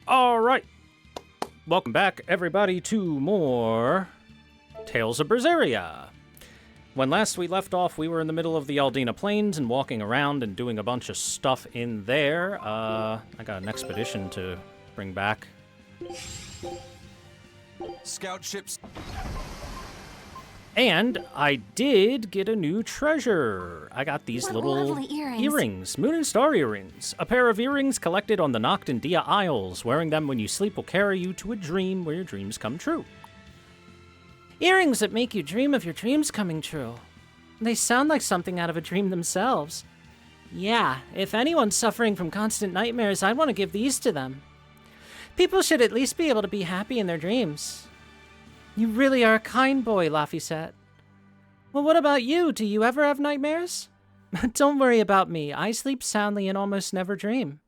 All right. Welcome back, everybody, to more Tales of Berseria. When last we left off, we were in the middle of the Aldina Plains and walking around and doing a bunch of stuff in there. I got an expedition to bring back. Scout ships. And I did get a new treasure. I got these little earrings, moon and star earrings. A pair of earrings collected on the Noct and Dia Isles. Wearing them when you sleep will carry you to a dream where your dreams come true. Earrings that make you dream of your dreams coming true. They sound like something out of a dream themselves. Yeah, if anyone's suffering from constant nightmares, I'd want to give these to them. People should at least be able to be happy in their dreams. You really are a kind boy, Laphicet. Well, what about you? Do you ever have nightmares? Don't worry about me. I sleep soundly and almost never dream.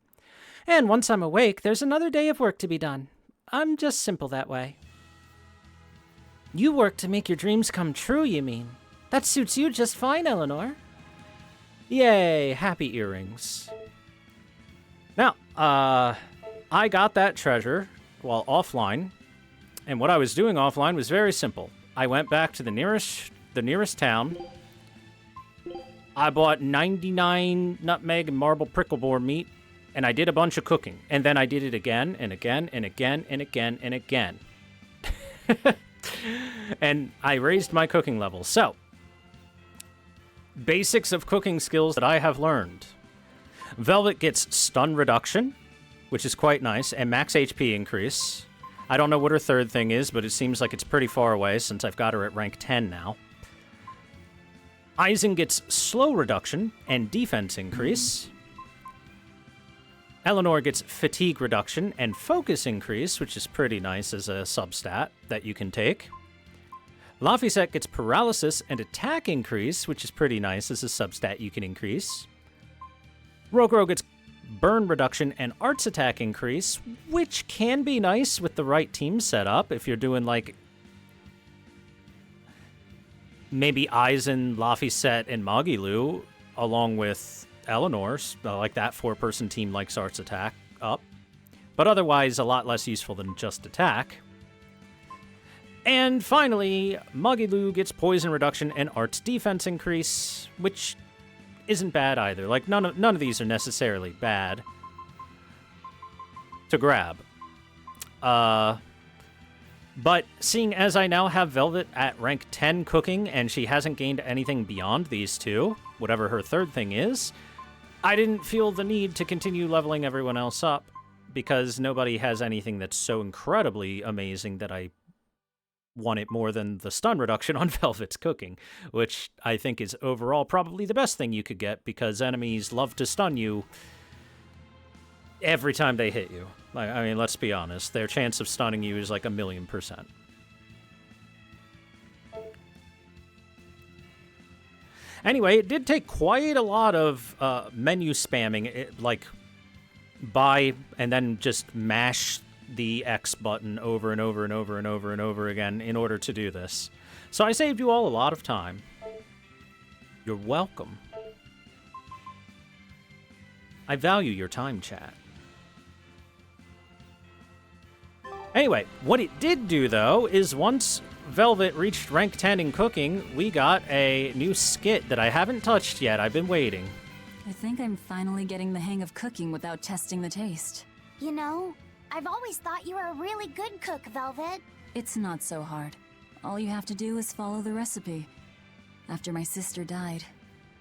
And once I'm awake, there's another day of work to be done. I'm just simple that way. You work to make your dreams come true, you mean? That suits you just fine, Eleanor. Yay, happy earrings. Now, I got that treasure while offline. And what I was doing offline was very simple. I went back to the nearest town. I bought 99 nutmeg and marble prickle boar meat, and I did a bunch of cooking. And then I did it again and again and again and again and again. And I raised my cooking level. So, basics of cooking skills that I have learned. Velvet gets stun reduction, which is quite nice, and max HP increase. I don't know what her third thing is, but it seems like it's pretty far away since I've got her at rank 10 now. Aizen gets slow reduction and defense increase. Eleanor gets fatigue reduction and focus increase, which is pretty nice as a substat that you can take. Laphicet gets paralysis and attack increase, which is pretty nice as a substat you can increase. Rogro gets burn reduction and arts attack increase, which can be nice with the right team setup if you're doing like maybe Aizen, Laphicet, and Magilu along with Eleanor's, like that 4-person team likes arts attack up, but otherwise a lot less useful than just attack. And finally, Magilu gets poison reduction and arts defense increase, which isn't bad either. Like, none of these are necessarily bad to grab. But seeing as I now have Velvet at rank 10 cooking, and she hasn't gained anything beyond these two, whatever her third thing is, I didn't feel the need to continue leveling everyone else up, because nobody has anything that's so incredibly amazing that I want it more than the stun reduction on Velvet's cooking, which I think is overall probably the best thing you could get, because enemies love to stun you every time they hit you. I mean, let's be honest, their chance of stunning you is like 1,000,000%. Anyway, it did take quite a lot of menu spamming, like buy and then just mash the X button over and over and over and over and over again in order to do this. So I saved you all a lot of time. You're welcome. I value your time, chat. Anyway, what it did do, though, is once Velvet reached rank 10 in cooking, we got a new skit that I haven't touched yet. I've been waiting. I think I'm finally getting the hang of cooking without testing the taste. You know, I've always thought you were a really good cook, Velvet. It's not so hard. All you have to do is follow the recipe. After my sister died,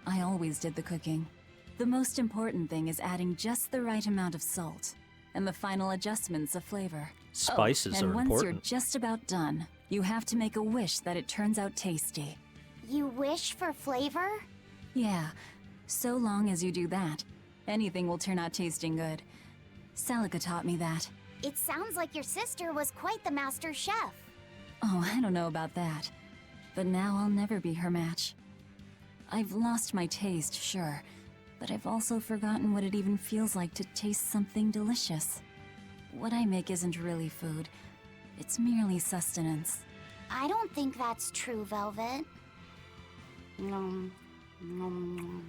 I always did the cooking. The most important thing is adding just the right amount of salt, and the final adjustments of flavor. Spices are important. And once you're just about done, you have to make a wish that it turns out tasty. You wish for flavor? Yeah, so long as you do that, anything will turn out tasting good. Celica taught me that. It sounds like your sister was quite the master chef. Oh, I don't know about that. But now I'll never be her match. I've lost my taste, sure, but I've also forgotten what it even feels like to taste something delicious. What I make isn't really food. It's merely sustenance. I don't think that's true, Velvet. Nom, nom,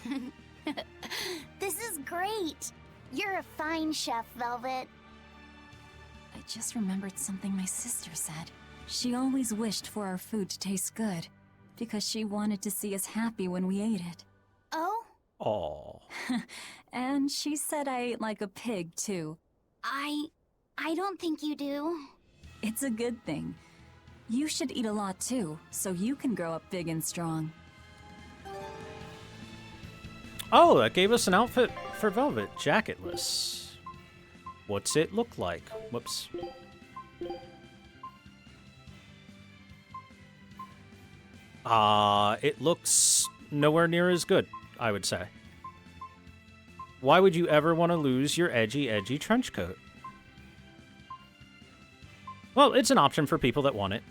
nom. This is great. You're a fine chef, Velvet. I just remembered something my sister said. She always wished for our food to taste good, because she wanted to see us happy when we ate it. Oh? Aw. And she said I ate like a pig, too. I don't think you do. It's a good thing. You should eat a lot, too, so you can grow up big and strong. Oh, that gave us an outfit for Velvet. Jacketless. What's it look like? Whoops. It looks nowhere near as good, I would say. Why would you ever want to lose your edgy trench coat? Well, it's an option for people that want it.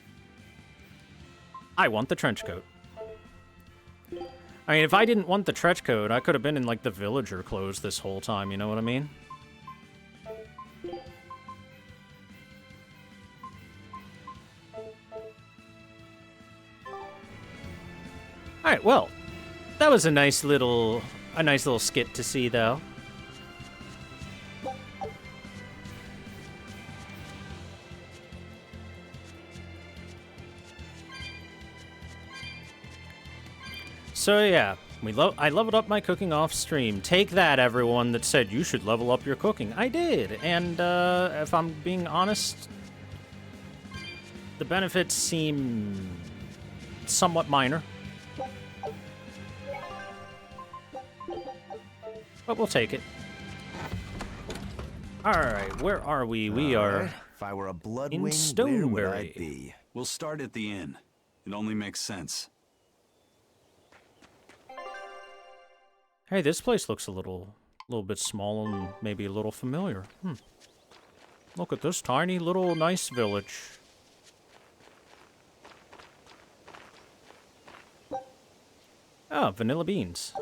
I want the trench coat. I mean, if I didn't want the trench coat, I could have been in, like, the villager clothes this whole time, you know what I mean? Alright, well, that was a nice little skit to see, though. So yeah, I leveled up my cooking off stream. Take that, everyone that said you should level up your cooking. I did, and if I'm being honest, the benefits seem somewhat minor. But we'll take it. Alright, where are we? We are If I were a blood in wing, where would I Stoneberry. be? We'll start at the inn. It only makes sense. Hey, this place looks a little bit small and maybe a little familiar. Look at this tiny little nice village. Oh, vanilla beans.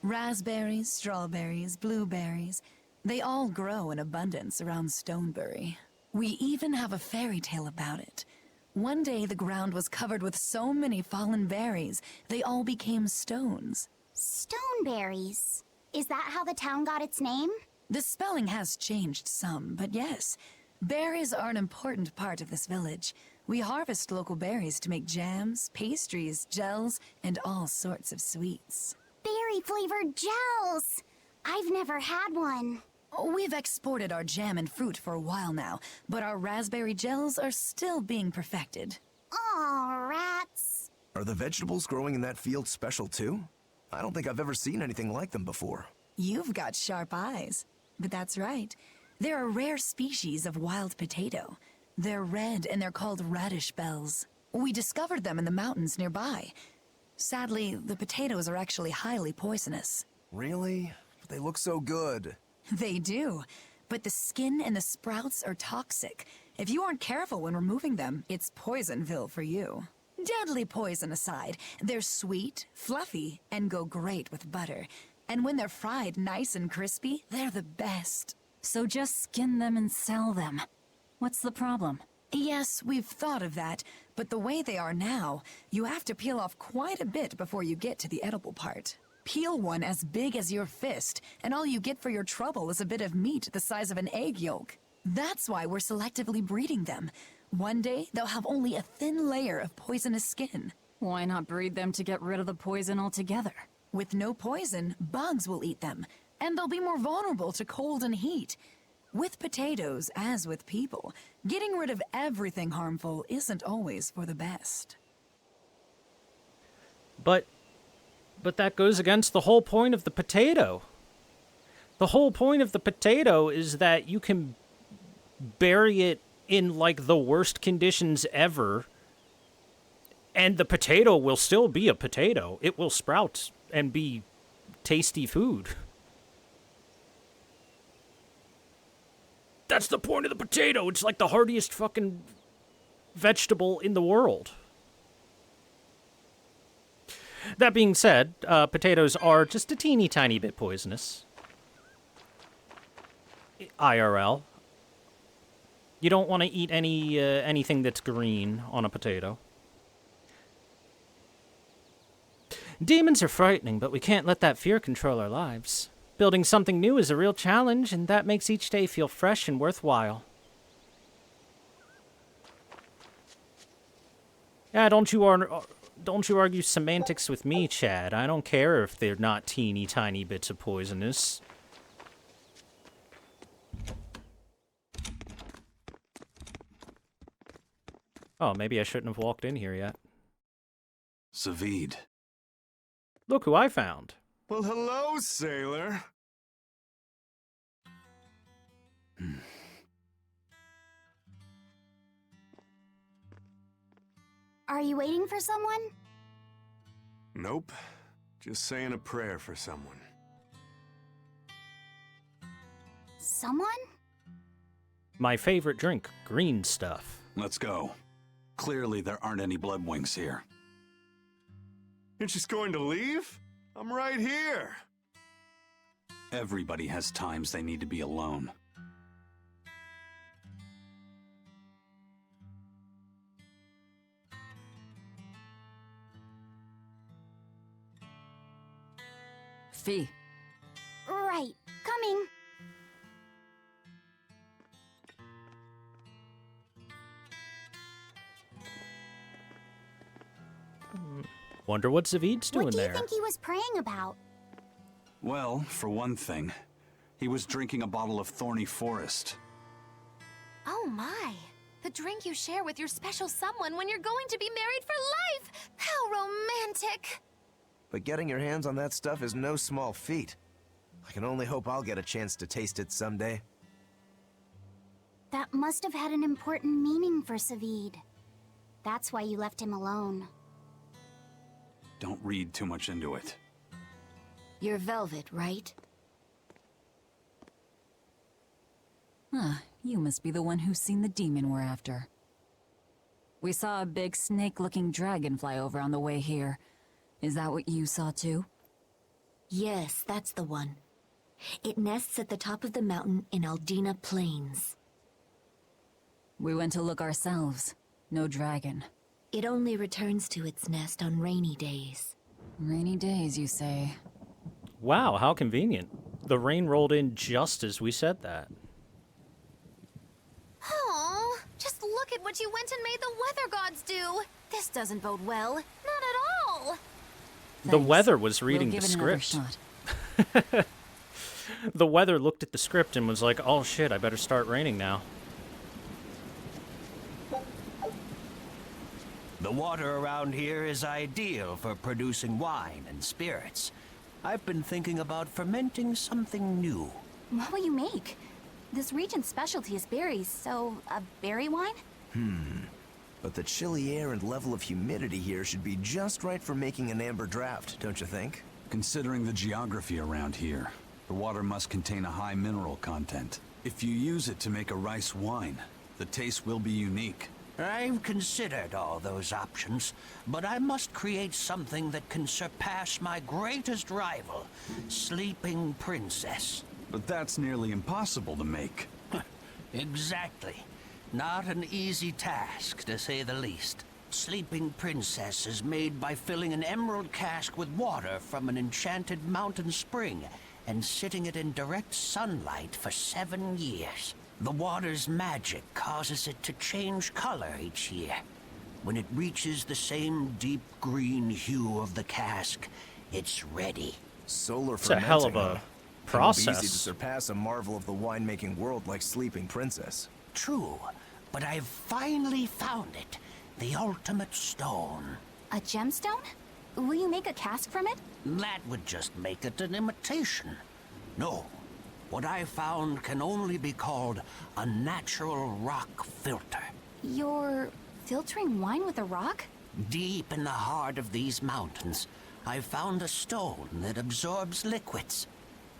Raspberries, strawberries, blueberries, they all grow in abundance around Stoneberry. We even have a fairy tale about it. One day the ground was covered with so many fallen berries, they all became stones. Stoneberries. Is that how the town got its name? The spelling has changed some, but yes, berries are an important part of this village. We harvest local berries to make jams, pastries, gels, and all sorts of sweets. Berry-flavored gels! I've never had one. We've exported our jam and fruit for a while now, but our raspberry gels are still being perfected. Aw, rats. Are the vegetables growing in that field special too? I don't think I've ever seen anything like them before. You've got sharp eyes. But that's right. They're a rare species of wild potato. They're red and they're called radish bells. We discovered them in the mountains nearby. Sadly, the potatoes are actually highly poisonous. Really? But they look so good. They do, but the skin and the sprouts are toxic. If you aren't careful when removing them, it's Poisonville for you. Deadly poison aside, they're sweet, fluffy, and go great with butter. And when they're fried nice and crispy, they're the best. So just skin them and sell them. What's the problem? Yes, we've thought of that, but the way they are now, you have to peel off quite a bit before you get to the edible part. Peel one as big as your fist, and all you get for your trouble is a bit of meat the size of an egg yolk. That's why we're selectively breeding them. One day, they'll have only a thin layer of poisonous skin. Why not breed them to get rid of the poison altogether? With no poison, bugs will eat them, and they'll be more vulnerable to cold and heat. With potatoes, as with people, getting rid of everything harmful isn't always for the best. But that goes against the whole point of the potato. The whole point of the potato is that you can bury it in, like, the worst conditions ever, and the potato will still be a potato. It will sprout and be tasty food. That's the point of the potato. It's like the hardiest fucking vegetable in the world. That being said, potatoes are just a teeny tiny bit poisonous. IRL. You don't want to eat anything that's green on a potato. Demons are frightening, but we can't let that fear control our lives. Building something new is a real challenge, and that makes each day feel fresh and worthwhile. Yeah, don't you argue semantics with me, Chad. I don't care if they're not teeny tiny bits of poisonous. Oh, maybe I shouldn't have walked in here yet. Savid. Look who I found. Well, hello, sailor. Are you waiting for someone? Nope. Just saying a prayer for someone. Someone? My favorite drink, green stuff. Let's go. Clearly there aren't any bloodwings here. You're just going to leave? I'm right here. Everybody has times they need to be alone. Fee. Right. Coming. Wonder what Zavid's doing What do you there. think he was praying about? Well, for one thing, he was drinking a bottle of thorny forest. Oh my. The drink you share with your special someone when you're going to be married for life! How romantic! But getting your hands on that stuff is no small feat. I can only hope I'll get a chance to taste it someday. That must have had an important meaning for Savid. That's why you left him alone. Don't read too much into it. You're Velvet, right? You must be the one who's seen the demon we're after. We saw a big snake-looking dragon fly over on the way here. Is that what you saw too? Yes, that's the one. It nests at the top of the mountain in Aldina Plains. We went to look ourselves. No dragon. It only returns to its nest on rainy days. Rainy days, you say? Wow, how convenient. The rain rolled in just as we said that. Oh, just look at what you went and made the weather gods do. This doesn't bode well. Not at all. The Thanks. weather was reading We'll the give it another script. shot. The weather looked at the script and was like, oh shit, I better start raining now. The water around here is ideal for producing wine and spirits. I've been thinking about fermenting something new. What will you make? This region's specialty is berries, so a berry wine? But the chilly air and level of humidity here should be just right for making an amber draft, don't you think? Considering the geography around here, the water must contain a high mineral content. If you use it to make a rice wine, the taste will be unique. I've considered all those options, but I must create something that can surpass my greatest rival, Sleeping Princess. But that's nearly impossible to make. Exactly. Not an easy task, to say the least. Sleeping Princess is made by filling an emerald cask with water from an enchanted mountain spring and sitting it in direct sunlight for 7 years. The water's magic causes it to change color each year. When it reaches the same deep green hue of the cask, it's ready. Solar It's a hell of fermenting, a huh? process. It won't be easy to surpass a marvel of the winemaking world like Sleeping Princess. True, but I've finally found it. The ultimate stone. A gemstone? Will you make a cask from it? That would just make it an imitation. No, what I found can only be called a natural rock filter. You're filtering wine with a rock? Deep in the heart of these mountains, I found a stone that absorbs liquids.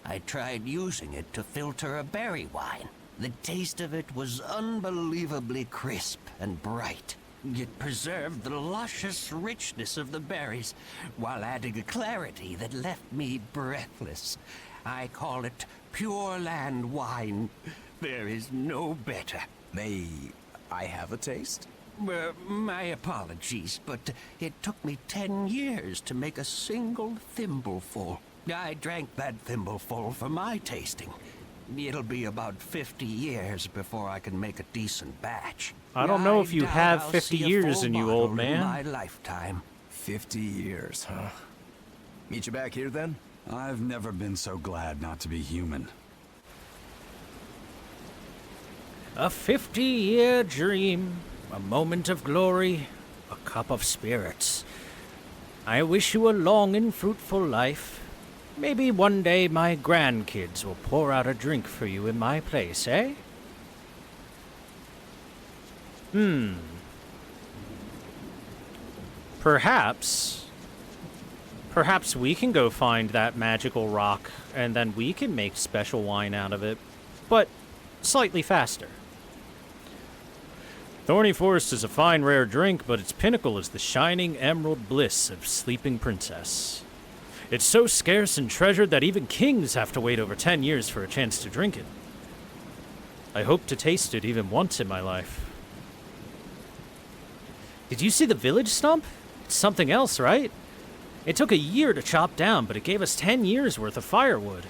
I tried using it to filter a berry wine. The taste of it was unbelievably crisp and bright. It preserved the luscious richness of the berries, while adding a clarity that left me breathless. I call it Pure Land wine. There is no better. May I have a taste? My apologies, but it took me 10 years to make a single thimbleful. I drank that thimbleful for my tasting. It'll be about 50 years before I can make a decent batch. I don't know if you doubt have I'll 50 see a years full in you, bottle old in man. my lifetime. 50 years, huh? Meet you back here then? I've never been so glad not to be human. A 50-year dream, a moment of glory, a cup of spirits. I wish you a long and fruitful life. Maybe one day my grandkids will pour out a drink for you in my place, eh? Perhaps we can go find that magical rock, and then we can make special wine out of it, but slightly faster. Thorny Forest is a fine, rare drink, but its pinnacle is the shining emerald bliss of Sleeping Princess. It's so scarce and treasured that even kings have to wait over 10 years for a chance to drink it. I hope to taste it even once in my life. Did you see the village stump? It's something else, right? It took a year to chop down, but it gave us 10 years worth of firewood.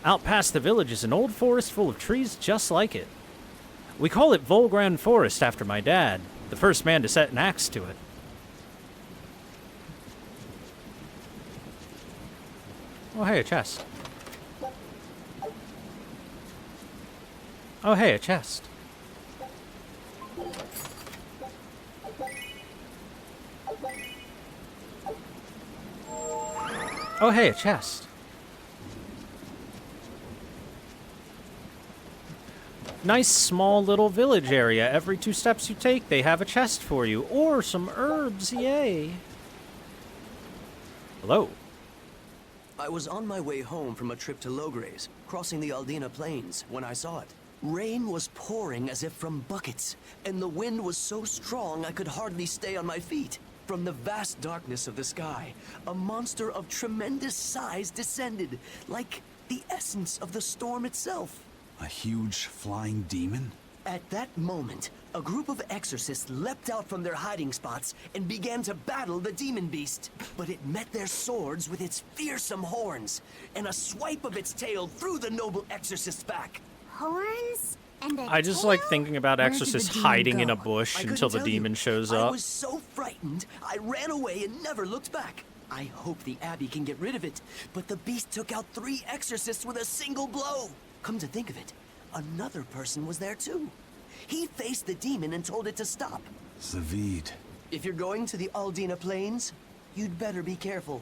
Out past the village is an old forest full of trees just like it. We call it Volgran Forest after my dad, the first man to set an axe to it. Oh, hey, a chest. Oh, hey, a chest. Oh, hey, a chest. Nice small little village area. Every 2 steps you take, they have a chest for you. Or some herbs, yay. Hello. I was on my way home from a trip to Logres, crossing the Aldina Plains, when I saw it. Rain was pouring as if from buckets, and the wind was so strong I could hardly stay on my feet. From the vast darkness of the sky, a monster of tremendous size descended, like the essence of the storm itself. A huge flying demon? At that moment, a group of exorcists leapt out from their hiding spots and began to battle the demon beast. But it met their swords with its fearsome horns, and a swipe of its tail threw the noble exorcist's back. Horns? And I just like thinking about Where did exorcists the demon hiding in go? a bush I until the couldn't tell you. demon shows I up. was so frightened, I ran away and never looked back. I hope the Abbey can get rid of it, but the beast took out 3 exorcists with a single blow. Come to think of it, another person was there too. He faced the demon and told it to stop. Zavid. If you're going to the Aldina Plains, you'd better be careful.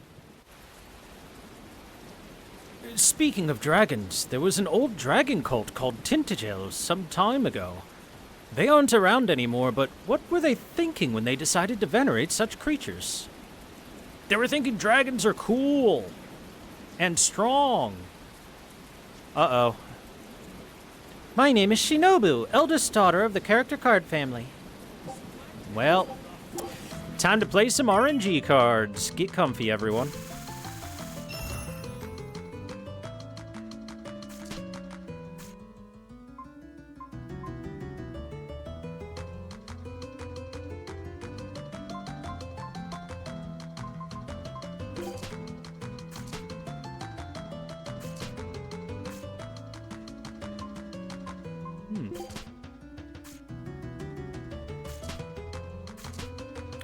Speaking of dragons, there was an old dragon cult called Tintagels some time ago. They aren't around anymore, but what were they thinking when they decided to venerate such creatures? They were thinking dragons are cool and strong. Uh-oh. My name is Shinobu, eldest daughter of the character card family. Well, time to play some RNG cards. Get comfy, everyone.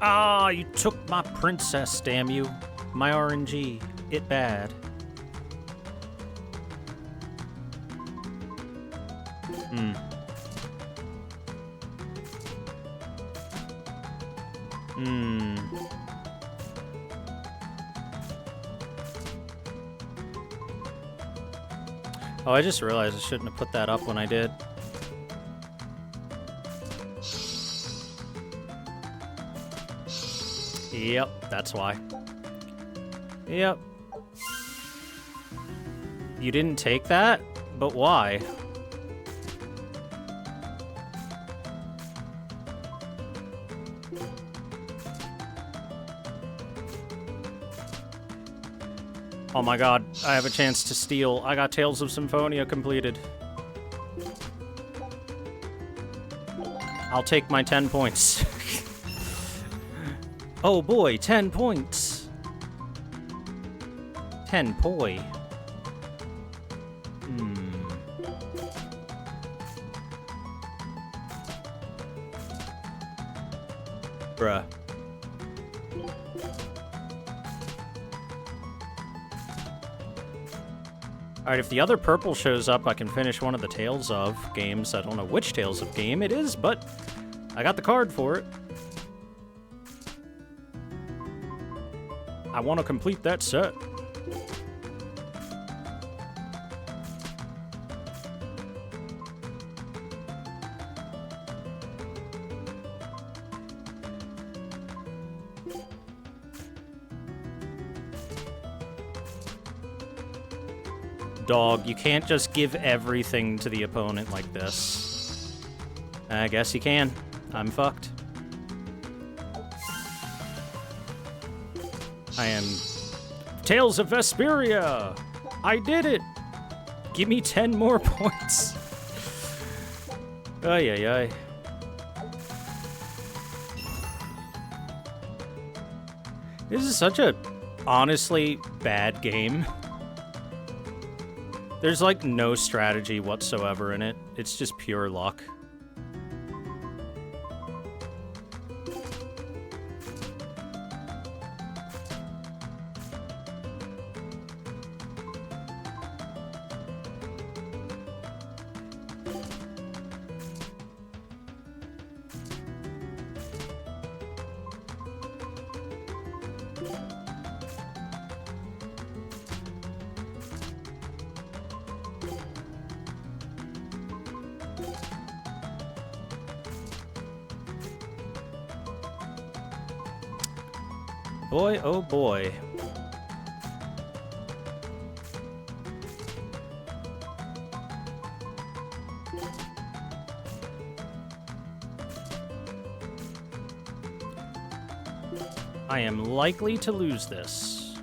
Ah, you took my princess, damn you. My RNG. It bad. Oh, I just realized I shouldn't have put that up when I did. Yep, that's why. Yep. You didn't take that? But why? Oh my god, I have a chance to steal. I got Tales of Symphonia completed. I'll take my 10 points. Oh boy, 10 points. 10 poi. Bruh. Alright, if the other purple shows up, I can finish one of the Tales of games. I don't know which Tales of game it is, but I got the card for it. I want to complete that set. Dog, you can't just give everything to the opponent like this. I guess you can. I'm fucked. I am Tales of Vesperia! I did it! Give me 10 more points. Ay, ay, ay. This is such a honestly bad game. There's like no strategy whatsoever in it. It's just pure luck. Boy, oh boy. I am likely to lose this.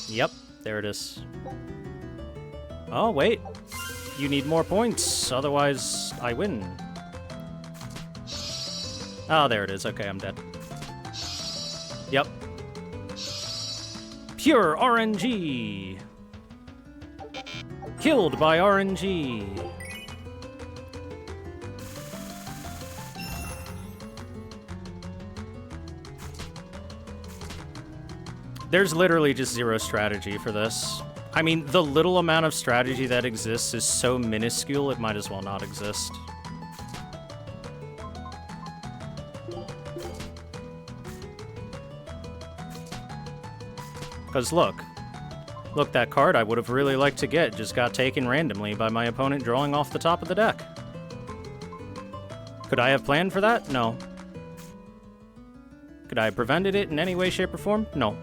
Yep, there it is. Oh, wait. You need more points, otherwise I win. Oh, there it is. Okay, I'm dead. Yep. Pure RNG. Killed by RNG. There's literally just zero strategy for this. I mean, the little amount of strategy that exists is so minuscule, it might as well not exist. Because look, that card I would have really liked to get just got taken randomly by my opponent drawing off the top of the deck. Could I have planned for that? No. Could I have prevented it in any way, shape, or form? No.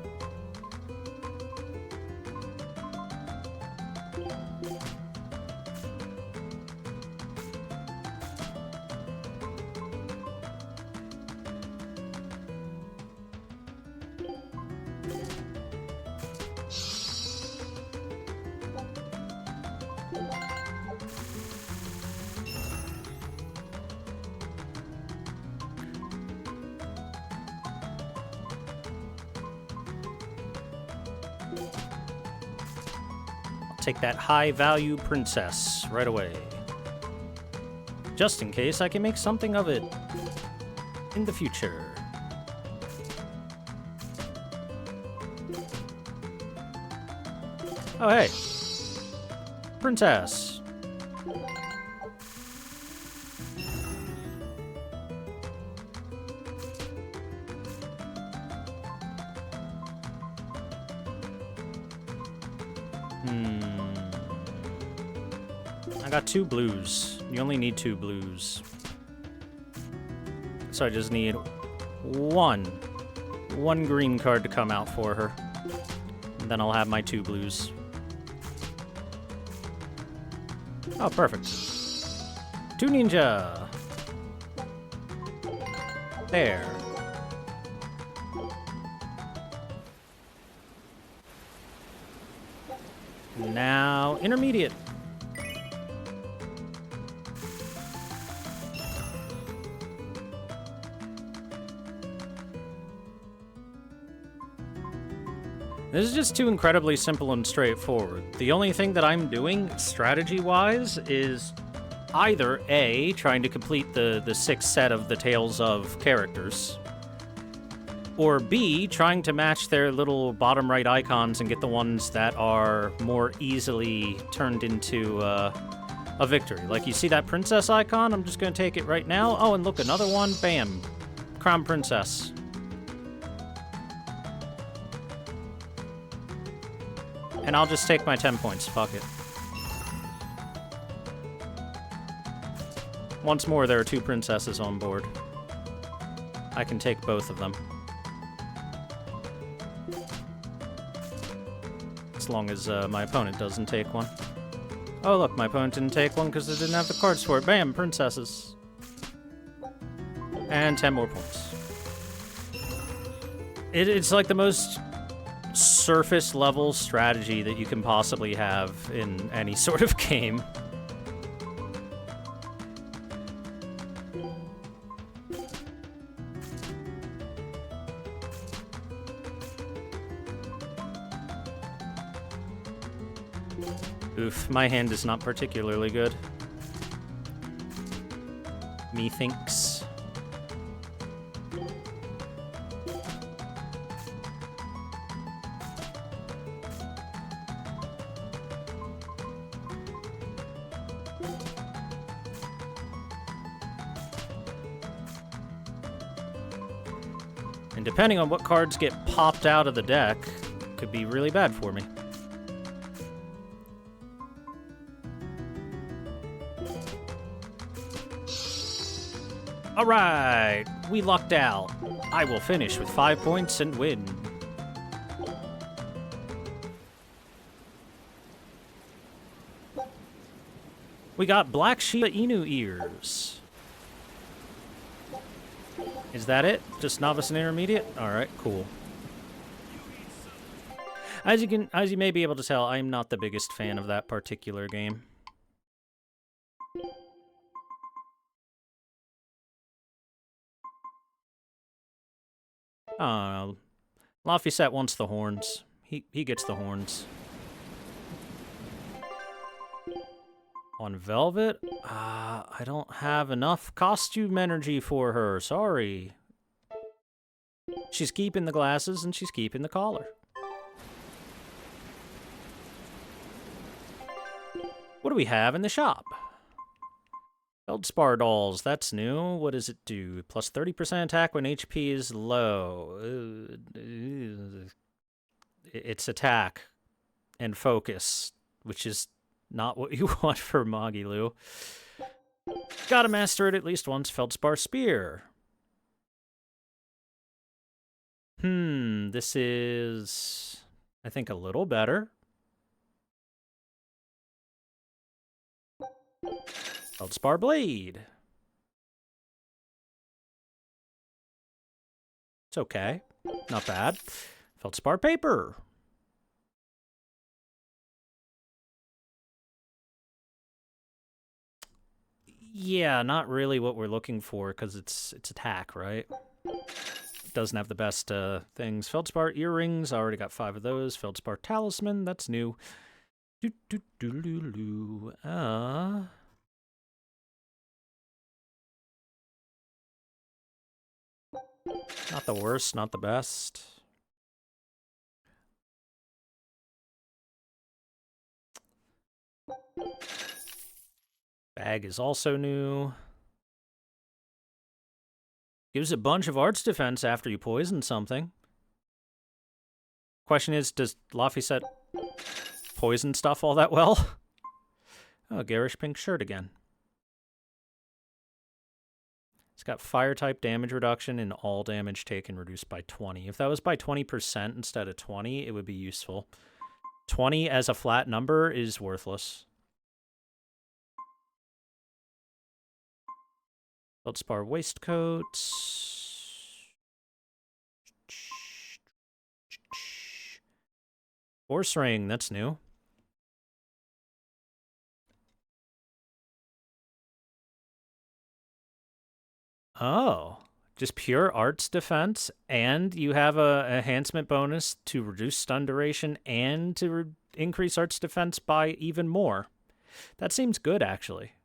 Take that high-value princess right away. Just in case I can make something of it in the future. Oh, hey. Princess. I got 2 blues. You only need 2 blues. So I just need one green card to come out for her. And then I'll have my 2 blues. Oh, perfect. 2 ninja. There. Now, intermediate. This is just too incredibly simple and straightforward. The only thing that I'm doing, strategy-wise, is either A, trying to complete the sixth set of the Tales of characters, or B, trying to match their little bottom right icons and get the ones that are more easily turned into a victory. Like, you see that princess icon? I'm just going to take it right now. Oh, and look, another one. Bam. Crown Princess. And I'll just take my 10 points. Fuck it. Once more, there are 2 princesses on board. I can take both of them. As long as my opponent doesn't take one. Oh, look, my opponent didn't take one because they didn't have the cards for it. Bam, princesses. And 10 more points. It's like the most surface level strategy that you can possibly have in any sort of game. Oof, my hand is not particularly good. Methinks. And depending on what cards get popped out of the deck, could be really bad for me. Alright, we lucked out. I will finish with 5 points and win. We got Black Shiba Inu ears. Is that it? Just novice and intermediate? Alright, cool. As you may be able to tell, I am not the biggest fan of that particular game. Laphicet wants the horns. He gets the horns. On Velvet, I don't have enough costume energy for her. Sorry. She's keeping the glasses and she's keeping the collar. What do we have in the shop? Feldspar dolls, that's new. What does it do? Plus 30% attack when HP is low. It's attack and focus, which is not what you want for Magilu. Gotta master it at least once. Feldspar spear. This is, I think, a little better. Feldspar blade. It's okay. Not bad. Feldspar paper. Yeah, not really what we're looking for because it's attack, right? It doesn't have the best things. Feldspar earrings. I already got 5 of those. Feldspar talisman. That's new. Not the worst, not the best. Bag is also new. Gives a bunch of arts defense after you poison something. Question is, does Laphicet poison stuff all that well? Oh, garish pink shirt again. It's got fire-type damage reduction and all damage taken reduced by 20. If that was by 20% instead of 20, it would be useful. 20 as a flat number is worthless. Feldspar waistcoats. Horse ring, that's new. Oh, Just pure arts defense, and you have a enhancement bonus to reduce stun duration and to increase arts defense by even more. That seems good, actually.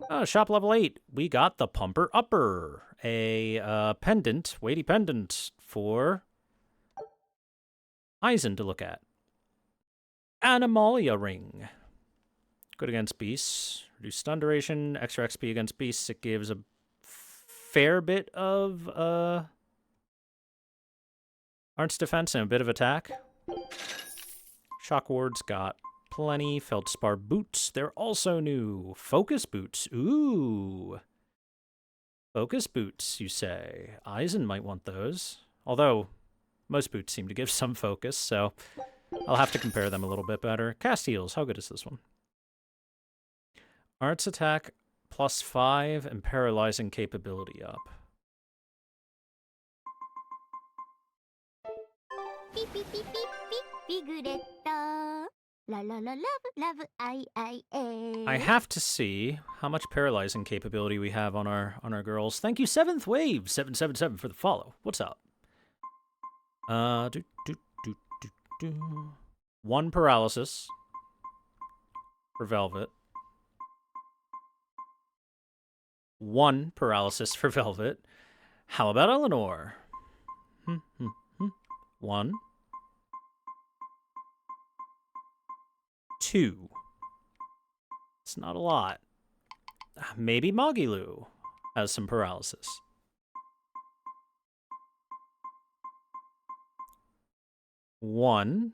Oh, shop level 8. We got the Pumper Upper, a pendant, weighty pendant for Eisen to look at. Animalia Ring. Good against beasts. Reduce stun duration, extra XP against beasts. It gives a fair bit of arts defense and a bit of attack. Shock wards got plenty. Feldspar boots. They're also new. Focus boots. Ooh. Focus boots, you say. Eisen might want those. Although, most boots seem to give some focus, so I'll have to compare them a little bit better. Cast heals. How good is this one? Arts attack +5 and paralyzing capability up. Beep, beep, beep, beep, beep, figuretto. La la la, love, love, I. I have to see how much paralyzing capability we have on our girls. Thank you, 7th Wave 777 for the follow. What's up? 1 paralysis for Velvet. 1 paralysis for Velvet. How about Eleanor? 1. 2. It's not a lot. Maybe Magilu has some paralysis. 1.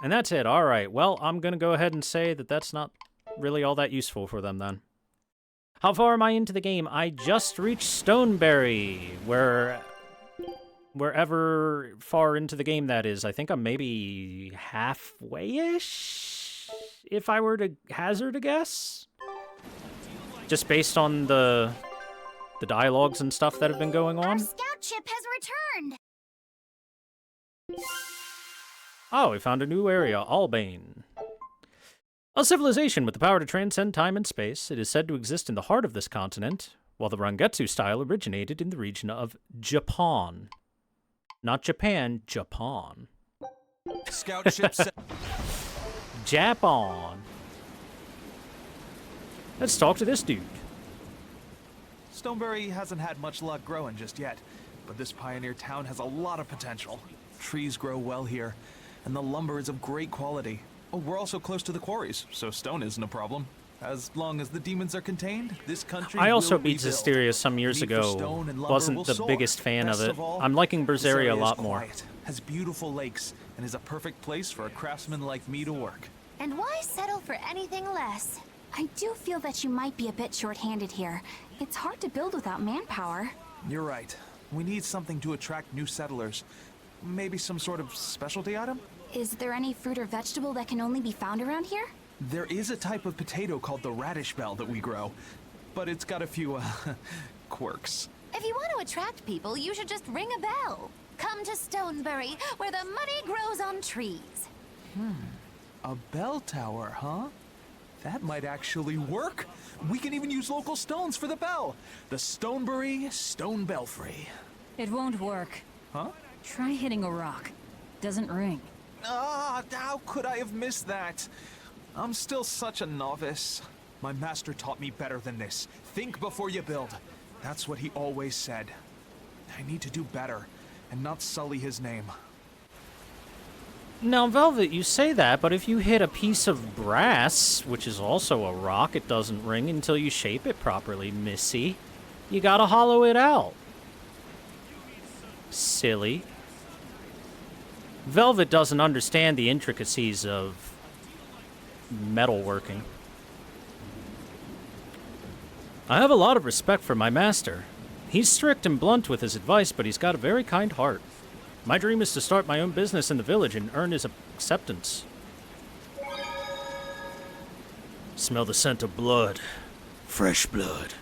And that's it. All right. Well, I'm going to go ahead and say that that's not really all that useful for them then. How far am I into the game? I just reached Stoneberry, wherever far into the game that is. I think I'm maybe halfway-ish, if I were to hazard a guess. Just based on the dialogues and stuff that have been going on. Our scout ship has returned. Oh, we found a new area, Albane. A civilization with the power to transcend time and space. It is said to exist in the heart of this continent, while the Rangetsu style originated in the region of Japan. Not Japan, Japan. Scout ship set. Japan. Let's talk to this dude. Stoneberry hasn't had much luck growing just yet, but this pioneer town has a lot of potential. Trees grow well here, and the lumber is of great quality. Oh, we're also close to the quarries, so stone isn't a problem. As long as the demons are contained, this country I also will beat rebuild. Zestiria some years Need for ago. stone and lumber Wasn't will the soar. biggest fan Best of it. all, I'm liking Berseria a is lot more. quiet, has beautiful lakes, and is a perfect place for a craftsman like me to work. And why settle for anything less? I do feel that you might be a bit short-handed here. It's hard to build without manpower. You're right. We need something to attract new settlers. Maybe some sort of specialty item? Is there any fruit or vegetable that can only be found around here? There is a type of potato called the radish bell that we grow, but it's got a few, quirks. If you want to attract people, you should just ring a bell. Come to Stoneberry, where the money grows on trees. A bell tower, huh? That might actually work. We can even use local stones for the bell. The Stoneberry Stone Belfry. It won't work. Huh? Try hitting a rock. Doesn't ring. Ah, how could I have missed that? I'm still such a novice. My master taught me better than this. Think before you build. That's what he always said. I need to do better and not sully his name. Now, Velvet, you say that, but if you hit a piece of brass, which is also a rock, it doesn't ring until you shape it properly, Missy. You gotta hollow it out. Silly. Velvet doesn't understand the intricacies of metalworking. I have a lot of respect for my master. He's strict and blunt with his advice, but he's got a very kind heart. My dream is to start my own business in the village and earn his acceptance. Smell the scent of blood. Fresh blood.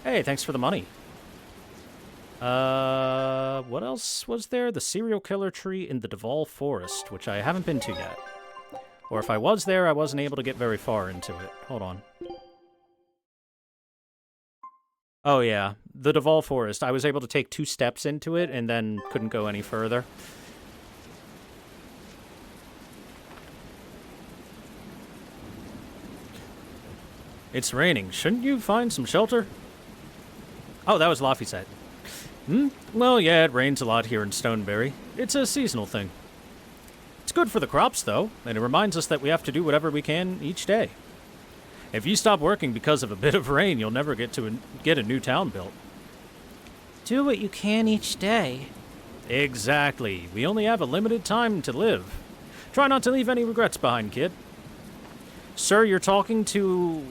Hey, thanks for the money. What else was there? The serial killer tree in the Duval Forest, which I haven't been to yet. Or if I was there, I wasn't able to get very far into it. Hold on. Oh yeah, the Duval Forest. I was able to take 2 steps into it and then couldn't go any further. It's raining. Shouldn't you find some shelter? Oh, that was Laphicet. Well, yeah, it rains a lot here in Stoneberry. It's a seasonal thing. It's good for the crops, though, and it reminds us that we have to do whatever we can each day. If you stop working because of a bit of rain, you'll never get a new town built. Do what you can each day. Exactly. We only have a limited time to live. Try not to leave any regrets behind, kid. Sir, you're talking to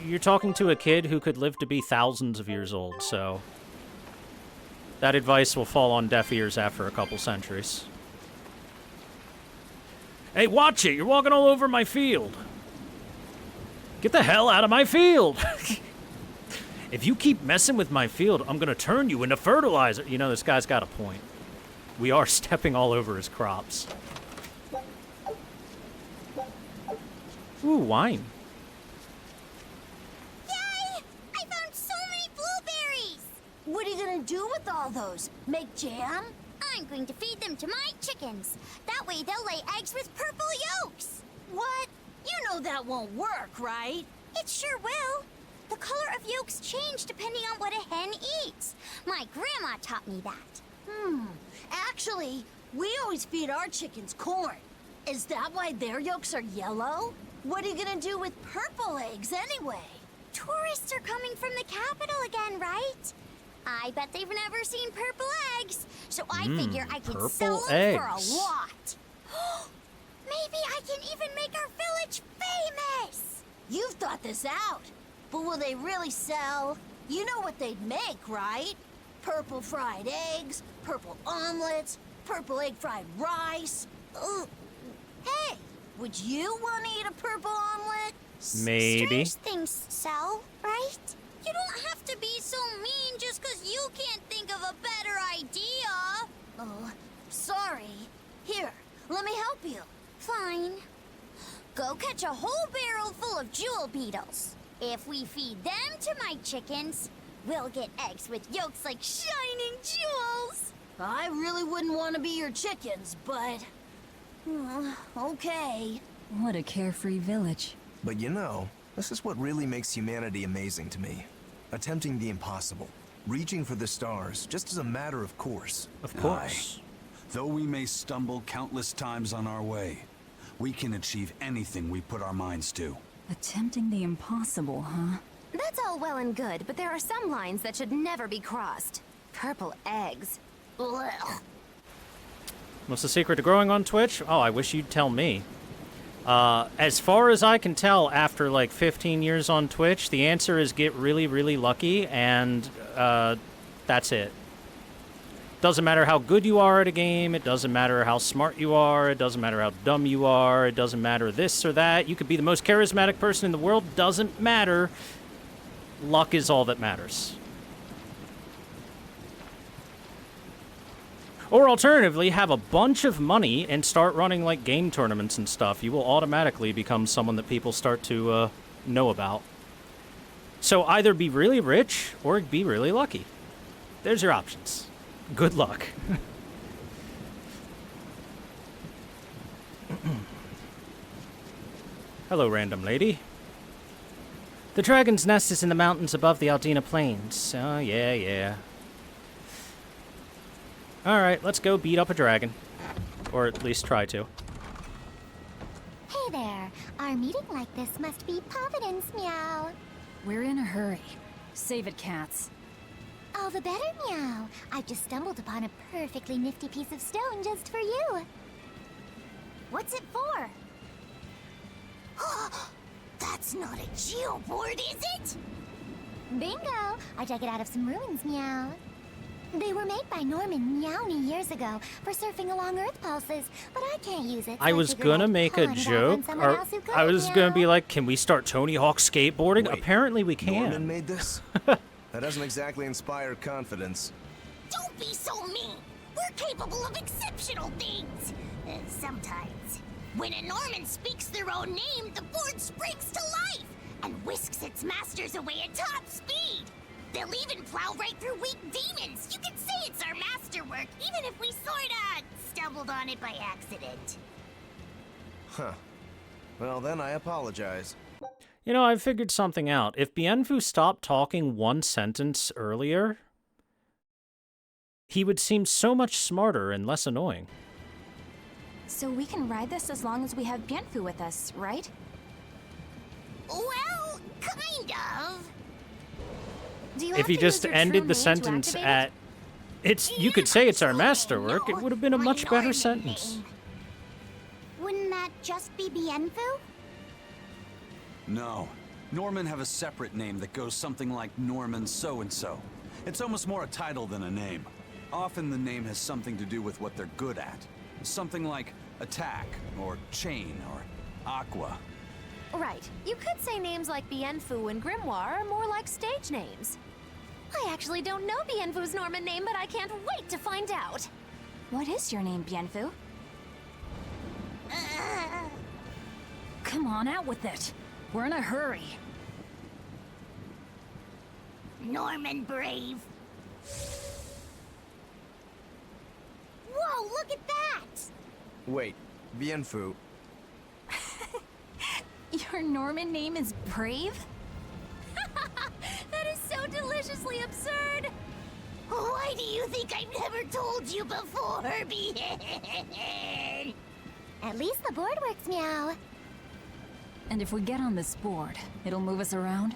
a kid who could live to be thousands of years old, so that advice will fall on deaf ears after a couple centuries. Hey, watch it! You're walking all over my field! Get the hell out of my field! If you keep messing with my field, I'm gonna turn you into fertilizer. You know, this guy's got a point. We are stepping all over his crops. Ooh, wine. Yay! I found so many blueberries! What are you gonna do with all those? Make jam? I'm going to feed them to my chickens. That way they'll lay eggs with purple yolks. What? You know that won't work, right? It sure will. The color of yolks change depending on what a hen eats. My grandma taught me that. Actually, we always feed our chickens corn. Is that why their yolks are yellow? What are you gonna do with purple eggs anyway? Tourists are coming from the capital again, right? I bet they've never seen purple eggs, so I figure I can sell them for a lot. Maybe I can even make our village famous! You've thought this out, but will they really sell? You know what they'd make, right? Purple fried eggs, purple omelets, purple egg fried rice. Ugh. Hey, would you want to eat a purple omelet? Maybe. Strange things sell, right? You don't have to be so mean just because you can't think of a better idea. Oh, sorry. Here, let me help you. Fine. Go catch a whole barrel full of jewel beetles. If we feed them to my chickens, we'll get eggs with yolks like shining jewels. I really wouldn't want to be your chickens, but... okay. What a carefree village. But you know, this is what really makes humanity amazing to me. Attempting the impossible. Reaching for the stars, just as a matter of course. Of course. Though we may stumble countless times on our way, we can achieve anything we put our minds to. Attempting the impossible, huh? That's all well and good, but there are some lines that should never be crossed. Purple eggs. Ugh. What's the secret to growing on Twitch? Oh, I wish you'd tell me. As far as I can tell, after like 15 years on Twitch, the answer is get really, really lucky, and that's it. Doesn't matter how good you are at a game, it doesn't matter how smart you are, it doesn't matter how dumb you are, it doesn't matter this or that. You could be the most charismatic person in the world, doesn't matter. Luck is all that matters. Or alternatively, have a bunch of money and start running like game tournaments and stuff. You will automatically become someone that people start to know about. So either be really rich or be really lucky. There's your options. Good luck. Hello, random lady. The dragon's nest is in the mountains above the Aldina Plains. Oh, yeah. Alright, let's go beat up a dragon. Or at least try to. Hey there. Our meeting like this must be Providence, meow. We're in a hurry. Save it, cats. All the better, meow. I've just stumbled upon a perfectly nifty piece of stone just for you. What's it for? That's not a geoboard, is it? Bingo! I dug it out of some ruins, meow. They were made by Norman Meowny years ago for surfing along Earth pulses, but I can't use it. So I was gonna make a joke, or I was gonna be like, can we start Tony Hawk skateboarding? Wait, apparently we can. Norman made this? That doesn't exactly inspire confidence. Don't be so mean! We're capable of exceptional things! Sometimes. When a Norman speaks their own name, the board springs to life and whisks its masters away at top speed. They'll even plow right through weak demons. You can say it's our masterwork, even if we sorta stumbled on it by accident. Huh. Well, then I apologize. You know, I figured something out. If Bienfu stopped talking one sentence earlier, he would seem so much smarter and less annoying. So we can ride this as long as we have Bienfu with us, right? Well, kind of. Do you If have he to just use your ended true the name to sentence activate at, it's, you could say it's our masterwork, it would have been a much better sentence. Wouldn't that just be Bienfu? No. Norman have a separate name that goes something like Norman so-and-so. It's almost more a title than a name. Often the name has something to do with what they're good at. Something like attack, or chain, or aqua. Right. You could say names like Bienfu and Grimoire are more like stage names. I actually don't know Bienfu's Norman name, but I can't wait to find out. What is your name, Bienfu? Come on, out with it. We're in a hurry. Norman Brave. Whoa, look at that! Wait, Bienfu. Your Norman name is Brave? That is so deliciously absurd! Why do you think I've never told you before, Bien? At least the board works, Meow. And if we get on this board, it'll move us around?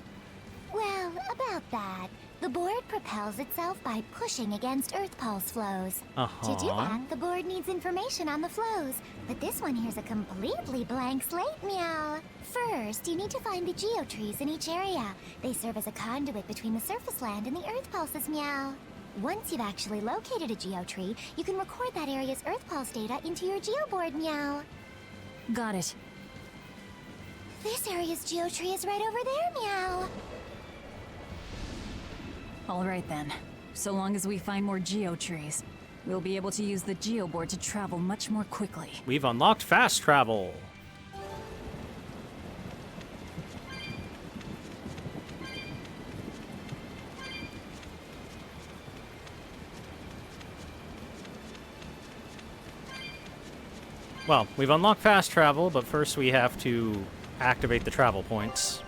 Well, about that. The board propels itself by pushing against Earth Pulse flows. To do that, the board needs information on the flows. But this one here's a completely blank slate, Meow. First, you need to find the geotrees in each area. They serve as a conduit between the surface land and the Earth Pulses, Meow. Once you've actually located a geotree, you can record that area's Earth Pulse data into your geoboard, Meow. Got it. This area's geotree is right over there, Meow. All right then. So long as we find more geotrees, we'll be able to use the geoboard to travel much more quickly. We've unlocked fast travel. Well, we've unlocked fast travel, but first we have to activate the travel points.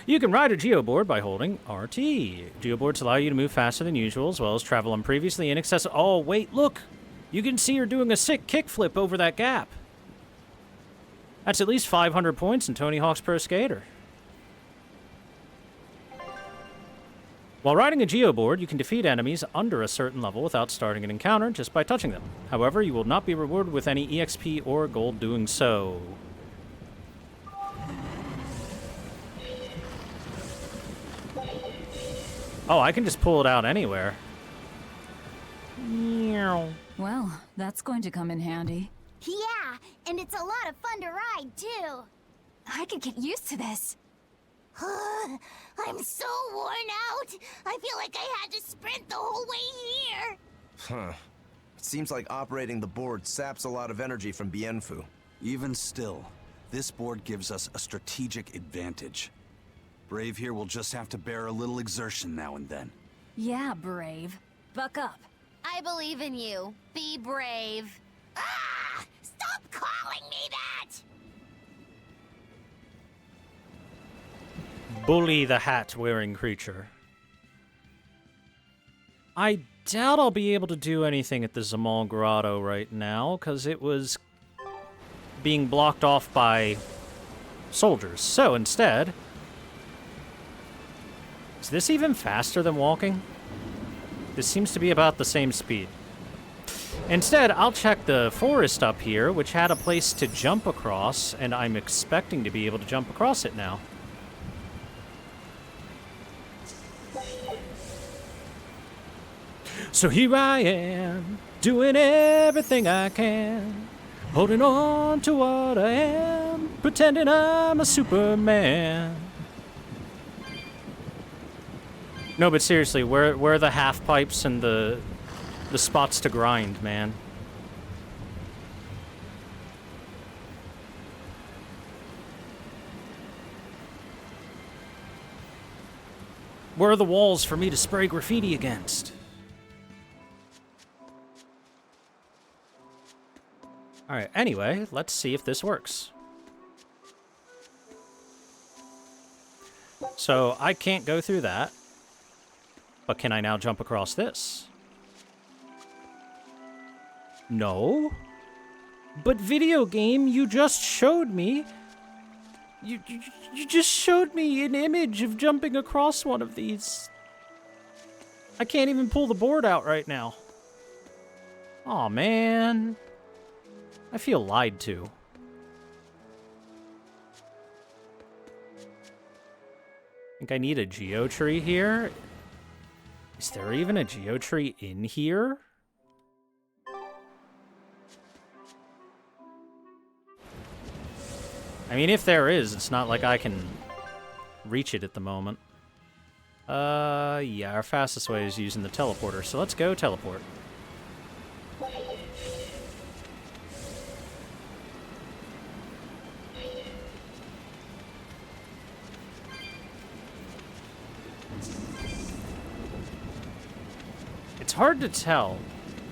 You can ride a geoboard by holding RT. Geoboards allow you to move faster than usual, as well as travel on previously inaccessible... Oh, wait, look! You can see her doing a sick kickflip over that gap. That's at least 500 points in Tony Hawk's Pro Skater. While riding a geoboard, you can defeat enemies under a certain level without starting an encounter just by touching them. However, you will not be rewarded with any EXP or gold doing so. Oh, I can just pull it out anywhere. Well, that's going to come in handy. Yeah, and it's a lot of fun to ride, too. I could get used to this. I'm so worn out. I feel like I had to sprint the whole way here. Huh. It seems like operating the board saps a lot of energy from Bienfu. Even still, this board gives us a strategic advantage. Brave here will just have to bear a little exertion now and then. Yeah, Brave. Buck up. I believe in you. Be brave. Ah! Stop calling me that! Bully the hat-wearing creature. I doubt I'll be able to do anything at the Zamal Grotto right now, because it was being blocked off by soldiers. So instead... Is this even faster than walking? This seems to be about the same speed. Instead, I'll check the forest up here, which had a place to jump across, and I'm expecting to be able to jump across it now. So here I am, doing everything I can, holding on to what I am, pretending I'm a Superman. No, but seriously, where are the half pipes and the spots to grind, man? Where are the walls for me to spray graffiti against? Alright, anyway, let's see if this works. So, I can't go through that. But can I now jump across this? No. But video game, you just showed me... You just showed me an image of jumping across one of these. I can't even pull the board out right now. Aw, man. I feel lied to. I think I need a geotree here. Is there even a geotree in here? I mean, if there is, it's not like I can reach it at the moment. Yeah, our fastest way is using the teleporter, so let's go teleport. It's hard to tell.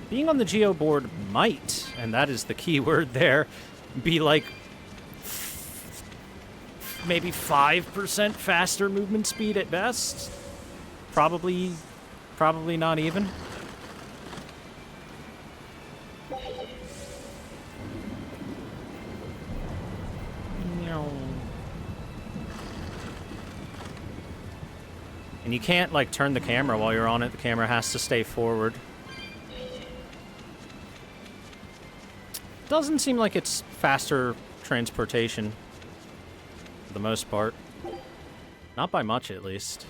Being on the geo board might, and that is the key word there, be like maybe 5% faster movement speed at best. Probably not even. And you can't, like, turn the camera while you're on it. The camera has to stay forward. Doesn't seem like it's faster transportation. For the most part. Not by much, at least.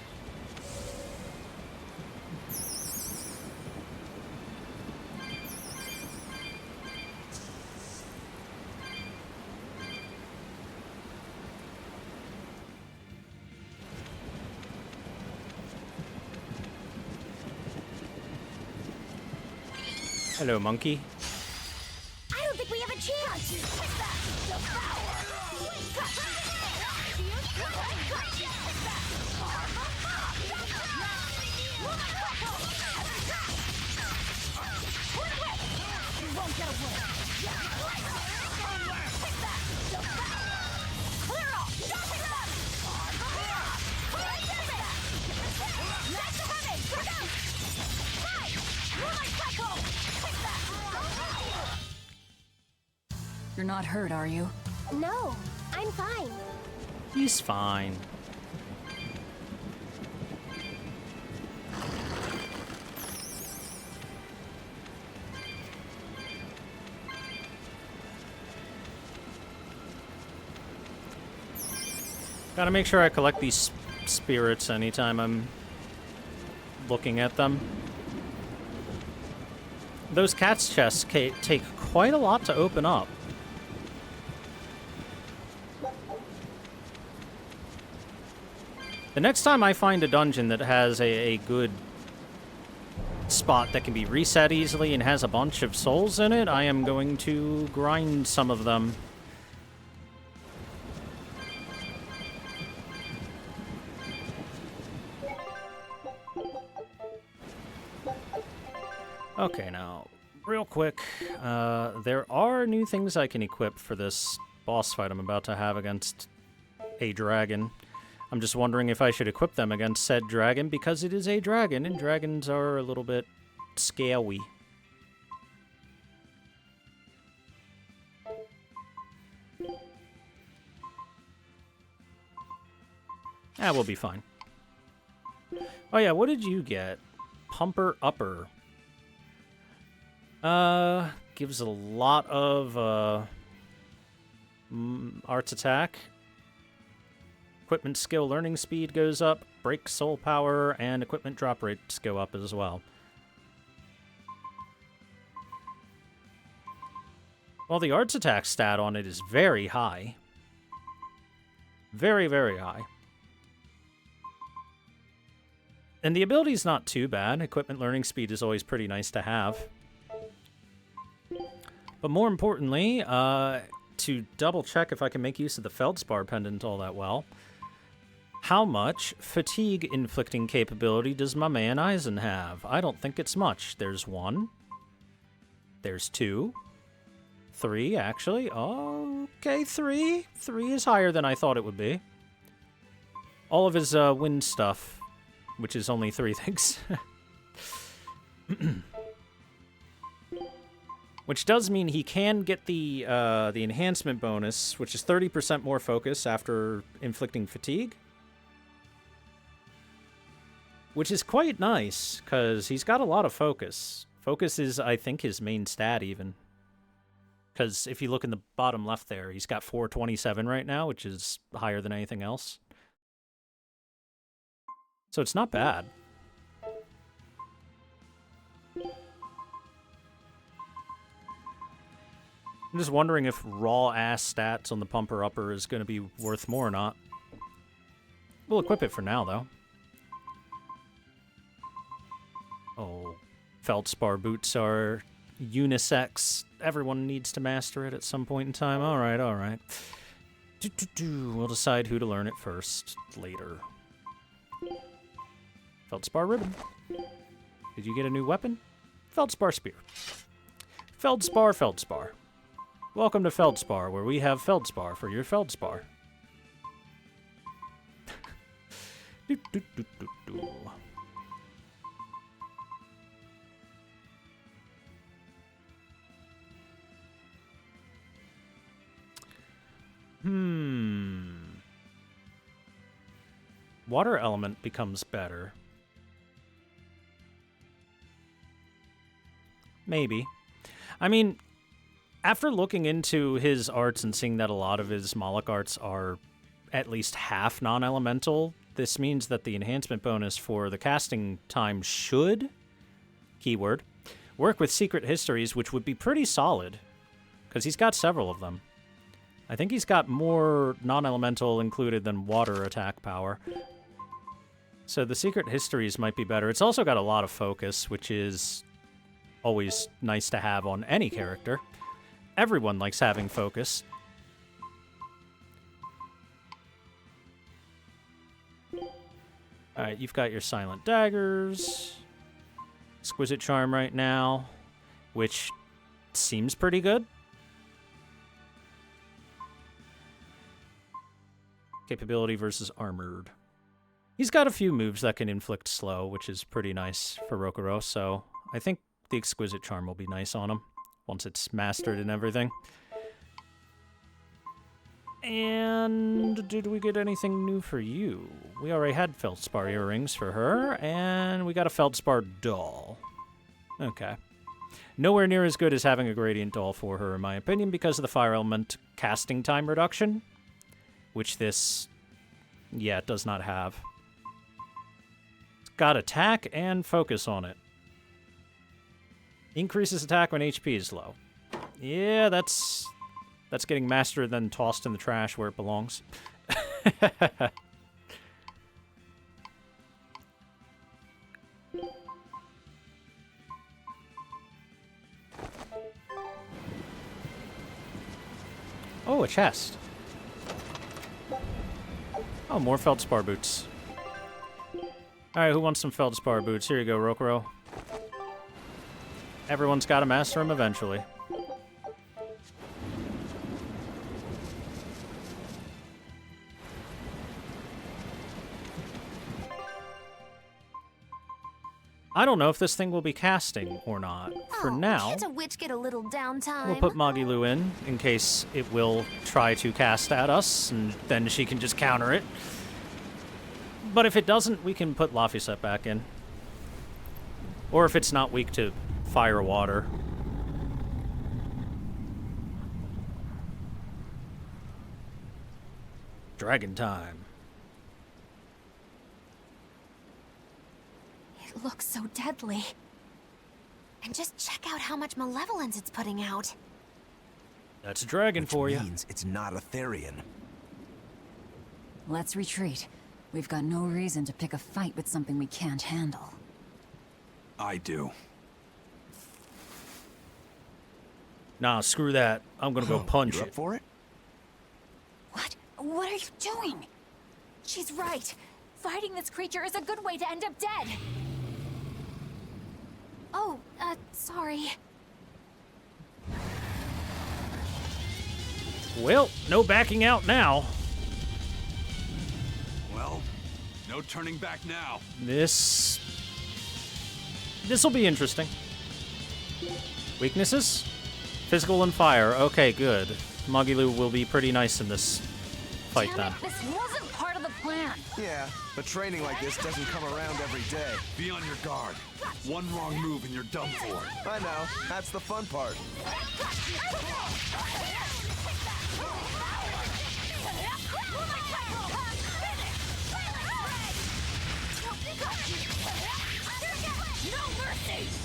Hello, monkey. I don't think we have a chance. You're not hurt, are you? No, I'm fine. He's fine. Gotta make sure I collect these spirits anytime I'm looking at them. Those cat's chests take quite a lot to open up. The next time I find a dungeon that has a good spot that can be reset easily and has a bunch of souls in it, I am going to grind some of them. Okay, now, real quick, there are new things I can equip for this boss fight I'm about to have against a dragon. I'm just wondering if I should equip them against said dragon, because it is a dragon, and dragons are a little bit scary. Ah, we'll be fine. Oh yeah, what did you get? Pumper Upper. Gives a lot of, arts attack. Equipment skill learning speed goes up, break soul power, and equipment drop rates go up as well. Well, the arts attack stat on it is very high. Very, very high. And the ability's not too bad. Equipment learning speed is always pretty nice to have. But more importantly, to double check if I can make use of the Feldspar pendant all that well, How much fatigue inflicting capability does my man Eisen have? I don't think it's much. There's 1. There's 2. 3, actually. Okay, 3. 3 is higher than I thought it would be. All of his wind stuff, which is only 3 things. Which does mean he can get the enhancement bonus, which is 30% more focus after inflicting fatigue. Which is quite nice, because he's got a lot of focus. Focus is, I think, his main stat, even. Because if you look in the bottom left there, he's got 427 right now, which is higher than anything else. So it's not bad. I'm just wondering if raw-ass stats on the pumper-upper is going to be worth more or not. We'll equip it for now, though. Oh, Feldspar boots are unisex. Everyone needs to master it at some point in time. All right, all right. We'll decide who to learn it first later. Feldspar ribbon. Did you get a new weapon? Feldspar spear. Feldspar, Feldspar. Welcome to Feldspar, where we have Feldspar for your Feldspar. Water element becomes better. Maybe. I mean, after looking into his arts and seeing that a lot of his Moloch arts are at least half non-elemental, this means that the enhancement bonus for the casting time should, keyword, work with secret histories, which would be pretty solid, because he's got several of them. I think he's got more non-elemental included than water attack power. So the secret histories might be better. It's also got a lot of focus, which is always nice to have on any character. Everyone likes having focus. Alright, you've got your silent daggers. Exquisite charm right now, which seems pretty good. Capability versus armored. He's got a few moves that can inflict slow, which is pretty nice for Rokuro, so I think the exquisite charm will be nice on him once it's mastered and everything. And did we get anything new for you? We already had Feldspar earrings for her, and we got a Feldspar doll. Okay. Nowhere near as good as having a Gradient doll for her, in my opinion, because of the fire element casting time reduction, which this, yeah, it does not have. It's got attack and focus on it. Increases attack when HP is low. Yeah, that's getting mastered then tossed in the trash where it belongs. Oh, a chest. Oh, more Feldspar boots. Alright, who wants some Feldspar boots? Here you go, Rokuro. Everyone's got to master them eventually. I don't know if this thing will be casting or not. For now, can't a witch get a little downtime? we'll put Magilu in case it will try to cast at us, and then she can just counter it. But if it doesn't, we can put Laphicet back in. Or if it's not weak to fire water. Dragon time. It looks so deadly. And just check out how much malevolence it's putting out. That's a dragon for you. Which means it's not a Therian. Let's retreat. We've got no reason to pick a fight with something we can't handle. I do. Nah, screw that. I'm gonna go punch You it. up for it? What? What are you doing? She's right. Fighting this creature is a good way to end up dead. Oh, sorry. Well, no backing out now. Well, no turning back now. This'll be interesting. Weaknesses? Physical and fire. Okay, good. Magilu will be pretty nice in this fight then. This wasn't part of the plan. Yeah, but training like this doesn't come around every day. Be on your guard. One wrong move and you're done for. I know. That's the fun part.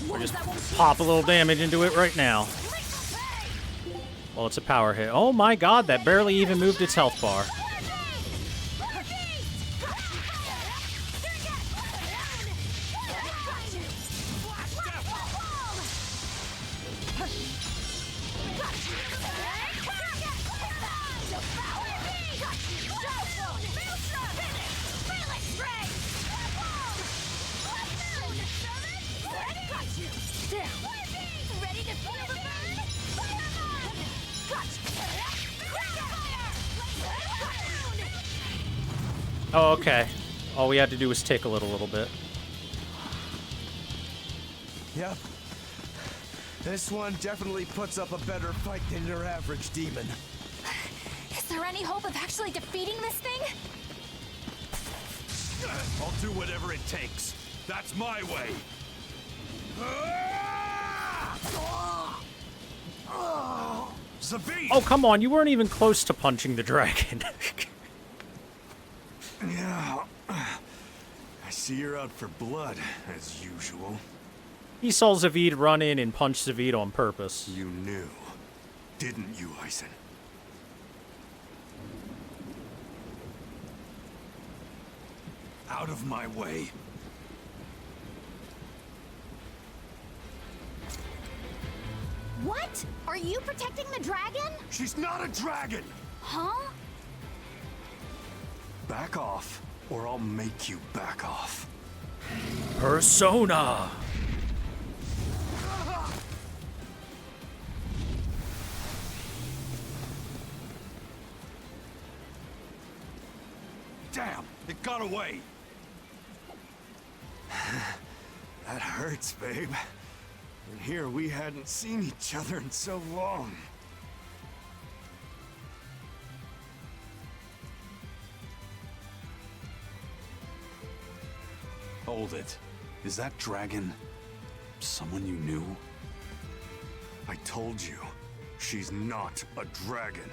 We'll just pop a little damage into it right now. Well, it's a power hit. Oh my god, that barely even moved its health bar. Oh, okay. All we had to do was tickle it a little bit. Yep. This one definitely puts up a better fight than your average demon. Is there any hope of actually defeating this thing? I'll do whatever it takes. That's my way. Zavid! Oh, come on. You weren't even close to punching the dragon. Yeah. I see you're out for blood, as usual. He saw Zavid run in and punch Zavid on purpose. You knew, didn't you, Eisen? Out of my way. What? Are you protecting the dragon? She's not a dragon! Huh? Back off, or I'll make you back off. Persona! Damn! It got away! That hurts, babe. And here we hadn't seen each other in so long. Hold it. Is that dragon someone you knew? I told you, she's not a dragon.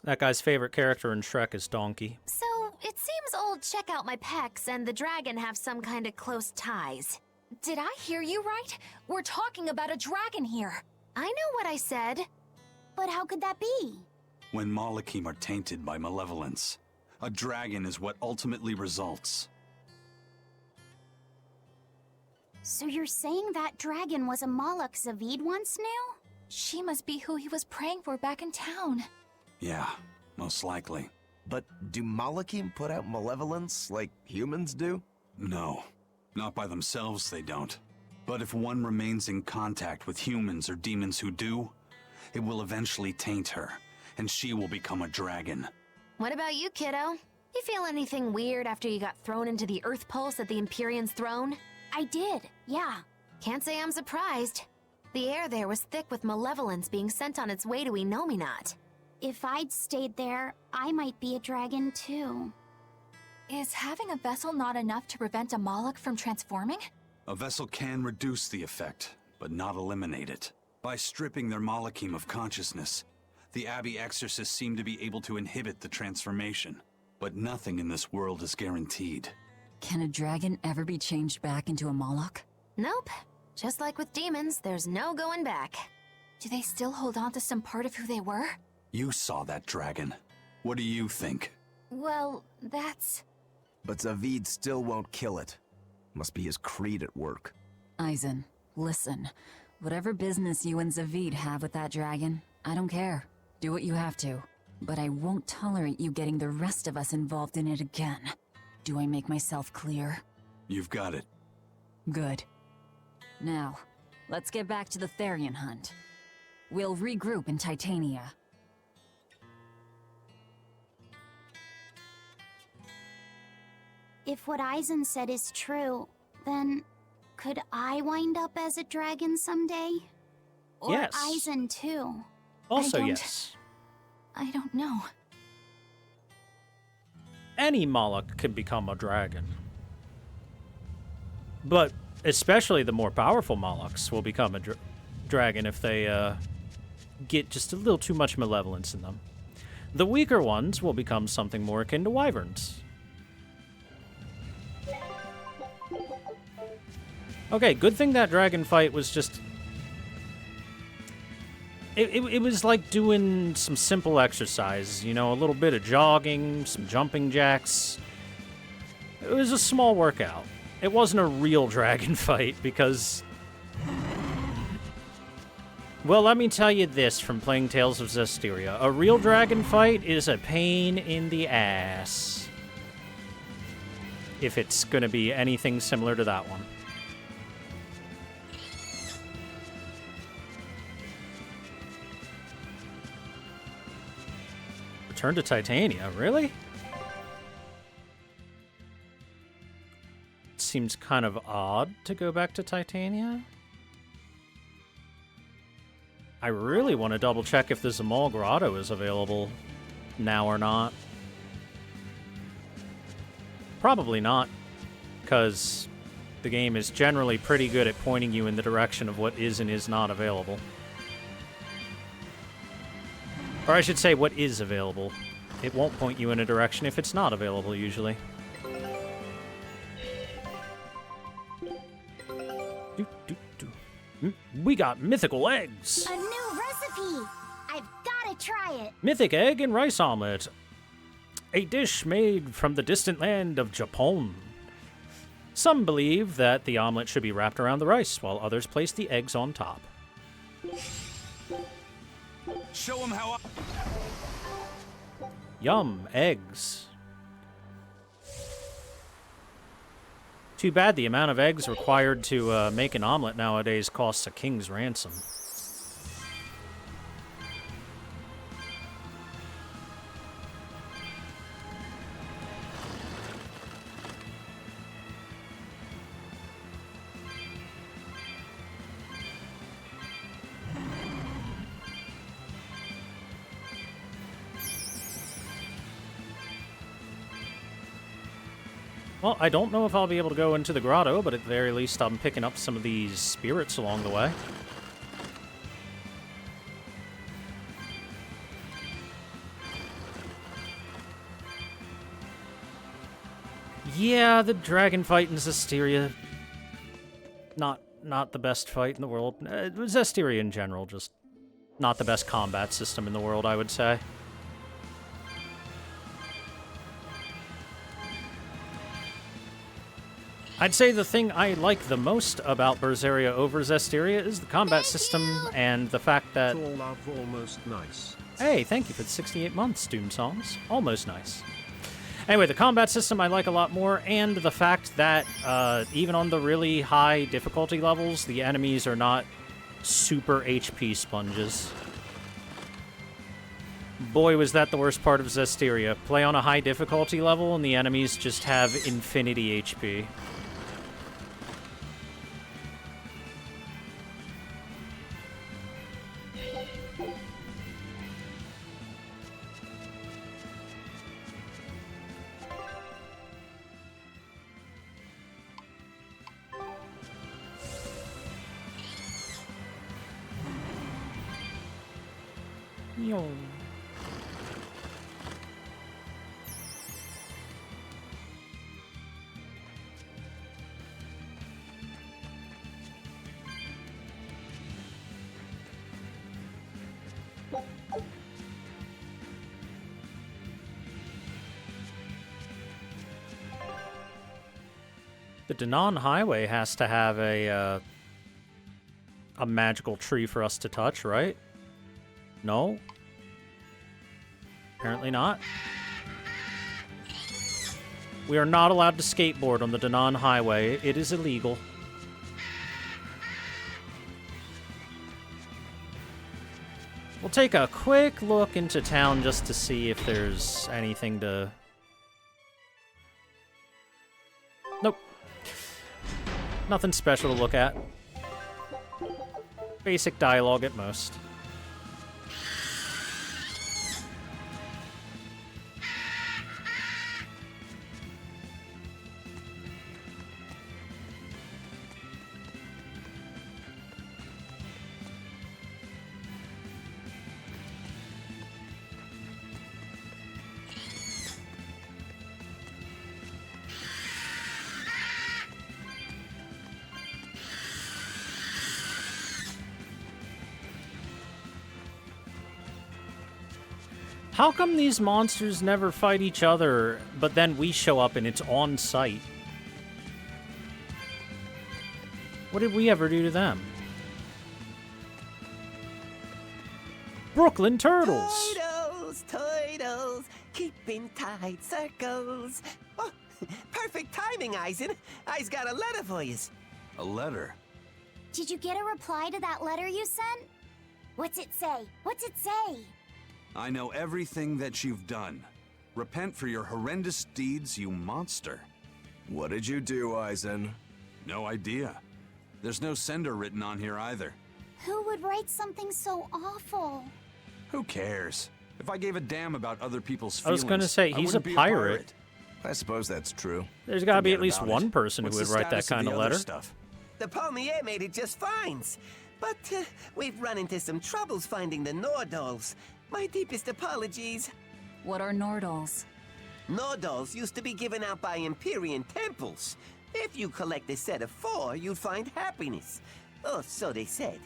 That guy's favorite character in Shrek is Donkey. So, it seems old Check Out My Pecs and the dragon have some kind of close ties. Did I hear you right? We're talking about a dragon here. I know what I said. But how could that be? When Malachim are tainted by malevolence, a dragon is what ultimately results. So you're saying that dragon was a Malak Zavid once knew? She must be who he was praying for back in town. Yeah, most likely. But do Malachim put out malevolence like humans do? No, not by themselves they don't. But if one remains in contact with humans or demons who do, it will eventually taint her, and she will become a dragon. What about you, kiddo? You feel anything weird after you got thrown into the Earth Pulse at the Empyrean's throne? I did, yeah. Can't say I'm surprised. The air there was thick with malevolence being sent on its way to Enominat. If I'd stayed there, I might be a dragon too. Is having a vessel not enough to prevent a Malak from transforming? A vessel can reduce the effect, but not eliminate it. By stripping their Malachim of consciousness, the Abbey exorcists seem to be able to inhibit the transformation. But nothing in this world is guaranteed. Can a dragon ever be changed back into a Malak? Nope. Just like with demons, there's no going back. Do they still hold on to some part of who they were? You saw that dragon. What do you think? Well, that's... But Zavid still won't kill it. Must be his creed at work. Aizen, listen. Whatever business you and Zavid have with that dragon, I don't care. Do what you have to. But I won't tolerate you getting the rest of us involved in it again. Do I make myself clear? You've got it. Good. Now, let's get back to the Therian hunt. We'll regroup in Titania. If what Aizen said is true, then could I wind up as a dragon someday? Or Yes. Aizen too? Also, I don't- yes. I don't know. Any Moloch can become a dragon. But especially the more powerful Molochs will become a dragon if they get just a little too much malevolence in them. The weaker ones will become something more akin to wyverns. Okay, good thing that dragon fight was just... It was like doing some simple exercise, you know, a little bit of jogging, some jumping jacks. It was a small workout. It wasn't a real dragon fight because... Well, let me tell you this from playing Tales of Zestiria. A real dragon fight is a pain in the ass. If it's gonna be anything similar to that one. Return to Titania, really? Seems kind of odd to go back to Titania. I really want to double check if the Zamal Grotto is available now or not. Probably not, because the game is generally pretty good at pointing you in the direction of what is and is not available. Or I should say, what is available. It won't point you in a direction if it's not available, usually. We got mythical eggs! A new recipe! I've gotta try it! Mythic egg and rice omelet. A dish made from the distant land of Japon. Some believe that the omelet should be wrapped around the rice, while others place the eggs on top. Show them how Yum, eggs. Too bad the amount of eggs required to make an omelet nowadays costs a king's ransom. Well, I don't know if I'll be able to go into the grotto, but at the very least I'm picking up some of these spirits along the way. Yeah, the dragon fight in Zestiria, not the best fight in the world. Zestiria in general, just not the best combat system in the world, I would say. I'd say the thing I like the most about Berseria over Zestiria is the combat system and the fact that... All love, almost nice. Hey, thank you for the 68 months, Doom Songs. Almost nice. Anyway, the combat system I like a lot more, and the fact that even on the really high difficulty levels, the enemies are not super HP sponges. Boy, was that the worst part of Zestiria. Play on a high difficulty level, and the enemies just have infinity HP. Yo. The Danon Highway has to have a magical tree for us to touch, right? No? Apparently not. We are not allowed to skateboard on the Danon Highway. It is illegal. We'll take a quick look into town just to see if there's anything to... Nope. Nothing special to look at. Basic dialogue at most. How come these monsters never fight each other, but then we show up and it's on site? What did we ever do to them? Brooklyn Turtles! Turtles, keeping tight circles. Oh, perfect timing, Eisen. I's got a letter for yous. A letter? Did you get a reply to that letter you sent? What's it say? What's it say? I know everything that you've done. Repent for your horrendous deeds, you monster. What did you do, Eisen? No idea. There's no sender written on here either. Who would write something so awful? Who cares? If I gave a damn about other people's I was feelings, gonna say, I he's a wouldn't be pirate. I suppose that's true. There's gotta be Forget at least about one it. person who What's would the write that status of kind the of other letter. stuff? The Palmier made it just fines. But we've run into some troubles finding the Nordals. My deepest apologies. What are Nordals? Nordals used to be given out by Empyrean temples. If you collect a set of 4, you'd find happiness. Oh, so they said.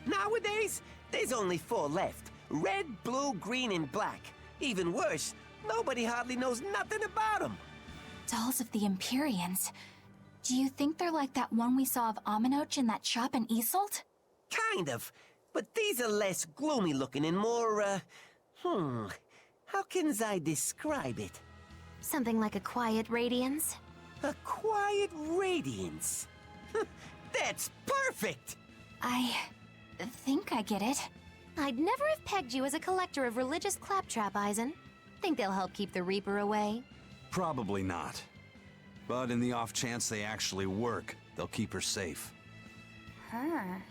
Nowadays, there's only 4 left. Red, blue, green, and black. Even worse, nobody hardly knows nothing about them. Dolls of the Empyreans. Do you think they're like that one we saw of Aminoch in that shop in Isolt? Kind of. But these are less gloomy looking and more, how can I describe it? Something like a quiet radiance? A quiet radiance. That's perfect! I think I get it. I'd never have pegged you as a collector of religious claptrap, Eisen. Think they'll help keep the Reaper away? Probably not. But in the off chance they actually work, they'll keep her safe. Her?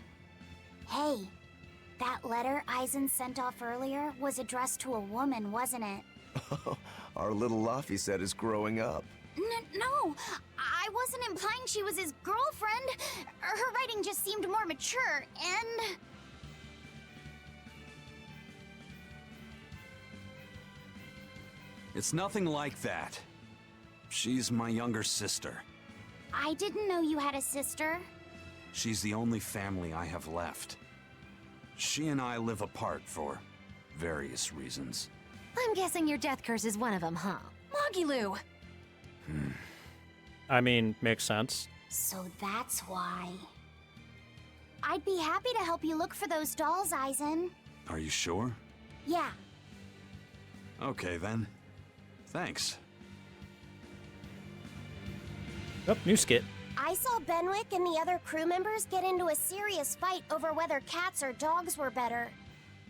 Hey, that letter Eisen sent off earlier was addressed to a woman, wasn't it? Our little Laphicet is growing up. No, I wasn't implying she was his girlfriend. Her writing just seemed more mature, and... It's nothing like that. She's my younger sister. I didn't know you had a sister. She's the only family I have left. She and I live apart for various reasons. I'm guessing your death curse is one of them, huh? Mogiloo! I mean, makes sense. So that's why. I'd be happy to help you look for those dolls, Eisen. Are you sure? Yeah. Okay, then. Thanks. Oh, new skit. I saw Benwick and the other crew members get into a serious fight over whether cats or dogs were better.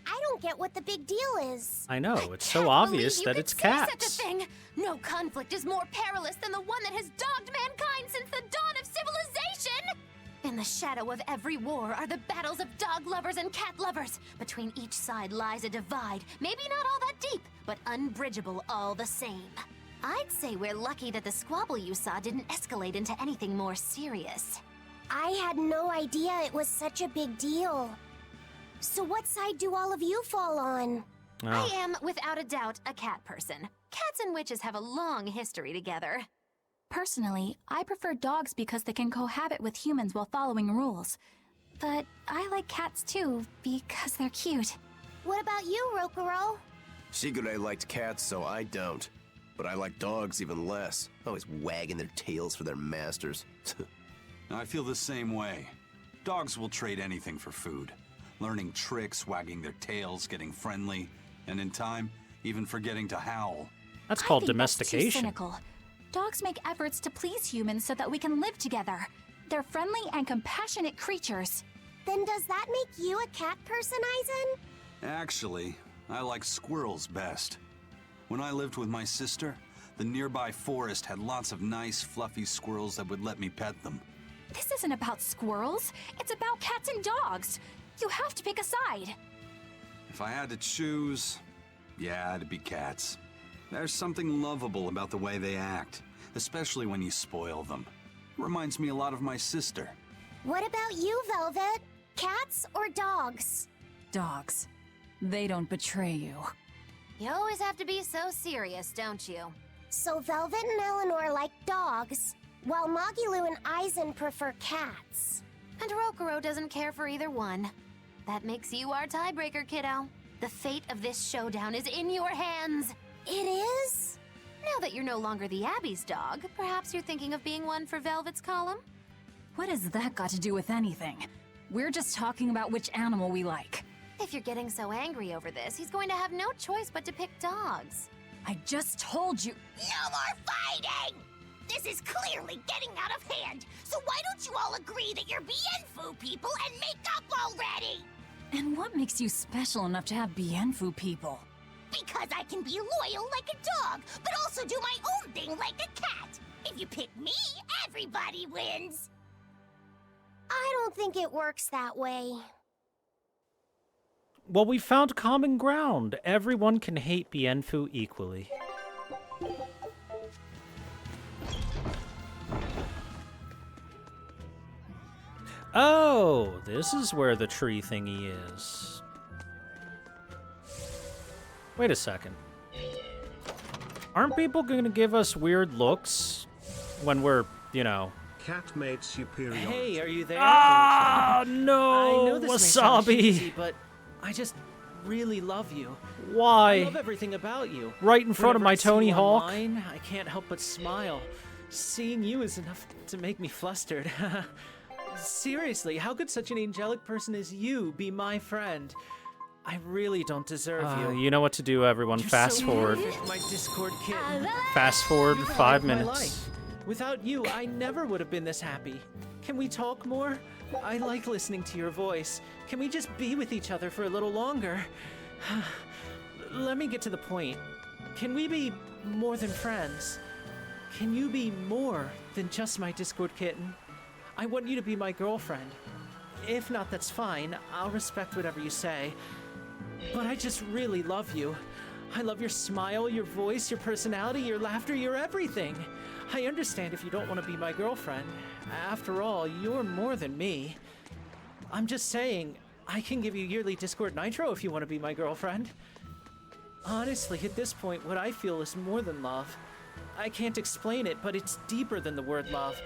I don't get what the big deal is. I know, it's so obvious You that could it's say cats. such a thing. No conflict is more perilous than the one that has dogged mankind since the dawn of civilization. In the shadow of every war are the battles of dog lovers and cat lovers. Between each side lies a divide, maybe not all that deep, but unbridgeable all the same. I'd say we're lucky that the squabble you saw didn't escalate into anything more serious. I had no idea it was such a big deal. So what side do all of you fall on? I am, without a doubt, a cat person. Cats and witches have a long history together. Personally, I prefer dogs because they can cohabit with humans while following rules. But I like cats too, because they're cute. What about you, Rokuro? Shigure liked cats, so I don't. But I like dogs even less. Always wagging their tails for their masters. I feel the same way. Dogs will trade anything for food. Learning tricks, wagging their tails, getting friendly, and in time, even forgetting to howl. That's called I think that's too domestication. cynical. Dogs make efforts to please humans so that we can live together. They're friendly and compassionate creatures. Then does that make you a cat person, Eisen? Actually, I like squirrels best. When I lived with my sister, the nearby forest had lots of nice, fluffy squirrels that would let me pet them. This isn't about squirrels. It's about cats and dogs. You have to pick a side. If I had to choose, yeah, it'd be cats. There's something lovable about the way they act, especially when you spoil them. Reminds me a lot of my sister. What about you, Velvet? Cats or dogs? Dogs. They don't betray you. You always have to be so serious, don't you? So Velvet and Eleanor like dogs, while Magilu and Eisen prefer cats. And Rokuro doesn't care for either one. That makes you our tiebreaker, kiddo. The fate of this showdown is in your hands. It is? Now that you're no longer the Abbey's dog, perhaps you're thinking of being one for Velvet's column? What has that got to do with anything? We're just talking about which animal we like. If you're getting so angry over this, he's going to have no choice but to pick dogs. I just told you. No more fighting! This is clearly getting out of hand, so why don't you all agree that you're Bienfu people and make up already? And what makes you special enough to have Bienfu people? Because I can be loyal like a dog, but also do my own thing like a cat. If you pick me, everybody wins. I don't think it works that way. Well, we found common ground. Everyone can hate Bienfu equally. Oh, this is where the tree thingy is. Wait a second. Aren't people going to give us weird looks when we're, you know... Cat made superior. Hey, are you there? Ah, no, I know this may sound Wasabi. cheesy, but I just really love you. Why? I love everything about you. Right in front of Whenever my I see you Tony Hawk? online, I can't help but smile. Seeing you is enough to make me flustered. Seriously, how could such an angelic person as you be my friend? I really don't deserve you. You know what to do, everyone. You're Fast so forward. perfect, my Discord kitten. Fast forward You're 5 my minutes. life. Without you, I never would have been this happy. Can we talk more? I like listening to your voice. Can we just be with each other for a little longer? Let me get to the point. Can we be more than friends? Can you be more than just my Discord kitten? I want you to be my girlfriend. If not, that's fine. I'll respect whatever you say. But I just really love you. I love your smile, your voice, your personality, your laughter, your everything. I understand if you don't want to be my girlfriend. After all, you're more than me. I'm just saying, I can give you yearly Discord Nitro if you want to be my girlfriend. Honestly, at this point, what I feel is more than love. I can't explain it, but it's deeper than the word love.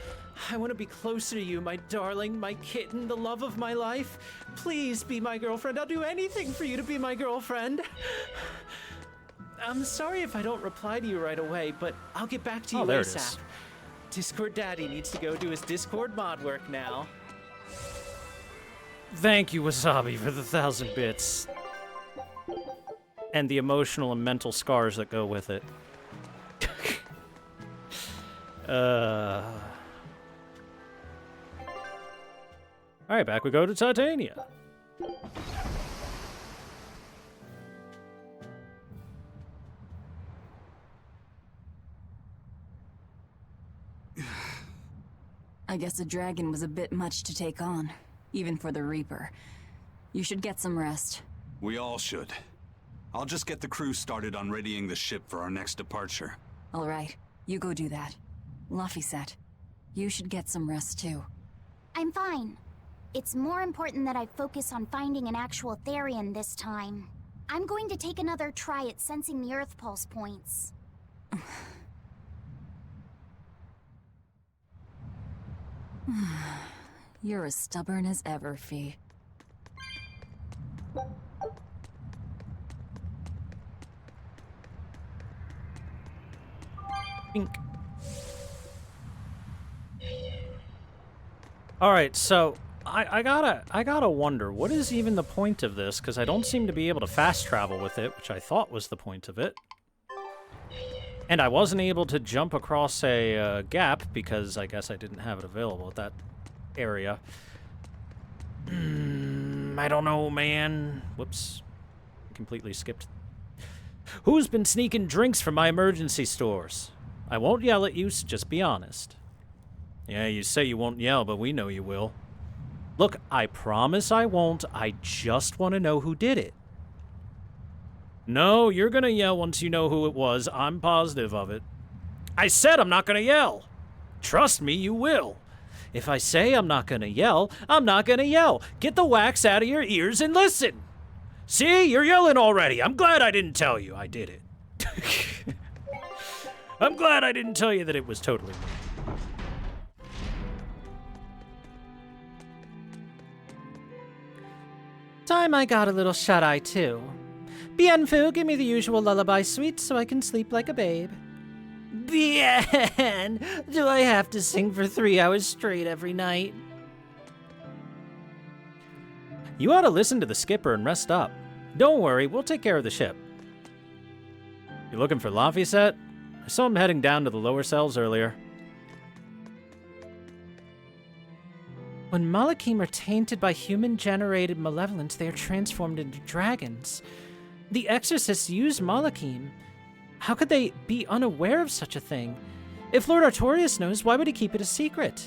I want to be closer to you, my darling, my kitten, the love of my life. Please be my girlfriend. I'll do anything for you to be my girlfriend. I'm sorry if I don't reply to you right away, but I'll get back to you there it ASAP. is. Discord Daddy needs to go do his Discord mod work now. Thank you, Wasabi, for the 1,000 bits. And the emotional and mental scars that go with it. Alright, back we go to Titania. I guess a dragon was a bit much to take on, even for the Reaper. You should get some rest. We all should. I'll just get the crew started on readying the ship for our next departure. All right, you go do that. Laphicet, you should get some rest too. I'm fine. It's more important that I focus on finding an actual Therian this time. I'm going to take another try at sensing the Earth Pulse points. You're as stubborn as ever, Fee. Bink. Alright, so I gotta wonder, what is even the point of this? Because I don't seem to be able to fast travel with it, which I thought was the point of it. And I wasn't able to jump across a gap because I guess I didn't have it available at that area. I don't know, man. Whoops. Completely skipped. Who's been sneaking drinks from my emergency stores? I won't yell at you, so just be honest. Yeah, you say you won't yell, but we know you will. Look, I promise I won't. I just want to know who did it. No, you're gonna yell once you know who it was. I'm positive of it. I said I'm not gonna yell. Trust me, you will. If I say I'm not gonna yell, I'm not gonna yell. Get the wax out of your ears and listen. See, you're yelling already. I'm glad I didn't tell you I did it. I'm glad I didn't tell you that it was totally me. Time I got a little shut-eye, too. Bien Fu, give me the usual lullaby suite so I can sleep like a babe. Bien! Do I have to sing for 3 hours straight every night? You ought to listen to the skipper and rest up. Don't worry, we'll take care of the ship. You looking for Laphicet? I saw him heading down to the lower cells earlier. When Malakim are tainted by human-generated malevolence, they are transformed into dragons. The exorcists used Malakim. How could they be unaware of such a thing? If Lord Artorias knows, why would he keep it a secret?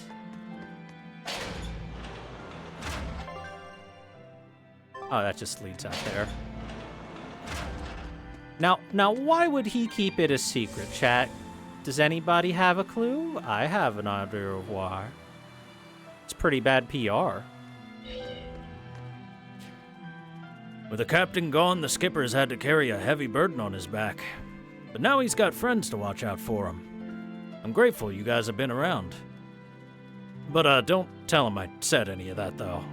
Oh, that just leads out there. Now, why would he keep it a secret, chat? Does anybody have a clue? I have an idea of why. It's pretty bad PR. With the captain gone, the skipper's had to carry a heavy burden on his back. But now he's got friends to watch out for him. I'm grateful you guys have been around. But, don't tell him I said any of that, though.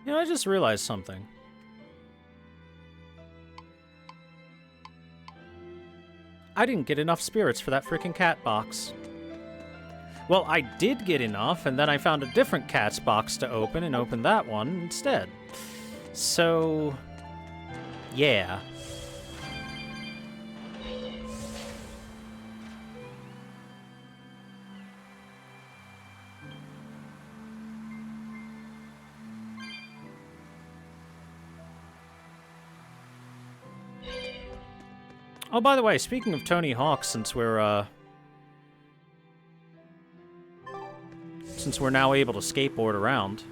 You know, I just realized something. I didn't get enough spirits for that freaking cat box. Well, I did get enough, and then I found a different cat's box to open and opened that one instead. So, yeah. Oh, by the way, speaking of Tony Hawk, since we're now able to skateboard around,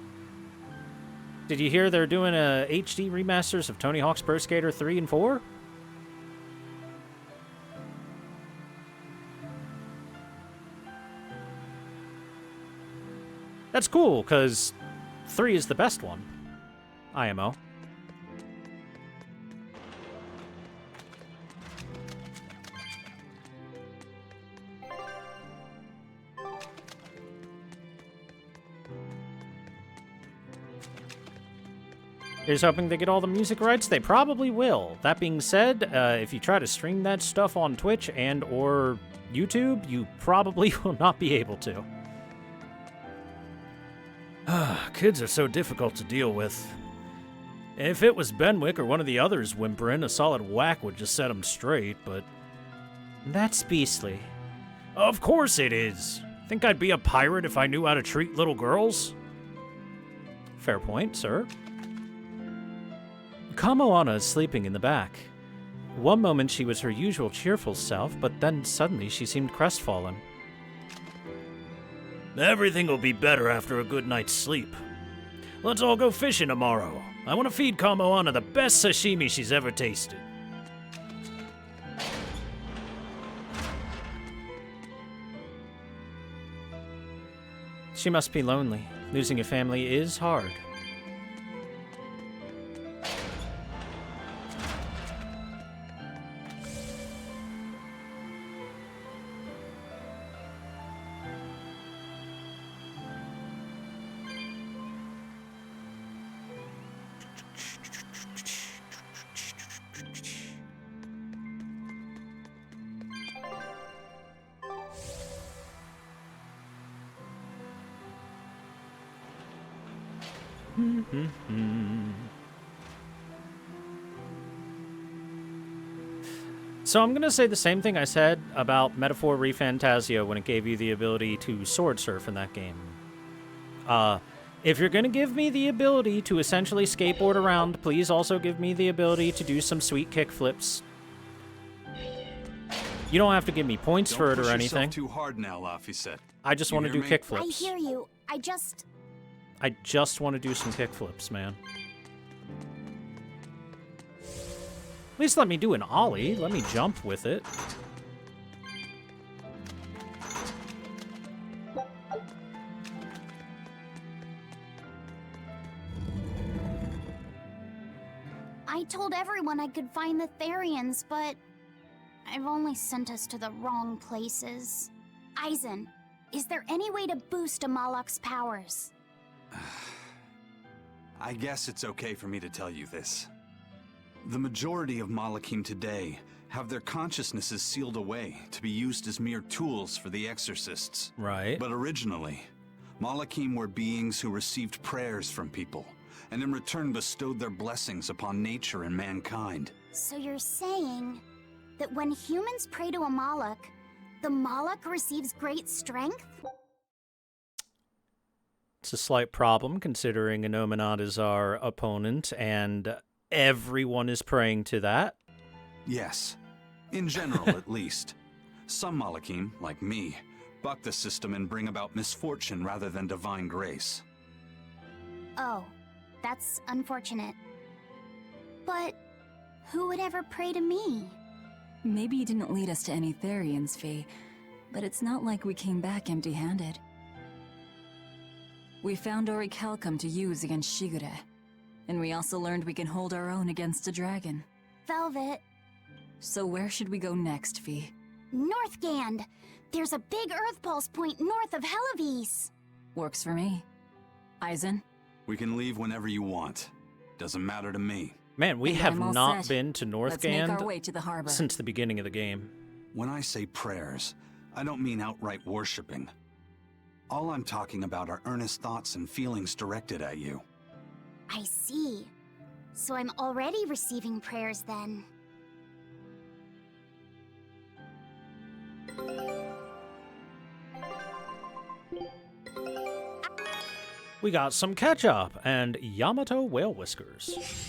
did you hear they're doing a HD remasters of Tony Hawk's Pro Skater 3 and 4? That's cool, because 3 is the best one. IMO. Here's hoping they get all the music rights. They probably will. That being said, if you try to stream that stuff on Twitch and or YouTube, you probably will not be able to. Kids are so difficult to deal with. If it was Benwick or one of the others whimpering, a solid whack would just set them straight, but... That's beastly. Of course it is. Think I'd be a pirate if I knew how to treat little girls? Fair point, sir. Kamoana is sleeping in the back. One moment she was her usual cheerful self, but then suddenly she seemed crestfallen. Everything will be better after a good night's sleep. Let's all go fishing tomorrow. I want to feed Kamoana the best sashimi she's ever tasted. She must be lonely. Losing a family is hard. So I'm going to say the same thing I said about Metaphor ReFantasia when it gave you the ability to sword surf in that game. If you're going to give me the ability to essentially skateboard around, please also give me the ability to do some sweet kick flips. You don't have to give me points for it or anything. Too hard now, Laphicet. I just want to do kick I flips. hear you. I just want to do some kick flips, man. At least let me do an ollie. Let me jump with it. I told everyone I could find the Therians, but I've only sent us to the wrong places. Eisen, is there any way to boost Amalok's powers? I guess it's okay for me to tell you this. The majority of Malakim today have their consciousnesses sealed away to be used as mere tools for the exorcists. Right. But originally, Malakim were beings who received prayers from people, and in return bestowed their blessings upon nature and mankind. So you're saying that when humans pray to a Malak, the Malak receives great strength? It's a slight problem considering Inominat is our opponent and everyone is praying to that. Yes. In general, at least. Some Malakim, like me, buck the system and bring about misfortune rather than divine grace. Oh, that's unfortunate. But who would ever pray to me? Maybe you didn't lead us to any Therians, Fee, but it's not like we came back empty-handed. We found Orichalcum to use against Shigure, and we also learned we can hold our own against a dragon. Velvet. So where should we go next, Fee? Northgand! There's a big Earth Pulse point north of Helivis. Works for me. Eisen? We can leave whenever you want. Doesn't matter to me. Man, we have I'm all not set. been to Let's make Northgand our way to the harbor. since the beginning of the game. When I say prayers, I don't mean outright worshipping. All I'm talking about are earnest thoughts and feelings directed at you. I see. So I'm already receiving prayers then. We got some ketchup and Yamato whale whiskers.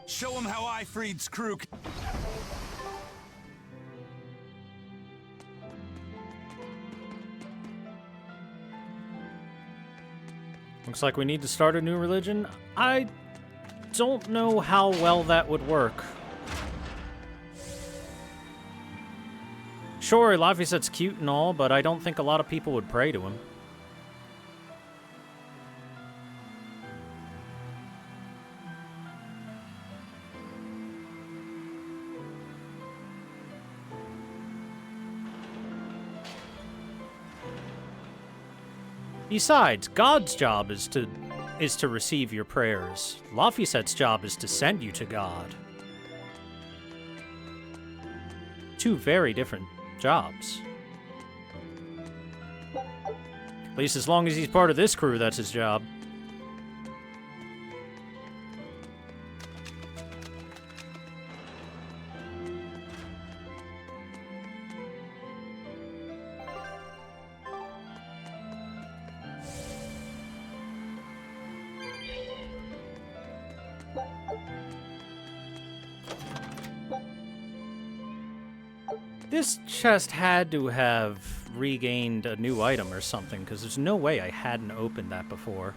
Show him how I freed Skrook. Looks like we need to start a new religion. I don't know how well that would work. Sure, Laphicet's cute and all, but I don't think a lot of people would pray to him. Besides, God's job is to receive your prayers. Laphicet's job is to send you to God. Two very different jobs. At least as long as he's part of this crew, that's his job. This chest had to have regained a new item or something, because there's no way I hadn't opened that before.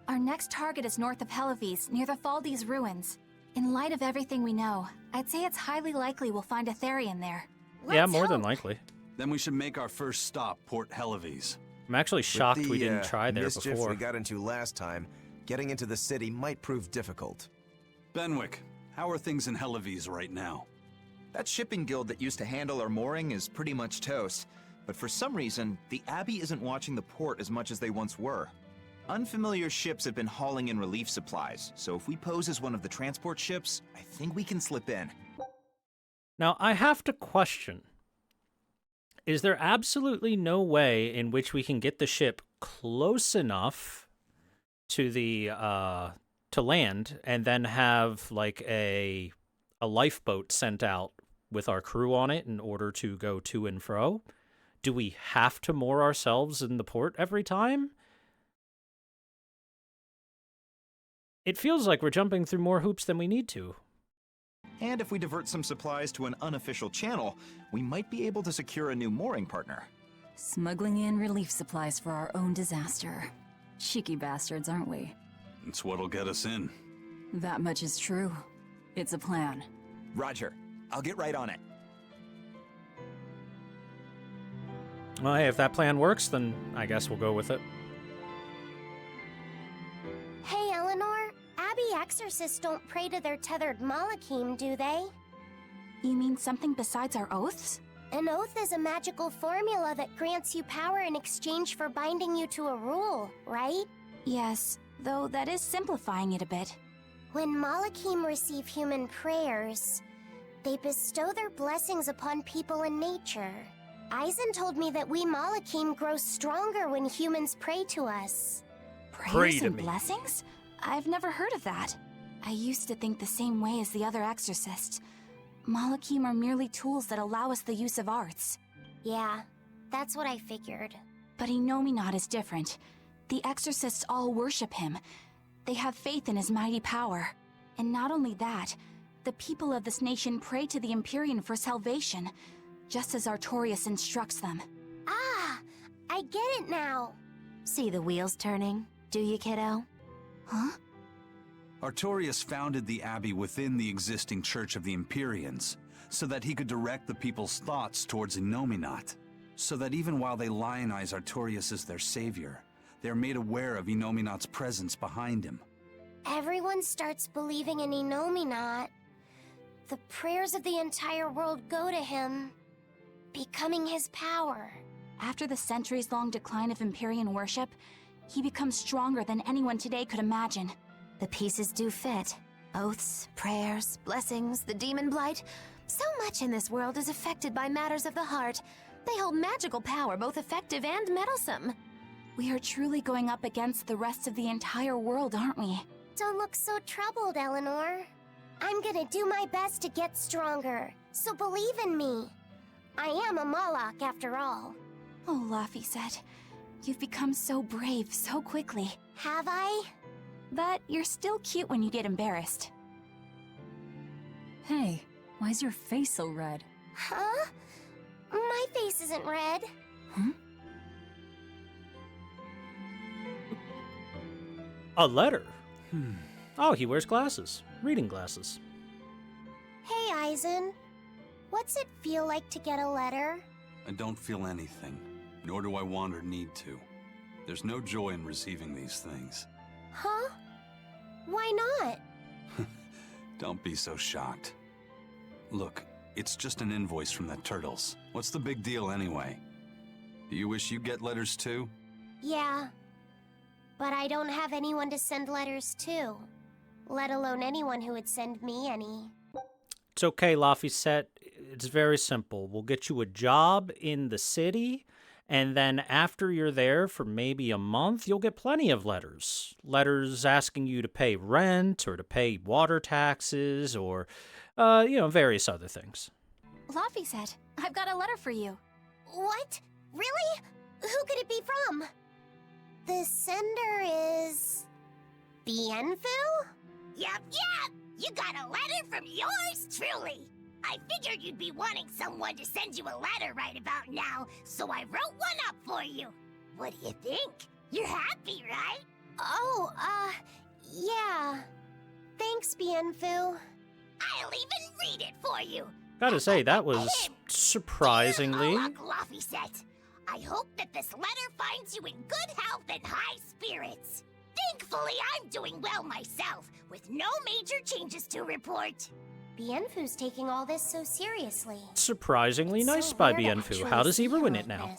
Our next target is north of Helivis, near the Faldes ruins. In light of everything we know, I'd say it's highly likely we'll find a Therian there. Yeah, more than likely. Then we should make our first stop, Port Helivis. I'm actually shocked With the, we didn't try there mischief before. we got into last time, getting into the city might prove difficult. Benwick, How are things in Helives right now? That shipping guild that used to handle our mooring is pretty much toast. But for some reason, the Abbey isn't watching the port as much as they once were. Unfamiliar ships have been hauling in relief supplies, so if we pose as one of the transport ships, I think we can slip in. Now, I have to question, is there absolutely no way in which we can get the ship close enough to the, to land, and then have, like, a lifeboat sent out with our crew on it in order to go to and fro? Do we have to moor ourselves in the port every time? It feels like we're jumping through more hoops than we need to. And if we divert some supplies to an unofficial channel, we might be able to secure a new mooring partner. Smuggling in relief supplies for our own disaster. Cheeky bastards, aren't we? It's what'll get us in. That much is true. It's a plan. Roger. I'll get right on it. Well, hey, if that plan works, then I guess we'll go with it. Hey, Eleanor. Abbey exorcists don't pray to their tethered Malachim, do they? You mean something besides our oaths? An oath is a magical formula that grants you power in exchange for binding you to a rule, right? Yes, though that is simplifying it a bit. When Malachim receive human prayers, they bestow their blessings upon people and nature. Eisen told me that we Malachim grow stronger when humans pray to us. Prayers and blessings? I've never heard of that. I used to think the same way as the other exorcists. Malachim are merely tools that allow us the use of arts. Yeah, that's what I figured. But Inominat is different. The exorcists all worship him. They have faith in his mighty power. And not only that, the people of this nation pray to the Empyrean for salvation, just as Artorias instructs them. Ah, I get it now. See the wheels turning, do you, kiddo? Huh? Artorias founded the Abbey within the existing Church of the Empyreans, so that he could direct the people's thoughts towards Inominat. So that even while they lionize Artorias as their savior, they're made aware of Inominat's presence behind him. Everyone starts believing in Inominat. The prayers of the entire world go to him, becoming his power. After the centuries-long decline of Empyrean worship, he becomes stronger than anyone today could imagine. The pieces do fit. Oaths, prayers, blessings, the demon blight. So much in this world is affected by matters of the heart. They hold magical power, both effective and meddlesome. We are truly going up against the rest of the entire world, aren't we? Don't look so troubled, Eleanor. I'm gonna do my best to get stronger, so believe in me. I am a Malak, after all. Oh, Laphicet, you've become so brave so quickly. Have I? But you're still cute when you get embarrassed. Hey, why's your face so red? Huh? My face isn't red. Huh? A letter? Oh, he wears glasses. Reading glasses. Hey, Eisen. What's it feel like to get a letter? I don't feel anything, nor do I want or need to. There's no joy in receiving these things. Huh? Why not? Don't be so shocked. Look, it's just an invoice from the turtles. What's the big deal anyway? Do you wish you get letters too? Yeah. But I don't have anyone to send letters to. Let alone anyone who would send me any. It's okay, Laphicet. It's very simple. We'll get you a job in the city, and then after you're there for maybe a month, you'll get plenty of letters. Letters asking you to pay rent, or to pay water taxes, or, various other things. Laphicet, I've got a letter for you. What? Really? Who could it be from? The sender is... Bienfil? Yup. You got a letter from yours truly. I figured you'd be wanting someone to send you a letter right about now, so I wrote one up for you. What do you think? You're happy, right? Oh, yeah. Thanks, Bienfil. I'll even read it for you. Gotta say, that was surprisingly... Laphicet, I hope that this letter finds you in good health and high spirits. Thankfully, I'm doing well myself, with no major changes to report. Bienfu's taking all this so seriously. Surprisingly nice by Bienfu. How does he ruin it now?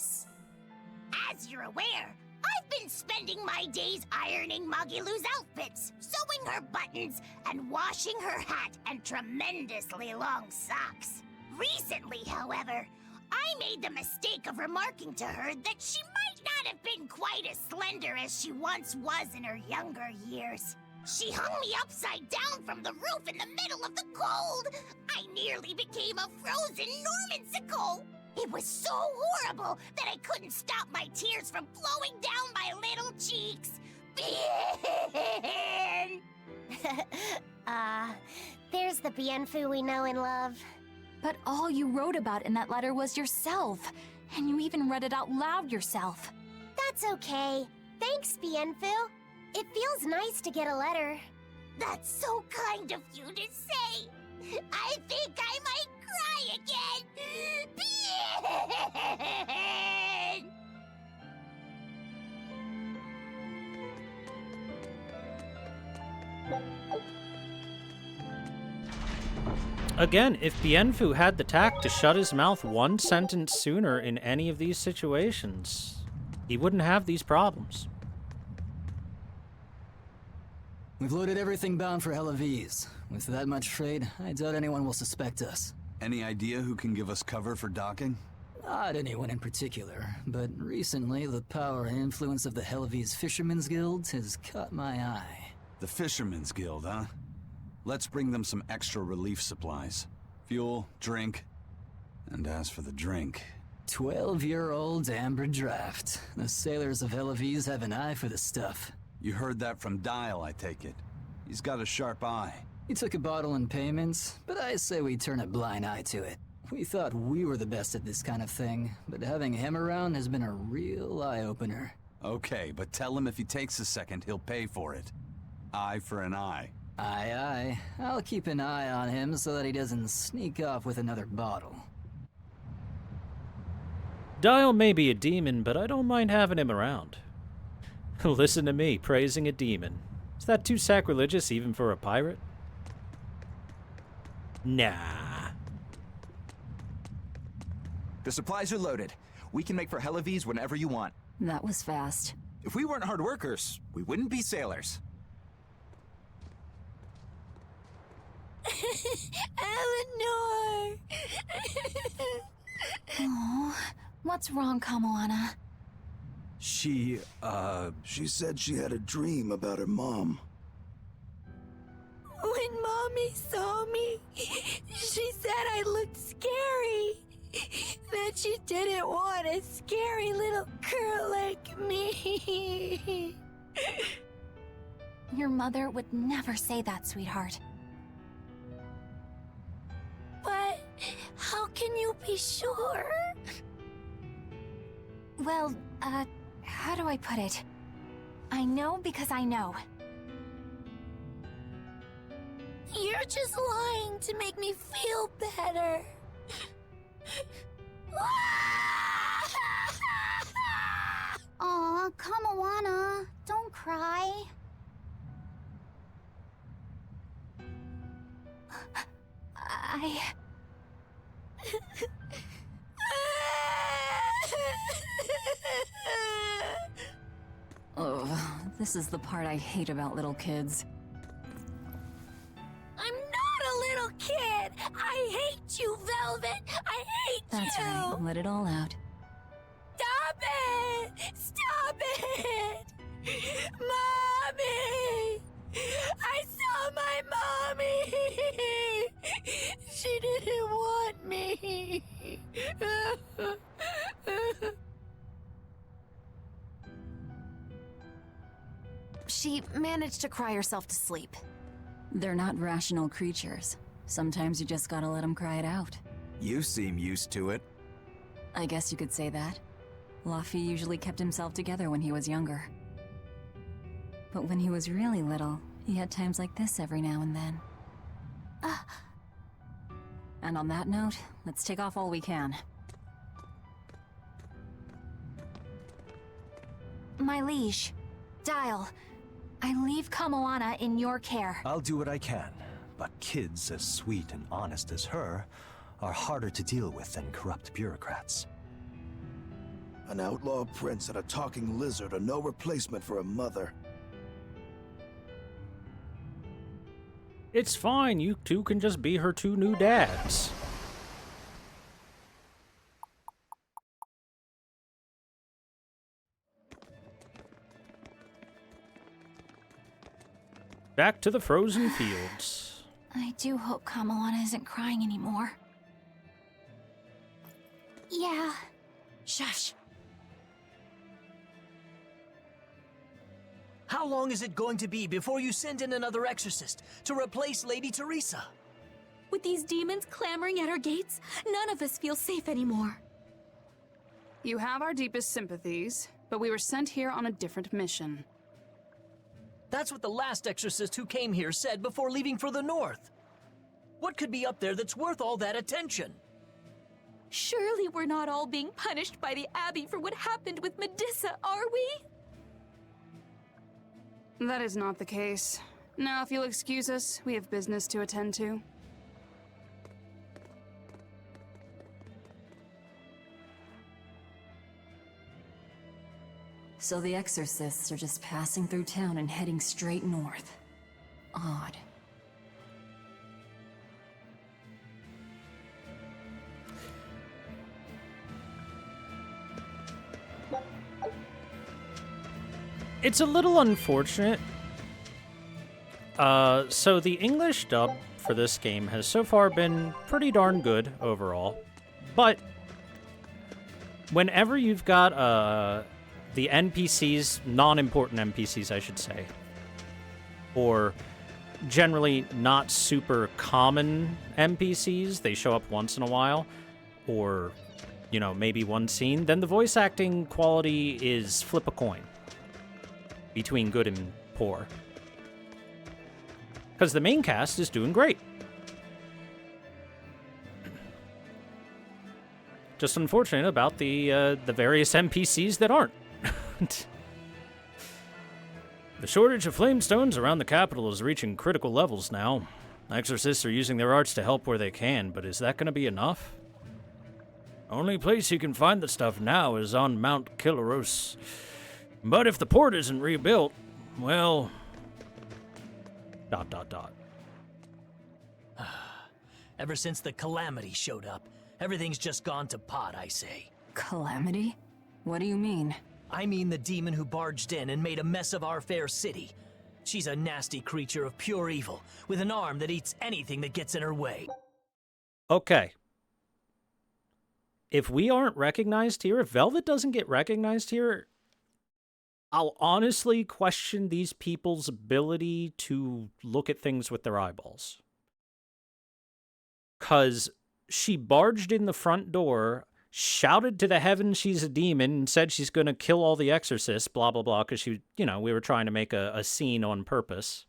As you're aware, I've been spending my days ironing Magilu's outfits, sewing her buttons, and washing her hat and tremendously long socks. Recently, however, I made the mistake of remarking to her that she might not have been quite as slender as she once was in her younger years. She hung me upside down from the roof in the middle of the cold. I nearly became a frozen Normansicle. It was so horrible that I couldn't stop my tears from flowing down my little cheeks. There's the Bienfu we know and love. But all you wrote about in that letter was yourself. And you even read it out loud yourself. That's okay. Thanks, Bienfu. It feels nice to get a letter. That's so kind of you to say. I think I might cry again. Again, if Bienfu had the tact to shut his mouth one sentence sooner in any of these situations, he wouldn't have these problems. We've loaded everything bound for Helaviz. With that much trade, I doubt anyone will suspect us. Any idea who can give us cover for docking? Not anyone in particular, but recently the power and influence of the Helaviz Fishermen's Guild has caught my eye. The Fishermen's Guild, huh? Let's bring them some extra relief supplies. Fuel, drink. And as for the drink... 12-year-old amber draft. The sailors of Helaviz have an eye for the stuff. You heard that from Dial, I take it. He's got a sharp eye. He took a bottle in payments, but I say we turn a blind eye to it. We thought we were the best at this kind of thing, but having him around has been a real eye-opener. Okay, but tell him if he takes a second, he'll pay for it. Eye for an eye. Aye, aye. I'll keep an eye on him so that he doesn't sneak off with another bottle. Dial may be a demon, but I don't mind having him around. Listen to me praising a demon. Is that too sacrilegious even for a pirate? Nah. The supplies are loaded. We can make for Helaviz whenever you want. That was fast. If we weren't hard workers, we wouldn't be sailors. Eleanor! Oh, what's wrong, Kamoana? She said she had a dream about her mom. When Mommy saw me, she said I looked scary. That she didn't want a scary little girl like me. Your mother would never say that, sweetheart. But how can you be sure? Well, how do I put it? I know because I know. You're just lying to make me feel better. Aw, Kamoana, don't cry. Oh, this is the part I hate about little kids. I'm not a little kid! I hate you, Velvet! I hate you! That's right, let it all out. Stop it! Stop it! Mommy! I saw my mommy! She didn't want me! She managed to cry herself to sleep. They're not rational creatures. Sometimes you just gotta let them cry it out. You seem used to it. I guess you could say that. Laffy usually kept himself together when he was younger. But when he was really little, he had times like this every now and then. And on that note, let's take off all we can. My liege. Dial. I leave Kamoana in your care. I'll do what I can, but kids as sweet and honest as her are harder to deal with than corrupt bureaucrats. An outlaw prince and a talking lizard are no replacement for a mother. It's fine, you two can just be her two new dads. Back to the frozen fields. I do hope Kamoana isn't crying anymore. Yeah. Shush. How long is it going to be before you send in another exorcist to replace Lady Teresa? With these demons clamoring at our gates, none of us feel safe anymore. You have our deepest sympathies, but we were sent here on a different mission. That's what the last exorcist who came here said before leaving for the north. What could be up there that's worth all that attention? Surely we're not all being punished by the Abbey for what happened with Medusa, are we? That is not the case. Now, if you'll excuse us, we have business to attend to. So the exorcists are just passing through town and heading straight north. Odd. It's a little unfortunate. So the English dub for this game has so far been pretty darn good overall. But whenever you've got the NPCs, non-important NPCs I should say, or generally not super common NPCs, they show up once in a while, or, you know, maybe one scene, then the voice acting quality is flip a coin between good and poor. Because the main cast is doing great. Just unfortunate about the various NPCs that aren't. The shortage of flamestones around the capital is reaching critical levels now. Exorcists are using their arts to help where they can, but is that going to be enough? Only place you can find the stuff now is on Mount Kilaros. But if the port isn't rebuilt, well... ... Ever since the Calamity showed up, everything's just gone to pot, I say. Calamity? What do you mean? I mean the demon who barged in and made a mess of our fair city. She's a nasty creature of pure evil, with an arm that eats anything that gets in her way. Okay. If we aren't recognized here, if Velvet doesn't get recognized here, I'll honestly question these people's ability to look at things with their eyeballs. 'Cause she barged in the front door, shouted to the heavens she's a demon, and said she's going to kill all the exorcists, blah, blah, blah, because she, you know, we were trying to make a scene on purpose.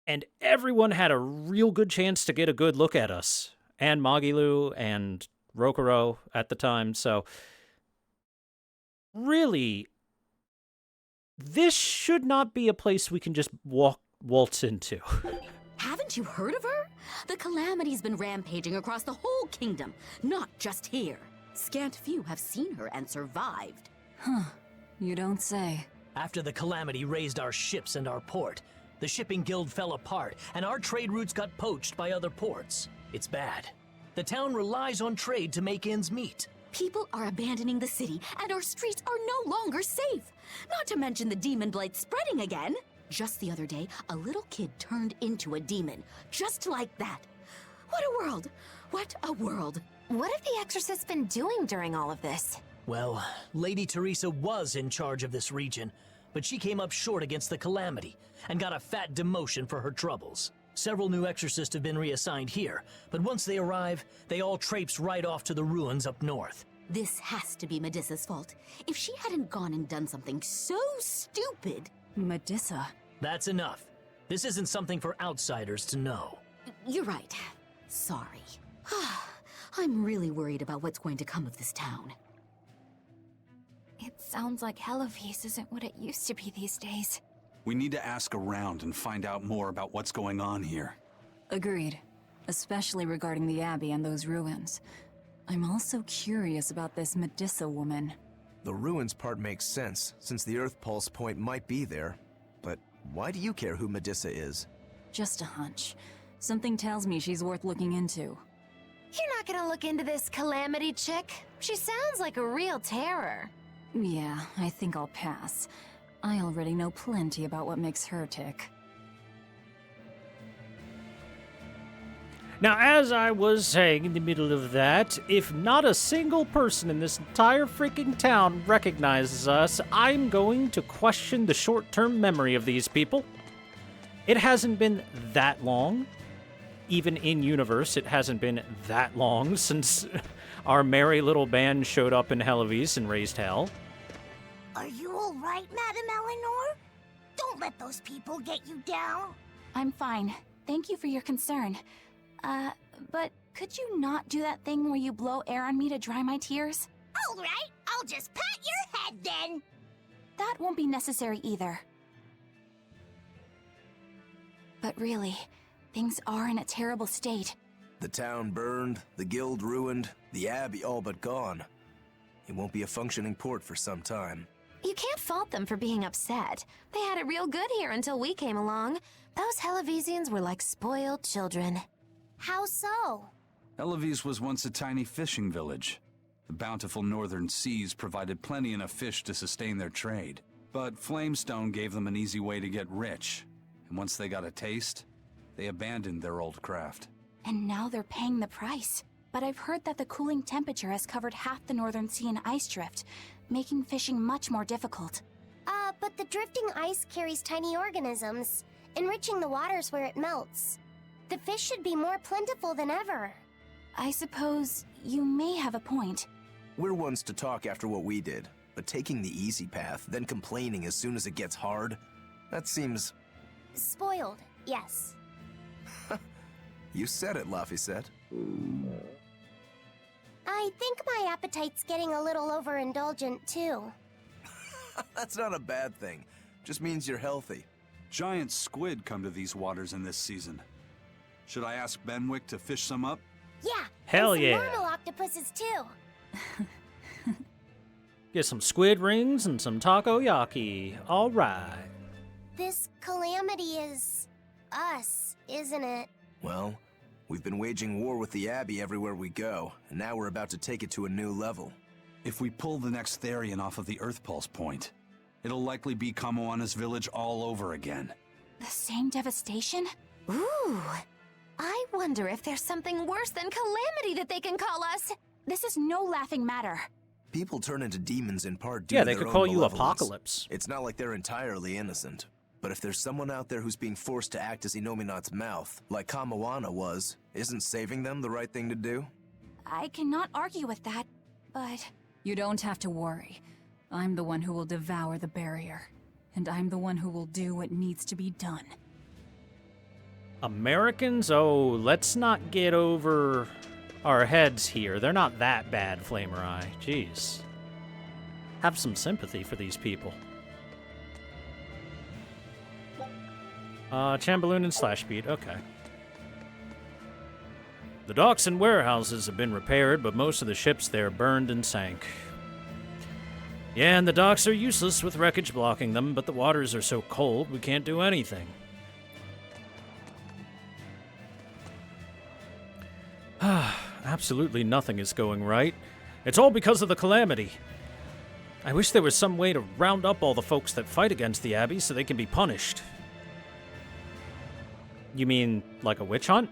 And everyone had a real good chance to get a good look at us, and Magilu and Rokuro at the time, so... Really, this should not be a place we can just waltz into. Haven't you heard of her? The Calamity's been rampaging across the whole kingdom, not just here. Scant few have seen her and survived. Huh, you don't say. After the Calamity raised our ships and our port, the shipping guild fell apart, and our trade routes got poached by other ports. It's bad. The town relies on trade to make ends meet. People are abandoning the city, and our streets are no longer safe. Not to mention the demon blight spreading again. Just the other day, a little kid turned into a demon. Just like that. What a world! What a world! What have the exorcists been doing during all of this? Well, Lady Teresa was in charge of this region, but she came up short against the Calamity, and got a fat demotion for her troubles. Several new exorcists have been reassigned here, but once they arrive, they all traipse right off to the ruins up north. This has to be Medusa's fault. If she hadn't gone and done something so stupid... Medusa? That's enough. This isn't something for outsiders to know. You're right. Sorry. I'm really worried about what's going to come of this town. It's Sounds like Hellow's isn't what it used to be these days. We need to ask around and find out more about what's going on here. Agreed. Especially regarding the Abbey and those ruins. I'm also curious about this Medusa woman. The ruins part makes sense, since the Earth Pulse point might be there. But why do you care who Medusa is? Just a hunch. Something tells me she's worth looking into. You're not gonna look into this Calamity chick? She sounds like a real terror. Yeah, I think I'll pass. I already know plenty about what makes her tick. Now, as I was saying in the middle of that, if not a single person in this entire freaking town recognizes us, I'm going to question the short-term memory of these people. It hasn't been that long. Even in universe, it hasn't been that long since our merry little band showed up in Hellow's and raised hell. Are you all right, Madam Eleanor? Don't let those people get you down. I'm fine. Thank you for your concern. But could you not do that thing where you blow air on me to dry my tears? All right, I'll just pat your head then. That won't be necessary either. But really, things are in a terrible state. The town burned, the guild ruined, the Abbey all but gone. It won't be a functioning port for some time. You can't fault them for being upset. They had it real good here until we came along. Those Hellowsians were like spoiled children. How so? Hellow's was once a tiny fishing village. The bountiful northern seas provided plenty enough fish to sustain their trade. But Flamestone gave them an easy way to get rich. And once they got a taste, they abandoned their old craft. And now they're paying the price. But I've heard that the cooling temperature has covered half the northern sea in ice drift, making fishing much more difficult. But the drifting ice carries tiny organisms, enriching the waters where it melts. The fish should be more plentiful than ever. I suppose you may have a point. We're ones to talk after what we did, but taking the easy path, then complaining as soon as it gets hard, that seems... Spoiled, yes. You said it, Laphicet. I think my appetite's getting a little overindulgent, too. That's not a bad thing. Just means you're healthy. Giant squid come to these waters in this season. Should I ask Benwick to fish some up? Yeah, Hell and some yeah. normal octopuses, too. Get some squid rings and some takoyaki. All right. This calamity is... us, isn't it? Well, we've been waging war with the Abbey everywhere we go, and now we're about to take it to a new level. If we pull the next Therian off of the Earth Pulse point, it'll likely be Kamoana's village all over again. The same devastation? Ooh. I wonder if there's something worse than Calamity that they can call us. This is no laughing matter. People turn into demons in part due Yeah, to they their could own call you malevolence. Apocalypse. It's not like they're entirely innocent. But if there's someone out there who's being forced to act as Inominat's mouth, like Kamoana was, isn't saving them the right thing to do? I cannot argue with that, but... You don't have to worry. I'm the one who will devour the barrier. And I'm the one who will do what needs to be done. Americans? Oh, let's not get over our heads here. They're not that bad, Flamer Eye. Jeez. Have some sympathy for these people. Chamberlain and Slashbeat, okay. The docks and warehouses have been repaired, but most of the ships there burned and sank. Yeah, and the docks are useless with wreckage blocking them, but the waters are so cold we can't do anything. Absolutely nothing is going right. It's all because of the calamity. I wish there was some way to round up all the folks that fight against the Abbey so they can be punished. You mean like a witch hunt?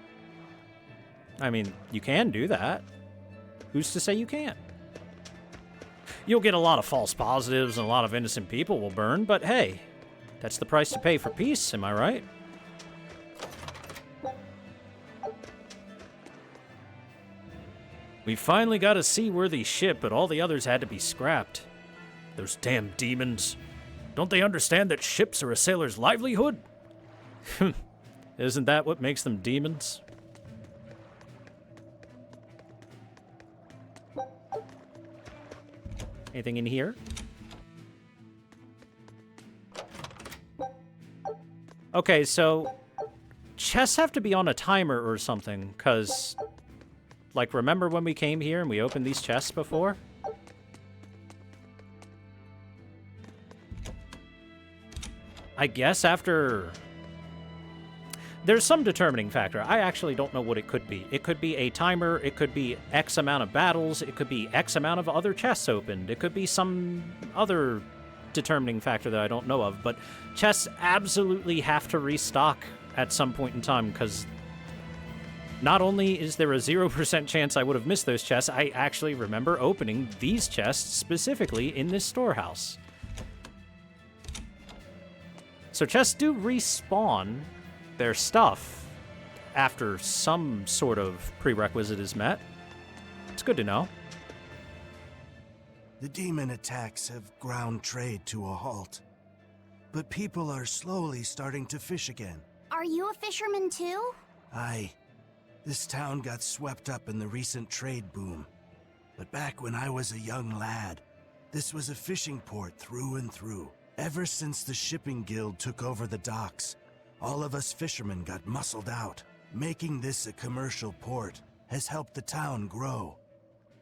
I mean, you can do that. Who's to say you can't? You'll get a lot of false positives and a lot of innocent people will burn, but hey, that's the price to pay for peace, am I right? We finally got a seaworthy ship, but all the others had to be scrapped. Those damn demons. Don't they understand that ships are a sailor's livelihood? Isn't that what makes them demons? Anything in here? Okay, so chests have to be on a timer or something, because, like, remember when we came here and we opened these chests before? I guess after... There's some determining factor. I actually don't know what it could be. It could be a timer, it could be X amount of battles, it could be X amount of other chests opened, it could be some other determining factor that I don't know of, but chests absolutely have to restock at some point in time, because not only is there a 0% chance I would have missed those chests, I actually remember opening these chests specifically in this storehouse. So chests do respawn their stuff after some sort of prerequisite is met. It's good to know. The demon attacks have ground trade to a halt. But people are slowly starting to fish again. Are you a fisherman too? Aye. This town got swept up in the recent trade boom. But back when I was a young lad, this was a fishing port through and through. Ever since the shipping guild took over the docks, all of us fishermen got muscled out. Making this a commercial port has helped the town grow.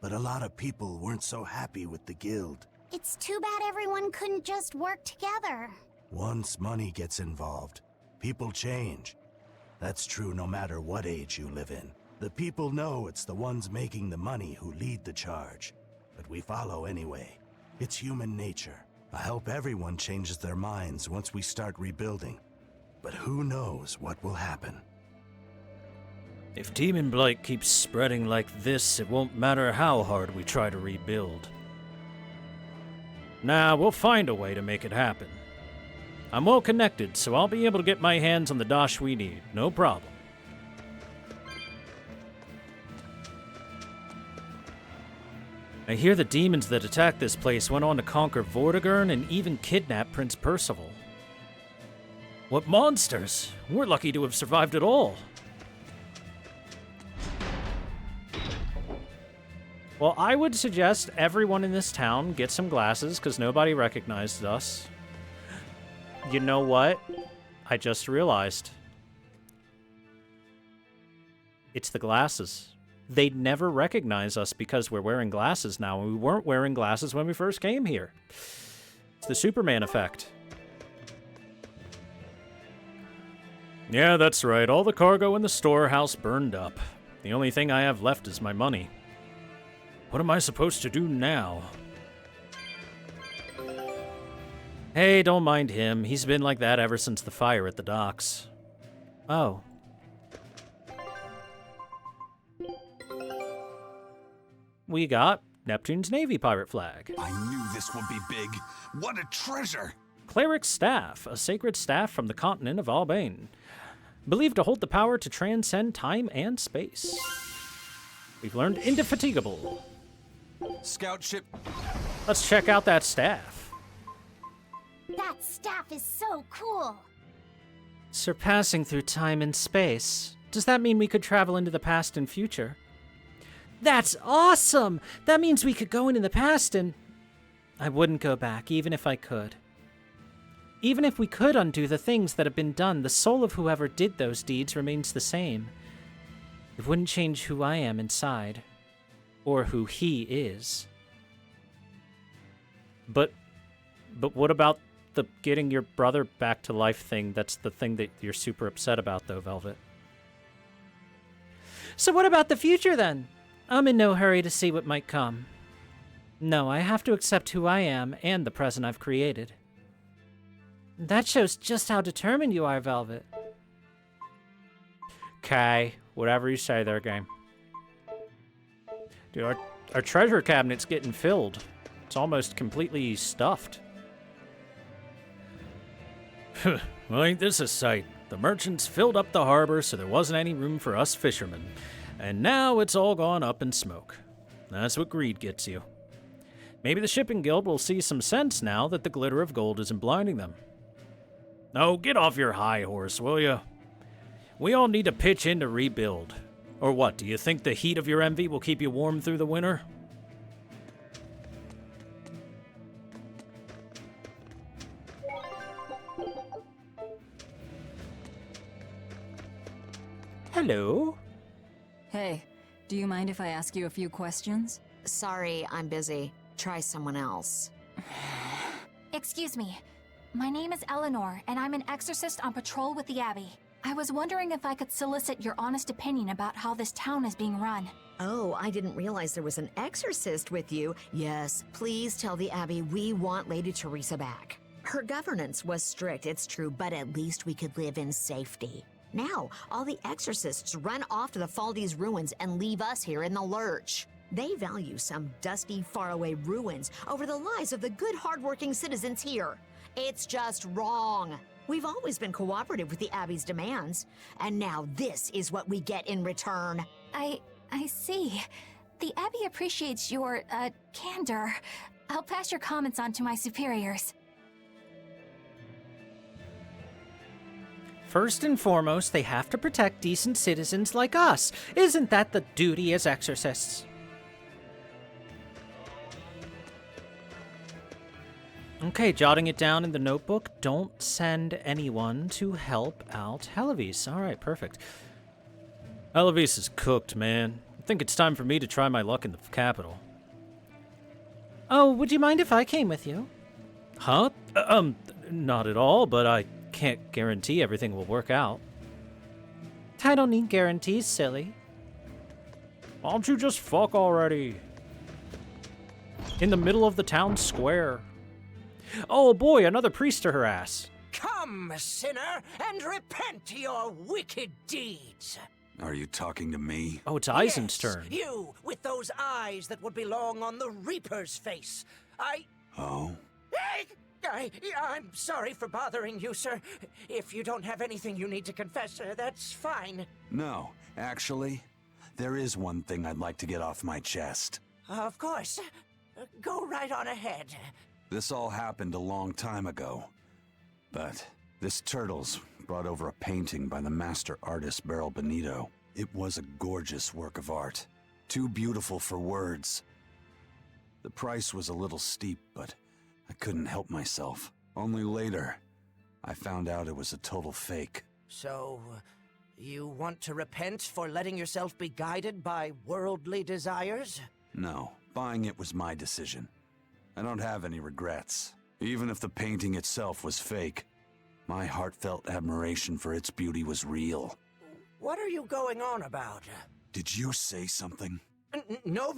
But a lot of people weren't so happy with the guild. It's too bad everyone couldn't just work together. Once money gets involved, people change. That's true no matter what age you live in. The people know it's the ones making the money who lead the charge. But we follow anyway. It's human nature. I hope everyone changes their minds once we start rebuilding. But who knows what will happen. If Demon Blight keeps spreading like this, it won't matter how hard we try to rebuild. Nah, we'll find a way to make it happen. I'm well connected, so I'll be able to get my hands on the dosh we need, no problem. I hear the demons that attacked this place went on to conquer Vortigern and even kidnap Prince Percival. What monsters! We're lucky to have survived it all. Well, I would suggest everyone in this town get some glasses, because nobody recognized us. You know what? I just realized. It's the glasses. They'd never recognize us because we're wearing glasses now, and we weren't wearing glasses when we first came here. It's the Superman effect. Yeah, that's right. All the cargo in the storehouse burned up. The only thing I have left is my money. What am I supposed to do now? Hey, don't mind him. He's been like that ever since the fire at the docks. Oh. We got Neptune's Navy pirate flag. I knew this would be big. What a treasure! Cleric's Staff, a sacred staff from the continent of Albane. Believed to hold the power to transcend time and space. We've learned Indefatigable. Scout ship. Let's check out that staff. That staff is so cool. Surpassing through time and space. Does that mean we could travel into the past and future? That's awesome! That means we could go into the past and... I wouldn't go back, even if I could. Even if we could undo the things that have been done, the soul of whoever did those deeds remains the same. It wouldn't change who I am inside. Or who he is. But what about the getting your brother back to life thing? That's the thing that you're super upset about, though, Velvet. So what about the future, then? I'm in no hurry to see what might come. No, I have to accept who I am and the present I've created. That shows just how determined you are, Velvet. Okay, whatever you say there, game. Dude, our treasure cabinet's getting filled. It's almost completely stuffed. Well, ain't this a sight? The merchants filled up the harbor so there wasn't any room for us fishermen. And now it's all gone up in smoke. That's what greed gets you. Maybe the shipping guild will see some sense now that the glitter of gold isn't blinding them. No, get off your high horse, will you? We all need to pitch in to rebuild. Or what, do you think the heat of your envy will keep you warm through the winter? Hello. Hey, do you mind if I ask you a few questions? Sorry, I'm busy. Try someone else. Excuse me. My name is Eleanor, and I'm an exorcist on patrol with the Abbey. I was wondering if I could solicit your honest opinion about how this town is being run. Oh, I didn't realize there was an exorcist with you. Yes, please tell the Abbey we want Lady Teresa back. Her governance was strict, it's true, but at least we could live in safety. Now, all the exorcists run off to the Faldi's ruins and leave us here in the lurch. They value some dusty, faraway ruins over the lives of the good, hardworking citizens here. It's just wrong. We've always been cooperative with the Abbey's demands, and now this is what we get in return. I see. The Abbey appreciates your, candor. I'll pass your comments on to my superiors. First and foremost, they have to protect decent citizens like us. Isn't that the duty as exorcists? Okay, jotting it down in the notebook. Don't send anyone to help out Helivis. All right, perfect. Helivis is cooked, man. I think it's time for me to try my luck in the capital. Oh, would you mind if I came with you? Huh? Not at all, but I can't guarantee everything will work out. I don't need guarantees, silly. Why don't you just fuck already? In the middle of the town square. Oh boy, another priest to her ass. Come, sinner, and repent your wicked deeds. Are you talking to me? Oh, it's Eisen's turn. You, with those eyes that would belong on the Reaper's face. Oh? I'm sorry for bothering you, sir. If you don't have anything you need to confess, that's fine. No, actually, there is one thing I'd like to get off my chest. Of course. Go right on ahead. This all happened a long time ago. But this Turtles brought over a painting by the master artist Beryl Benito. It was a gorgeous work of art. Too beautiful for words. The price was a little steep, but I couldn't help myself. Only later, I found out it was a total fake. So, you want to repent for letting yourself be guided by worldly desires? No, buying it was my decision. I don't have any regrets. Even if the painting itself was fake, my heartfelt admiration for its beauty was real. What are you going on about? Did you say something? No.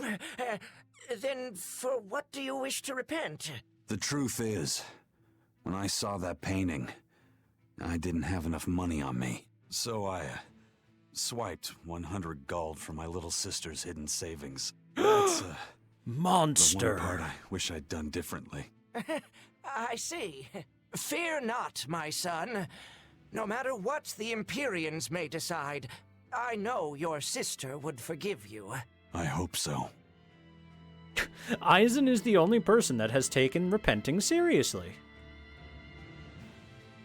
Then for what do you wish to repent? The truth is, when I saw that painting, I didn't have enough money on me. So I swiped 100 gold from my little sister's hidden savings. That's monster. The one part I wish I'd done differently. I see. Fear not, my son. No matter what the Empyreans may decide, I know your sister would forgive you. I hope so. Eisen is the only person that has taken repenting seriously.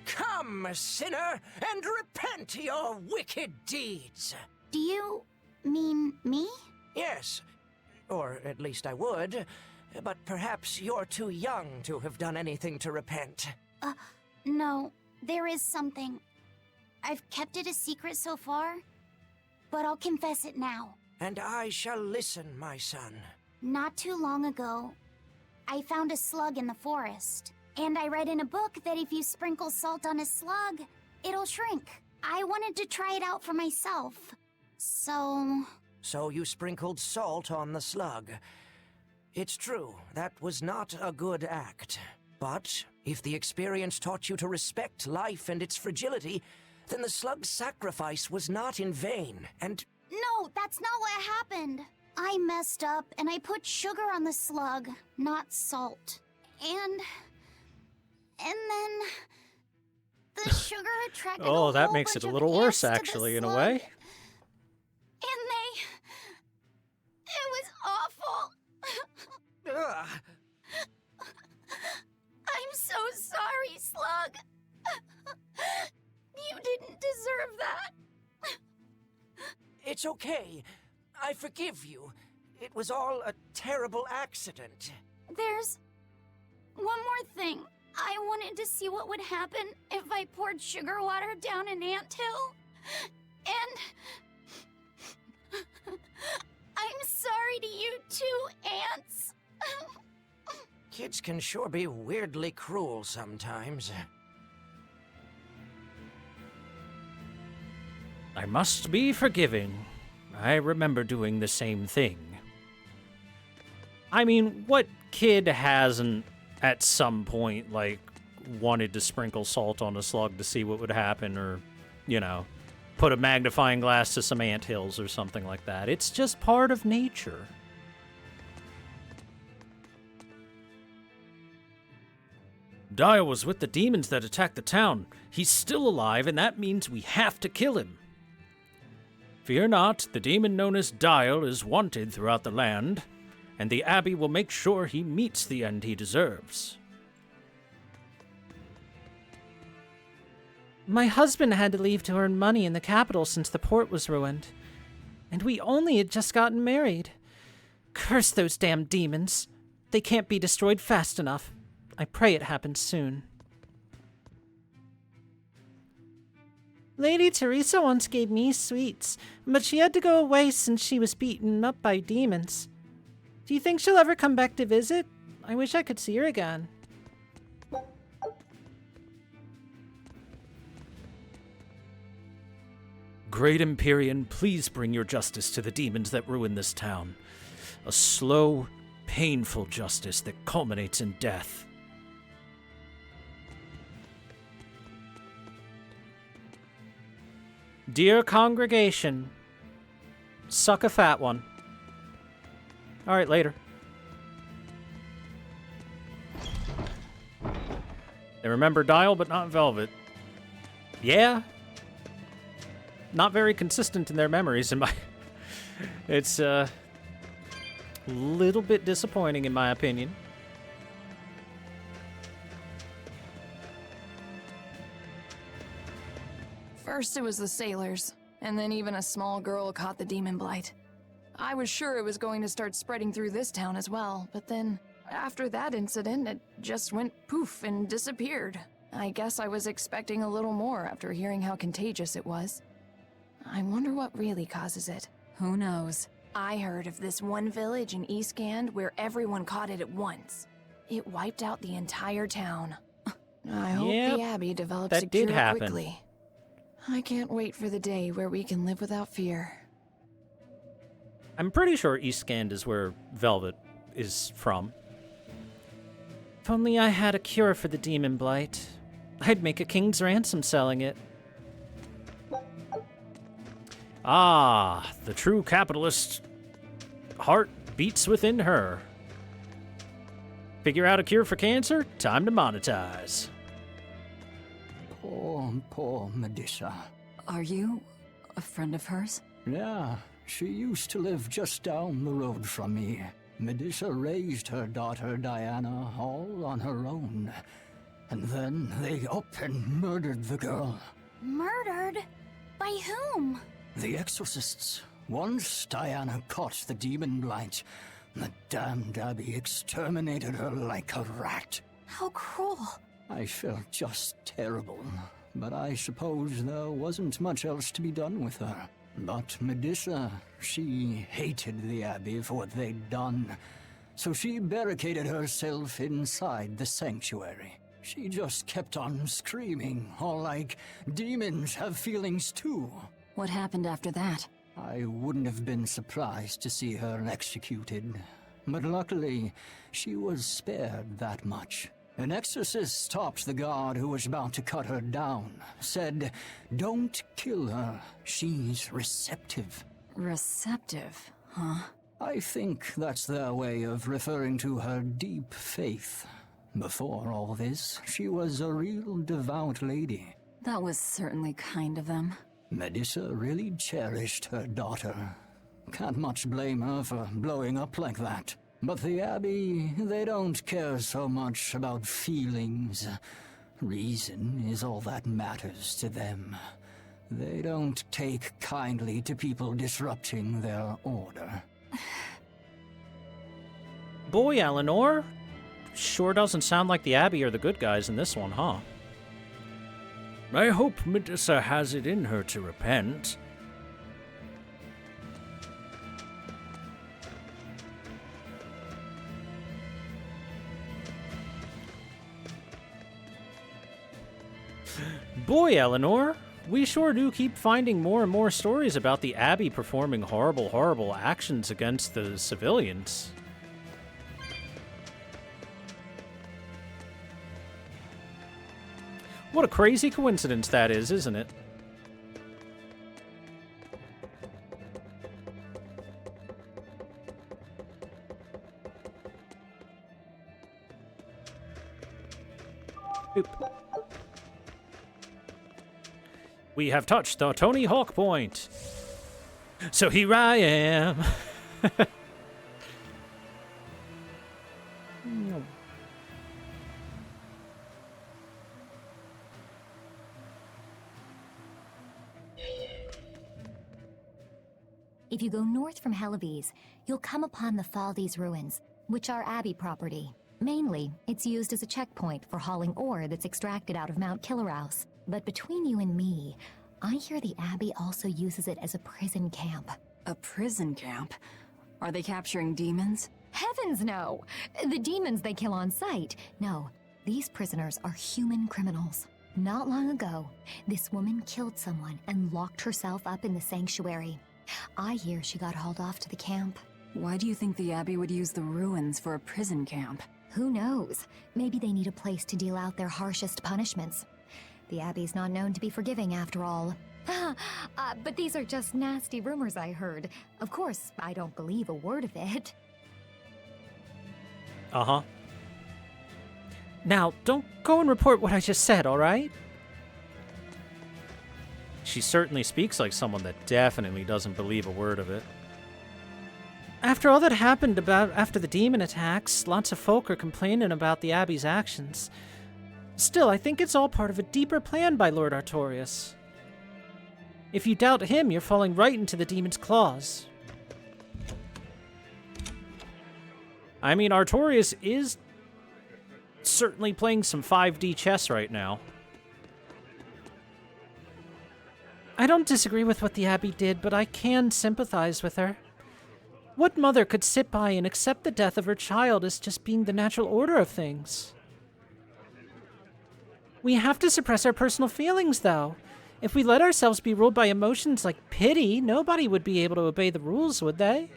Come, sinner, and repent your wicked deeds. Do you mean me? Yes, or at least I would, but perhaps you're too young to have done anything to repent. No, there is something. I've kept it a secret so far, but I'll confess it now. And I shall listen, my son. Not too long ago, I found a slug in the forest. And I read in a book that if you sprinkle salt on a slug, it'll shrink. I wanted to try it out for myself. So you sprinkled salt on the slug. It's true, that was not a good act. But if the experience taught you to respect life and its fragility, then the slug's sacrifice was not in vain, and... No, that's not what happened. I messed up, and I put sugar on the slug, not salt. And then the sugar attracted oh, that makes it a little worse, actually, in a way. And it was awful. Ugh. I'm so sorry, Slug. You didn't deserve that. It's okay. I forgive you. It was all a terrible accident. There's one more thing. I wanted to see what would happen if I poured sugar water down an anthill. And I'm sorry to you too, ants. Kids can sure be weirdly cruel sometimes. I must be forgiving. I remember doing the same thing. I mean, what kid hasn't, at some point, like, wanted to sprinkle salt on a slug to see what would happen, or, you know, put a magnifying glass to some anthills or something like that? It's just part of nature. Dial was with the demons that attacked the town. He's still alive, and that means we have to kill him. Fear not, the demon known as Dial is wanted throughout the land, and the Abbey will make sure he meets the end he deserves. My husband had to leave to earn money in the capital since the port was ruined. And we only had just gotten married. Curse those damn demons. They can't be destroyed fast enough. I pray it happens soon. Lady Teresa once gave me sweets, but she had to go away since she was beaten up by demons. Do you think she'll ever come back to visit? I wish I could see her again. Great Empyrean, please bring your justice to the demons that ruin this town. A slow, painful justice that culminates in death. Dear congregation, suck a fat one. Alright, later. They remember Dial, but not Velvet. Yeah. Not very consistent in their memories, in my... It's, a little bit disappointing, in my opinion. First it was the sailors, and then even a small girl caught the demon blight. I was sure it was going to start spreading through this town as well, but then, after that incident, it just went poof and disappeared. I guess I was expecting a little more after hearing how contagious it was. I wonder what really causes it. Who knows? I heard of this one village in East Gand where everyone caught it at once. It wiped out the entire town. I hope the Abbey develops a cure quickly. I can't wait for the day where we can live without fear. I'm pretty sure East Gand is where Velvet is from. If only I had a cure for the demon blight. I'd make a king's ransom selling it. Ah, the true capitalist heart beats within her. Figure out a cure for cancer? Time to monetize. Poor Medusa. Are you a friend of hers? Yeah, she used to live just down the road from me. Medusa raised her daughter Diana all on her own. And then they up and murdered the girl. Murdered? By whom? The exorcists. Once Diana caught the demon blight, the damned Abbey exterminated her like a rat. How cruel. I felt just terrible, but I suppose there wasn't much else to be done with her. But Medusa, she hated the Abbey for what they'd done, so she barricaded herself inside the sanctuary. She just kept on screaming, all like, demons have feelings too. What happened after that? I wouldn't have been surprised to see her executed, but luckily, she was spared that much. An exorcist stopped the guard who was about to cut her down, said, "Don't kill her, she's receptive." Receptive, huh? I think that's their way of referring to her deep faith. Before all this, she was a real devout lady. That was certainly kind of them. Medusa really cherished her daughter. Can't much blame her for blowing up like that. But the Abbey, they don't care so much about feelings. Reason is all that matters to them. They don't take kindly to people disrupting their order. Boy, Eleanor. Sure doesn't sound like the Abbey are the good guys in this one, huh? I hope Medusa has it in her to repent. Boy, Eleanor, we sure do keep finding more and more stories about the Abbey performing horrible, horrible actions against the civilians. What a crazy coincidence that is, isn't it? Oop. We have touched the Tony Hawk point. So here I am. If you go north from Hellebes, you'll come upon the Thaldes ruins, which are Abbey property. Mainly, it's used as a checkpoint for hauling ore that's extracted out of Mount Killerhouse. But between you and me, I hear the Abbey also uses it as a prison camp. A prison camp? Are they capturing demons? Heavens no! The demons they kill on sight. No, these prisoners are human criminals. Not long ago, this woman killed someone and locked herself up in the sanctuary. I hear she got hauled off to the camp. Why do you think the Abbey would use the ruins for a prison camp? Who knows? Maybe they need a place to deal out their harshest punishments. The Abbey's not known to be forgiving after all. But these are just nasty rumors I heard. Of course, I don't believe a word of it. Uh-huh. Now, don't go and report what I just said, all right? She certainly speaks like someone that definitely doesn't believe a word of it. After all that happened after the demon attacks, lots of folk are complaining about the Abbey's actions. Still, I think it's all part of a deeper plan by Lord Artorias. If you doubt him, you're falling right into the demon's claws. I mean, Artorias is certainly playing some 5D chess right now. I don't disagree with what the Abbey did, but I can sympathize with her. What mother could sit by and accept the death of her child as just being the natural order of things? We have to suppress our personal feelings, though. If we let ourselves be ruled by emotions like pity, nobody would be able to obey the rules, would they?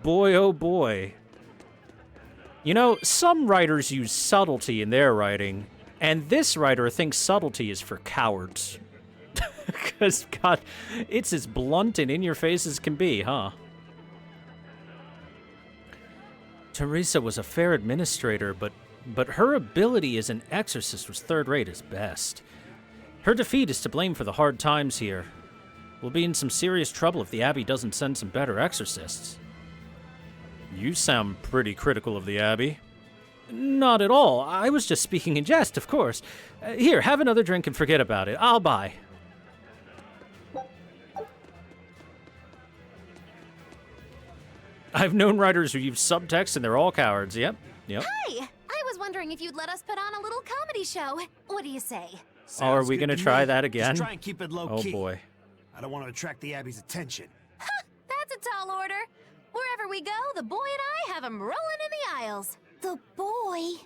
Boy, oh boy. You know, some writers use subtlety in their writing, and this writer thinks subtlety is for cowards. Because, God, it's as blunt and in-your-face as can be, huh? Teresa was a fair administrator, but her ability as an exorcist was third-rate at best. Her defeat is to blame for the hard times here. We'll be in some serious trouble if the Abbey doesn't send some better exorcists. You sound pretty critical of the Abbey. Not at all. I was just speaking in jest, of course. Here, have another drink and forget about it. I'll buy. I've known writers who use subtext and they're all cowards. Yep. Hi! I was wondering if you'd let us put on a little comedy show. What do you say? Oh, are we going to try that again? Just try and keep it low key. Oh, boy. I don't want to attract the Abbey's attention. That's a tall order. Wherever we go, the boy and I have him rolling in the aisles. The boy?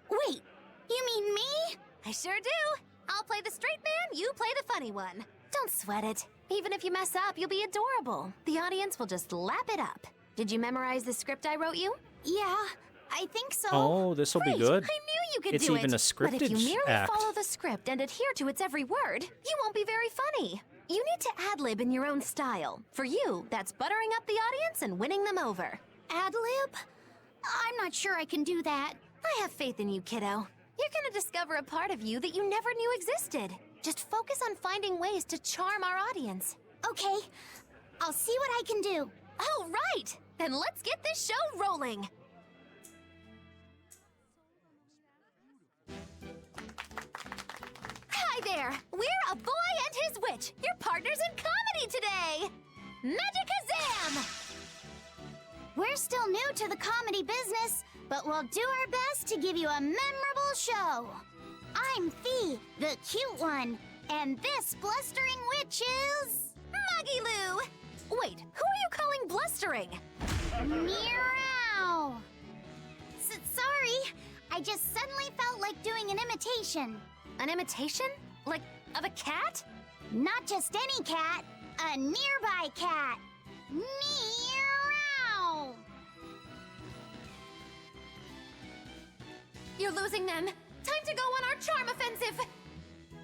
Wait, you mean me? I sure do. I'll play the straight man, you play the funny one. Don't sweat it. Even if you mess up, you'll be adorable. The audience will just lap it up. Did you memorize the script I wrote you? Yeah, I think so. Oh, this'll be good. I knew you could it's do even it. a scripted But if you merely act. follow the script and adhere to its every word, you won't be very funny. You need to ad-lib in your own style. For you, that's buttering up the audience and winning them over. Ad-lib? I'm not sure I can do that. I have faith in you, kiddo. You're gonna discover a part of you that you never knew existed. Just focus on finding ways to charm our audience. Okay, I'll see what I can do. All right! Then let's get this show rolling! Hi there! We're A Boy and His Witch, your partners in comedy today! Magicazam! We're still new to the comedy business, but we'll do our best to give you a memorable show. I'm Fee, the cute one, and this blustering witch is... Maggie Lou! Wait, who are you calling blustering? Meow! Sorry, I just suddenly felt like doing an imitation. An imitation? Like, of a cat? Not just any cat, a nearby cat. Meow! You're losing them. Time to go on our charm offensive.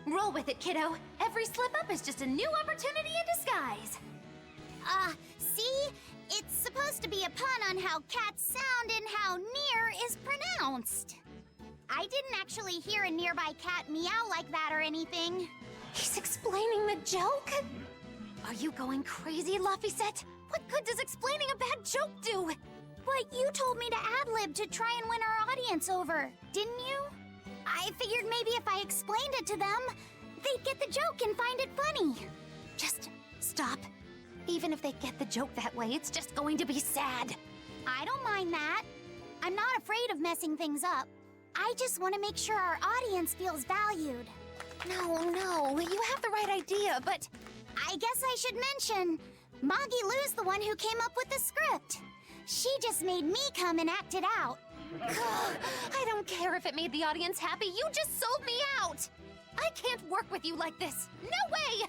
Roll with it, kiddo. Every slip-up is just a new opportunity in disguise. See? It's supposed to be a pun on how cats sound and how near is pronounced. I didn't actually hear a nearby cat meow like that or anything. He's explaining the joke? Are you going crazy, Laphicet? What good does explaining a bad joke do? But you told me to ad-lib to try and win our audience over, didn't you? I figured maybe if I explained it to them, they'd get the joke and find it funny. Just stop. Even if they get the joke that way, it's just going to be sad. I don't mind that. I'm not afraid of messing things up. I just want to make sure our audience feels valued. No, you have the right idea, but... I guess I should mention, Moggy Lou's the one who came up with the script. She just made me come and act it out. I don't care if it made the audience happy, you just sold me out! I can't work with you like this. No way!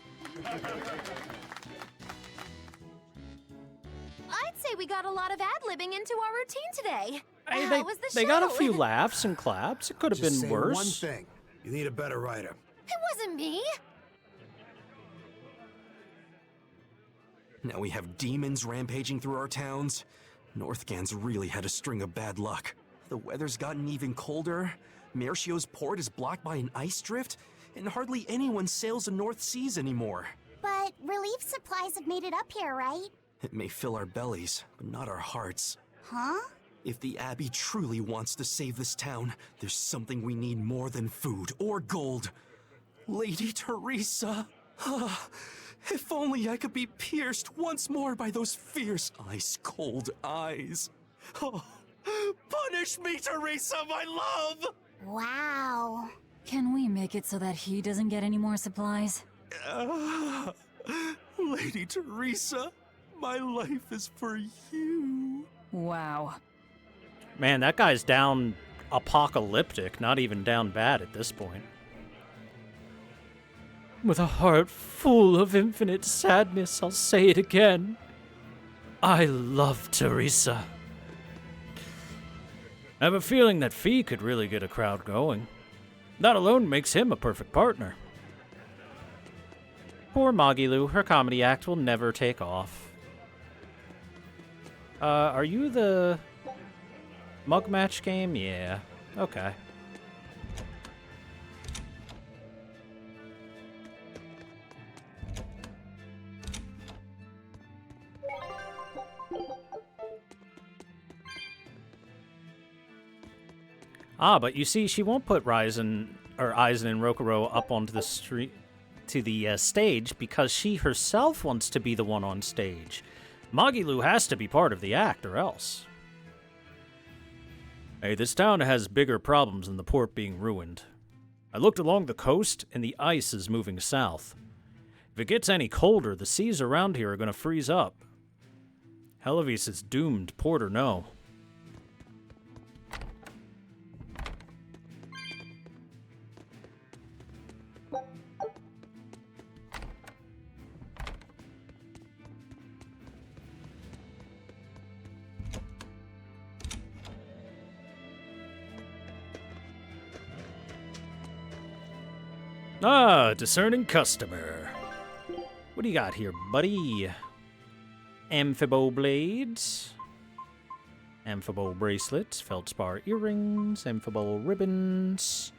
I'd say we got a lot of ad-libbing into our routine today. Hey, How was the show? they got a few laughs and claps. It could have Just been say worse. one thing. You need a better writer. It wasn't me. Now we have demons rampaging through our towns. Northgan's really had a string of bad luck. The weather's gotten even colder. Mercio's port is blocked by an ice drift, and hardly anyone sails the North Seas anymore. But relief supplies have made it up here, right? It may fill our bellies, but not our hearts. Huh? If the Abbey truly wants to save this town, there's something we need more than food or gold. Lady Teresa! If only I could be pierced once more by those fierce, ice-cold eyes. Oh, punish me, Teresa, my love! Wow. Can we make it so that he doesn't get any more supplies? Lady Teresa, my life is for you. Wow. Man, that guy's down apocalyptic, not even down bad at this point. With a heart full of infinite sadness, I'll say it again. I love Teresa. I have a feeling that Fee could really get a crowd going. That alone makes him a perfect partner. Poor Moggy, her comedy act will never take off. Are you the mug match game? Yeah. Okay. Ah, but you see, she won't put Aizen and Rokuro up onto the stage because she herself wants to be the one on stage. Magilu has to be part of the act, or else. Hey, this town has bigger problems than the port being ruined. I looked along the coast, and the ice is moving south. If it gets any colder, the seas around here are going to freeze up. Helavis is doomed, port or no. Ah, discerning customer. What do you got here, buddy? Amphibole blades. Amphibole bracelets. Feldspar earrings. Amphibole ribbons.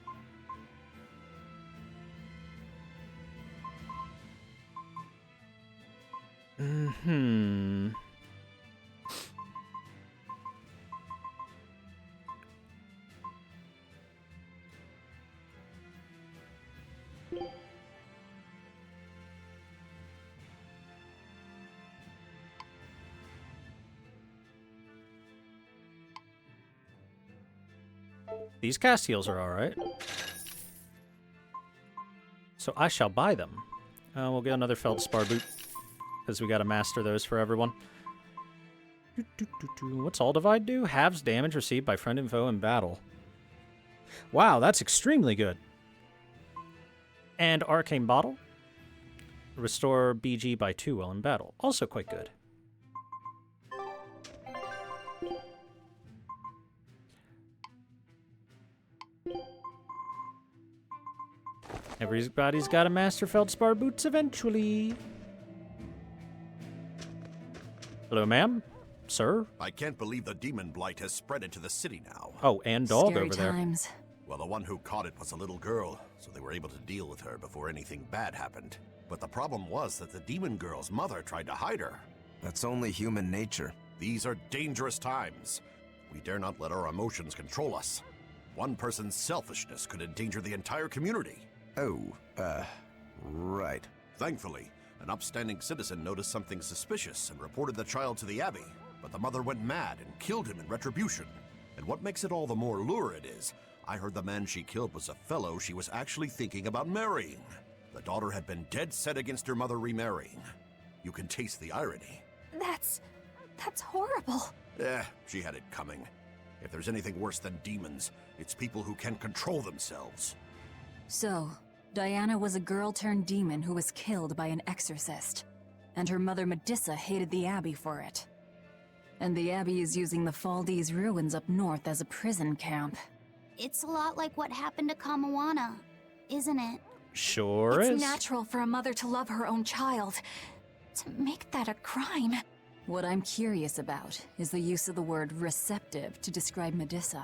These Castiels are alright. So I shall buy them. We'll get another Feldspar boot, because we gotta master those for everyone. What's all divide do? Halves damage received by friend and foe in battle. Wow, that's extremely good. And Arcane Bottle. Restore BG by 2 while in battle. Also quite good. Everybody's got to master Feldspar boots eventually. Hello, ma'am? Sir? I can't believe the demon blight has spread into the city now. Oh, and dog Scary over there. times. Well, the one who caught it was a little girl, so they were able to deal with her before anything bad happened. But the problem was that the demon girl's mother tried to hide her. That's only human nature. These are dangerous times. We dare not let our emotions control us. One person's selfishness could endanger the entire community. Oh, right. Thankfully, an upstanding citizen noticed something suspicious and reported the child to the Abbey, but the mother went mad and killed him in retribution. And what makes it all the more lurid is, I heard the man she killed was a fellow she was actually thinking about marrying. The daughter had been dead set against her mother remarrying. You can taste the irony. That's horrible. She had it coming. If there's anything worse than demons, it's people who can't control themselves. So, Diana was a girl-turned-demon who was killed by an exorcist. And her mother Medissa hated the Abbey for it. And the Abbey is using the Faldi's ruins up north as a prison camp. It's a lot like what happened to Kamawana, isn't it? Sure It's is. natural for a mother to love her own child. To make that a crime. What I'm curious about is the use of the word receptive to describe Medissa.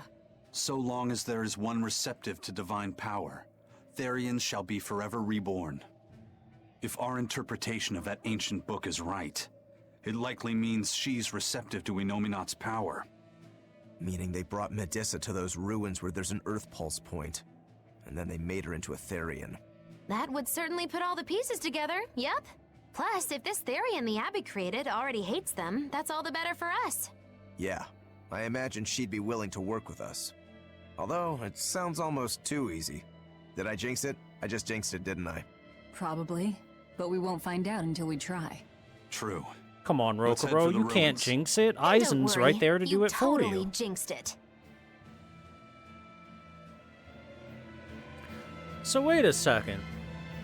So long as there is one receptive to divine power, Therians shall be forever reborn. If our interpretation of that ancient book is right, it likely means she's receptive to Inominat's power. Meaning they brought Medissa to those ruins where there's an Earth Pulse point, and then they made her into a Therian. That would certainly put all the pieces together, yep. Plus, if this Therian the Abbey created already hates them, that's all the better for us. Yeah, I imagine she'd be willing to work with us. Although, it sounds almost too easy. Did I jinx it? I just jinxed it, didn't I? Probably, but we won't find out until we try. True. Come on, Let's head Rokuro, for the you can't ruins. jinx it. Don't Aizen's worry, right there to do it for totally you. jinxed it. So wait a second.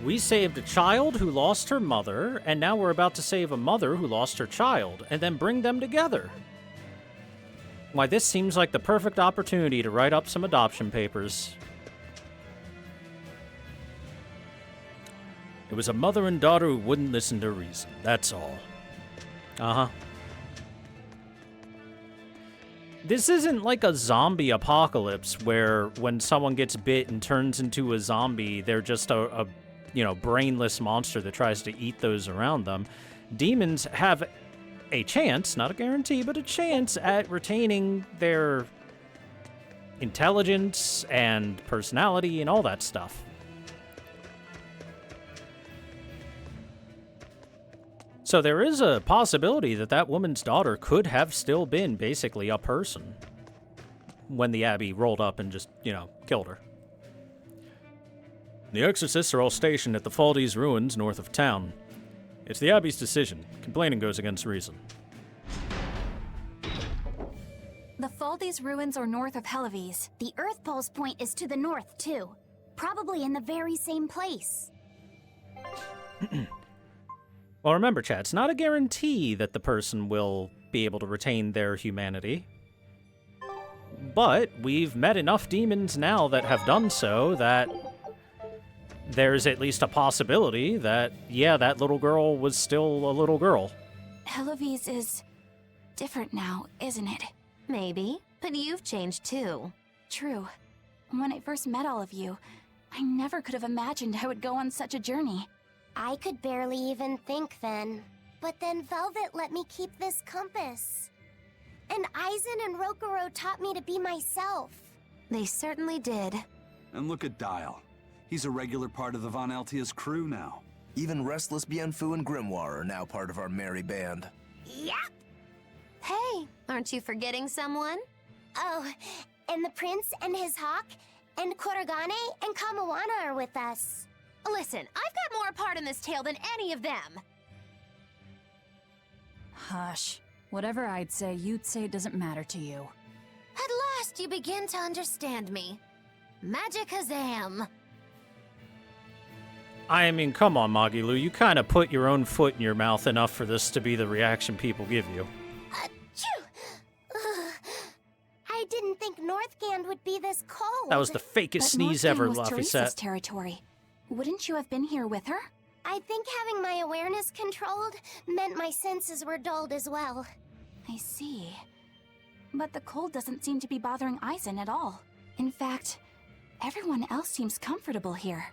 We saved a child who lost her mother, and now we're about to save a mother who lost her child, and then bring them together. Why, this seems like the perfect opportunity to write up some adoption papers. It was a mother and daughter who wouldn't listen to reason, that's all. Uh-huh. This isn't like a zombie apocalypse where when someone gets bit and turns into a zombie, they're just a brainless monster that tries to eat those around them. Demons have a chance, not a guarantee, but a chance at retaining their intelligence and personality and all that stuff. So there is a possibility that that woman's daughter could have still been basically a person when the Abbey rolled up and just, killed her. The exorcists are all stationed at the Faldi's ruins north of town. It's the Abbey's decision. Complaining goes against reason. The Faldi's ruins are north of Helavis. The Earth Pulse point is to the north, too. Probably in the very same place. Well, remember, chat, it's not a guarantee that the person will be able to retain their humanity. But we've met enough demons now that have done so that there's at least a possibility that, yeah, that little girl was still a little girl. Helavis is different now, isn't it? Maybe, but you've changed too. True. When I first met all of you, I never could have imagined I would go on such a journey. I could barely even think then. But then Velvet let me keep this compass. And Aizen and Rokuro taught me to be myself. They certainly did. And look at Dial. He's a regular part of the Von Altia's crew now. Even Restless Bienfu and Grimoire are now part of our merry band. Yep. Hey, aren't you forgetting someone? Oh, and the prince and his hawk, and Kuragane and Kamawana are with us. Listen, I've got more part in this tale than any of them. Hush. Whatever I'd say, you'd say it doesn't matter to you. At last you begin to understand me. Magicazam! I mean, come on, Magilu. You kind of put your own foot in your mouth enough for this to be the reaction people give you. I didn't think Northgand would be this cold. That was the fakest sneeze ever, was Laffy Teresa's said. territory. Wouldn't you have been here with her? I think having my awareness controlled meant my senses were dulled as well. I see. But the cold doesn't seem to be bothering Aizen at all. In fact, everyone else seems comfortable here.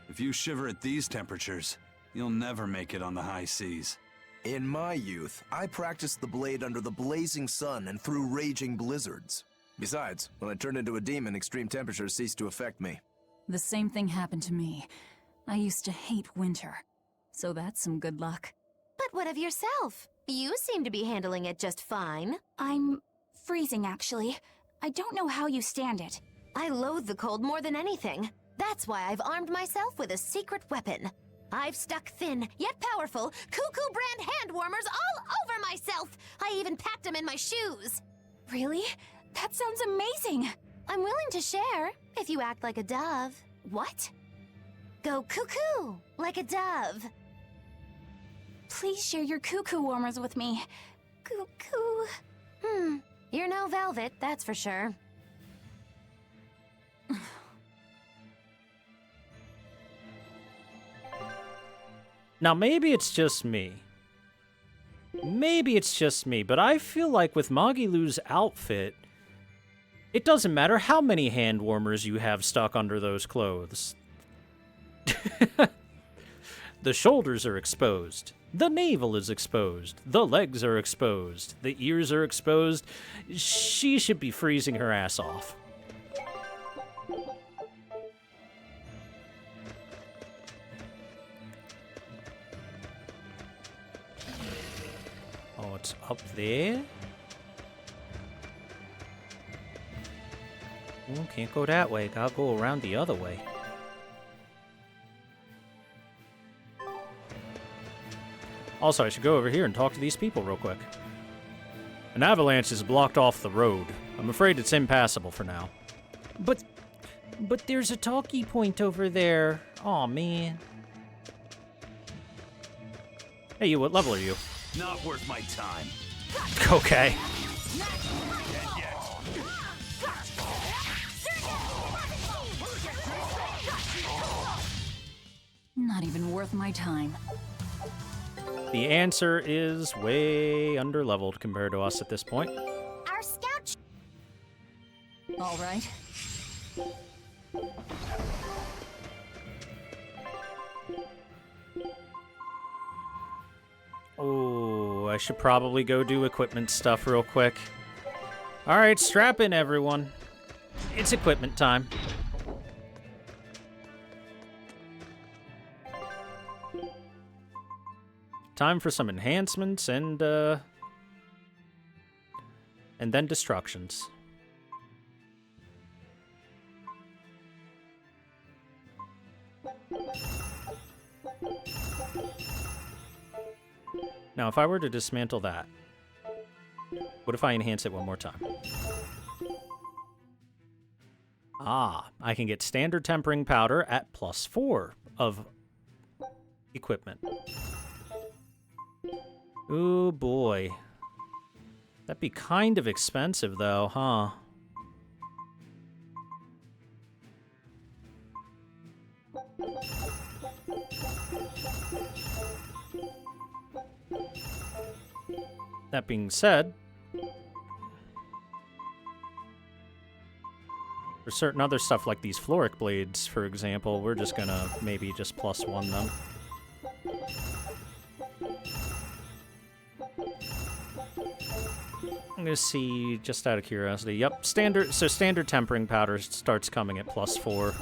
If you shiver at these temperatures, you'll never make it on the high seas. In my youth, I practiced the blade under the blazing sun and through raging blizzards. Besides, when I turned into a demon, extreme temperatures ceased to affect me. The same thing happened to me. I used to hate winter. So that's some good luck. But what of yourself? You seem to be handling it just fine. I'm freezing, actually. I don't know how you stand it. I loathe the cold more than anything. That's why I've armed myself with a secret weapon. I've stuck thin, yet powerful, Cuckoo brand hand warmers all over myself. I even packed them in my shoes. Really? That sounds amazing. I'm willing to share, if you act like a dove. What? Go cuckoo, like a dove. Please share your cuckoo warmers with me. Cuckoo. You're no velvet, that's for sure. Now, maybe it's just me. Maybe it's just me, but I feel like with Magilu's outfit, it doesn't matter how many hand warmers you have stuck under those clothes. The shoulders are exposed. The navel is exposed. The legs are exposed. The ears are exposed. She should be freezing her ass off. Oh, it's up there? Oh, can't go that way. Gotta go around the other way. Also, I should go over here and talk to these people real quick. An avalanche has blocked off the road. I'm afraid it's impassable for now. But there's a talkie point over there. Aw, man. Hey, you, what level are you? Not worth my time. Okay. Not even worth my time. The answer is way underleveled compared to us at this point. Our scout... All right. Oh, I should probably go do equipment stuff real quick. All right, strap in, everyone. It's equipment time. Time for some enhancements and then destructions. Now, if I were to dismantle that, what if I enhance it one more time? Ah, I can get standard tempering powder at +4 of equipment. Ooh, boy. That'd be kind of expensive, though, huh? That being said, for certain other stuff like these Floric blades, for example, we're just gonna maybe just +1 them. I'm gonna see, just out of curiosity. Yep, standard tempering powder starts coming at +4.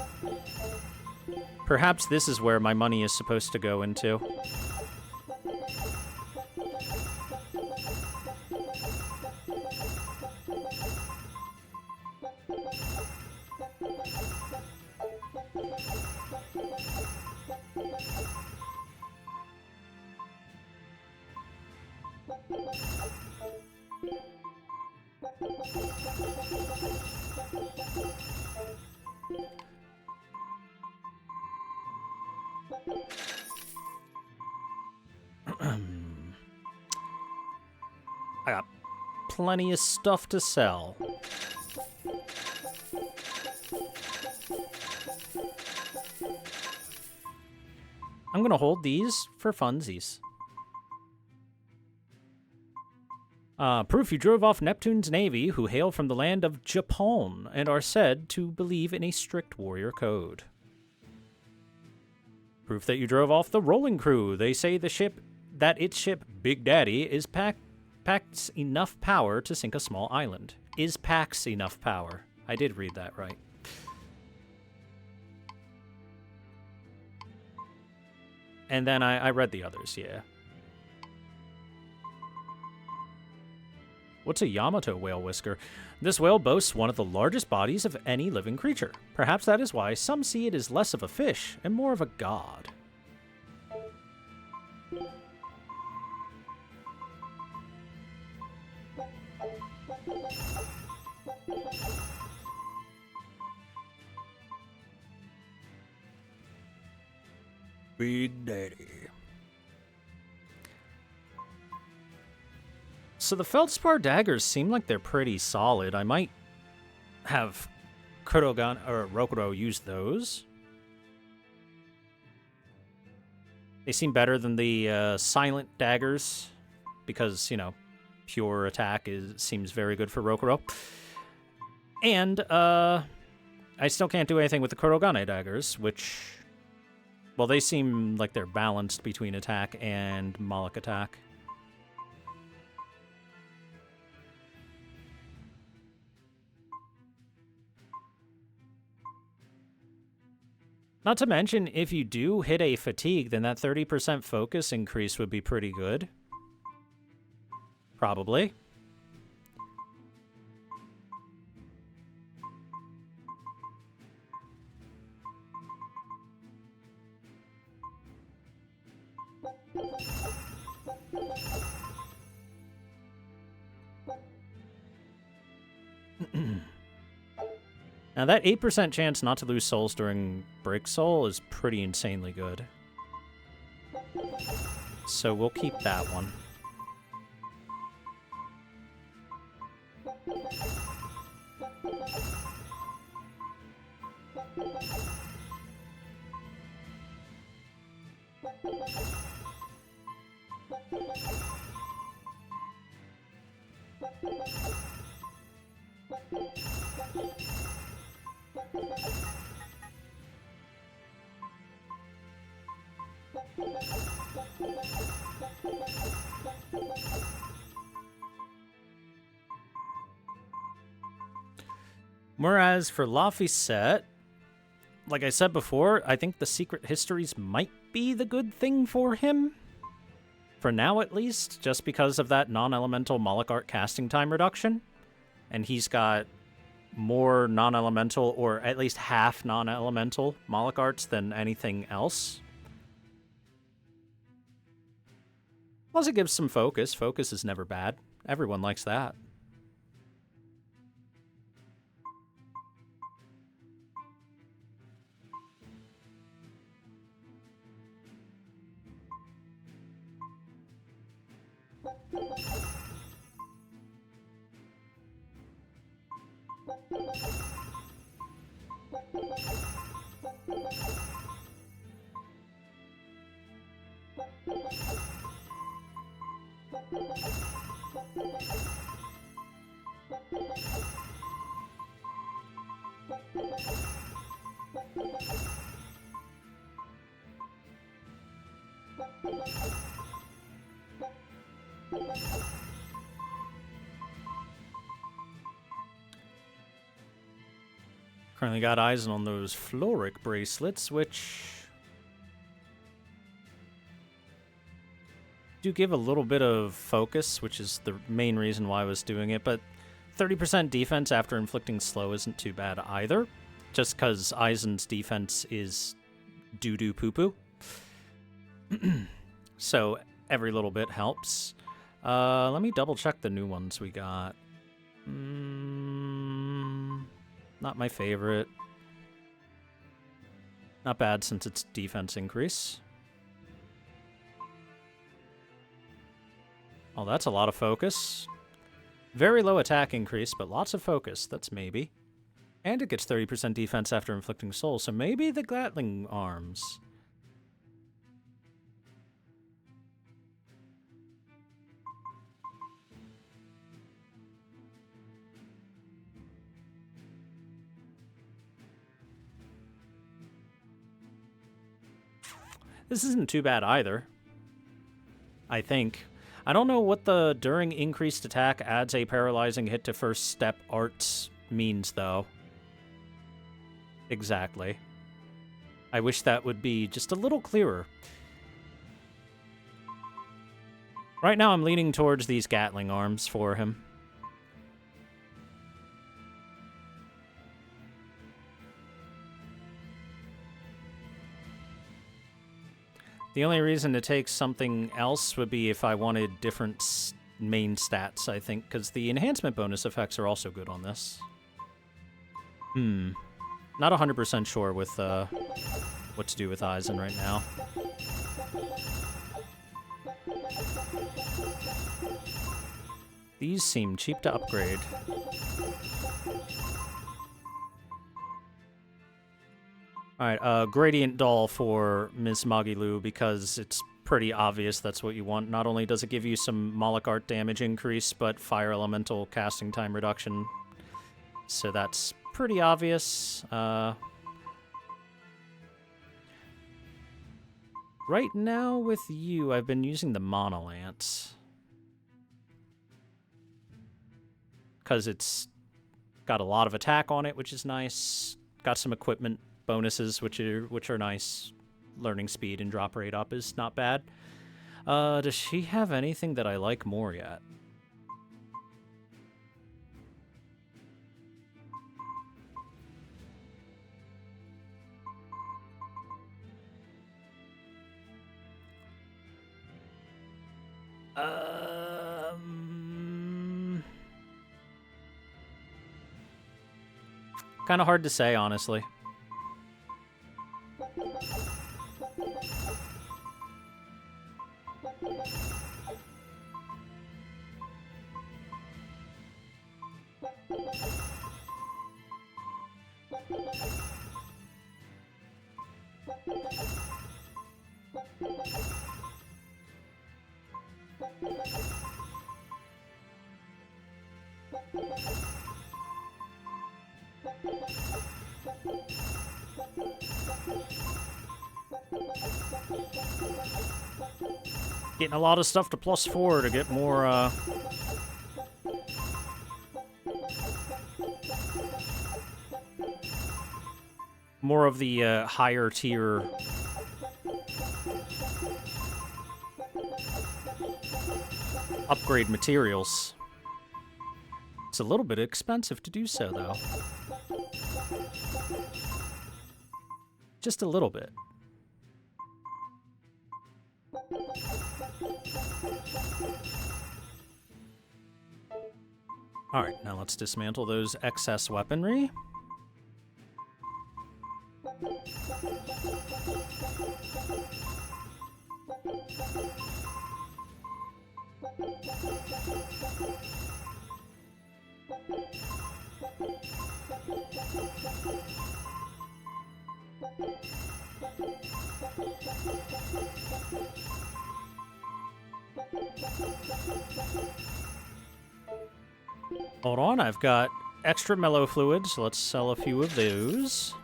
Perhaps this is where my money is supposed to go into. plenty of stuff to sell. I'm gonna hold these for funsies. Proof you drove off Neptune's navy, who hail from the land of Japan and are said to believe in a strict warrior code. Proof that you drove off the Rolling Crew. They say its ship, Big Daddy, is packs enough power to sink a small island. Is packs enough power? I did read that right. And then I read the others, yeah. What's a Yamato whale whisker? This whale boasts one of the largest bodies of any living creature. Perhaps that is why some see it as less of a fish and more of a god. Big Daddy. So the Feldspar daggers seem like they're pretty solid. I might have Kurogan or Rokuro use those. They seem better than the silent daggers because, you know, pure attack seems very good for Rokuro. And I still can't do anything with the Kurogane daggers, which, well, they seem like they're balanced between attack and Moloch attack. Not to mention, if you do hit a fatigue, then that 30% focus increase would be pretty good. Probably. Now that 8% chance not to lose souls during Break Soul is pretty insanely good. So we'll keep that one. Whereas for Laphicet, like I said before, I think the Secret Histories might be the good thing for him. For now, at least, just because of that non-elemental Moloch Art casting time reduction. And he's got more non-elemental, or at least half non-elemental Moloch Arts than anything else. Plus it gives some focus. Focus is never bad. Everyone likes that. Currently got eyes on those Floric bracelets, which do give a little bit of focus, which is the main reason why I was doing it, but 30% defense after inflicting slow isn't too bad either, just because Aizen's defense is doo-doo poo-poo. So every little bit helps. Let me double-check the new ones we got. Not my favorite. Not bad since it's defense increase. Oh, that's a lot of focus. Very low attack increase, but lots of focus. That's maybe. And it gets 30% defense after inflicting soul, so maybe the Gatling arms. This isn't too bad either, I think. I don't know what the during increased attack adds a paralyzing hit to first step arts means, though. Exactly. I wish that would be just a little clearer. Right now I'm leaning towards these Gatling arms for him. The only reason to take something else would be if I wanted different main stats, I think, because the enhancement bonus effects are also good on this. Not 100% sure with what to do with Eisen right now. These seem cheap to upgrade. Alright, Gradient Doll for Miss Magilu, because it's pretty obvious that's what you want. Not only does it give you some Moloch Art damage increase, but Fire Elemental casting time reduction. So that's pretty obvious. Right now with you, I've been using the Monolance. Because it's got a lot of attack on it, which is nice. Got some equipment bonuses, which are nice. Learning speed and drop rate up is not bad. Does she have anything that I like more yet? Kind of hard to say, honestly. Getting a lot of stuff to +4 to get more, more of the, higher tier upgrade materials. It's a little bit expensive to do so, though. Just a little bit. Alright, now let's dismantle those excess weaponry. Hold on, I've got extra mellow fluids. Let's sell a few of those.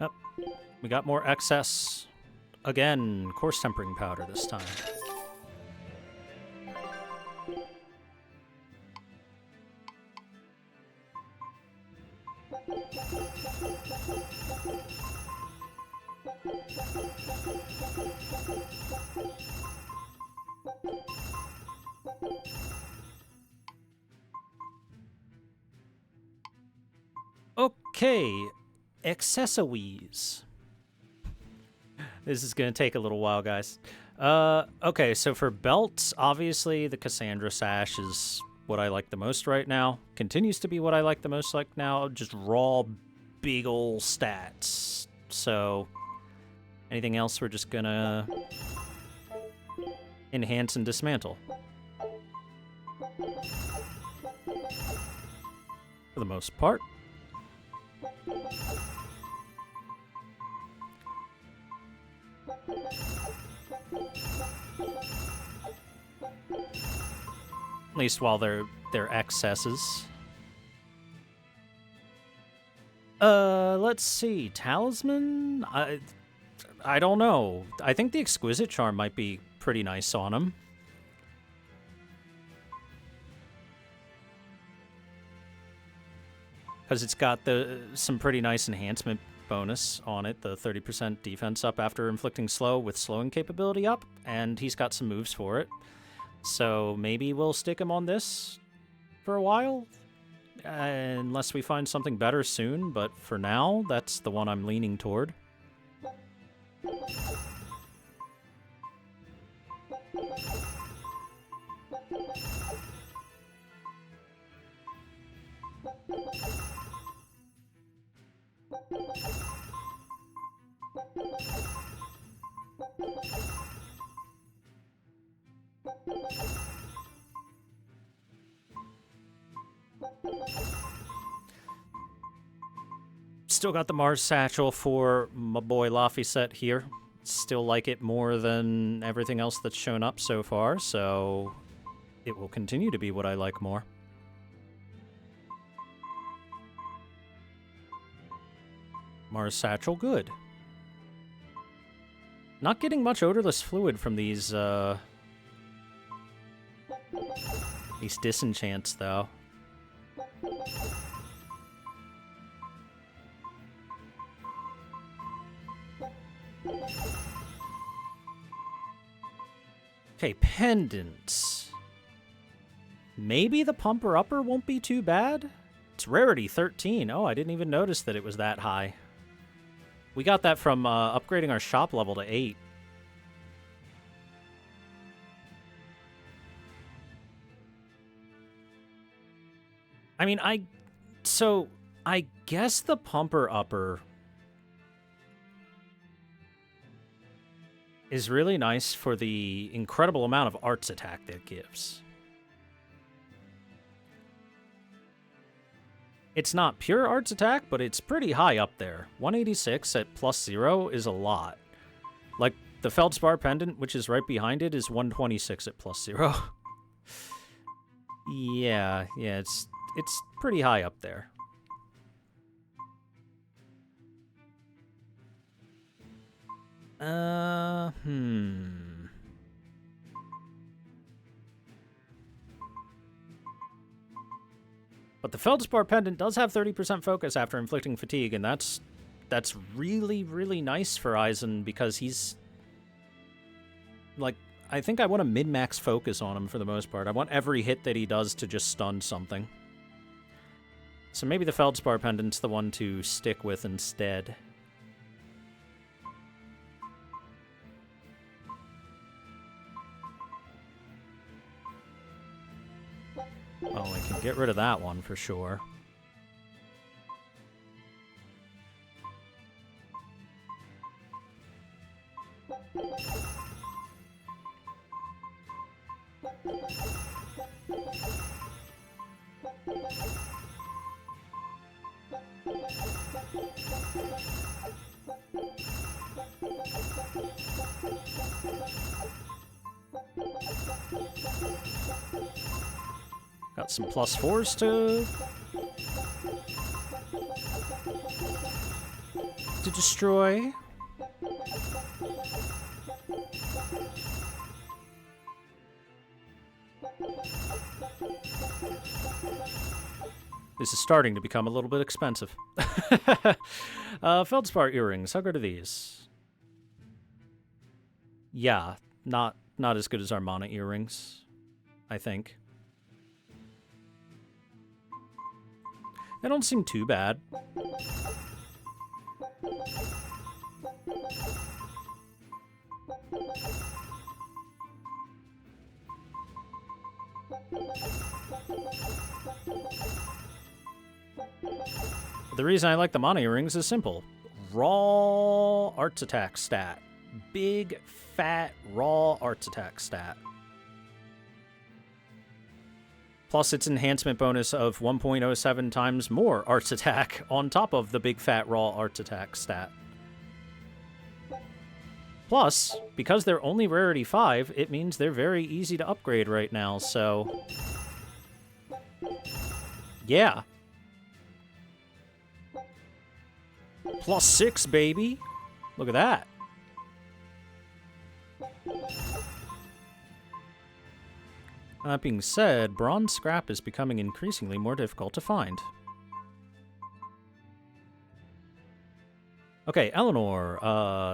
Yep. We got more excess. Again, coarse tempering powder this time. Okay, accessories. This is going to take a little while, guys. Okay, so for belts, obviously the Cassandra sash is what I like the most right now. Continues to be what I like the most like now. Just raw, big ol' stats. So, anything else we're just going to enhance and dismantle. For the most part. At least while they're excesses. Let's see. Talisman? I don't know. I think the Exquisite Charm might be pretty nice on him. Because it's got some pretty nice enhancement bonus on it. The 30% defense up after inflicting slow with slowing capability up. And he's got some moves for it. So maybe we'll stick him on this for a while. Unless we find something better soon. But for now, that's the one I'm leaning toward. Still got the Mars Satchel for my boy Laphicet here. Still like it more than everything else that's shown up so far, so it will continue to be what I like more. Mars Satchel, good. Not getting much odorless fluid from these disenchants, though. Okay, pendants. Maybe the pumper upper won't be too bad? It's rarity 13. Oh, I didn't even notice that it was that high. We got that from upgrading our shop level to 8. I mean, I guess the pumper upper is really nice for the incredible amount of arts attack that it gives. It's not pure arts attack, but it's pretty high up there. 186 at +0 is a lot. Like, the Feldspar Pendant, which is right behind it, is 126 at +0. Yeah, it's pretty high up there. But the Feldspar Pendant does have 30% focus after inflicting fatigue, and that's really, really nice for Aizen because he's... Like, I think I want a mid-max focus on him for the most part. I want every hit that he does to just stun something. So maybe the Feldspar Pendant's the one to stick with instead. Oh, I can get rid of that one for sure. Got some +4s to destroy. This is starting to become a little bit expensive. Feldspar earrings. How good are these? Yeah, not as good as our mana earrings, I think. They don't seem too bad. The reason I like the mana earrings is simple. Raw arts attack stat. Big, fat, raw arts attack stat. Plus its enhancement bonus of 1.07 times more arts attack on top of the big, fat, raw arts attack stat. Plus, because they're only rarity 5, it means they're very easy to upgrade right now, so... yeah. Plus 6, baby. Look at that. That being said, bronze scrap is becoming increasingly more difficult to find. Okay, Eleanor,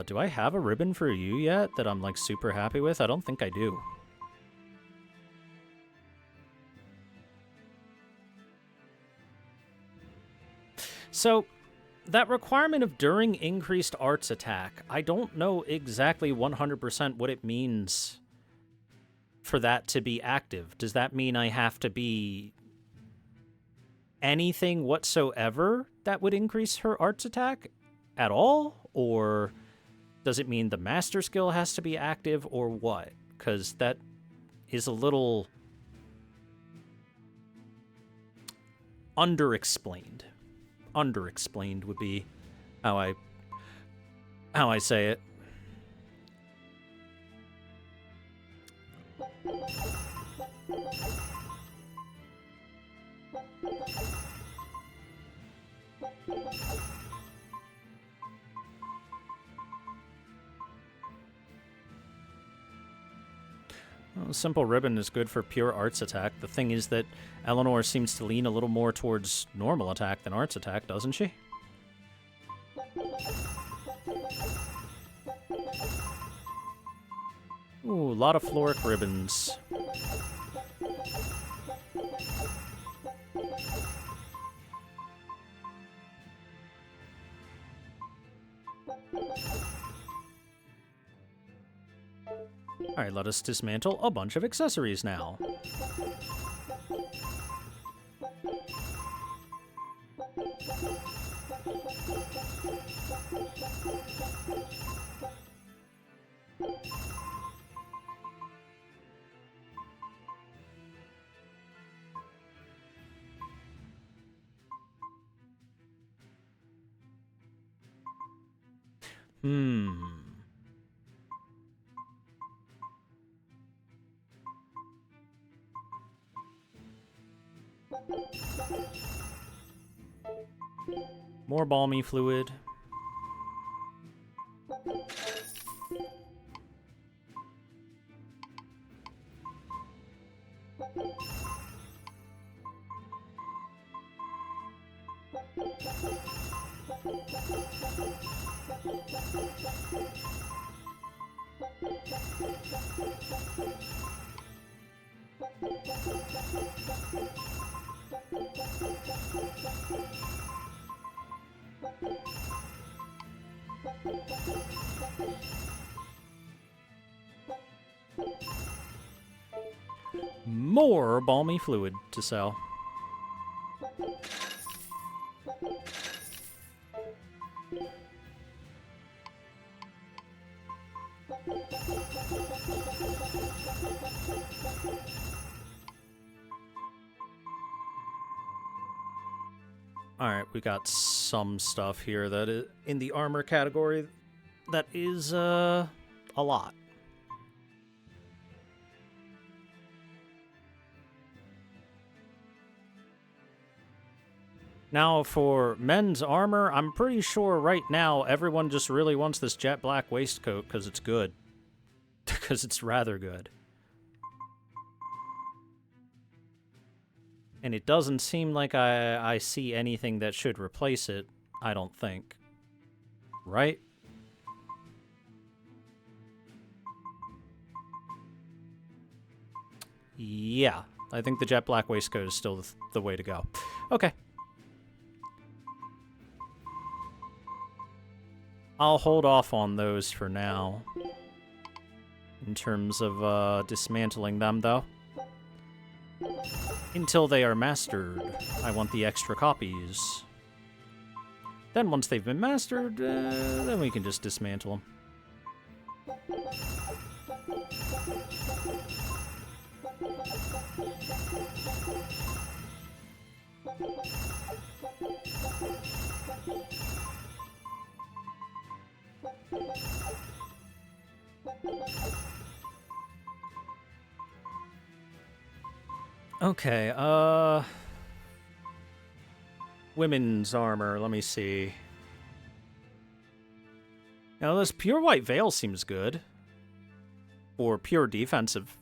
do I have a ribbon for you yet that I'm, like, super happy with? I don't think I do. So, that requirement of during increased arts attack, I don't know exactly 100% what it means for that to be active. Does that mean I have to be anything whatsoever that would increase her arts attack at all? Or does it mean the master skill has to be active, or what? Because that is a little underexplained. Underexplained would be how I say it. Well, simple ribbon is good for pure arts attack. The thing is that Eleanor seems to lean a little more towards normal attack than arts attack, doesn't she? Ooh, a lot of Floric ribbons. Alright, let us dismantle a bunch of accessories now. More balmy fluid. More balmy fluid to sell. Alright, we got some stuff here that is in the armor category that is a lot. Now, for men's armor, I'm pretty sure right now everyone just really wants this jet black waistcoat because it's good. Because it's rather good. And it doesn't seem like I see anything that should replace it, I don't think. Right? Yeah, I think the jet black waistcoat is still the way to go. Okay. I'll hold off on those for now. In terms of dismantling them, though. Until they are mastered, I want the extra copies. Then once they've been mastered, then we can just dismantle them. Okay, women's armor, let me see. Now, this pure white veil seems good. For pure defensive.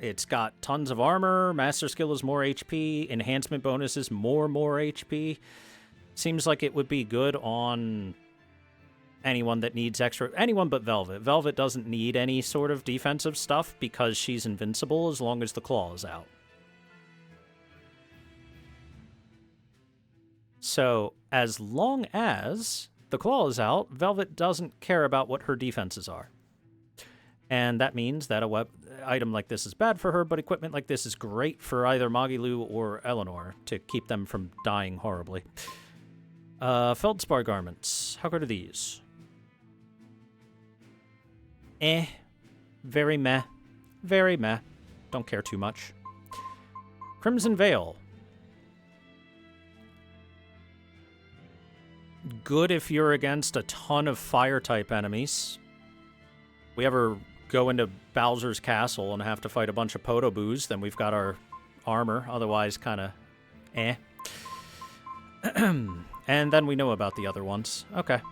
It's got tons of armor, master skill is more HP, enhancement bonus is more HP. Seems like it would be good on anyone that needs extra... Anyone but Velvet. Velvet doesn't need any sort of defensive stuff because she's invincible as long as the claw is out. So, as long as the claw is out, Velvet doesn't care about what her defenses are. And that means that a item like this is bad for her, but equipment like this is great for either Magilu or Eleanor to keep them from dying horribly. Feldspar garments. How good are these? Very meh. Very meh. Don't care too much. Crimson Veil. Good if you're against a ton of fire-type enemies. We ever go into Bowser's castle and have to fight a bunch of Podoboos, then we've got our armor. Otherwise, kind of And then we know about the other ones. Okay.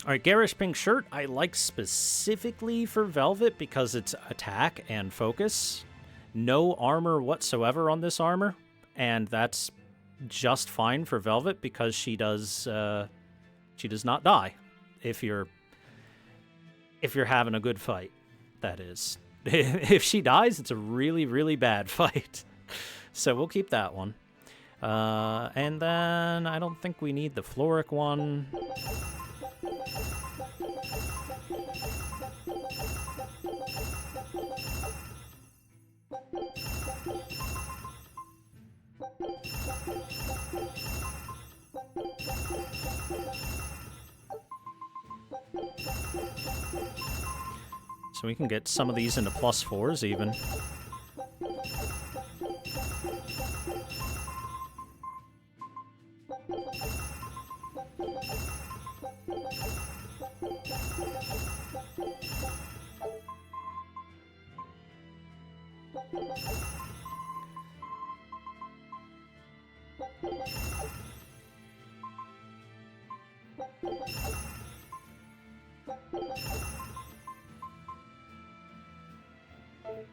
Alright, Garish Pink Shirt, I like specifically for Velvet because it's attack and focus. No armor whatsoever on this armor, and that's just fine for Velvet because she does not die if you're having a good fight, that is. If she dies, it's a really, really bad fight. So we'll keep that one. And then I don't think we need the Floric one. So we can get some of these into +4s even.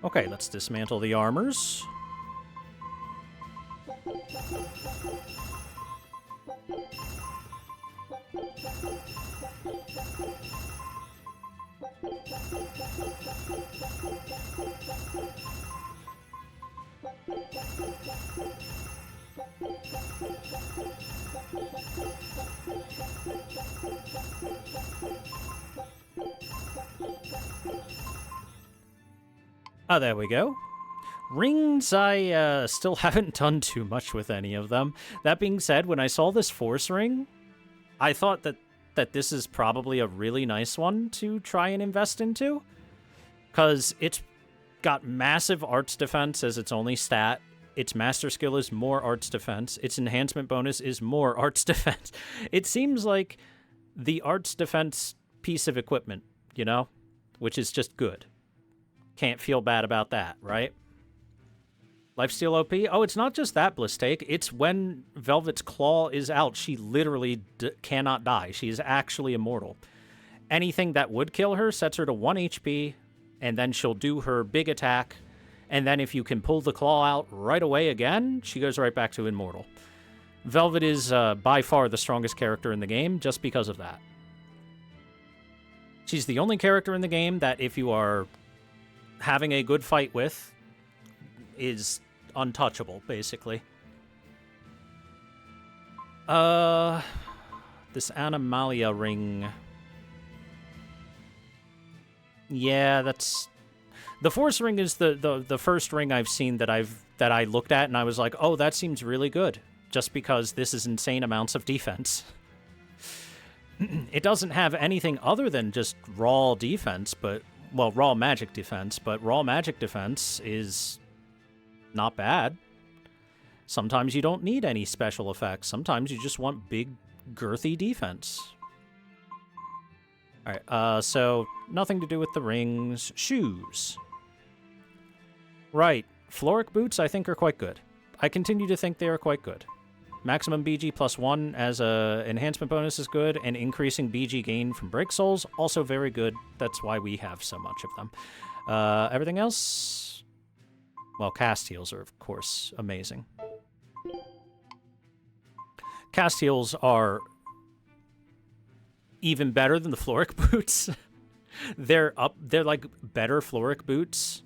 Okay, let's dismantle the armors. Oh, there we go. Rings, I still haven't done too much with any of them. That being said, when I saw this Force Ring, I thought that this is probably a really nice one to try and invest into. Because it's got massive arts defense as its only stat. Its master skill is more arts defense. Its enhancement bonus is more arts defense. It seems like the arts defense piece of equipment, you know? Which is just good. Can't feel bad about that, right? Lifesteal OP? Oh, it's not just that, Blistake. It's when Velvet's claw is out, she literally cannot die. She is actually immortal. Anything that would kill her sets her to 1 HP, and then she'll do her big attack, and then if you can pull the claw out right away again, she goes right back to immortal. Velvet is by far the strongest character in the game just because of that. She's the only character in the game that if you are having a good fight with, is untouchable, basically. This Animalia ring. Yeah, that's... The Force ring is the first ring I've seen that I looked at and I was like, oh, that seems really good. Just because this is insane amounts of defense. It doesn't have anything other than just raw defense, but... Well, raw magic defense, but raw magic defense is not bad. Sometimes you don't need any special effects. Sometimes you just want big, girthy defense. Alright, so nothing to do with the rings. Shoes. Right. Floric boots, I think, are quite good. I continue to think they are quite good. Maximum BG +1 as a enhancement bonus is good, and increasing BG gain from Break Souls, also very good. That's why we have so much of them. Everything else? Well, cast heals are, of course, amazing. Cast heals are even better than the Floric boots. They're like better Floric boots.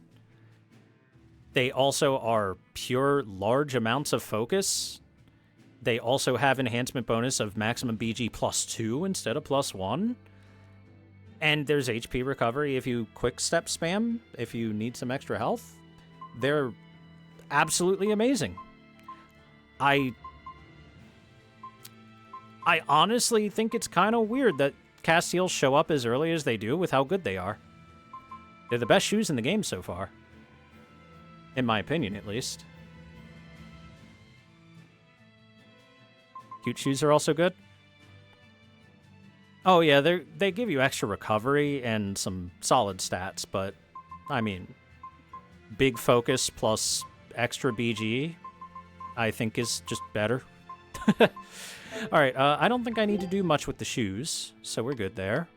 They also are pure large amounts of focus. They also have enhancement bonus of maximum BG +2 instead of +1. And there's HP recovery if you quick step spam, if you need some extra health. They're absolutely amazing. I honestly think it's kind of weird that cast heals show up as early as they do with how good they are. They're the best shoes in the game so far. In my opinion, at least. Cute shoes are also good. Oh yeah, they give you extra recovery and some solid stats, but I mean, big focus plus extra BG, I think is just better. Alright, I don't think I need to do much with the shoes, so we're good there.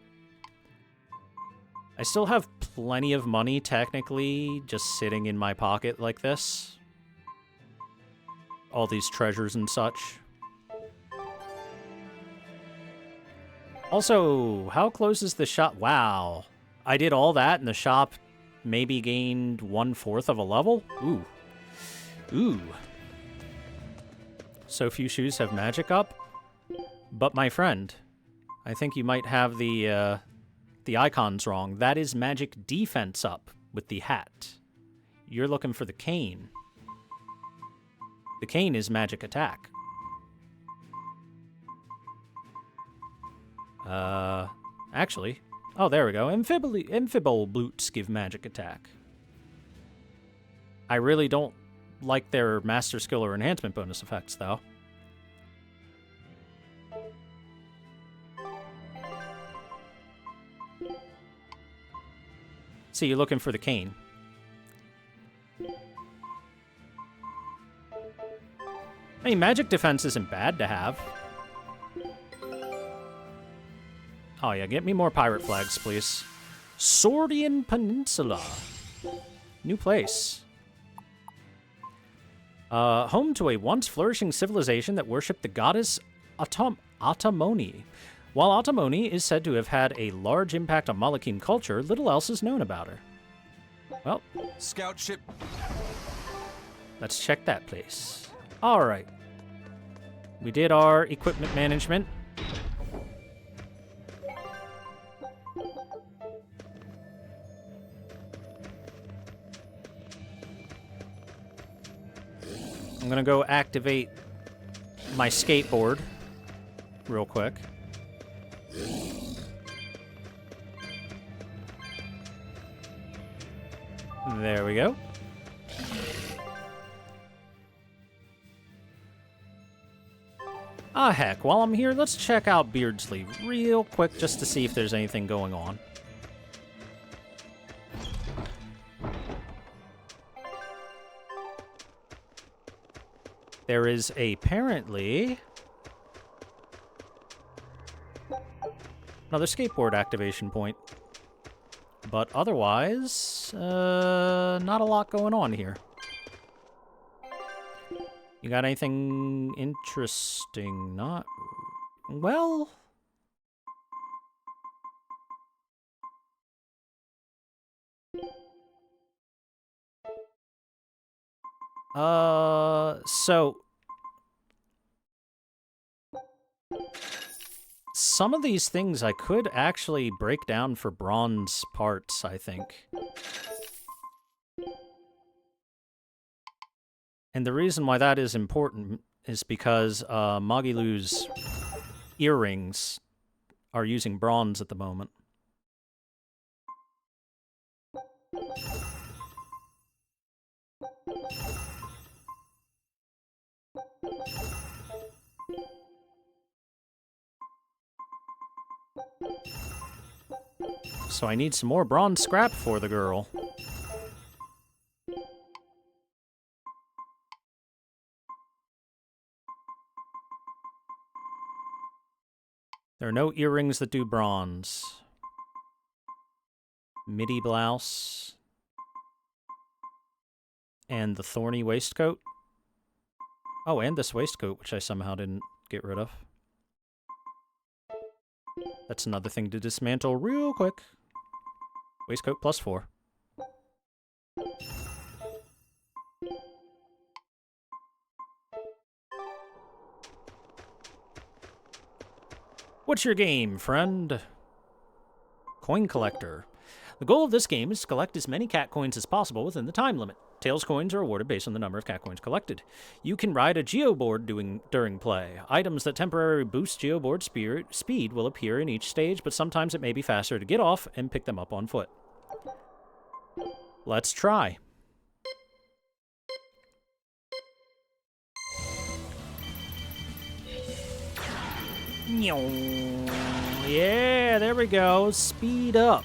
I still have plenty of money, technically, just sitting in my pocket like this. All these treasures and such. Also, how close is the shop? Wow. I did all that and the shop maybe gained 1/4 of a level? Ooh. Ooh. So few shoes have magic up? But my friend, I think you might have the icons wrong. That is magic defense up with the hat. You're looking for the cane. The cane is magic attack. Actually, oh, there we go. Amphibole boots give magic attack. I really don't like their master skill or enhancement bonus effects, though. See, you're looking for the cane. I mean, magic defense isn't bad to have. Oh yeah, get me more pirate flags, please. Sordian Peninsula. New place. Home to a once flourishing civilization that worshipped the goddess Atamoni. While Atamoni is said to have had a large impact on Malakim culture, little else is known about her. Well, scout ship. Let's check that place. All right. We did our equipment management. I'm gonna go activate my skateboard real quick. There we go. Ah, heck, while I'm here, let's check out Beardsley real quick just to see if there's anything going on. There is apparently another skateboard activation point. But otherwise, not a lot going on here. You got anything interesting? Not... Well... So some of these things I could actually break down for bronze parts, I think. And the reason why that is important is because Magilu's earrings are using bronze at the moment. So I need some more bronze scrap for the girl. There are no earrings that do bronze. Midi blouse. And the thorny waistcoat. Oh, and this waistcoat, which I somehow didn't get rid of. That's another thing to dismantle real quick. Waistcoat +4. What's your game, friend? Coin collector. The goal of this game is to collect as many cat coins as possible within the time limit. Tails coins are awarded based on the number of cat coins collected. You can ride a geoboard during play. Items that temporarily boost geoboard speed will appear in each stage, but sometimes it may be faster to get off and pick them up on foot. Let's try. Yeah, there we go. Speed up.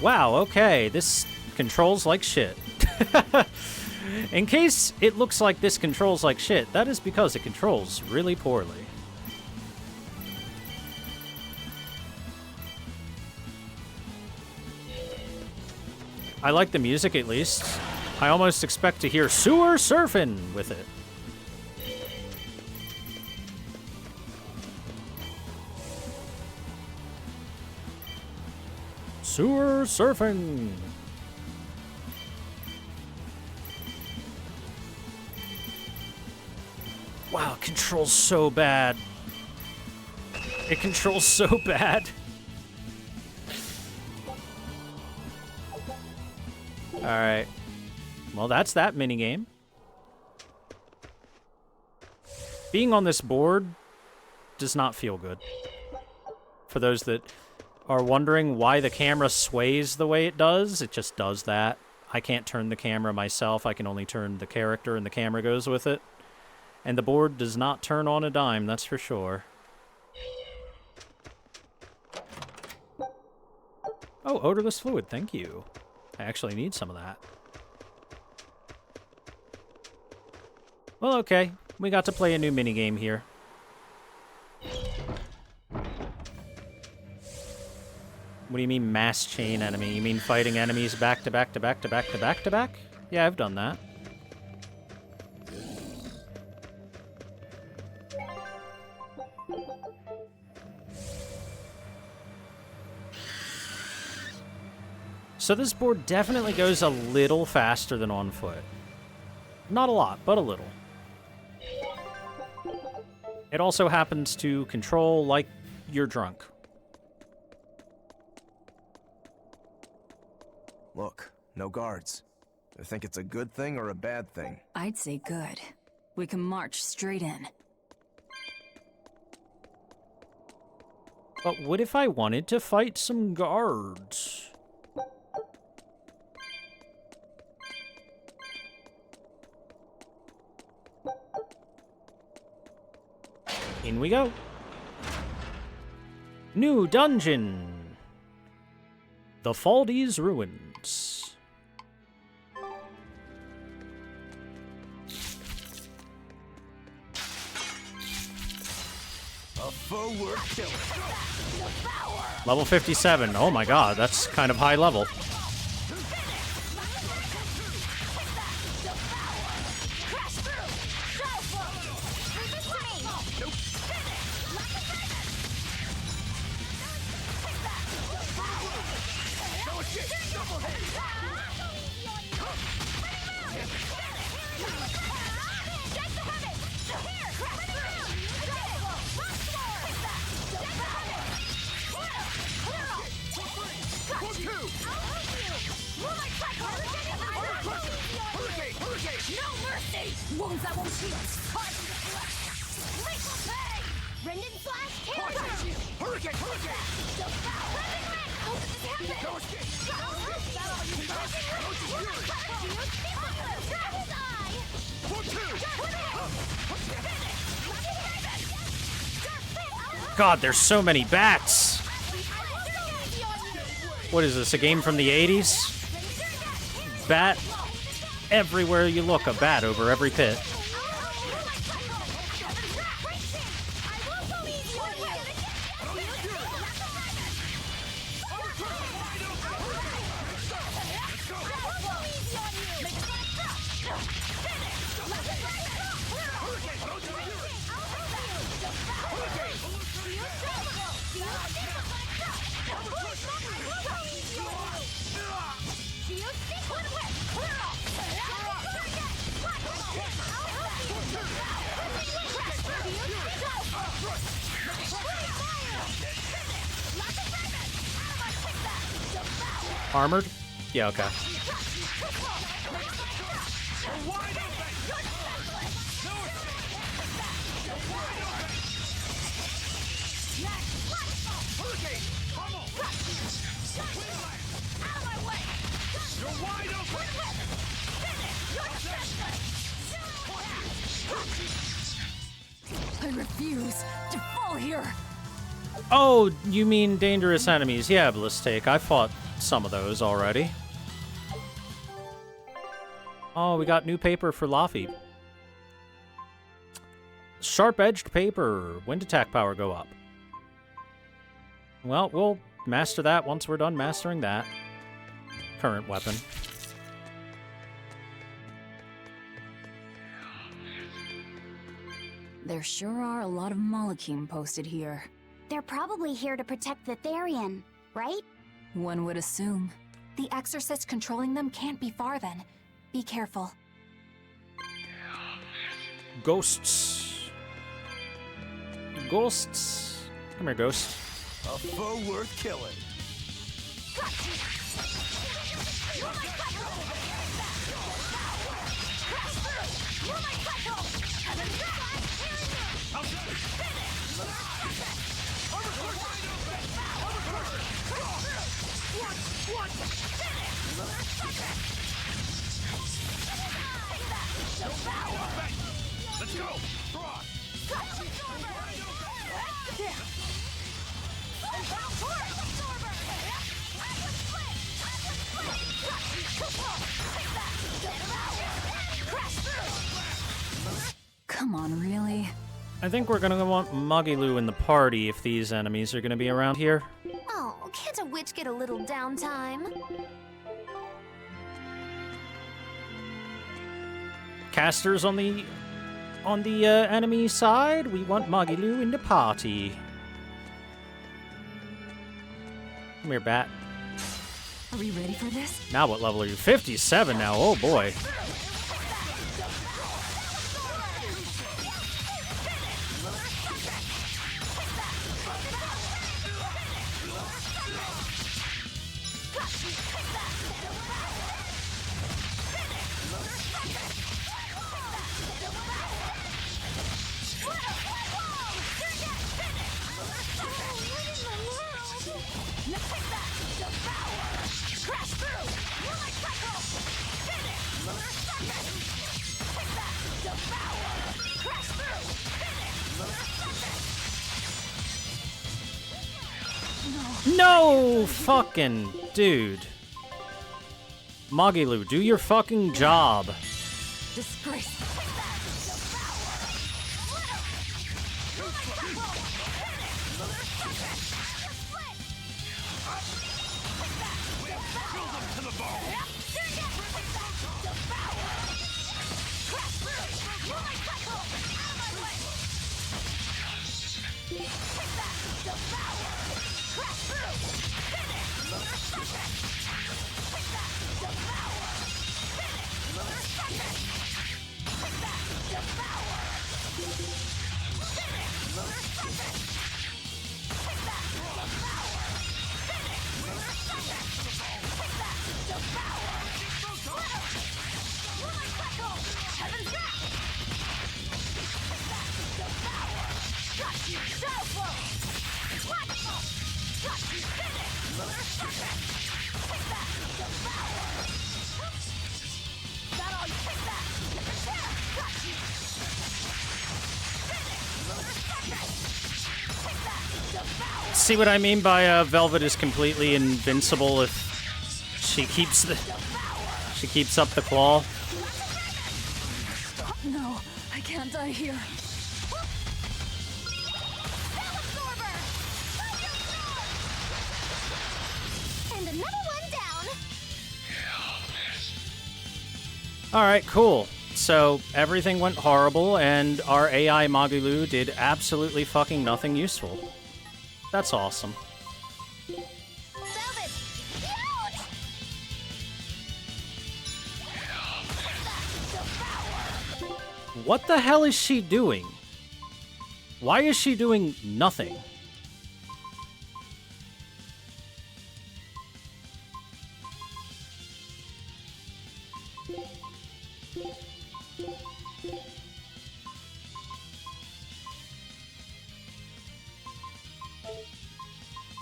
Wow, okay, this controls like shit. In case it looks like this controls like shit, that is because it controls really poorly. I like the music at least. I almost expect to hear sewer surfing with it. Sewer surfing. Wow, it controls so bad. It controls so bad. Alright. Well, that's that minigame. Being on this board does not feel good. For those that are wondering why the camera sways the way it does, it just does that. I can't turn the camera myself. I can only turn the character and the camera goes with it. And the board does not turn on a dime, that's for sure. Oh, odorless fluid, thank you. I actually need some of that. Well, okay. We got to play a new minigame here. What do you mean mass chain enemy? You mean fighting enemies back to back to back to back to back to back? Yeah, I've done that. So this board definitely goes a little faster than on foot. Not a lot, but a little. It also happens to control like you're drunk. Look, no guards. I think it's a good thing or a bad thing. I'd say good. We can march straight in. But what if I wanted to fight some guards? In we go. New dungeon. The ThorW's Ruins. A forward killer. Level 57. Oh my god, that's kind of high level. No mercy! Wounds that won't heal. Caught in the flesh. Lethal pay! Rendon slash cancer! Hurricane! How did this happen? No escape! God, there's so many bats. What is this, a game from the 80s? Bat. Everywhere you look, a bat over every pit. Armored? Yeah, okay. I refuse to fall here. Oh, you mean dangerous enemies. Yeah, Blistake. I fought some of those already. Oh, we got new paper for Laffy. Sharp-edged paper. Wind attack power go up. Well, we'll master that once we're done mastering that current weapon. There sure are a lot of Molecume posted here. They're probably here to protect the Therian, right? One would assume. The exorcist controlling them can't be far then. Be careful. Ghosts. Ghosts. Come here, ghost. A foe worth killing. Let's go! Come on, really? I think we're gonna want Magilu in the party if these enemies are gonna be around here. Oh, can't a witch get a little downtime? Casters on the enemy side. We want Magilu in the party. Come here, bat. Are we ready for this? Now what level are you? 57 now. Oh boy. No fucking dude. Magilu, do your fucking job. Disgrace. See what I mean by Velvet is completely invincible if she keeps up the claw? No, I can't die here. And another one down. Alright, cool. So, everything went horrible, and our AI Magalu did absolutely fucking nothing useful. That's awesome. What the hell is she doing? Why is she doing nothing?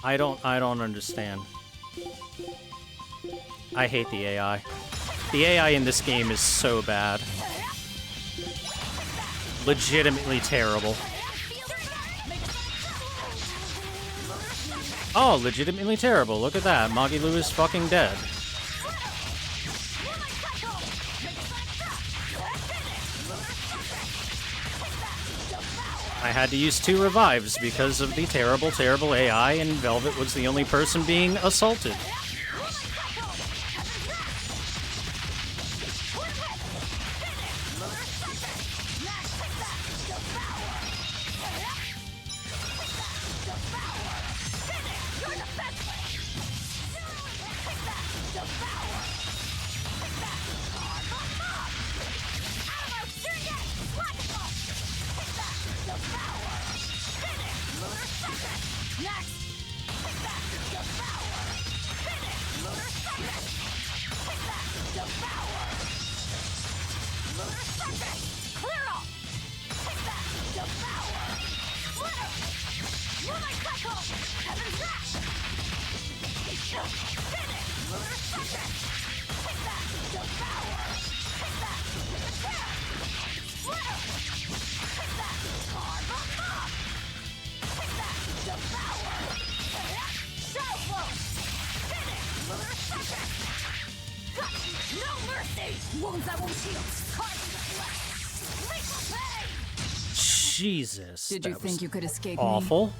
I don't understand. I hate the AI. The AI in this game is so bad. Legitimately terrible. Oh, legitimately terrible. Look at that. Magilu is fucking dead. I had to use 2 revives because of the terrible, terrible AI, and Velvet was the only person being assaulted. Jesus. Did you think you could escape awful. me?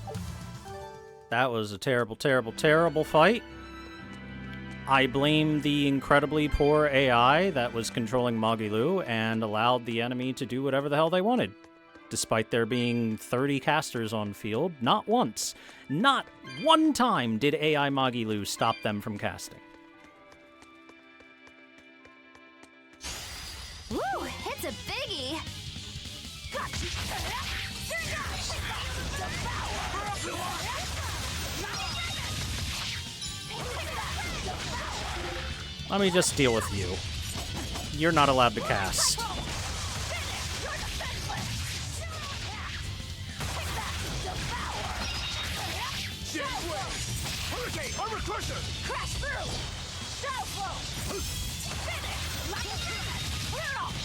That was a terrible, terrible, terrible fight. I blame the incredibly poor AI that was controlling Magilu and allowed the enemy to do whatever the hell they wanted. Despite there being 30 casters on field, not once, not one time did AI Magilu stop them from casting. Woo, it's a biggie. Let me just deal with you. You're not allowed to cast. Crash through! Shadow flow! Like a cannon! Clear it off!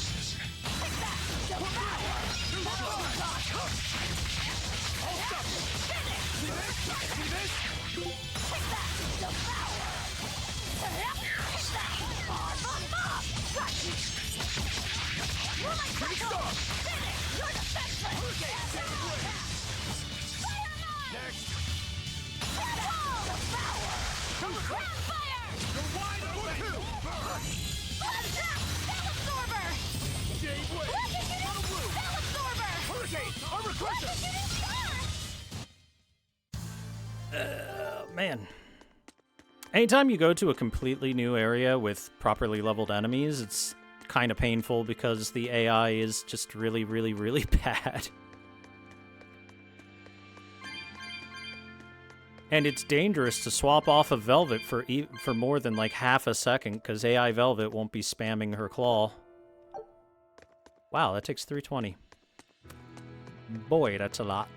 Man. Anytime you go to a completely new area with properly leveled enemies, it's kind of painful because the AI is just really, really, really bad. And it's dangerous to swap off of Velvet for more than like half a second, because AI Velvet won't be spamming her claw. Wow, that takes 320. Boy, that's a lot.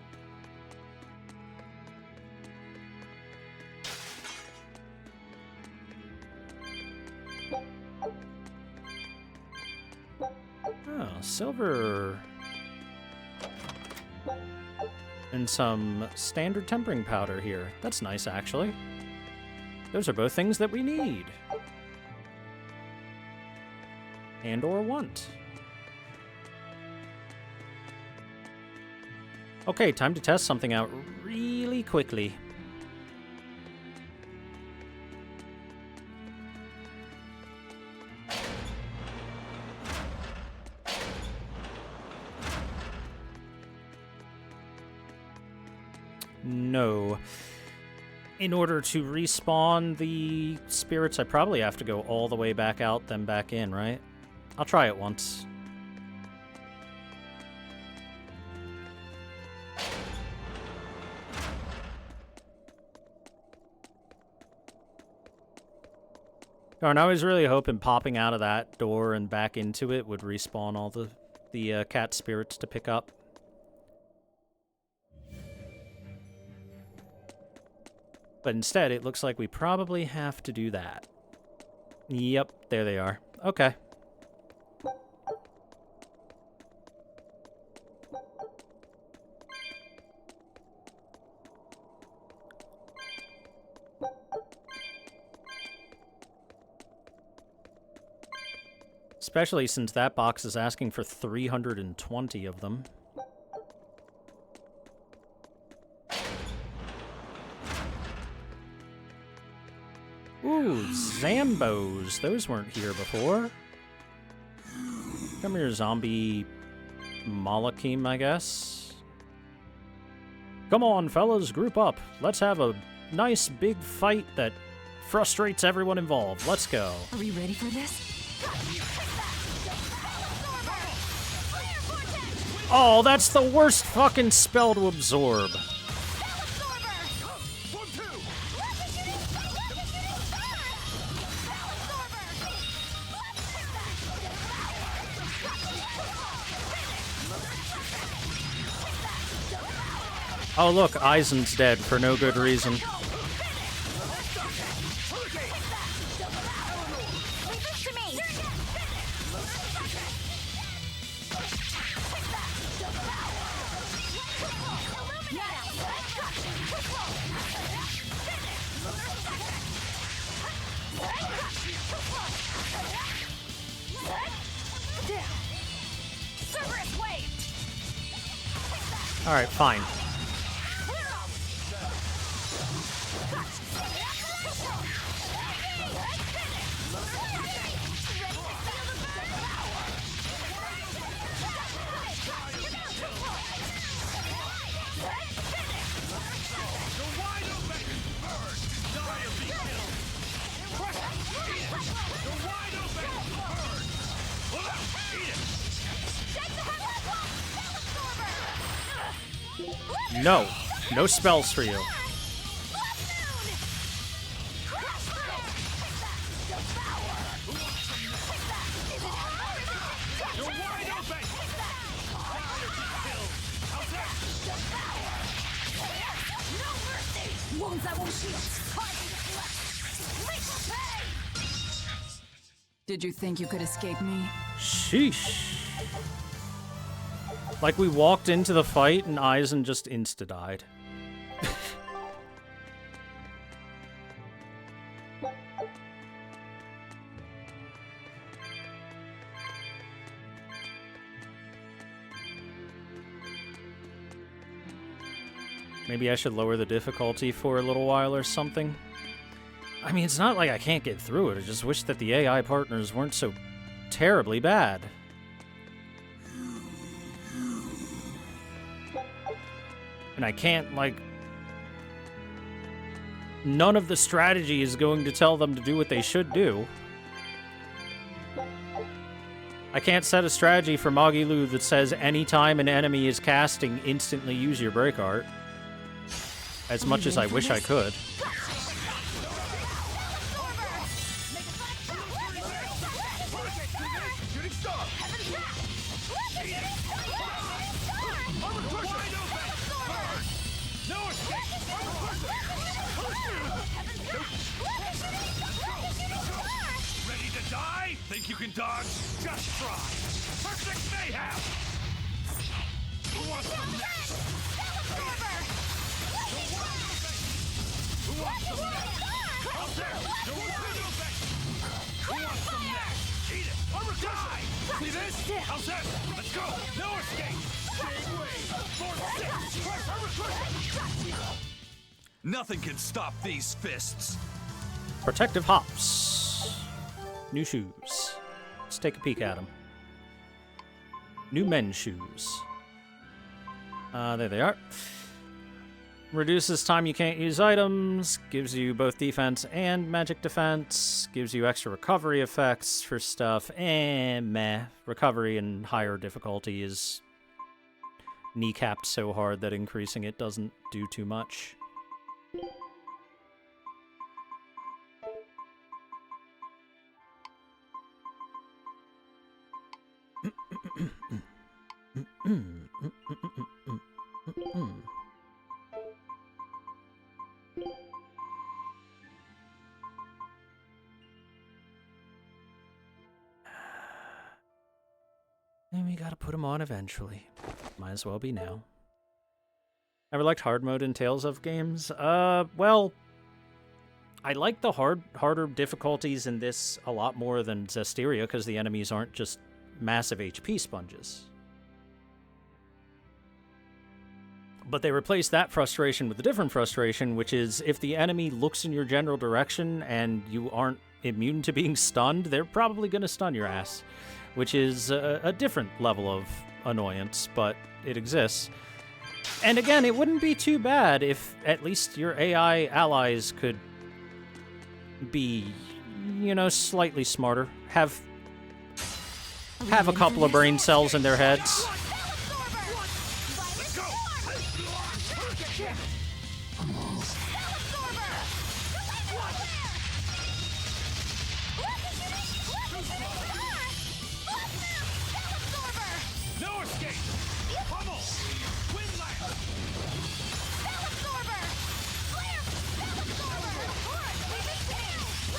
silver. And some standard tempering powder here. That's nice, actually. Those are both things that we need. And or want. Okay, time to test something out really quickly. No. In order to respawn the spirits, I probably have to go all the way back out, then back in, right? I'll try it once. Darn, I was really hoping popping out of that door and back into it would respawn all the cat spirits to pick up. But instead, it looks like we probably have to do that. Yep, there they are. Okay. Especially since that box is asking for 320 of them. Ooh, Zambos. Those weren't here before. Come here, zombie Malakim, I guess. Come on, fellas, group up. Let's have a nice big fight that frustrates everyone involved. Let's go. Are we ready for this? Oh, that's the worst fucking spell to absorb. Oh look, Eisen's dead for no good reason. Alright, fine. No. No spells for you. Did you think you could escape me? Sheesh. Like we walked into the fight and Eisen just insta-died. Maybe I should lower the difficulty for a little while or something. I mean, it's not like I can't get through it. I just wish that the AI partners weren't so terribly bad. And I can't, like... None of the strategy is going to tell them to do what they should do. I can't set a strategy for Magilu that says anytime an enemy is casting, instantly use your break art. As much as I wish I could. Ready to die? Think you can dodge? Just try. Perfect mayhem! Who wants some next? Who wants some next? Out there! Who wants some next? Eat it! Or die! See this? How's that? Let's go! No escape! Stay away! Nothing can stop these fists. Protective hops. New shoes. Let's take a peek at them. New men's shoes. There they are. Reduces time you can't use items, gives you both defense and magic defense, gives you extra recovery effects for stuff, and meh. Recovery in higher difficulty is kneecapped so hard that increasing it doesn't do too much. And we gotta put them on eventually. Might as well be now. Ever liked hard mode in Tales of games? Well, I like the harder difficulties in this a lot more than Zestiria, because the enemies aren't just massive HP sponges. But they replace that frustration with a different frustration, which is if the enemy looks in your general direction and you aren't immune to being stunned, they're probably going to stun your ass, which is a different level of annoyance, but it exists. And again, it wouldn't be too bad if at least your AI allies could be, you know, slightly smarter. Have a couple of brain cells in their heads.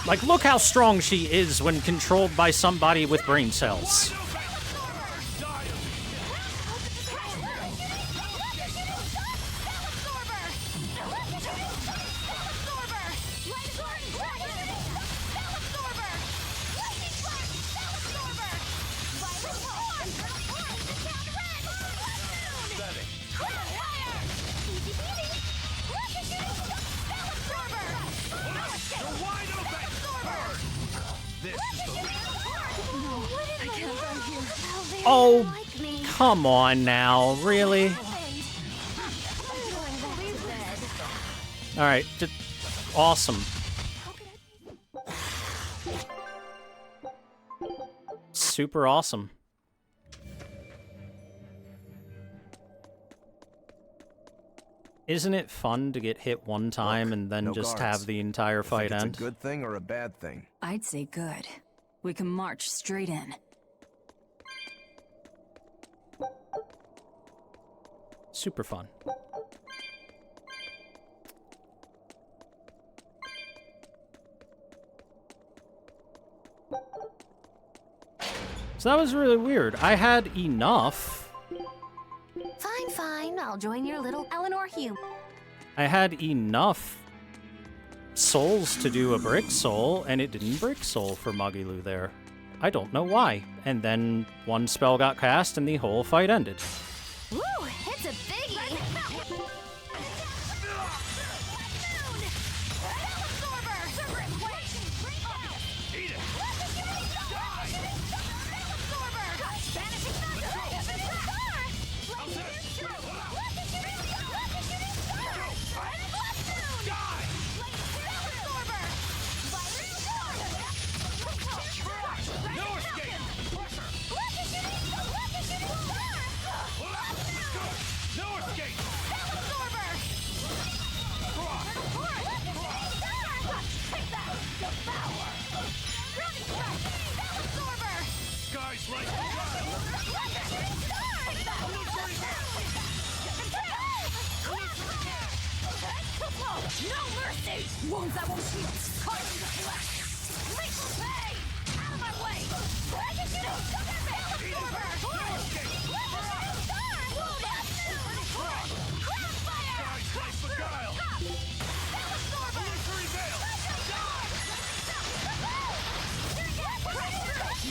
Like, look how strong she is when controlled by somebody with brain cells. Oh, come on now, really? Alright, just awesome. Super awesome. Isn't it fun to get hit one time and then just guards. have the entire fight end? It's a good thing or a bad thing? I'd say good. We can march straight in. Super fun. So that was really weird. I had enough. Fine, fine. I'll join your little Eleanor Hume. I had enough souls to do a brick soul, and it didn't brick soul for Magilu there. I don't know why. And then one spell got cast and the whole fight ended. Woo! It's a biggie! No mercy! Wounds that won't heal! Caught in the flesh! Lethal pay! Out of my way!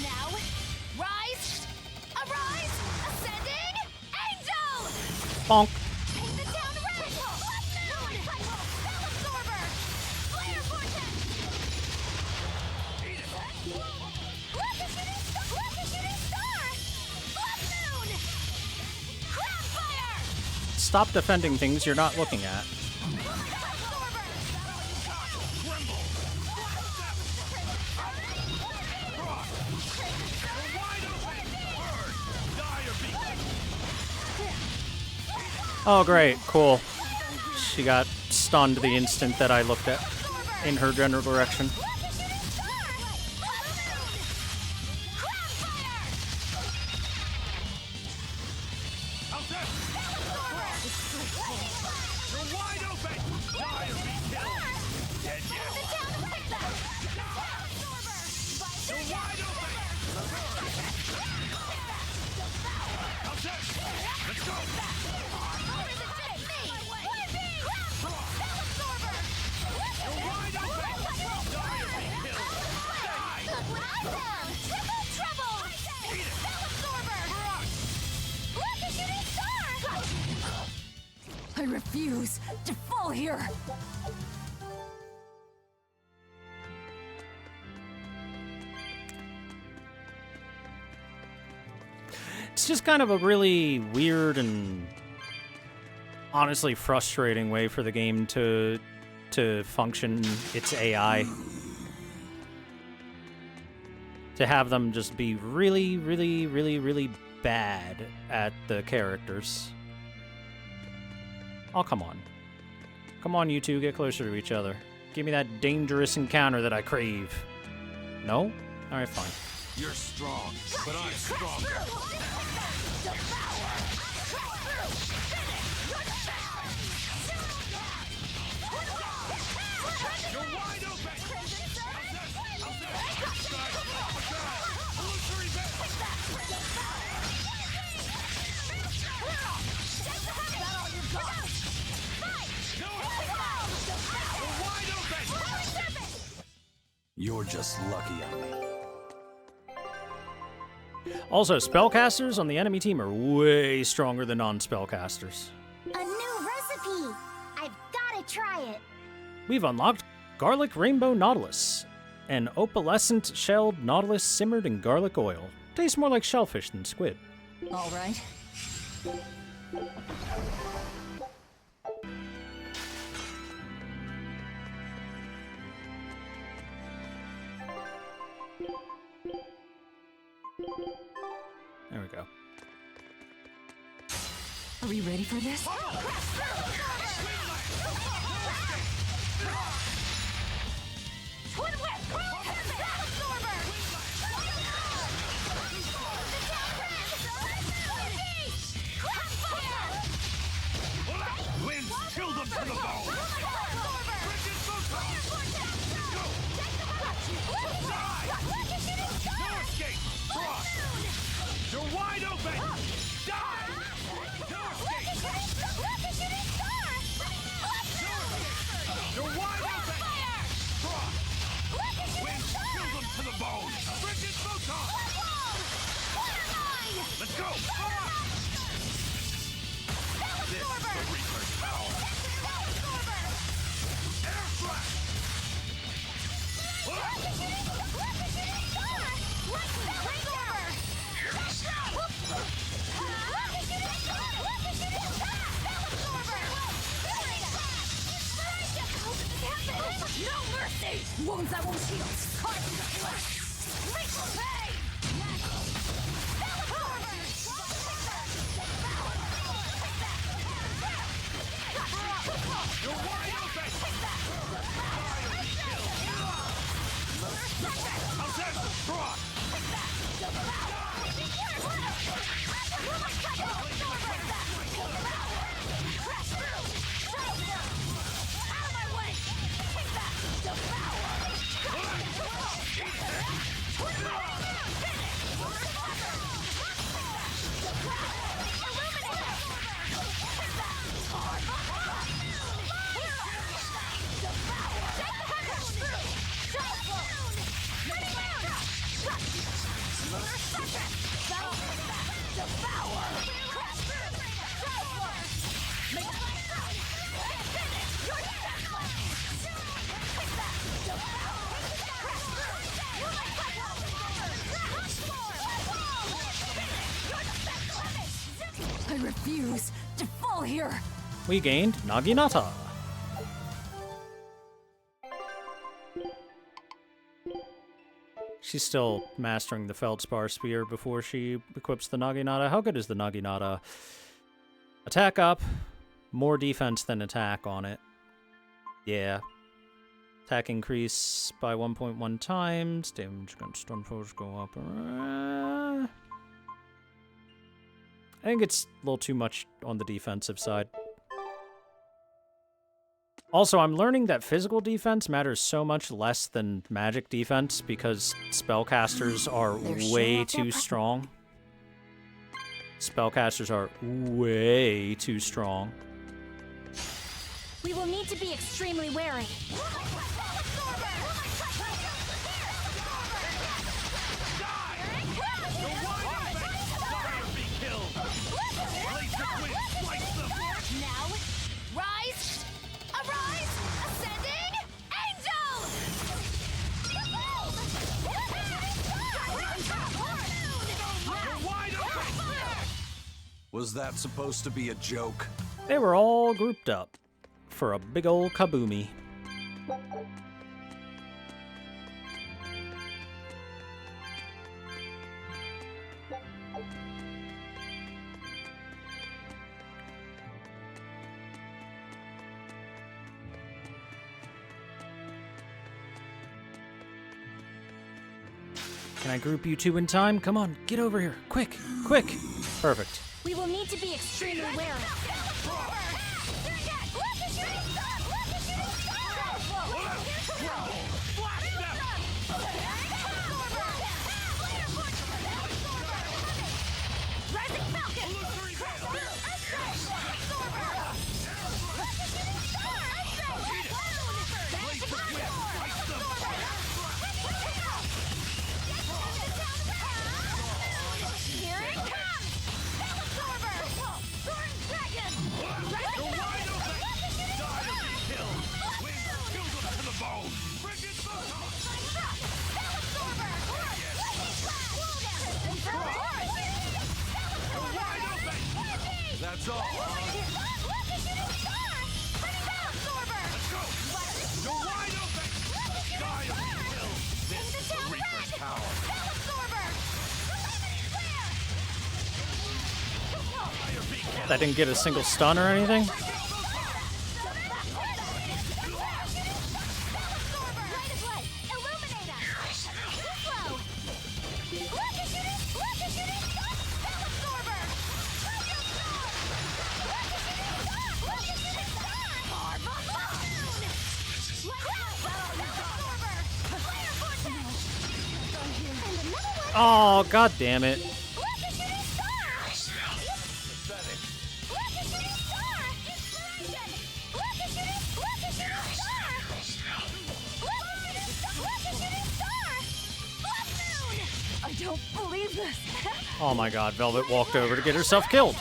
Now, rise, arise, ascending, angel! Bonk. Take the down radical! Moon! Spell absorber! Flare vortex! Look at shooting star! Blood moon! Crab fire! Stop defending things you're not looking at. Oh, great. Cool. She got stunned the instant that I looked at in her general direction. I refuse to fall here. It's just kind of a really weird and honestly frustrating way for the game to function its AI. To have them just be really, really, really, really bad at the characters. Oh, come on. Come on, you two, get closer to each other. Give me that dangerous encounter that I crave. No? Alright, fine. You're strong, but I'm stronger. You're wide open! You're just lucky on me. Also, spellcasters on the enemy team are way stronger than non-spellcasters. A new recipe! I've gotta try it. We've unlocked Garlic Rainbow Nautilus, an opalescent shelled nautilus simmered in garlic oil. Tastes more like shellfish than squid. All right. There we go. Are we ready for this? Twin whip! Absorber! Winds, kill them to the bone! No escape! Frost! You're wide open! Die! No escape! You're wide open! Frost! Winds, kill them to the bone! Frigid photon! Let's go! This is the Reaper's power! Air flash! No mercy! Wounds that won't heal. Lethal pain! You're wide open! How's that? Frost! refuse to fall here. We gained Naginata. She's still mastering the Feldspar Spear before she equips the Naginata. How good is the Naginata? Attack up. More defense than attack on it. Yeah. Attack increase by 1.1 times. Damage against stun foes go up. I think it's a little too much on the defensive side. Also, I'm learning that physical defense matters so much less than magic defense because spellcasters are way too strong. Spellcasters are way too strong. We will need to be extremely wary. Now, rise! Arise! Ascending! Angel! Was that supposed to be a joke? They were all grouped up for a big ol' kaboomy. Can I group you two in time? Come on, get over here. Quick, quick. Perfect. We will need to be extremely wary. That's all. That didn't get a single stun or anything? Oh, god damn it. I don't believe this. Oh my god, Velvet walked over to get herself killed.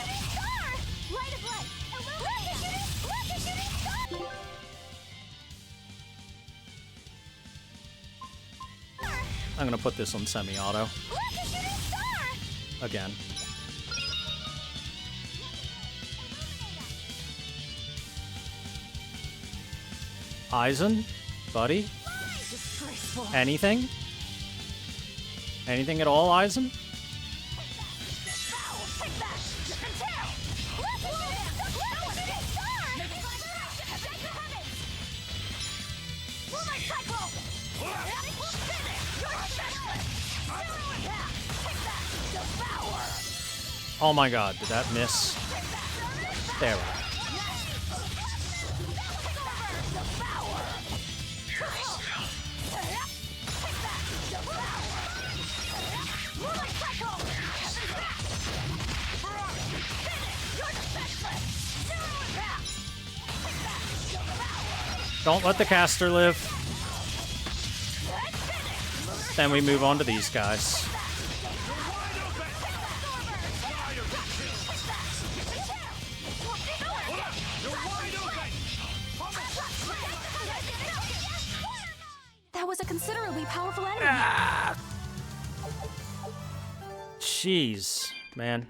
I'm gonna put this on semi-auto. Again. Aizen? Buddy? Anything? Anything at all, Aizen? Oh my god, did that miss? There we go. Don't let the caster live. Then we move on to these guys. That was a considerably powerful enemy. Jeez, man.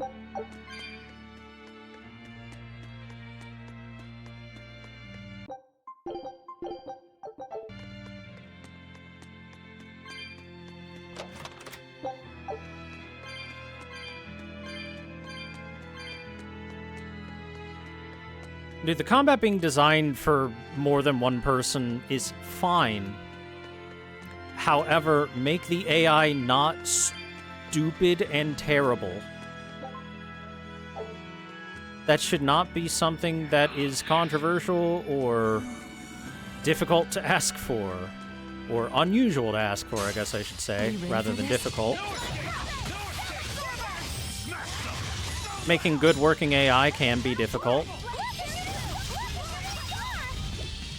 Dude, the combat being designed for more than one person is fine. However, make the AI not stupid and terrible. That should not be something that is controversial or difficult to ask for. Or unusual to ask for, I guess I should say, rather than difficult. Making good working AI can be difficult.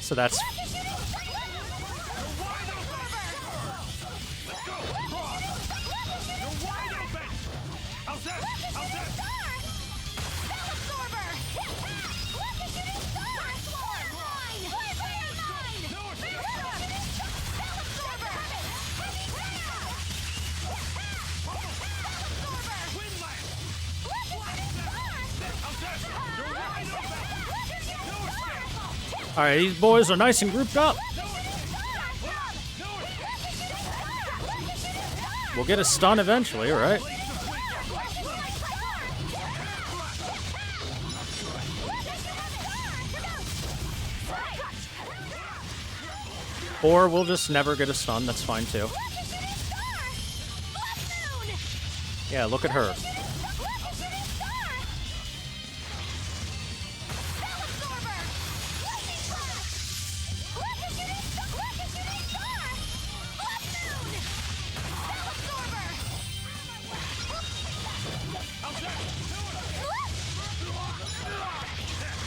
So that's... Alright, these boys are nice and grouped up. We'll get a stun eventually, right? Or we'll just never get a stun, that's fine too. Yeah, look at her.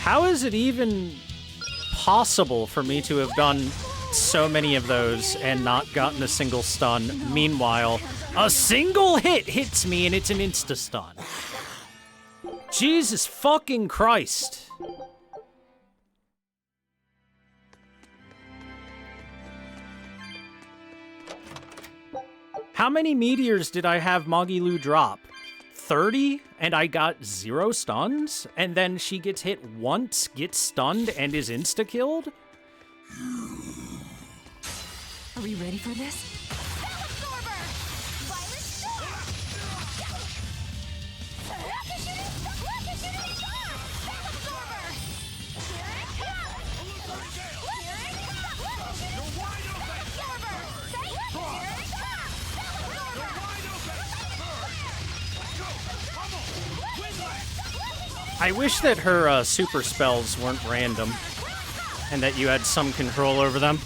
How is it even possible for me to have done so many of those and not gotten a single stun? Meanwhile, a single hit hits me and it's an insta-stun. Jesus fucking Christ. How many meteors did I have Magilu drop? 30? And I got 0 stuns? And then she gets hit once, gets stunned, and is insta-killed? Are we ready for this? I wish that her super spells weren't random, and that you had some control over them.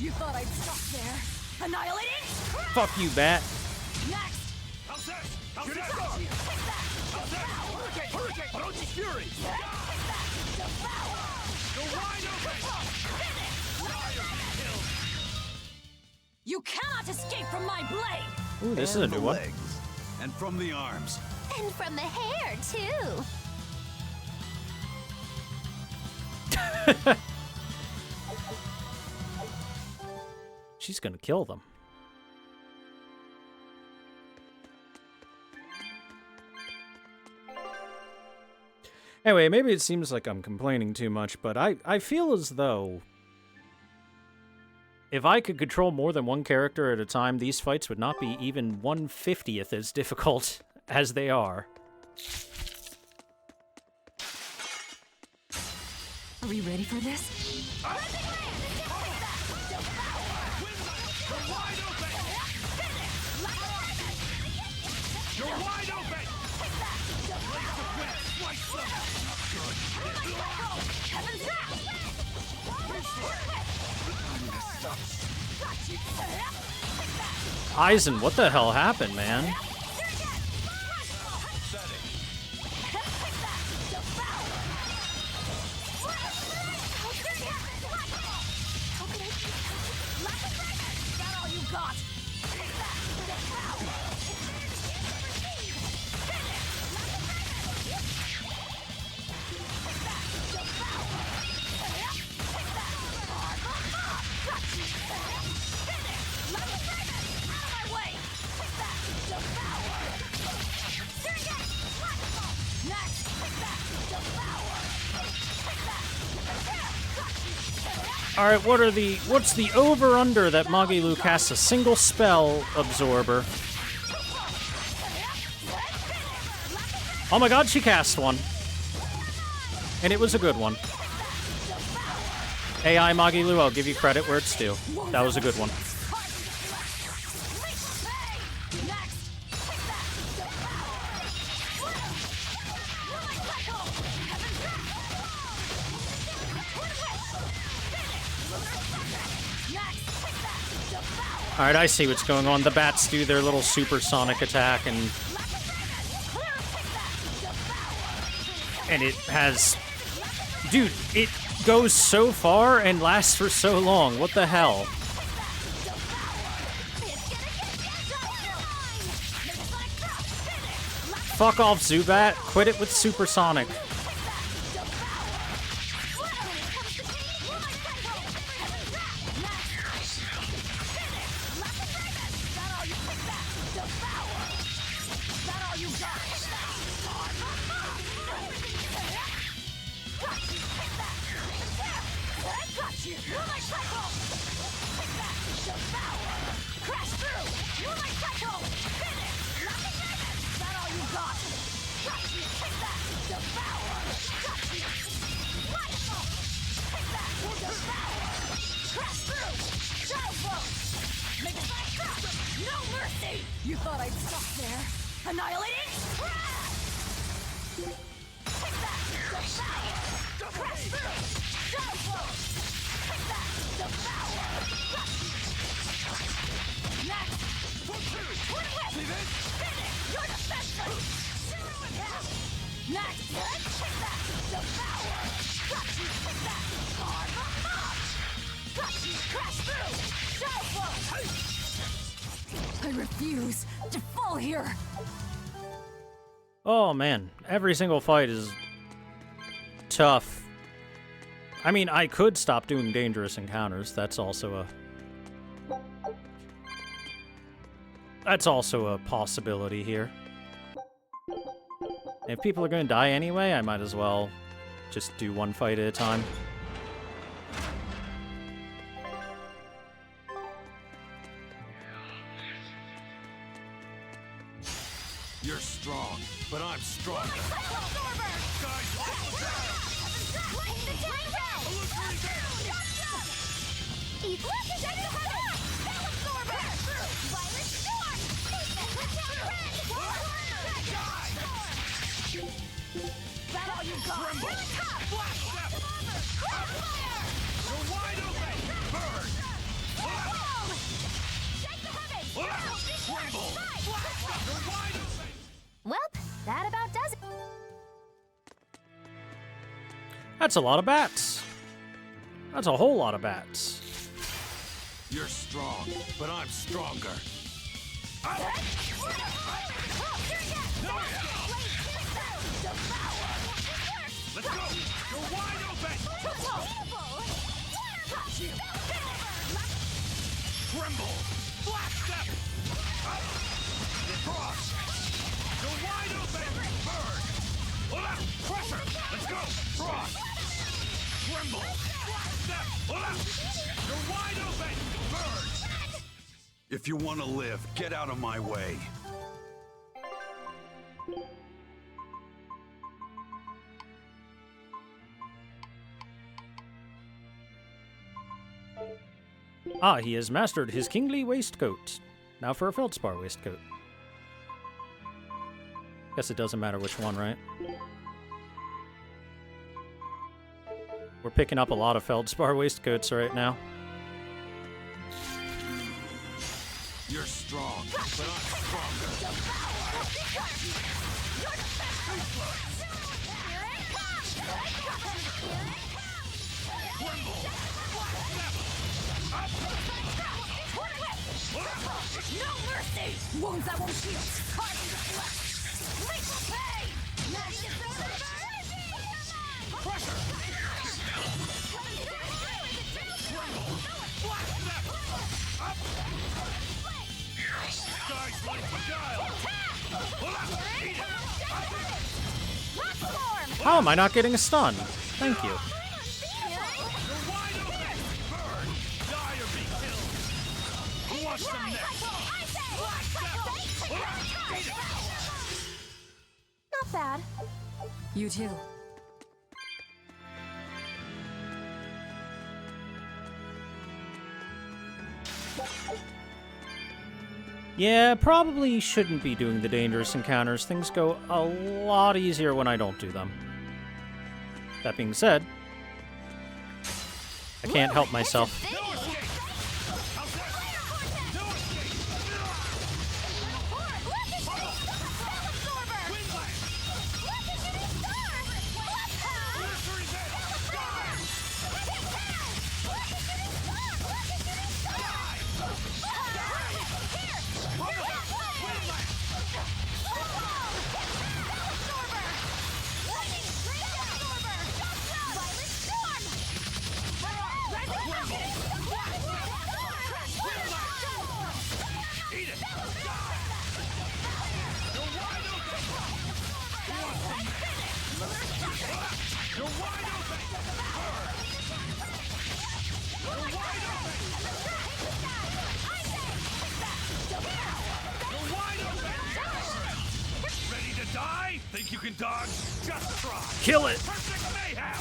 You thought I'd stop there? Annihilating? Fuck you, Bat. Next! You cannot escape from my blade! Ooh, this is a new one. And from the arms. And from the hair, too. She's gonna kill them. Anyway, maybe it seems like I'm complaining too much, but I feel as though if I could control more than one character at a time, these fights would not be even 1/50th as difficult as they are. Are we ready for this? You're wide open! Eisen, what the hell happened, man? Alright, what's the over-under that Magilu casts a single spell absorber? Oh my god, she cast one. And it was a good one. AI Magilu, I'll give you credit where it's due. That was a good one. Alright, I see what's going on. The bats do their little supersonic attack, and it has... Dude, it goes so far and lasts for so long. What the hell? Fuck off, Zubat. Quit it with supersonic. You thought I'd stop there? Annihilating? I refuse to fall here. Oh man, every single fight is tough. I mean, I could stop doing dangerous encounters. That's also a possibility here. If people are going to die anyway, I might as well just do one fight at a time. You're strong, but I'm stronger. That all you got? Black step! You're wide open! Burn! Tremble! You're wide open! Welp, that about does it. That's a lot of bats. That's a whole lot of bats. You're strong, but I'm stronger. Let's go! You're wide open! Tremble! Black step! Cross! You're wide open! Burn! Hold up! Pressure! Let's go! Cross! Tremble! Black step! Hold up! You're wide open! Burn! If you want to live, get out of my way. Ah, he has mastered his kingly waistcoat. Now for a feldspar waistcoat. Guess it doesn't matter which one, right? We're picking up a lot of feldspar waistcoats right now. You're strong, but I'm stronger. No mercy! Wounds that won't heal! Carving the flesh! Lethal pain! Pressure! Black step! Up! Guys like beguile! Pull up! Eat it! How am I not getting a stun? Thank you. What's the next? Not bad. You too. Yeah, probably shouldn't be doing the dangerous encounters. Things go a lot easier when I don't do them. That being said, I can't help myself. Think you can dodge? Just try! Kill it! Perfect mayhem!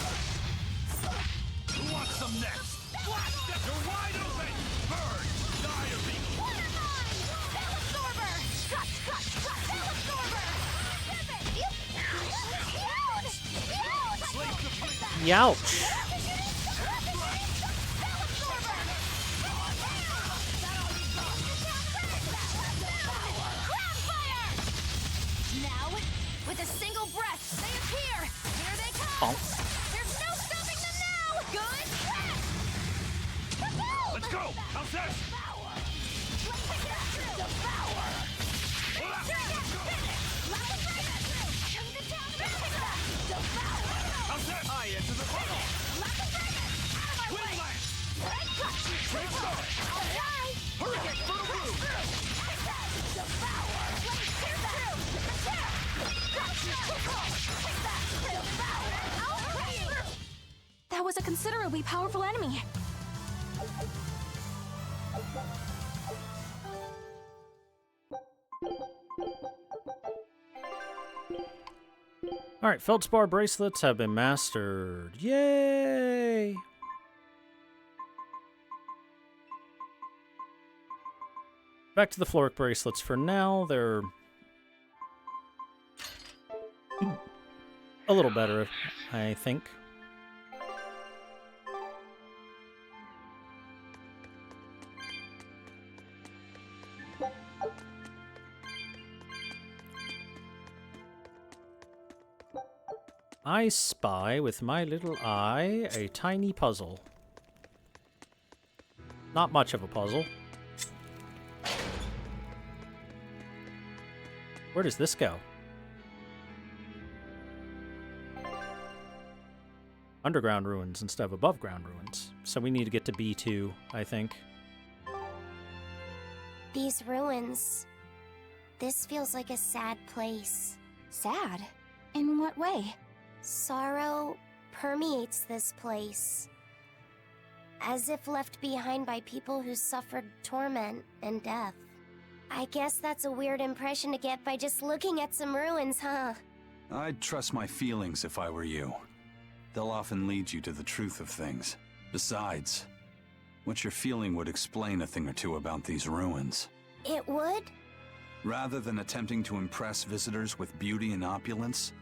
Who wants some next? Black step! You're wide open! Burn! Die or be... Youch. With a single breath, they appear! Here they come! There's no stopping them now! Good! Let's go! How's that? How's that? I enter the funnel! Windlash! Straight start! Hurricane for the roof! That was a considerably powerful enemy. Alright, feldspar bracelets have been mastered. Yay! Back to the Floric bracelets for now. They're a little better, I think. I spy with my little eye a tiny puzzle. Not much of a puzzle. Where does this go? Underground ruins instead of above ground ruins. So we need to get to B2, I think. These ruins. This feels like a sad place. Sad? In what way? Sorrow permeates this place. As if left behind by people who suffered torment and death. I guess that's a weird impression to get by just looking at some ruins, huh? I'd trust my feelings if I were you. They'll often lead you to the truth of things. Besides, what you're feeling would explain a thing or two about these ruins. It would? Rather than attempting to impress visitors with beauty and opulence,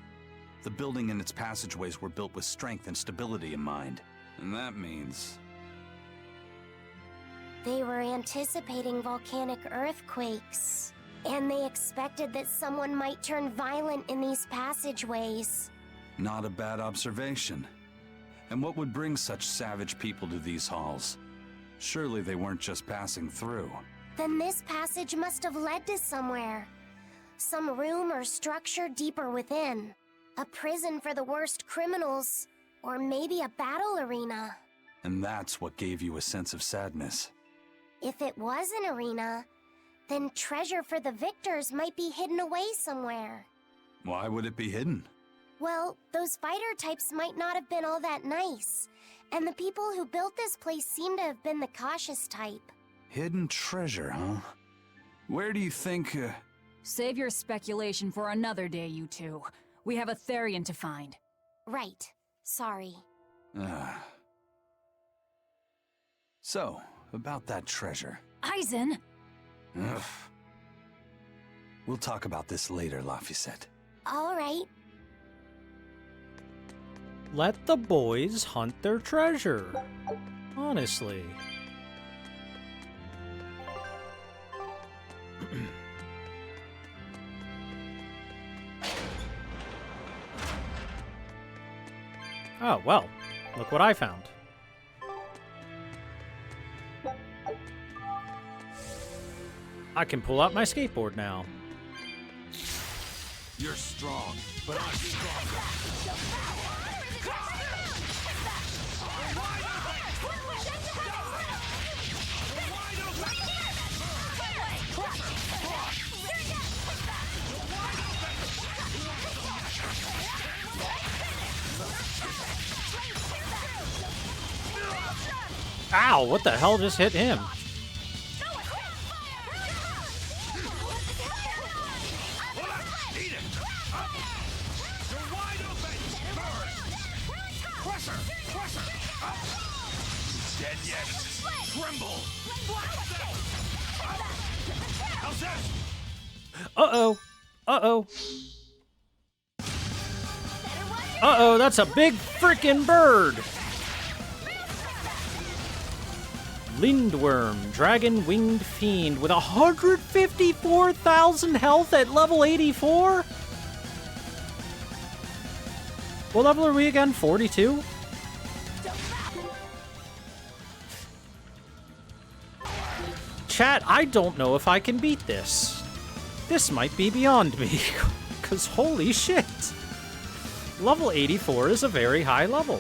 the building and its passageways were built with strength and stability in mind. And that means... They were anticipating volcanic earthquakes. And they expected that someone might turn violent in these passageways. Not a bad observation. And what would bring such savage people to these halls? Surely they weren't just passing through. Then this passage must have led to somewhere. Some room or structure deeper within. A prison for the worst criminals. Or maybe a battle arena. And that's what gave you a sense of sadness. If it was an arena, then treasure for the victors might be hidden away somewhere. Why would it be hidden? Well, those fighter types might not have been all that nice. And the people who built this place seem to have been the cautious type. Hidden treasure, huh? Where do you think, Save your speculation for another day, you two. We have a Therian to find. Right. Sorry. So, about that treasure. Eisen! Ugh. We'll talk about this later, Laphicet. All right. Let the boys hunt their treasure. Honestly. Oh, well. Look what I found. I can pull out my skateboard now. You're strong, but I'm stronger. Ow, what the hell just hit him? Dead yet? Tremble! How's this? Uh-oh. Uh-oh. Uh-oh, that's a big freaking bird! Lindworm, dragon-winged fiend with 154,000 health at level 84? What level are we again? 42? Chat, I don't know if I can beat this. This might be beyond me, because holy shit. Level 84 is a very high level.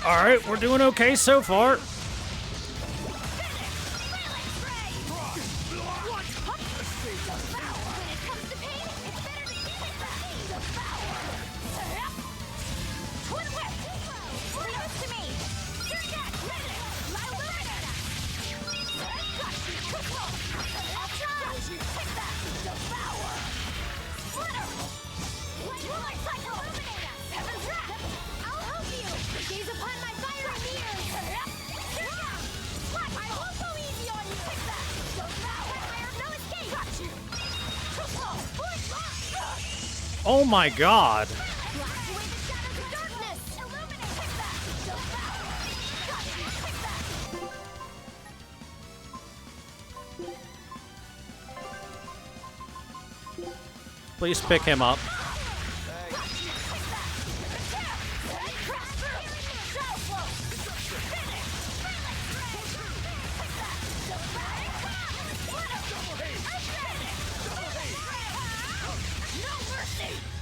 All right, we're doing okay so far. Oh my god. Please pick him up.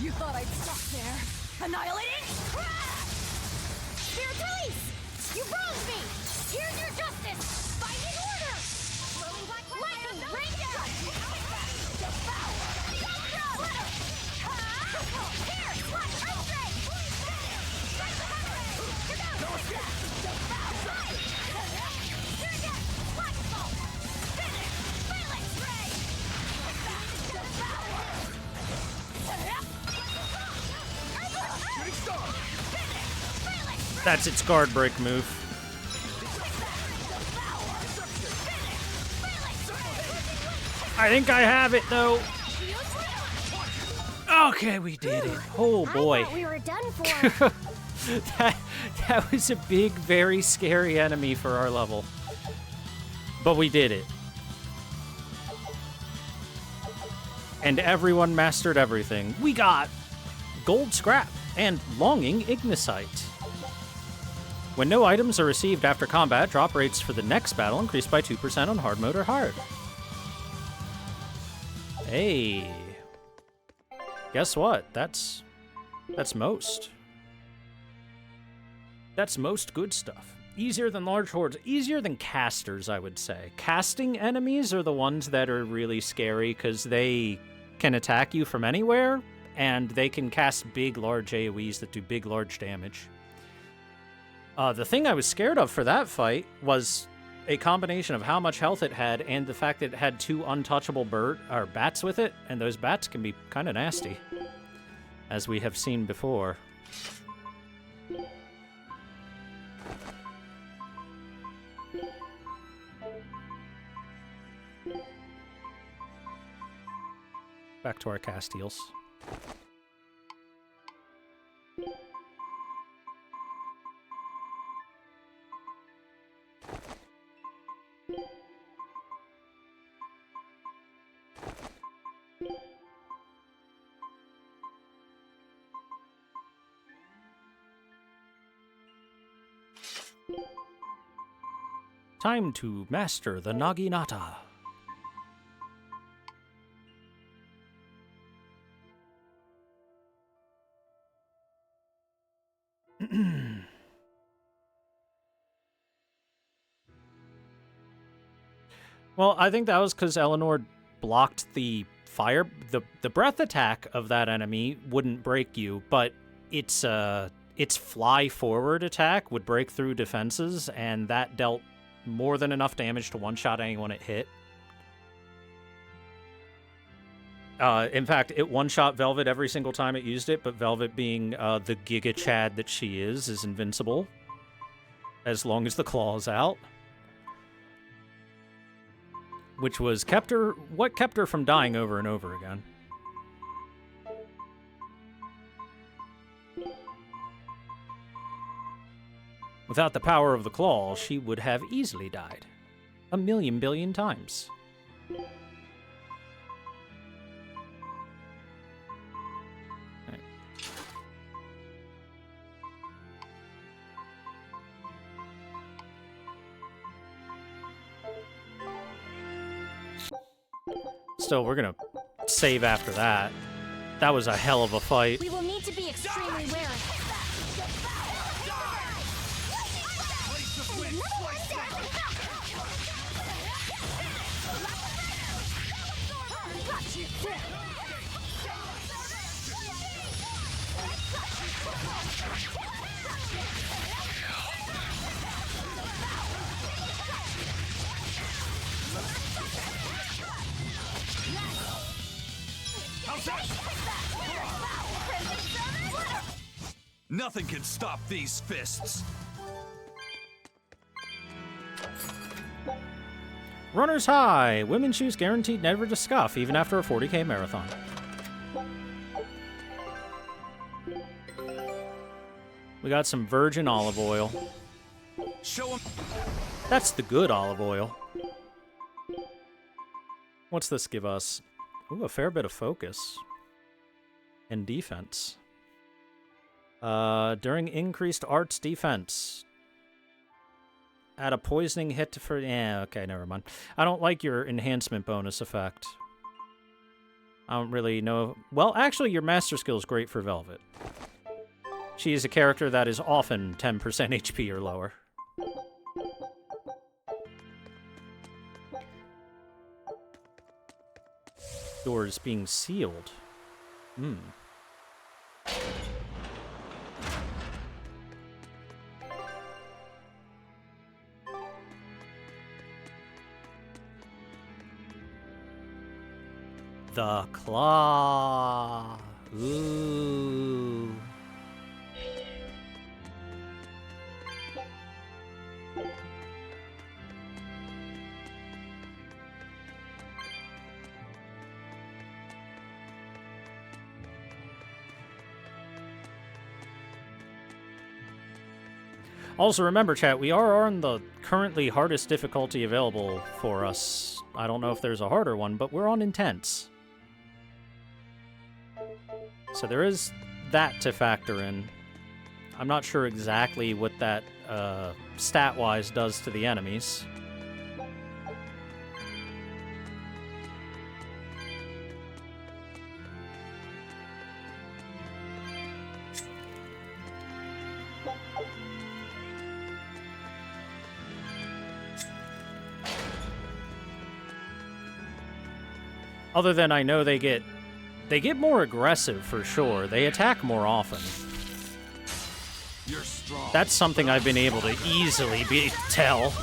You thought I'd stop there? Annihilating? Spiritualies! You wronged me! Here's your justice! Binding order! Lightning, rain down! That's its guard break move. I think I have it though. Okay, we did it. Oh boy. I thought we were done for. that was a big, very scary enemy for our level. But we did it. And everyone mastered everything. We got gold scrap and longing ignisite. When no items are received after combat, drop rates for the next battle increase by 2% on hard mode or hard. Hey. Guess what? That's most. That's most good stuff. Easier than large hordes. Easier than casters, I would say. Casting enemies are the ones that are really scary because they can attack you from anywhere, and they can cast big, large AoEs that do big, large damage. The thing I was scared of for that fight was a combination of how much health it had and the fact that it had two untouchable bats with it, and those bats can be kind of nasty, as we have seen before. Back to our Castiles. Time to master the Naginata. Well, I think that was because Eleanor blocked the fire. The breath attack of that enemy wouldn't break you, but its fly forward attack would break through defenses, and that dealt more than enough damage to one-shot anyone it hit. In fact, it one-shot Velvet every single time it used it, but Velvet, being the Giga Chad that she is invincible as long as the claw's out. Which was what kept her from dying over and over again. Without the power of the claw, she would have easily died. 1,000,000,000,000,000 times. Still, we're gonna save after that. That was a hell of a fight. We will need to be extremely wary. Nothing can stop these fists. Runner's high. Women's shoes guaranteed never to scuff, even after a 40K marathon. We got some virgin olive oil. Show 'em. That's the good olive oil. What's this give us? Ooh, a fair bit of focus. And defense. During increased arts defense. Add a poisoning hit for... Yeah, okay, never mind. I don't like your enhancement bonus effect. I don't really know... Well, actually, your master skill is great for Velvet. She is a character that is often 10% HP or lower. Doors being sealed. Hmm. The claw. Ooh. Also, remember, chat, we are on the currently hardest difficulty available for us. I don't know if there's a harder one, but we're on Intense. So there is that to factor in. I'm not sure exactly what that stat-wise does to the enemies. Other than I know they get more aggressive for sure. They attack more often. You're strong. That's something I've been able to easily tell.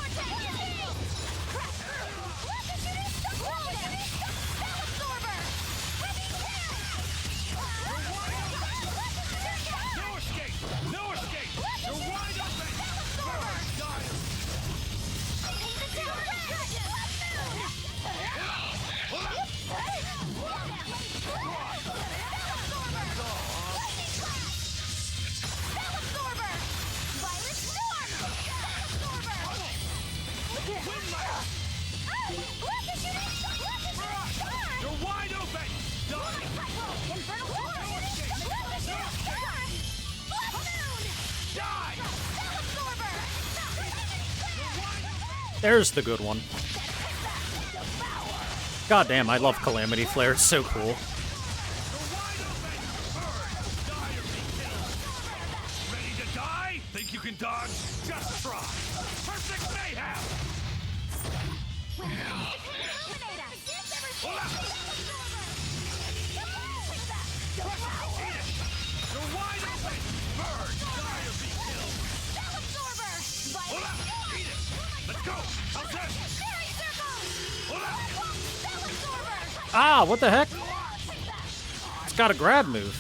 There's the good one. God damn, I love Calamity Flare. It's so cool. Ready to die? Think you can dodge? Just try. Perfect mayhem! You're wide open! Burn! Die or be killed! Hold up! Eat it! Let's go! How's that? Hold up! Ah, what the heck? It's got a grab move.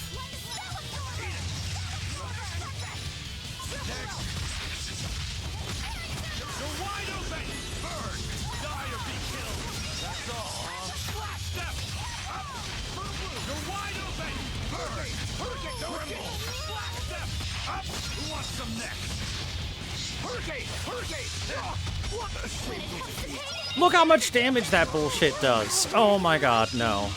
You're wide open! Burn! Die or be killed! That's all. Flash step! Up! You're wide open! Burn! Hurricane! Tremble! Flash step! Up! Who wants some next? Hurricane! Hurricane! What the shit? Look how much damage that bullshit does. Oh my god, no.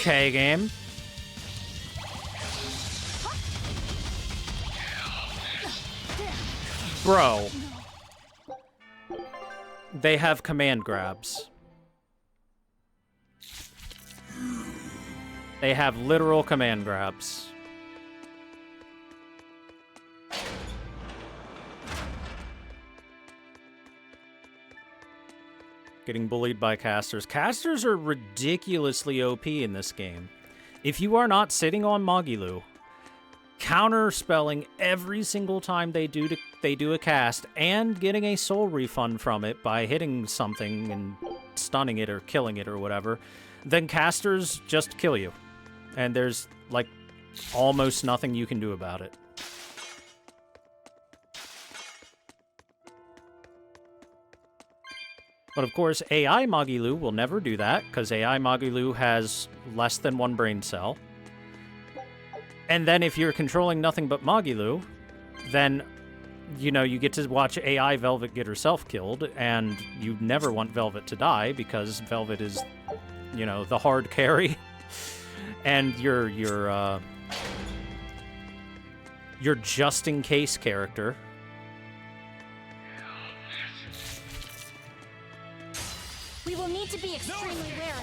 Okay, game. Bro. They have command grabs. They have literal command grabs. Getting bullied by casters. Casters are ridiculously OP in this game. If you are not sitting on Magilu, counter-spelling every single time they do a cast, and getting a soul refund from it by hitting something and stunning it or killing it or whatever, then casters just kill you. And there's, like, almost nothing you can do about it. But of course, AI Magilu will never do that, because AI Magilu has less than one brain cell. And then if you're controlling nothing but Magilu, then, you know, you get to watch AI Velvet get herself killed, and you never want Velvet to die, because Velvet is, you know, the hard carry. And your just-in-case character. We will need to be extremely wary.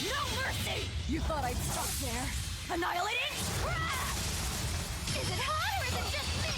No mercy! You thought I'd stop there? Annihilating? Is it hot or is it just me?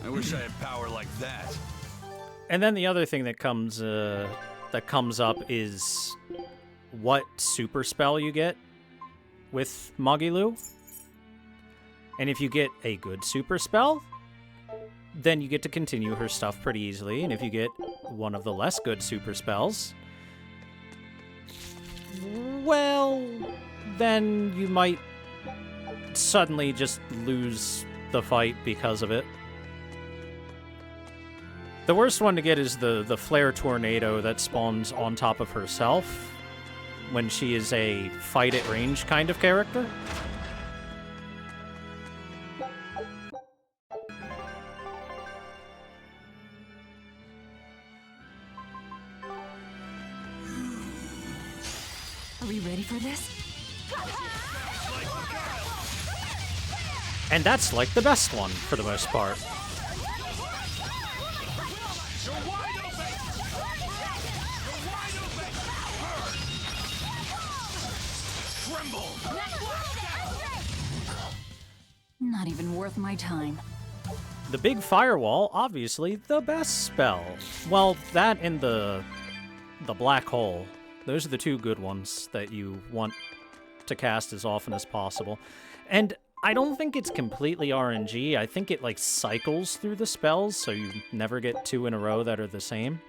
I wish I had power like that. And then the other thing that comes up is what super spell you get with Magilu. And if you get a good super spell, then you get to continue her stuff pretty easily. And if you get one of the less good super spells, well, then you might suddenly just lose the fight because of it. The worst one to get is the Flare Tornado that spawns on top of herself when she is a fight at range kind of character. Are we ready for this? And that's like the best one for the most part. Not even worth my time. The big firewall, obviously the best spell. Well, that and the black hole. Those are the two good ones that you want to cast as often as possible. And I don't think it's completely RNG. I think it, like, cycles through the spells, so you never get two in a row that are the same.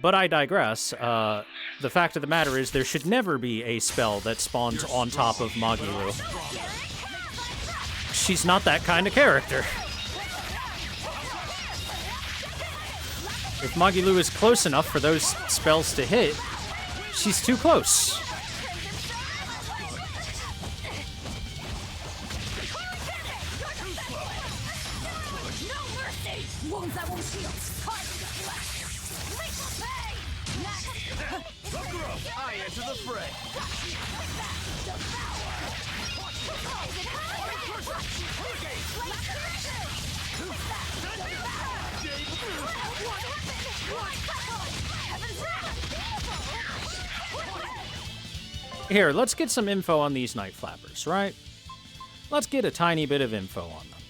But I digress. The fact of the matter is there should never be a spell that spawns on top of Magilu. She's not that kind of character. If Magilu is close enough for those spells to hit, she's too close. Wounds that won't heal. I enter the fray. Here, let's get some info on these Night Flappers, right? Let's get a tiny bit of info on them.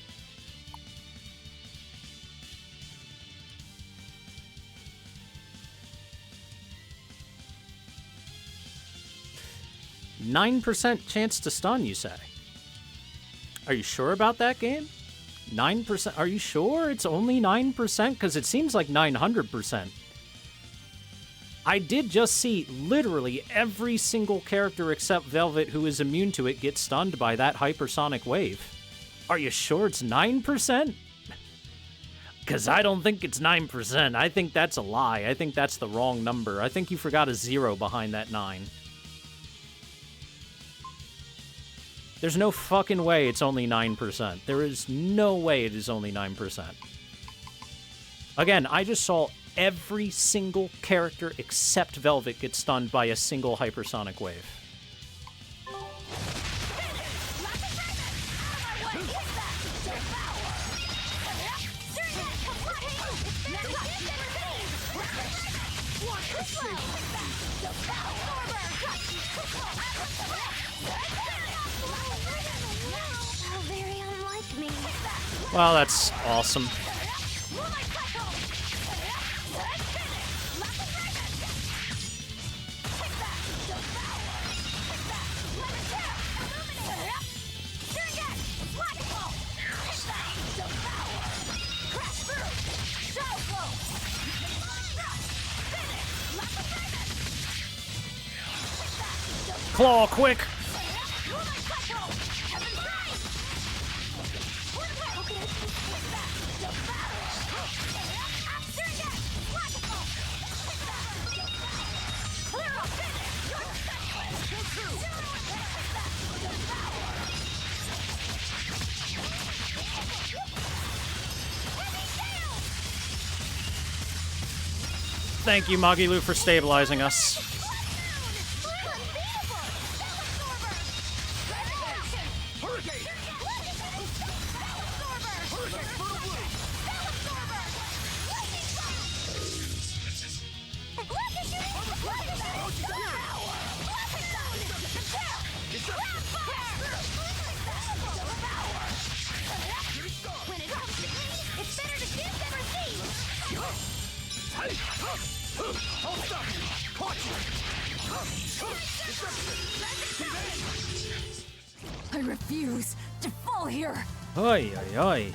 "9% chance to stun," you say? Are you sure about that game? 9%? Are you sure it's only 9%? Because it seems like 900%. I did just see literally every single character except Velvet who is immune to it get stunned by that hypersonic wave. Are you sure it's 9%? Because I don't think it's 9%. I think that's a lie. I think that's the wrong number. I think you forgot a 0 behind that 9. There's no fucking way it's only 9%. There is no way it is only 9%. Again, I just saw every single character except Velvet get stunned by a single hypersonic wave. How very unlike me. Well, that's awesome. Claw, quick! Thank you, Magilu, for stabilizing us. I refuse to fall here. Oi, oi, oi.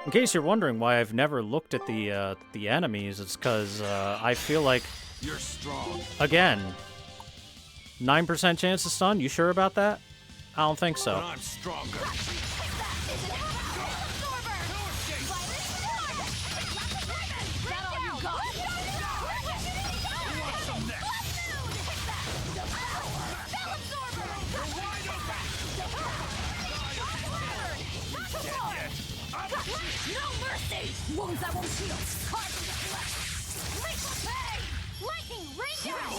In case you're wondering why I've never looked at the enemies, it's because I feel like You're strong. again 9% chance to stun. You sure about that? I don't think so. But I'm stronger. No mercy! Wounds that won't heal. Carved into flesh. Lethal pay! Lightning rain down!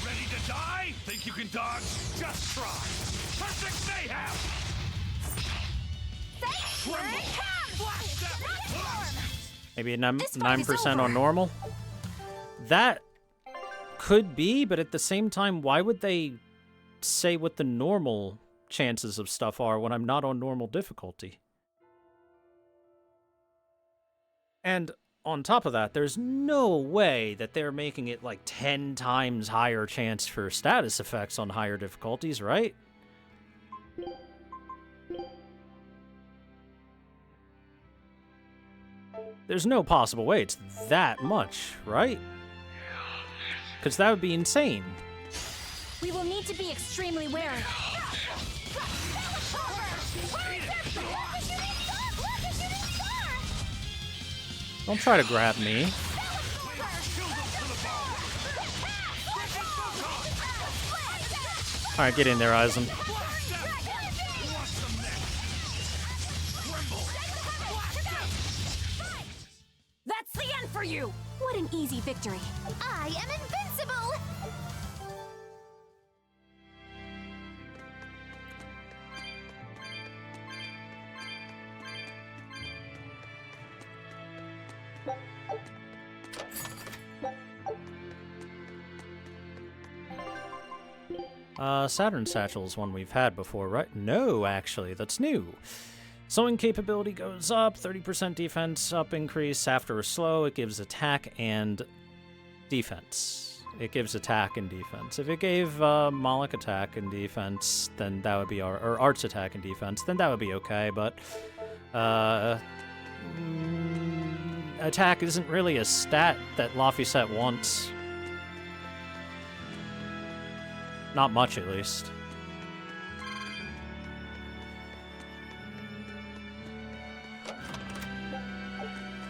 Ready to die? Think you can dodge? Just try. Perfect mayhem! Maybe 9% on normal. That could be, but at the same time, why would they say what the normal chances of stuff are when I'm not on normal difficulty? And on top of that, there's no way that they're making it like 10 times higher chance for status effects on higher difficulties, right? There's no possible way it's that much, right? Because that would be insane. We will need to be extremely wary. Don't try to grab me. Alright, get in there, Aizen. That's the end for you! What an easy victory. I am invincible! Saturn Satchel is one we've had before, right? No, actually, that's new. Sewing capability goes up, 30% defense up increase. After a slow, it gives attack and defense. It gives attack and defense. If it gave Moloch attack and defense, then that would be or Art's attack and defense, then that would be okay, but attack isn't really a stat that Laphicet wants. Not much, at least.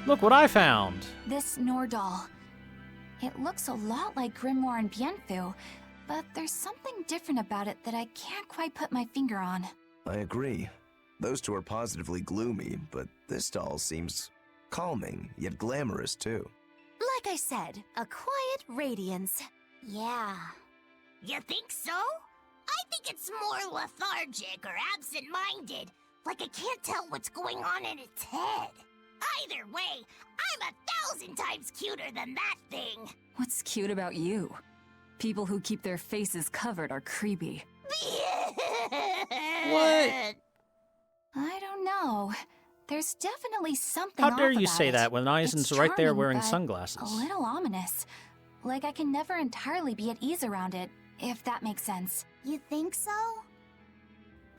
Look what I found! This Nordoll. It looks a lot like Grimoire and Bienfu, but there's something different about it that I can't quite put my finger on. I agree. Those two are positively gloomy, but this doll seems calming, yet glamorous too. Like I said, a quiet radiance. Yeah. You think so? I think it's more lethargic or absent-minded, like it can't tell what's going on in its head. Either way, I'm 1,000 times cuter than that thing. What's cute about you? People who keep their faces covered are creepy. What? I don't know. There's definitely something How dare off you about say it. that when Eisen's It's right there charming, wearing but sunglasses? A little ominous. Like I can never entirely be at ease around it, if that makes sense. You think so?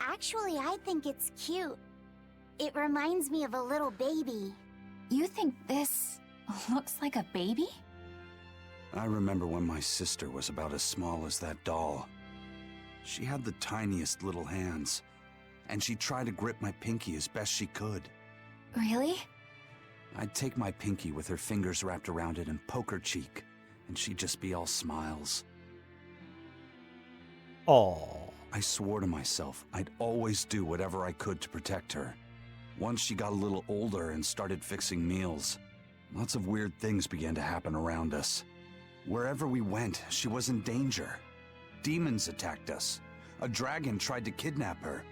Actually, I think it's cute. It reminds me of a little baby. You think this looks like a baby? I remember when my sister was about as small as that doll. She had the tiniest little hands, and she tried to grip my pinky as best she could. Really? I'd take my pinky with her fingers wrapped around it and poke her cheek, and she'd just be all smiles. Aww. I swore to myself I'd always do whatever I could to protect her. Once she got a little older and started fixing meals, lots of weird things began to happen around us. Wherever we went, she was in danger. Demons attacked us. A dragon tried to kidnap her.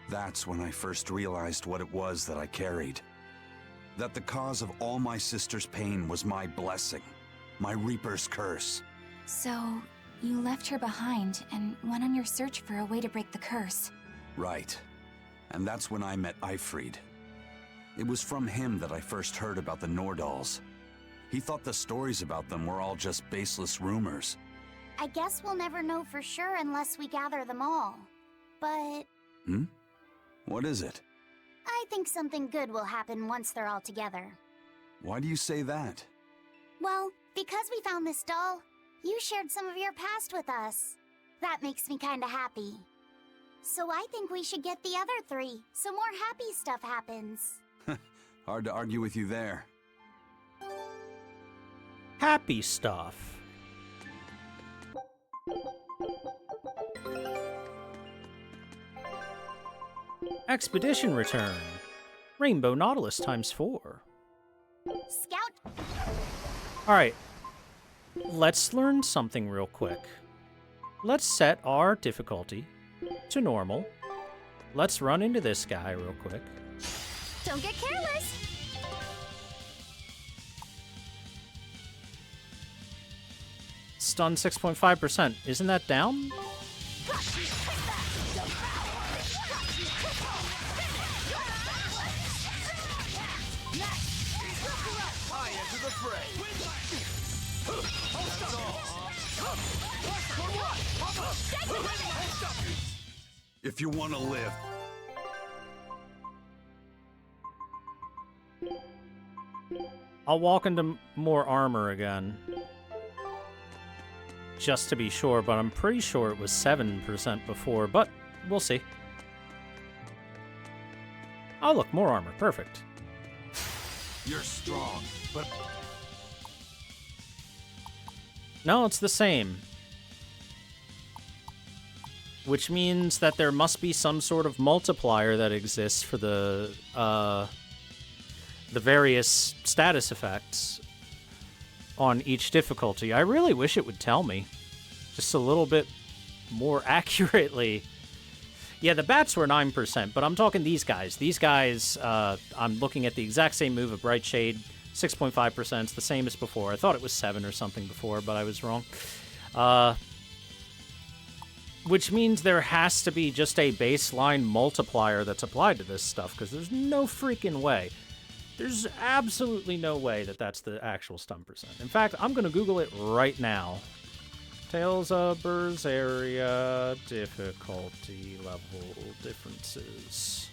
That's when I first realized what it was that I carried. That the cause of all my sister's pain was my blessing, my Reaper's curse. So, you left her behind and went on your search for a way to break the curse. Right. And that's when I met Eifried. It was from him that I first heard about the Nordalls. He thought the stories about them were all just baseless rumors. I guess we'll never know for sure unless we gather them all. But What is it? I think something good will happen once they're all together. Why do you say that? Well, because we found this doll, you shared some of your past with us. That makes me kinda happy. So I think we should get the other three, so more happy stuff happens. Hard to argue with you there. Happy stuff. Expedition return. Rainbow Nautilus ×4. Scout! Alright. Let's learn something real quick. Let's set our difficulty to normal. Let's run into this guy real quick. Don't get careless! Stun 6.5%. Isn't that down? I enter the fray. If you want to live, I'll walk into more armor again. Just to be sure, but I'm pretty sure it was 7% before, but we'll see. Oh, look, more armor. Perfect. you're strong, but No, it's the same. Which means that there must be some sort of multiplier that exists for the various status effects on each difficulty. I really wish it would tell me just a little bit more accurately. Yeah, the bats were 9%, but I'm talking these guys. These guys, I'm looking at the exact same move of Bright Shade, 6.5%. It's the same as before. I thought it was 7 or something before, but I was wrong. Which means there has to be just a baseline multiplier that's applied to this stuff, because there's no freaking way. There's absolutely no way that that's the actual stun percent. In fact, I'm going to Google it right now. Tales of Berseria difficulty level differences.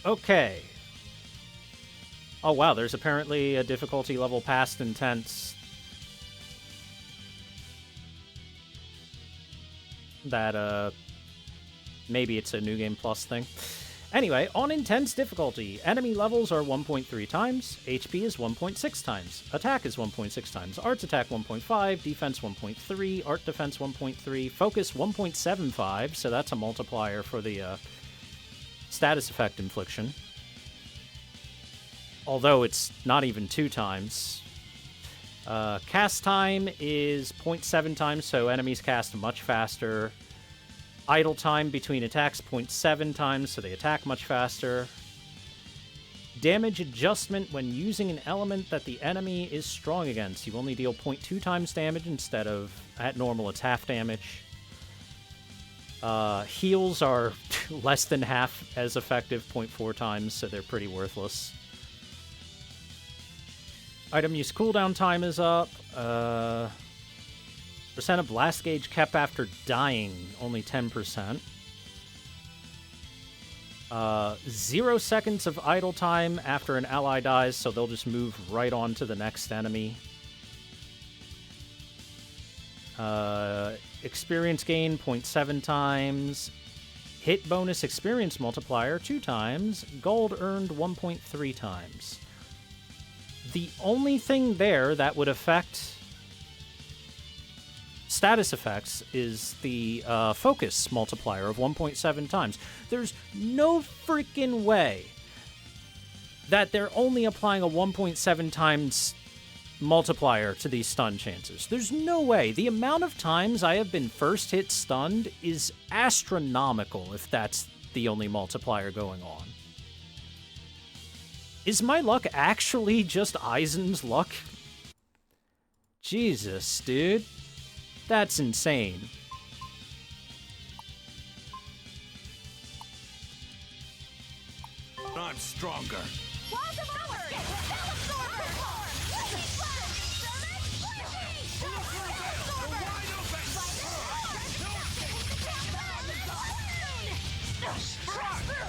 Okay. Oh wow, there's apparently a difficulty level past intense that maybe it's a New Game Plus thing. Anyway, on intense difficulty, enemy levels are 1.3 times, HP is 1.6 times, attack is 1.6 times, arts attack 1.5, defense 1.3, art defense 1.3, focus 1.75, so that's a multiplier for the status effect infliction. Although it's not even 2 times. Cast time is 0.7 times, so enemies cast much faster. Idle time between attacks, 0.7 times, so they attack much faster. Damage adjustment when using an element that the enemy is strong against. You only deal 0.2 times damage instead of, at normal, it's half damage. Heals are less than half as effective, 0.4 times, so they're pretty worthless. Item use cooldown time is up. Percent of blast gauge kept after dying, only 10%. 0 seconds of idle time after an ally dies, so they'll just move right on to the next enemy. Experience gain, 0.7 times. Hit bonus experience multiplier, 2 times. Gold earned, 1.3 times. The only thing there that would affect status effects is the focus multiplier of 1.7 times. There's no freaking way that they're only applying a 1.7 times multiplier to these stun chances. There's no way. The amount of times I have been first hit stunned is astronomical if that's the only multiplier going on. Is my luck actually just Eisen's luck? Jesus, dude. That's insane. I'm stronger.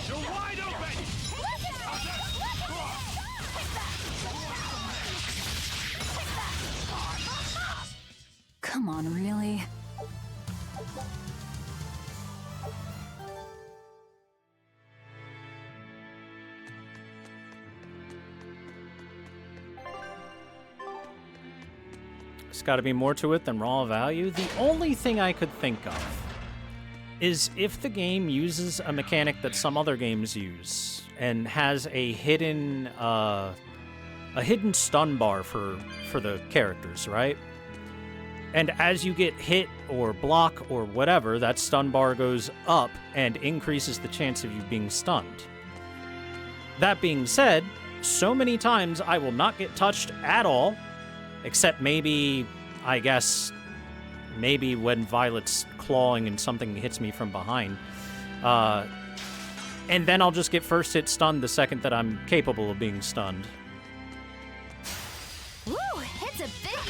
You're wide open! Come on, really? There's got to be more to it than raw value. The only thing I could think of is if the game uses a mechanic that some other games use and has a hidden stun bar for the characters, right? And as you get hit or block or whatever, that stun bar goes up and increases the chance of you being stunned. That being said, so many times I will not get touched at all, except maybe, I guess, maybe when Violet's clawing and something hits me from behind. And then I'll just get first hit stunned the second that I'm capable of being stunned. Woo, it's a biggie!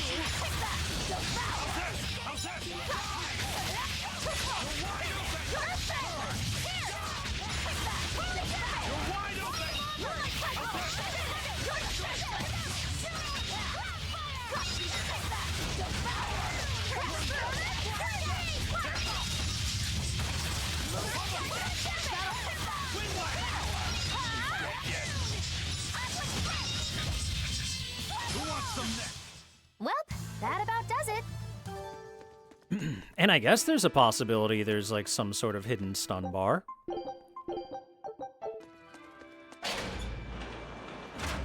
Welp, that about does it. And I guess there's a possibility there's like some sort of hidden stun bar.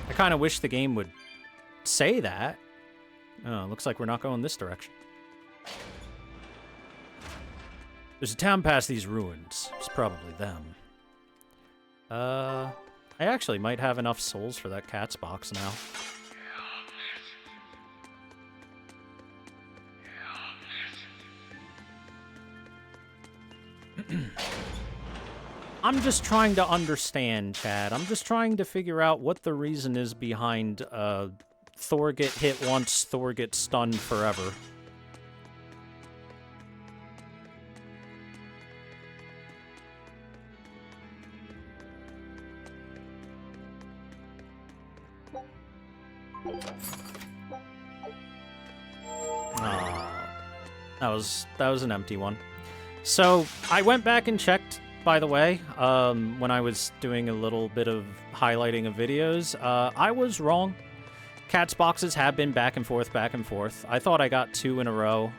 I kind of wish the game would say that. Oh, looks like we're not going this direction. There's a town past these ruins. It's probably them. I actually might have enough souls for that cat's box now. I'm just trying to understand, Chad. I'm just trying to figure out what the reason is behind Thor get hit once, Thor get stunned forever. That was an empty one. So I went back and checked, by the way, when I was doing a little bit of highlighting of videos. I was wrong. Cat's boxes have been back and forth, back and forth. I thought I got 2 in a row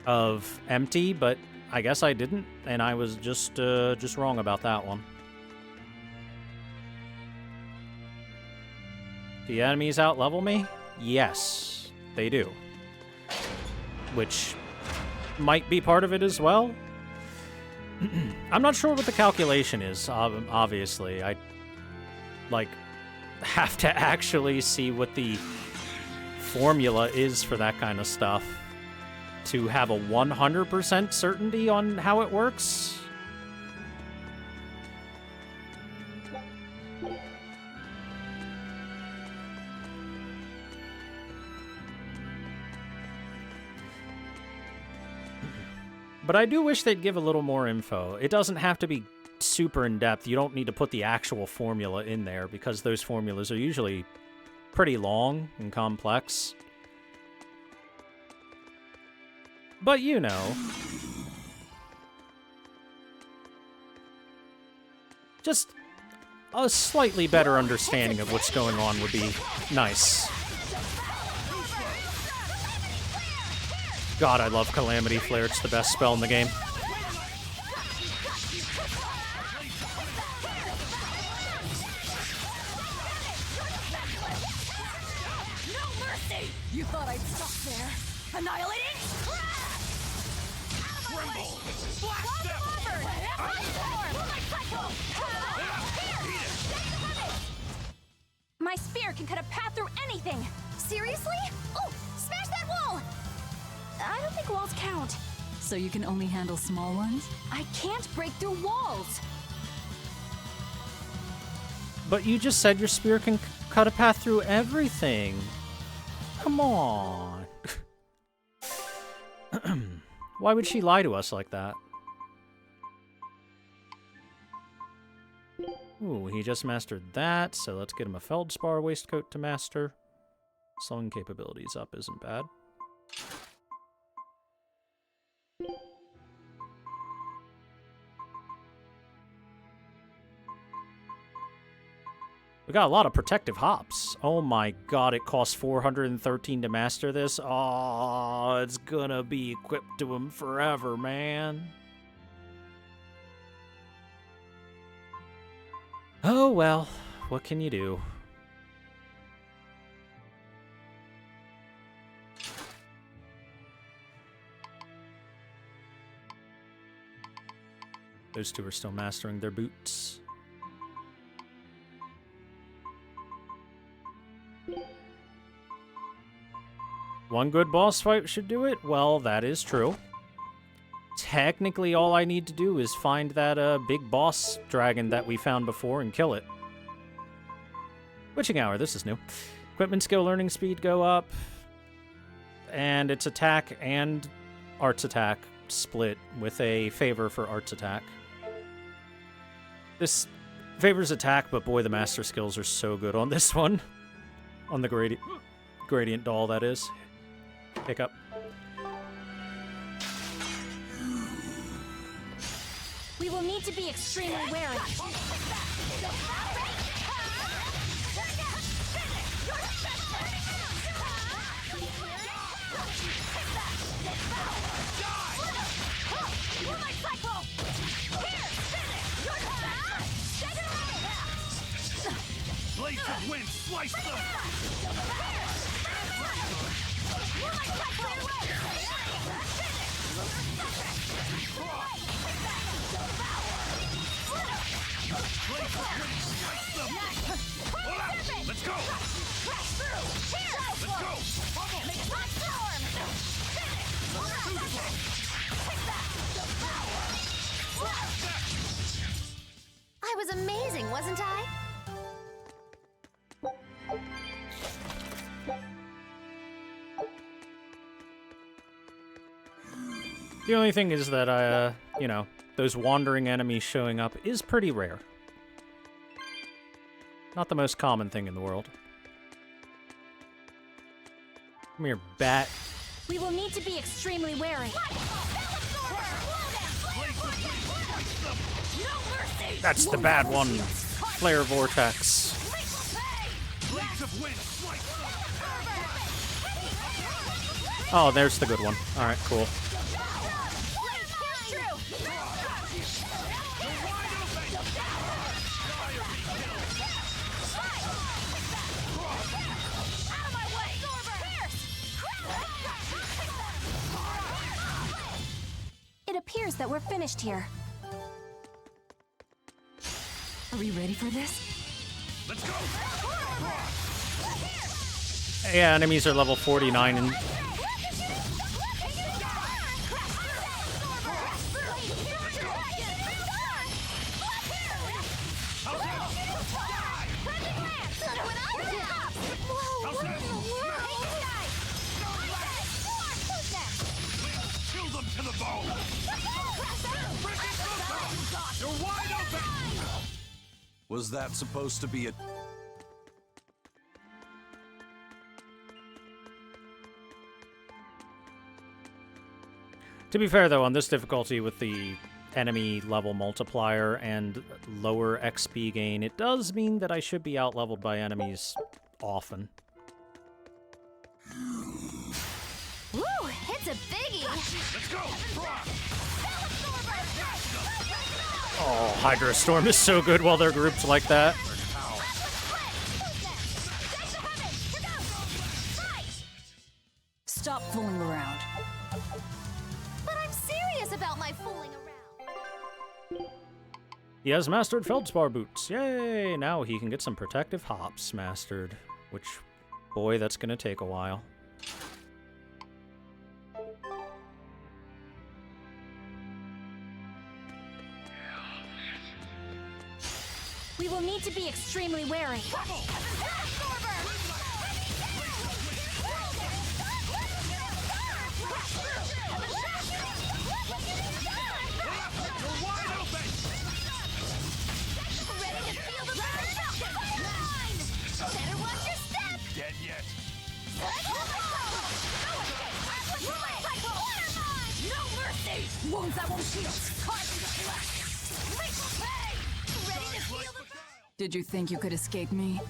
of empty, but I guess I didn't, and I was just wrong about that one. The enemies out-level me? Yes, they do. Which might be part of it as well. I'm not sure what the calculation is, obviously. I, like, have to actually see what the formula is for that kind of stuff to have a 100% certainty on how it works. But I do wish they'd give a little more info. It doesn't have to be super in-depth. You don't need to put the actual formula in there, because those formulas are usually pretty long and complex. But you know. Just a slightly better understanding of what's going on would be nice. God, I love Calamity Flare. It's the best spell in the game. No mercy! You thought I'd stop there? Annihilating? Tremble! Blast them! My spear can cut a path through anything! Seriously? Oh, smash that wall! I don't think walls count. So you can only handle small ones? I can't break through walls! But you just said your spear can cut a path through everything. Come on. Why would she lie to us like that? Ooh, he just mastered that, so let's get him a Feldspar waistcoat to master. Slowing capabilities up isn't bad. We got a lot of protective hops. Oh my god, it costs 413 to master this. Oh, it's gonna be equipped to him forever, man. Oh well, what can you do? Those two are still mastering their boots. One good boss fight should do it? Well, that is true. Technically, all I need to do is find that big boss dragon that we found before and kill it. Witching Hour, this is new. Equipment skill learning speed go up. And its attack and arts attack split with a favor for arts attack. This favors attack, but boy, the master skills are so good on this one. On the gradient doll, that is. Hiccup. We will need to be extremely wary. Blades of wind, Slice them! Let's go! Let's go! I was amazing, wasn't I? The only thing is that, you know, those wandering enemies showing up is pretty rare. Not the most common thing in the world. Come here, bat. We will need to be extremely wary. That's the bad one. Flare Vortex. Oh, there's the good one. Alright, cool. It appears that we're finished here. Are we ready for this? Let's go! Yeah, enemies are level 49 and... Kill them to the bone! You're wide open! Was that supposed to be a... To be fair, though, on this difficulty with the enemy level multiplier and lower XP gain, it does mean that I should be out-leveled by enemies often. Woo! It's a biggie! Let's go! Oh, Hydra Storm is so good while they're grouped like that. Stop fooling around. But I'm serious about my fooling around. He has mastered Feldspar boots. Yay! Now he can get some protective hops mastered. Which, boy, that's gonna take a while. We will need to be extremely wary. Better watch your step! Dead yet? No mercy! Wounds that won't heal! Carving the flesh! Lethal pay! Ready to feel the... Did you think you could escape me?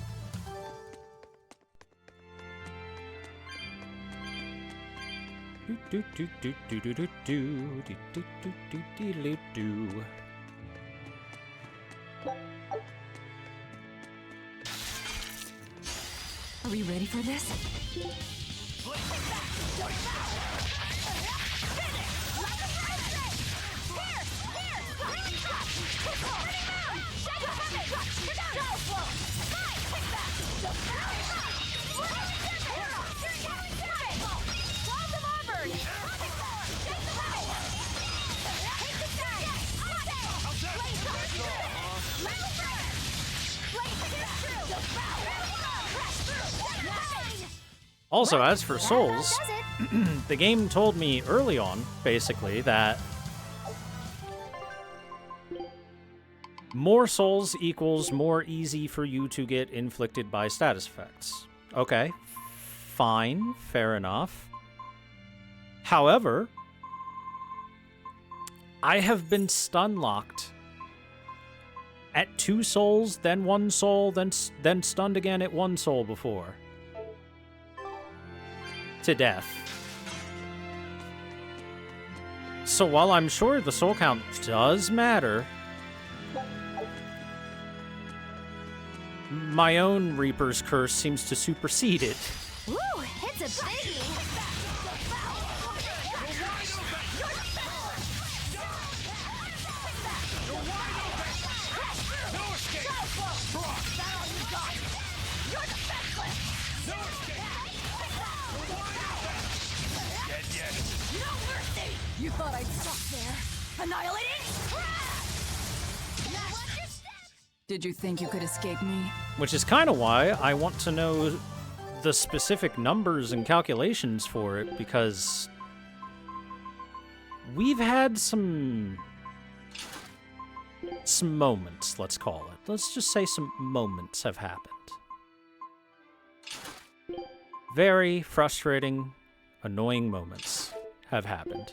Do do do do do do do do do do do do do. Are we ready for this? Also, as for souls, the game told me early on, basically, that more souls equals more easy for you to get inflicted by status effects. Okay, fine, fair enough. However, I have been stun-locked at 2 souls, then 1 soul, then stunned again at 1 soul before. To death. So while I'm sure the soul count does matter, my own Reaper's curse seems to supersede it. Woo, it's a biggie. You thought I'd stop there? Annihilating? Did you think you could escape me? Which is kind of why I want to know the specific numbers and calculations for it, because we've had some moments, let's call it. Let's just say some moments have happened. Very frustrating, annoying moments have happened.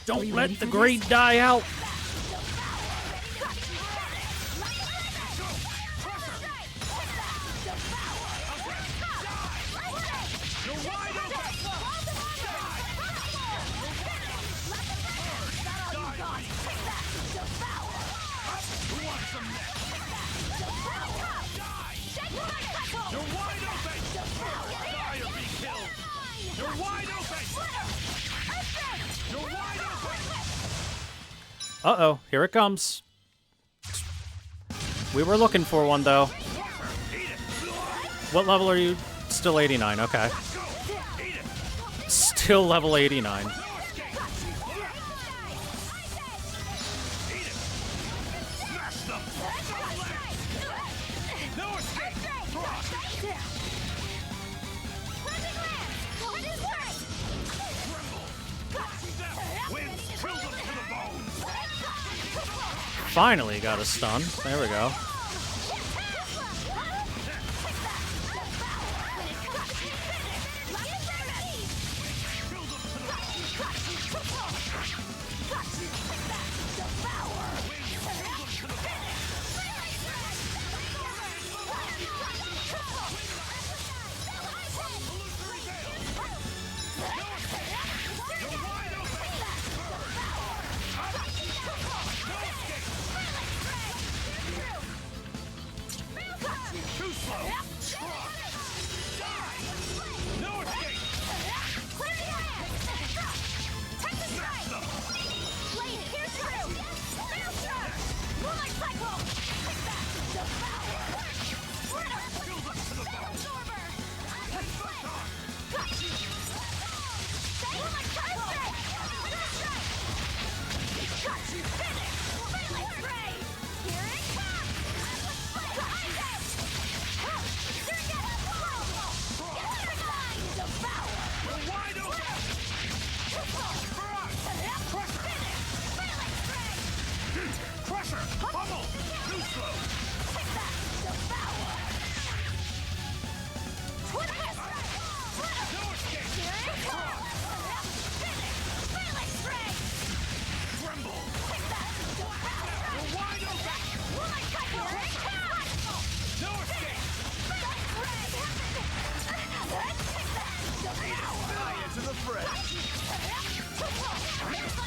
Don't let the greed die out. Uh-oh, here it comes. We were looking for one, though. What level are you? Still 89, okay. Still level 89. Finally got a stun. There we go.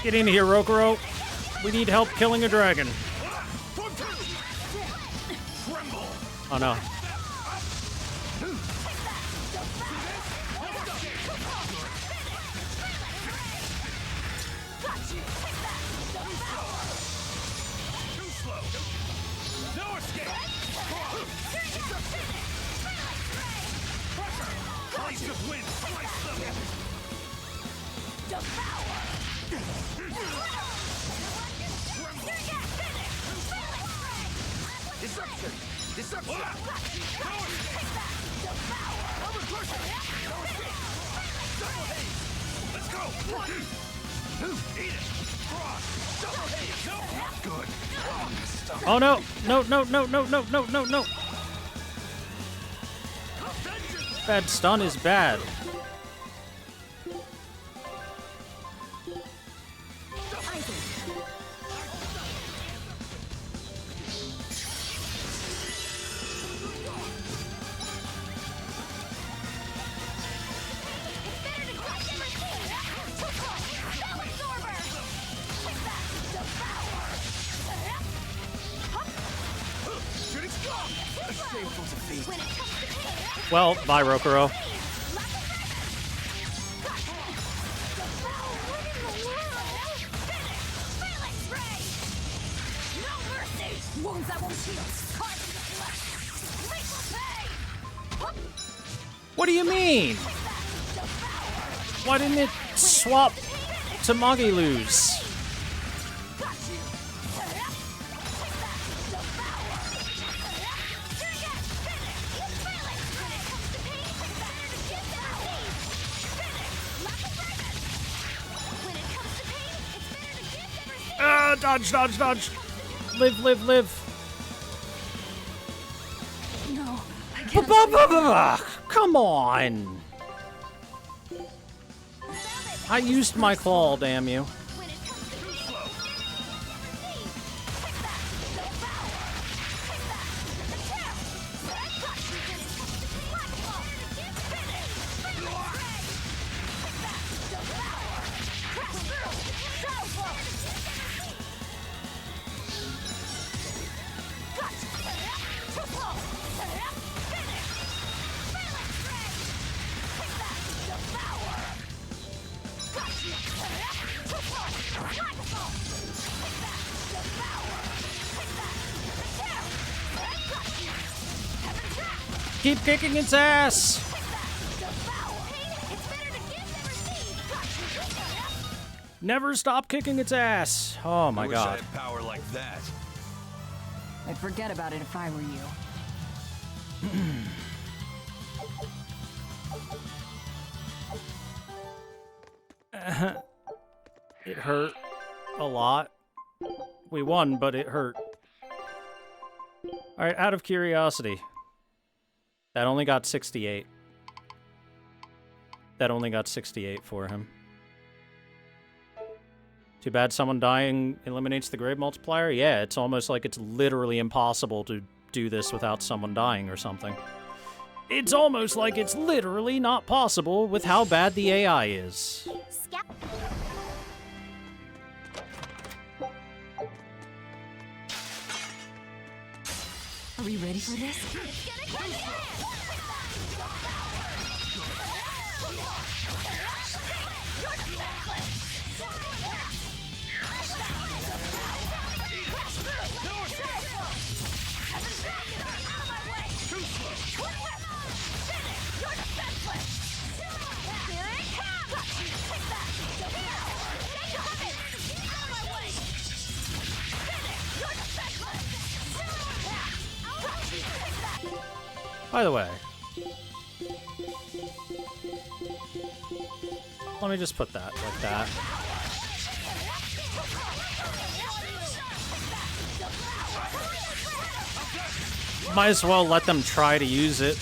Get in here, Rokuro. We need help killing a dragon. Oh no. Oh no! No, no, no, no, no, no, no, no! Bad stun is bad. Well, bye, Rokuro. Wounds that won't heal. Carve to the flesh. Lethal pay. What do you mean? Why didn't it swap to Magilu's? Dodge, dodge, dodge. Live, live, live. No, I can't. Come on. I used my claw, damn you. Keep kicking its ass! Never stop kicking its ass! Oh my god. I wish I had power like that. I'd forget about it if I were you. It hurt a lot. We won, but it hurt. Alright, out of curiosity. That only got 68. That only got 68 for him. Too bad someone dying eliminates the grade multiplier? Yeah, it's almost like it's literally impossible to do this without someone dying or something. It's almost like it's literally not possible with how bad the AI is. Are we ready for this? By the way, let me just put that like that. Might as well let them try to use it.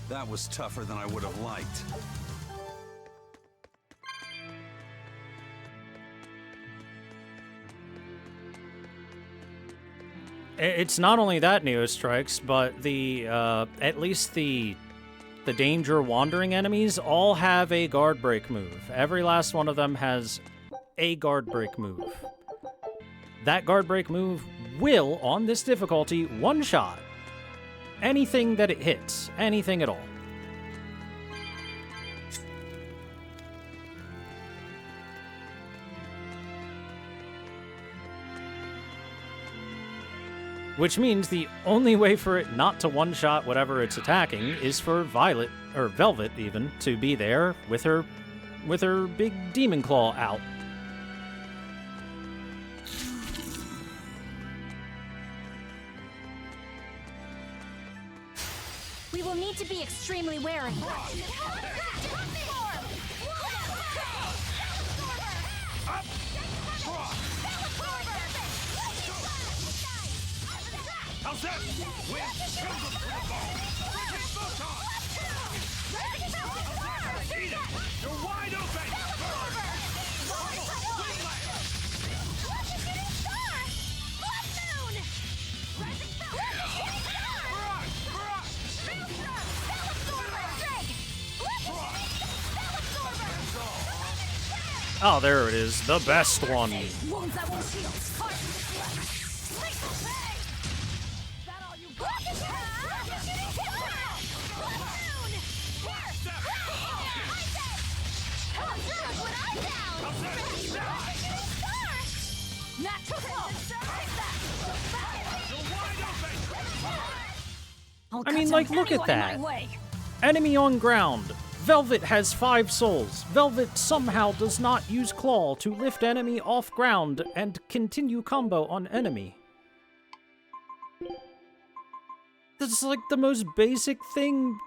That was tougher than I would have liked. It's not only that, Neo Strikes, but the at least the the danger wandering enemies all have a guard break move. Every last one of them has a guard break move. That guard break move will, on this difficulty, one-shot anything that it hits. Anything at all. Which means the only way for it not to one-shot whatever it's attacking is for Violet, or Velvet even, to be there with her big demon claw out. We will need to be extremely wary. How's that? Wind, kills them to the bone. Freaking photon! Eat it! You're wide open! Burn! Oh, there it is. The best one. I mean, like, look at that. Enemy on ground. Velvet has 5 souls. Velvet somehow does not use Claw to lift enemy off ground and continue combo on enemy. That's like the most basic thing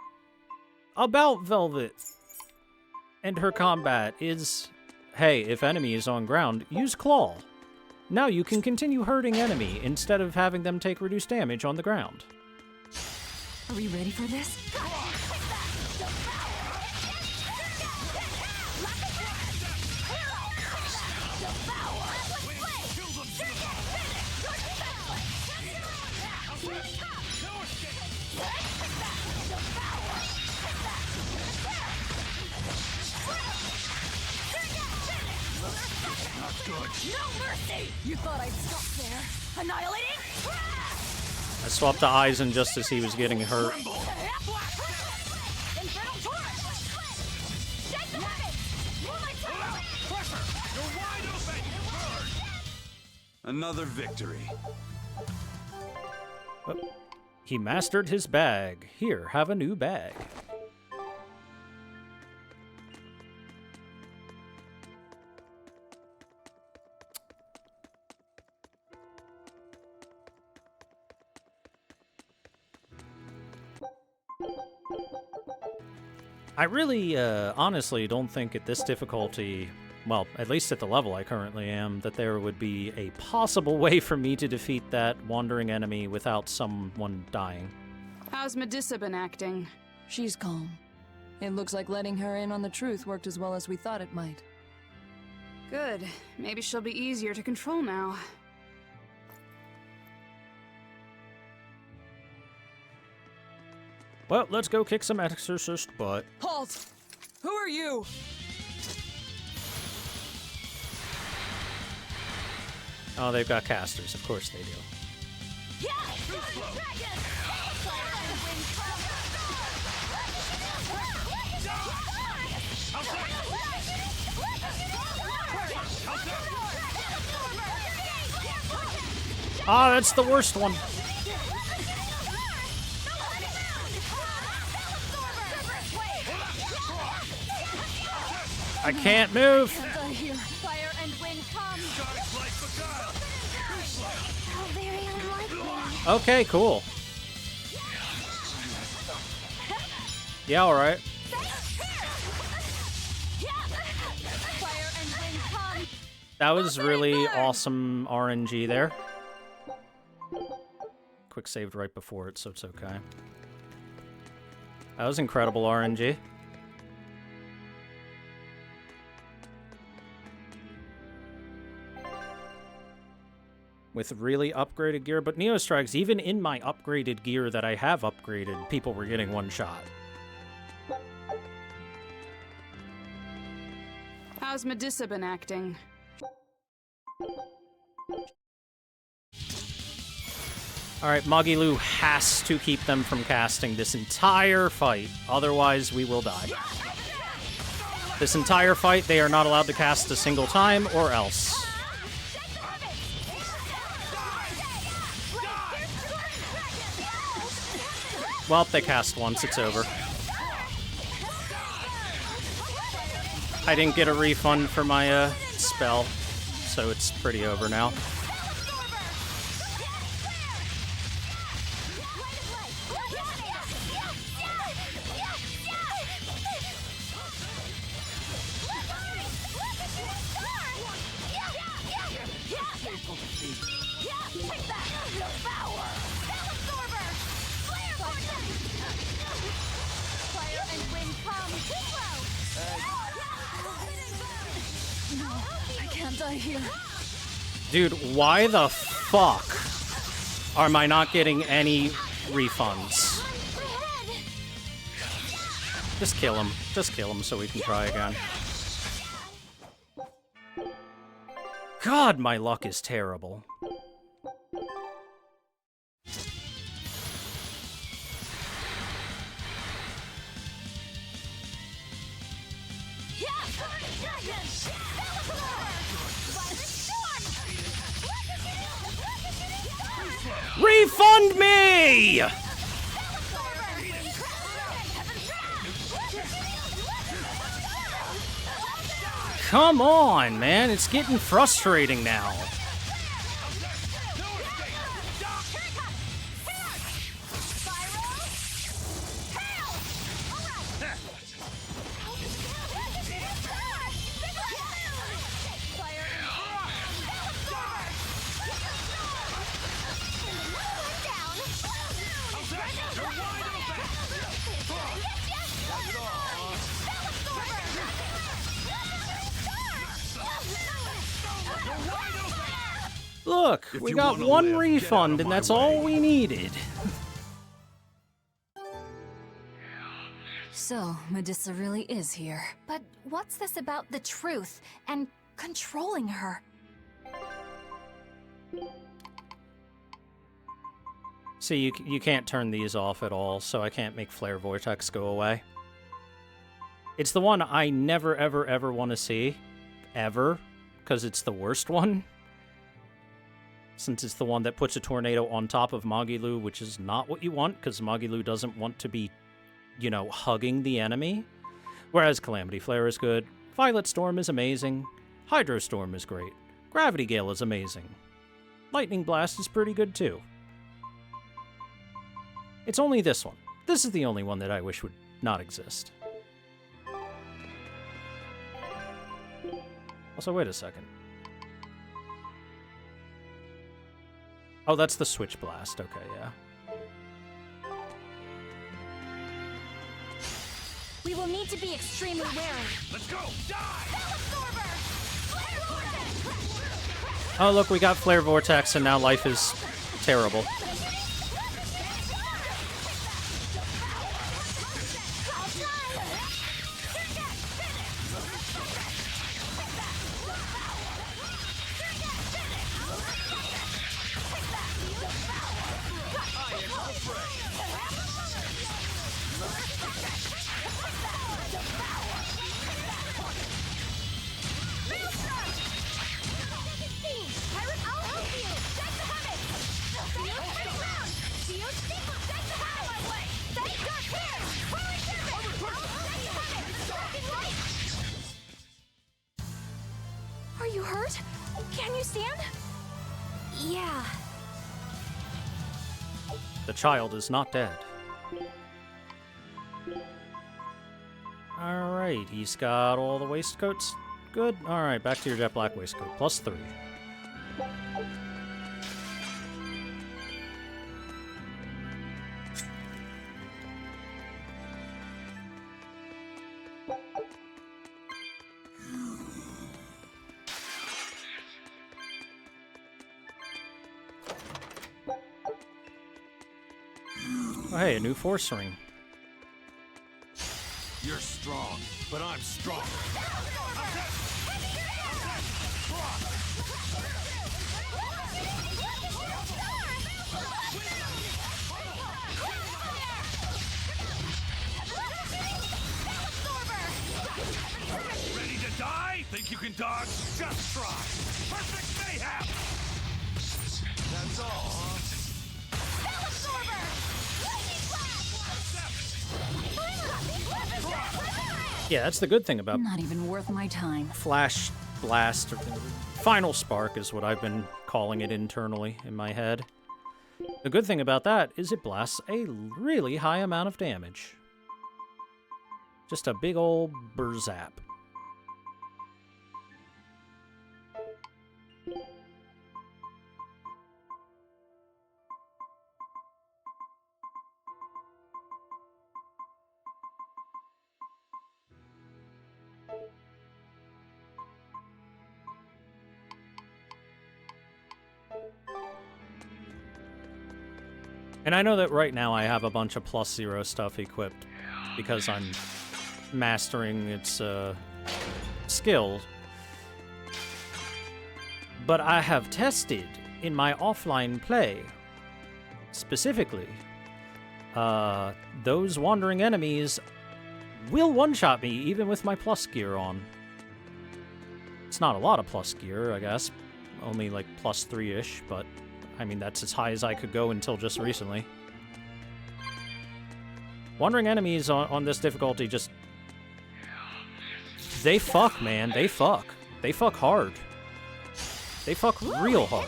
about Velvet and her combat is, hey, if enemy is on ground, use Claw. Now you can continue hurting enemy instead of having them take reduced damage on the ground. Are we ready for this? No mercy! You thought I'd stop there? Annihilating? I swapped to Aizen just as he was getting hurt. Another victory. Oh, he mastered his bag. Here, have a new bag. I really, honestly don't think at this difficulty, well, at least at the level I currently am, that there would be a possible way for me to defeat that wandering enemy without someone dying. How's Medusa been acting? She's calm. It looks like letting her in on the truth worked as well as we thought it might. Good. Maybe she'll be easier to control now. Well, let's go kick some exorcist butt. Halt! Who are you? Oh, they've got casters. Of course they do. Ah, that's the worst one. I can't move. Fire and wind come. How very unlikely. Okay, cool. Yeah, all right. That was really awesome RNG there. Quick saved right before it, so it's okay. That was incredible RNG. With really upgraded gear, but Neo Strikes, even in my upgraded gear that I have upgraded, people were getting one shot. How's Medissa been acting? Alright, Magilu has to keep them from casting this entire fight, otherwise we will die. This entire fight, they are not allowed to cast a single time, or else. Well, they cast once, it's over. I didn't get a refund for my spell, so it's pretty over now. Dude, why the fuck am I not getting any refunds? Just kill him. Just kill him so we can try again. God, my luck is terrible. Refund me! Come on, man. It's getting frustrating now. Look, we got one refund, and that's all we needed. So, Medissa really is here. But what's this about the truth and controlling her? See, you can't turn these off at all, so I can't make Flare Vortex go away. It's the one I never, ever, ever want to see. Ever. Because it's the worst one. Since it's the one that puts a tornado on top of Magilu, which is not what you want, because Magilu doesn't want to be, you know, hugging the enemy. Whereas Calamity Flare is good, Violet Storm is amazing, Hydro Storm is great, Gravity Gale is amazing, Lightning Blast is pretty good too. It's only this one. This is the only one that I wish would not exist. Also, wait a second. Oh, that's the Switch Blast. Okay, yeah. We will need to be extremely wary. Let's go! Die! Oh, look, we got Flare Vortex, and now life is terrible. Are you hurt? Can you stand? Yeah. The child is not dead. Alright, he's got all the waistcoats. Good. Alright, back to your jet black waistcoat. +3. Oh, hey, a new force ring. You're strong, but I'm strong. Think you can dodge? Just try! Perfect mayhem! That's all, huh? Spell Absorber! Lightning Blast! Yeah, that's the good thing about Not even worth my time. Flash Blast. Or Final Spark is what I've been calling it internally in my head. The good thing about that is it blasts a really high amount of damage. Just a big old berzap. And I know that right now I have a bunch of +0 stuff equipped because I'm mastering its skills. But I have tested in my offline play, specifically, those wandering enemies will one-shot me even with my plus gear on. It's not a lot of plus gear, I guess. Only like +3-ish, but I mean, that's as high as I could go until just recently. Wandering enemies on this difficulty just... They fuck, man. They fuck. They fuck hard. They fuck real hard.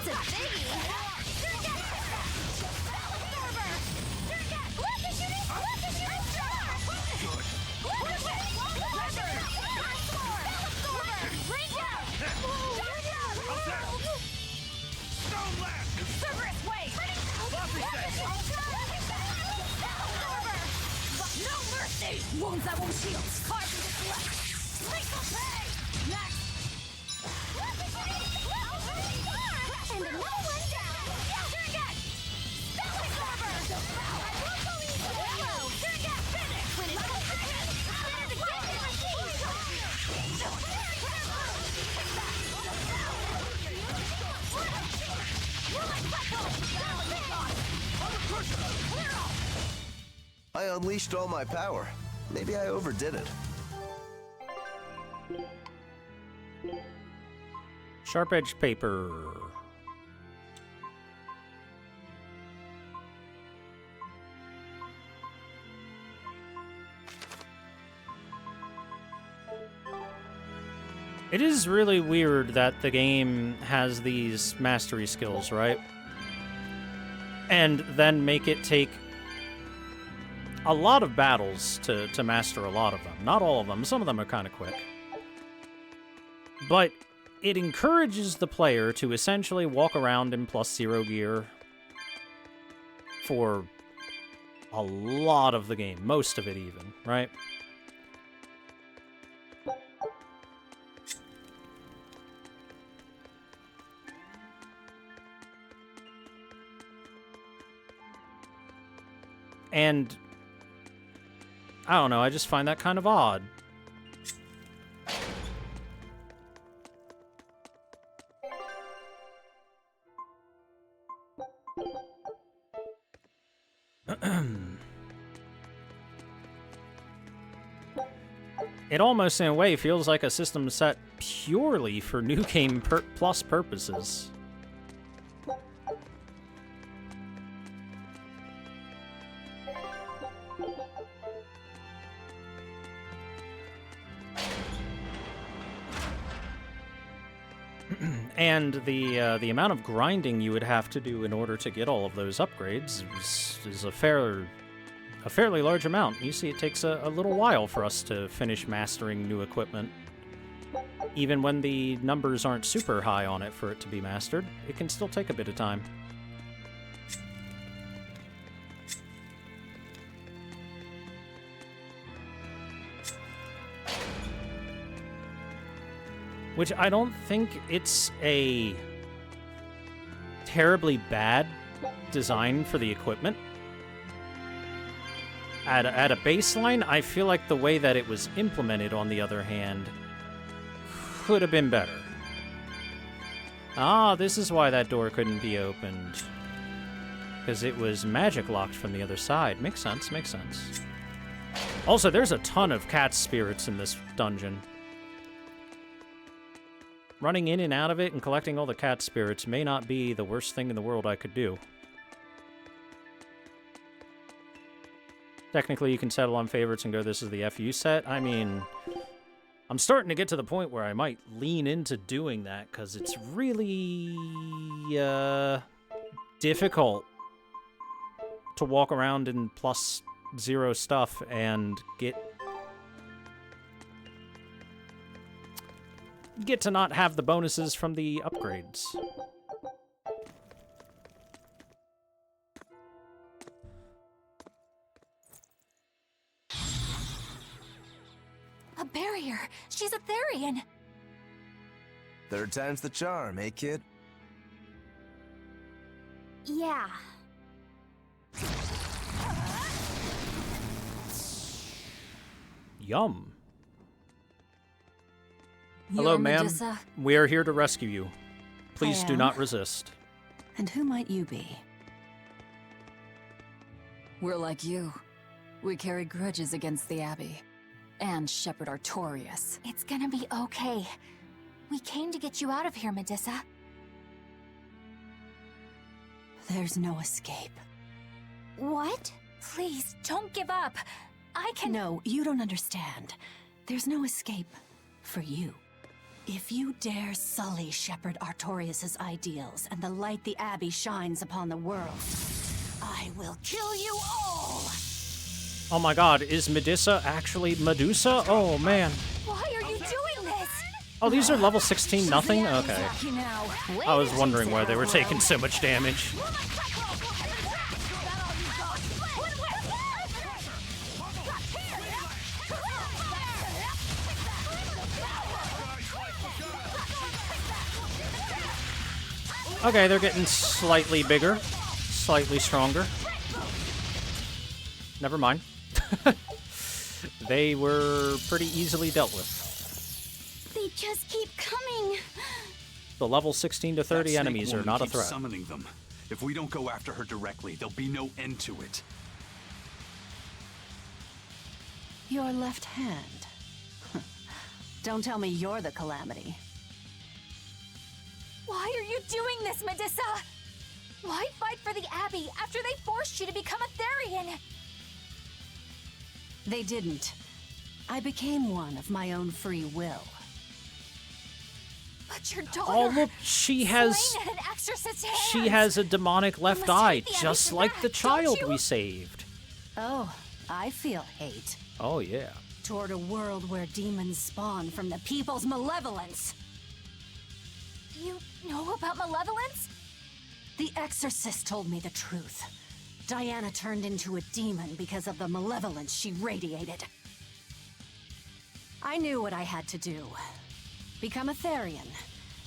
Wounds that won't shield. Carve into flesh. Lethal pay. Next. And no one down. Turn again. Spell Absorber. I will go easy. Turn again. Finish. When it's I unleashed all my power. Maybe I overdid it. Sharp edge paper. It is really weird that the game has these mastery skills, right? And then make it take a lot of battles to master a lot of them. Not all of them. Some of them are kind of quick. But it encourages the player to essentially walk around in +0 gear for a lot of the game. Most of it even, right? And I don't know, I just find that kind of odd. It almost, in a way, feels like a system set purely for New Game Plus purposes. And the amount of grinding you would have to do in order to get all of those upgrades is a fairly large amount. You see, it takes a little while for us to finish mastering new equipment. Even when the numbers aren't super high on it for it to be mastered, it can still take a bit of time. Which I don't think it's a terribly bad design for the equipment. At a baseline, I feel like the way that it was implemented, on the other hand, could have been better. Ah, this is why that door couldn't be opened. Because it was magic locked from the other side. Makes sense, makes sense. Also, there's a ton of cat spirits in this dungeon. running in and out of it and collecting all the cat spirits may not be the worst thing in the world I could do. Technically, you can settle on favorites and go, this is the FU set. I mean, I'm starting to get to the point where I might lean into doing that, because it's really difficult to walk around in +0 stuff and get to not have the bonuses from the upgrades. A barrier! She's a Therian! Third time's the charm, eh, kid? Yeah. Yum. You're Hello, ma'am. Medusa? We are here to rescue you. Please do am. not resist. And who might you be? We're like you. We carry grudges against the Abbey. And Shepherd Artorias. It's gonna be okay. We came to get you out of here, Medusa. There's no escape. What? Please, don't give up. I can— No, you don't understand. There's no escape for you. If you dare sully Shepherd Artorias' ideals and the light the Abbey shines upon the world, I will kill you all! Oh my god, is Medusa actually Medusa? Oh man. Why are you doing this? Oh, these are level 16 nothing? Okay. I was wondering why they were taking so much damage. Okay, they're getting slightly bigger, slightly stronger. Never mind. They were pretty easily dealt with. They just keep coming. The level 16 to 30 enemies are not a threat. Summoning them. If we don't go after her directly, there'll be no end to it. Your left hand. Don't tell me you're the calamity. Why are you doing this, Medusa? Why fight for the Abbey after they forced you to become a Therian? They didn't. I became one of my own free will. But your daughter— Oh look, she has slain at an exorcist's hands. she has a demonic left must eye, hate the just Abbey for like that, the don't child you? we saved. Oh, I feel hate. Oh yeah. Toward a world where demons spawn from the people's malevolence. You know about malevolence? The exorcist told me the truth. Diana turned into a demon because of the malevolence she radiated. I knew what I had to do. Become a Therian,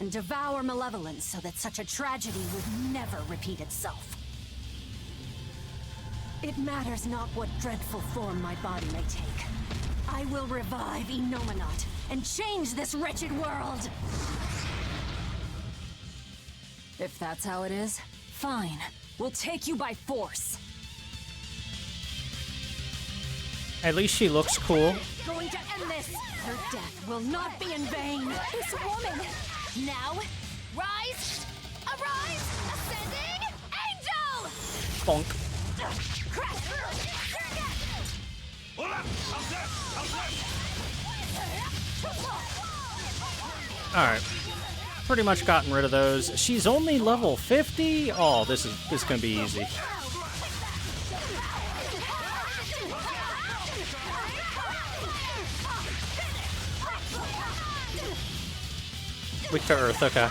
and devour malevolence so that such a tragedy would never repeat itself. It matters not what dreadful form my body may take. I will revive Enominat and change this wretched world! If that's how it is, fine. We'll take you by force. At least she looks cool. Going to end this! Her death will not be in vain! This woman! Now, rise! Arise! Ascending! Angel! Bonk. Alright. Pretty much gotten rid of those. She's only level 50? Oh, this is gonna be easy. Weak to Earth, okay.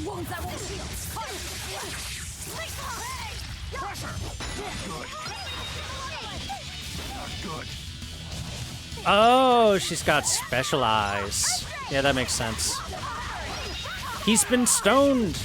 Wounds that won't heal. Good. Oh, she's got special eyes. Yeah, that makes sense. He's been stoned.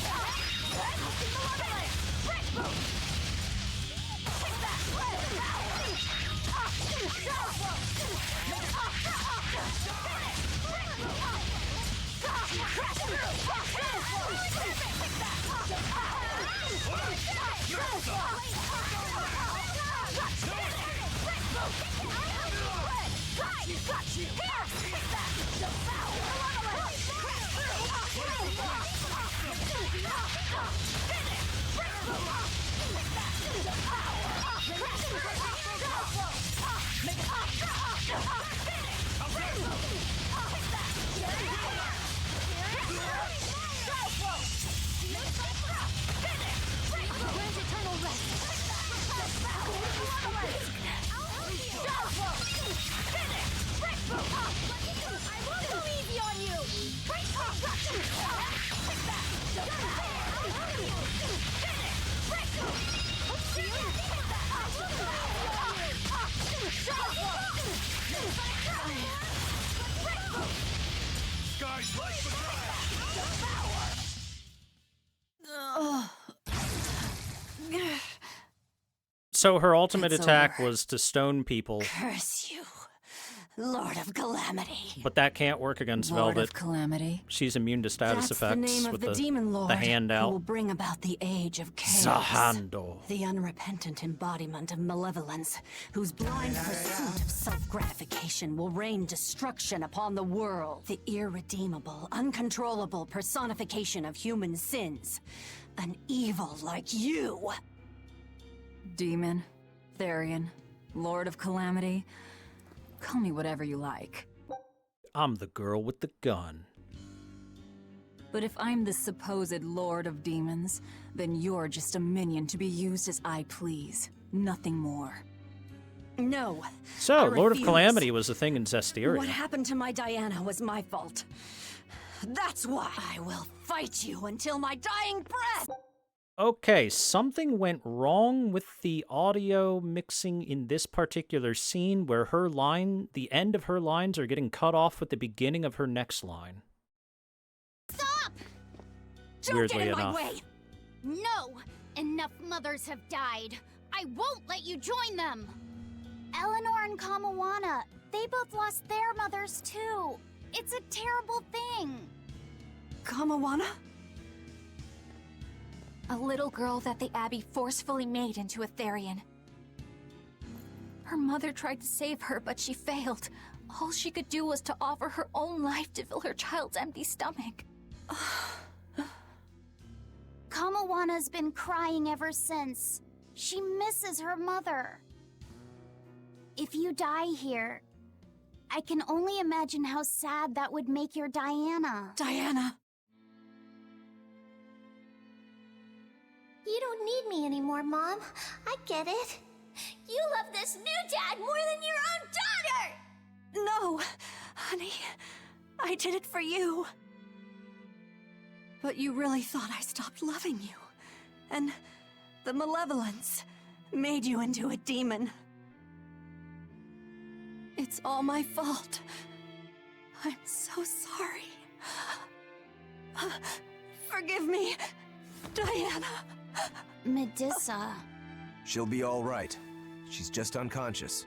So her ultimate It's attack over. was to stone people, Curse you, Lord of Calamity. but that can't work against Lord Velvet. of Calamity. She's immune to status That's effects the name of with the demon lord the hand who will out. bring about the age of chaos. Zahando. The unrepentant embodiment of malevolence, whose blind pursuit of self-gratification will rain destruction upon the world. The irredeemable, uncontrollable personification of human sins. An evil like you. Demon, Therian, Lord of Calamity. Call me whatever you like. I'm the girl with the gun. But if I'm the supposed Lord of Demons, then you're just a minion to be used as I please. Nothing more. No. So, I Lord of refuse. Calamity was a thing in Zestiria. What happened to my Diana was my fault. That's why I will fight you until my dying breath! Okay, something went wrong with the audio mixing in this particular scene where the end of her lines are getting cut off with the beginning of her next line. Stop! Don't Weirdly get in enough. my way! No! Enough mothers have died. I won't let you join them! Eleanor and Kamawana, they both lost their mothers too. It's a terrible thing. Kamawana? A little girl that the Abbey forcefully made into a Therian. Her mother tried to save her, but she failed. All she could do was to offer her own life to fill her child's empty stomach. Kamawana's been crying ever since. She misses her mother. If you die here, I can only imagine how sad that would make your Diana. Diana! You don't need me anymore, Mom. I get it. You love this new dad more than your own daughter! No! Honey, I did it for you. But you really thought I stopped loving you. And the malevolence made you into a demon. It's all my fault. I'm so sorry. Forgive me, Diana. Medissa. She'll be all right. She's just unconscious.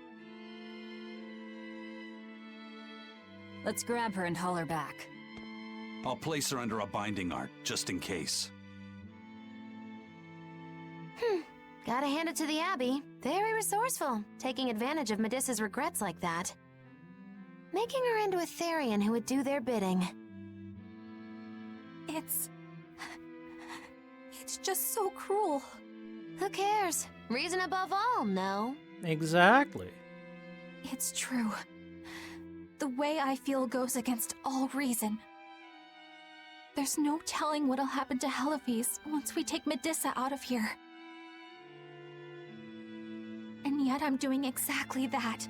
Let's grab her and haul her back. I'll place her under a binding art, just in case. Gotta hand it to the Abbey. Very resourceful, taking advantage of Medissa's regrets like that. Making her into a Therian who would do their bidding. It's just so cruel. Who cares? Reason above all, no? Exactly. It's true. The way I feel goes against all reason. There's no telling what'll happen to Heliphys once we take Medissa out of here. And yet I'm doing exactly that,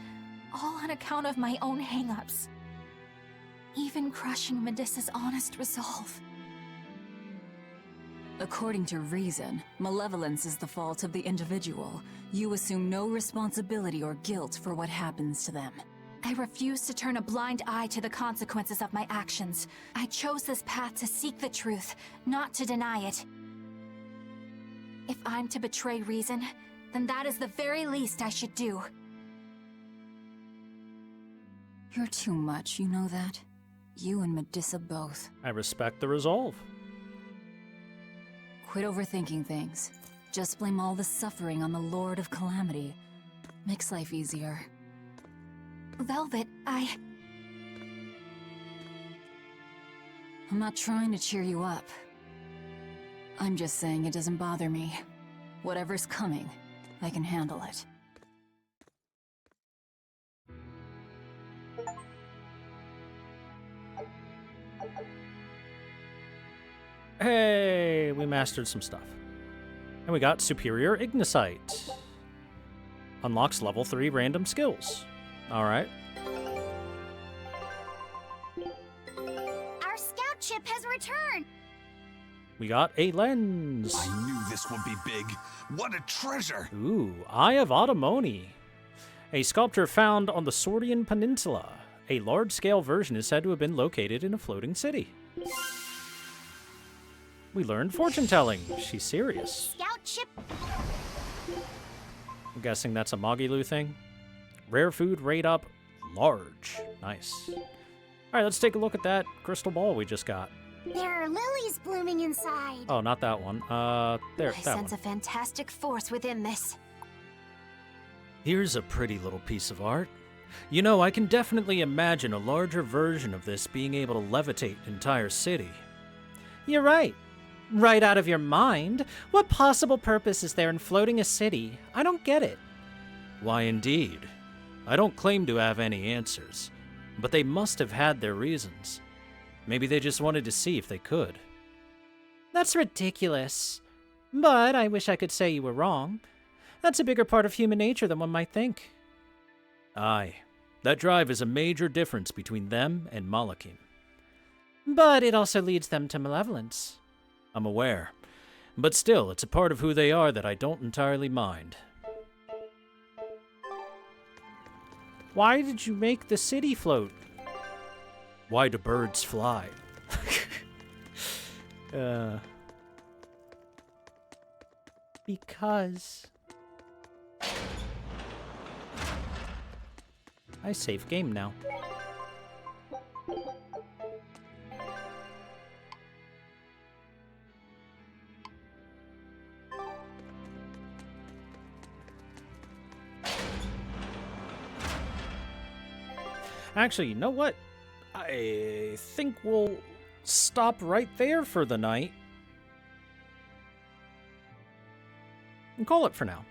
all on account of my own hang-ups. Even crushing Medissa's honest resolve. According to reason, malevolence is the fault of the individual. You assume no responsibility or guilt for what happens to them. I refuse to turn a blind eye to the consequences of my actions. I chose this path to seek the truth, not to deny it. If I'm to betray reason, then that is the very least I should do. You're too much, you know that? You and Medusa both. I respect the resolve. Quit overthinking things. Just blame all the suffering on the Lord of Calamity. Makes life easier. Velvet, I'm not trying to cheer you up. I'm just saying it doesn't bother me. Whatever's coming, I can handle it. Hey, we mastered some stuff. And we got Superior Ignicite. Unlocks level 3 random skills. Alright. Our scout ship has returned. We got a lens. I knew this would be big. What a treasure! Ooh, Eye of Automoni. A sculpture found on the Sordian Peninsula. A large-scale version is said to have been located in a floating city. We learned fortune-telling. She's serious. Scout ship. I'm guessing that's a Magilu thing. Rare food rate up large. Nice. Alright, let's take a look at that crystal ball we just got. There are lilies blooming inside. Oh, not that one. There, I that sense one. a fantastic force within this. Here's a pretty little piece of art. You know, I can definitely imagine a larger version of this being able to levitate an entire city. You're right. Right out of your mind? What possible purpose is there in floating a city? I don't get it. Why, indeed. I don't claim to have any answers, but they must have had their reasons. Maybe they just wanted to see if they could. That's ridiculous. But I wish I could say you were wrong. That's a bigger part of human nature than one might think. Aye. That drive is a major difference between them and Malakim. But it also leads them to malevolence. I'm aware. But still, it's a part of who they are that I don't entirely mind. Why did you make the city float? Why do birds fly? Because... I save game now. Actually, you know what? I think we'll stop right there for the night. And call it for now.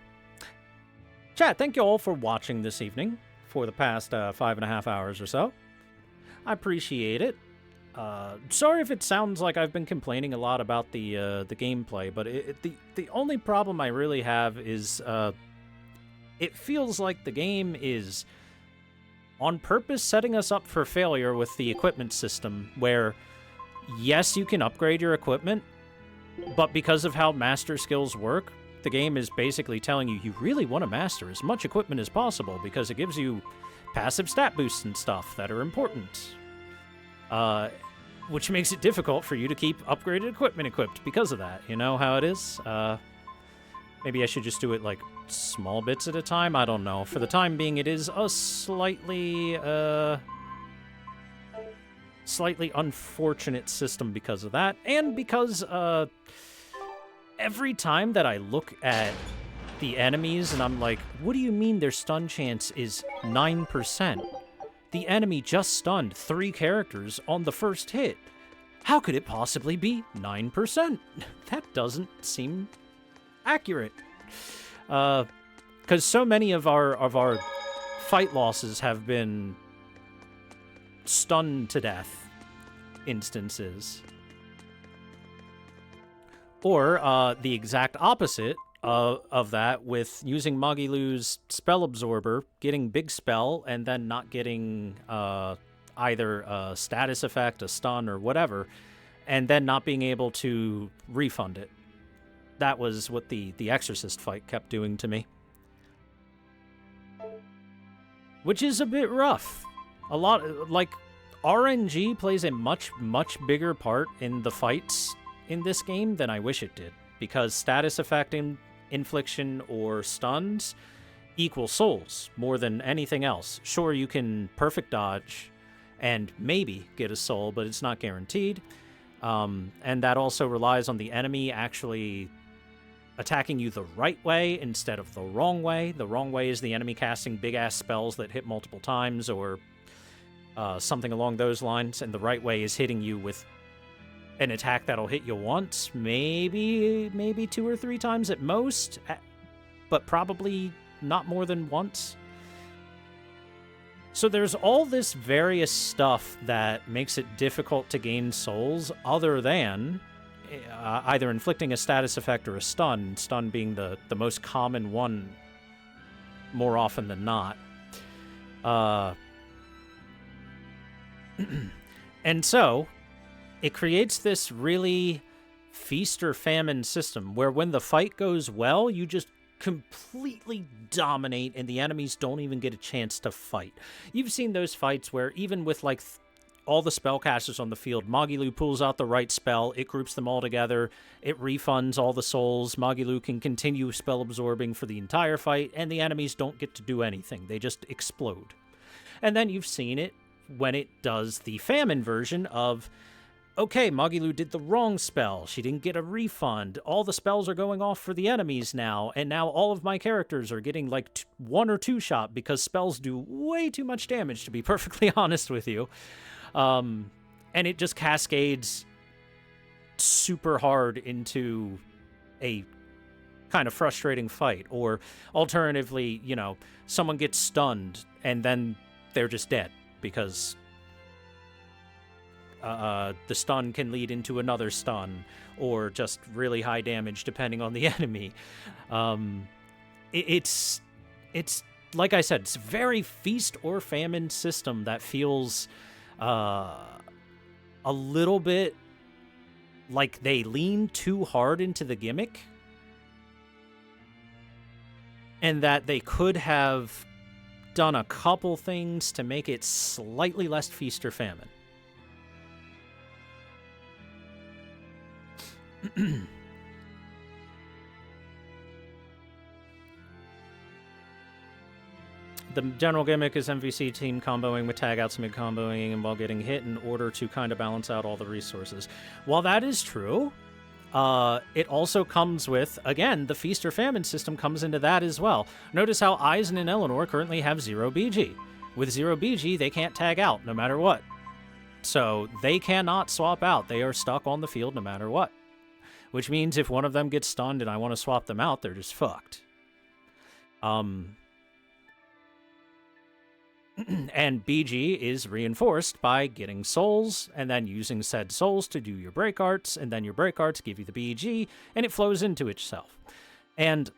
Chat, thank you all for watching this evening for the past 5.5 hours or so. I appreciate it. Sorry if it sounds like I've been complaining a lot about the gameplay, but the only problem I really have is it feels like the game is on purpose setting us up for failure with the equipment system, where yes, you can upgrade your equipment, but because of how master skills work, the game is basically telling you you really want to master as much equipment as possible because it gives you passive stat boosts and stuff that are important. Which makes it difficult for you to keep upgraded equipment equipped because of that. You know how it is? Maybe I should just do it, like, small bits at a time? I don't know. For the time being, it is a slightly unfortunate system because of that. And because, every time that I look at the enemies and I'm like, what do you mean their stun chance is 9%? The enemy just stunned 3 characters on the first hit. How could it possibly be 9%? That doesn't seem accurate. Because so many of our fight losses have been stunned to death instances. Or the exact opposite of that, with using Magilu's Spell Absorber, getting Big Spell, and then not getting either a status effect, a stun, or whatever, and then not being able to refund it. That was what the Exorcist fight kept doing to me. Which is a bit rough. A lot, like, RNG plays a much bigger part in the fights in this game than I wish it did, because status effect infliction or stuns equal souls more than anything else. Sure, you can perfect dodge and maybe get a soul, but it's not guaranteed. And that also relies on the enemy actually attacking you the right way instead of the wrong way. The wrong way is the enemy casting big-ass spells that hit multiple times, or something along those lines, and the right way is hitting you with an attack that'll hit you once, maybe 2 or 3 times at most, but probably not more than once. So there's all this various stuff that makes it difficult to gain souls, other than either inflicting a status effect or a stun, stun being the most common one more often than not. And so it creates this really feast or famine system where when the fight goes well, you just completely dominate and the enemies don't even get a chance to fight. You've seen those fights where even with like all the spellcasters on the field, Magilu pulls out the right spell, it groups them all together, it refunds all the souls, Magilu can continue spell absorbing for the entire fight, and the enemies don't get to do anything. They just explode. And then you've seen it when it does the famine version of, okay, Magilu did the wrong spell. She didn't get a refund. All the spells are going off for the enemies now, and now all of my characters are getting like 1 or 2 shot because spells do way too much damage, to be perfectly honest with you. And it just cascades super hard into a kind of frustrating fight. Or alternatively, you know, someone gets stunned and then they're just dead because the stun can lead into another stun, or just really high damage depending on the enemy. It's like I said, it's a very feast or famine system that feels a little bit like they lean too hard into the gimmick, and that they could have done a couple things to make it slightly less feast or famine. The general gimmick is MVC team comboing with tag-outs mid-comboing and while getting hit in order to kind of balance out all the resources. While that is true, it also comes with, again, the feast or famine system comes into that as well. Notice how Aizen and Eleanor currently have 0 BG. With 0 BG, they can't tag out no matter what. So they cannot swap out. They are stuck on the field no matter what. Which means if one of them gets stunned and I want to swap them out, they're just fucked. And BG is reinforced by getting souls, and then using said souls to do your break arts, and then your break arts give you the BG, and it flows into itself. And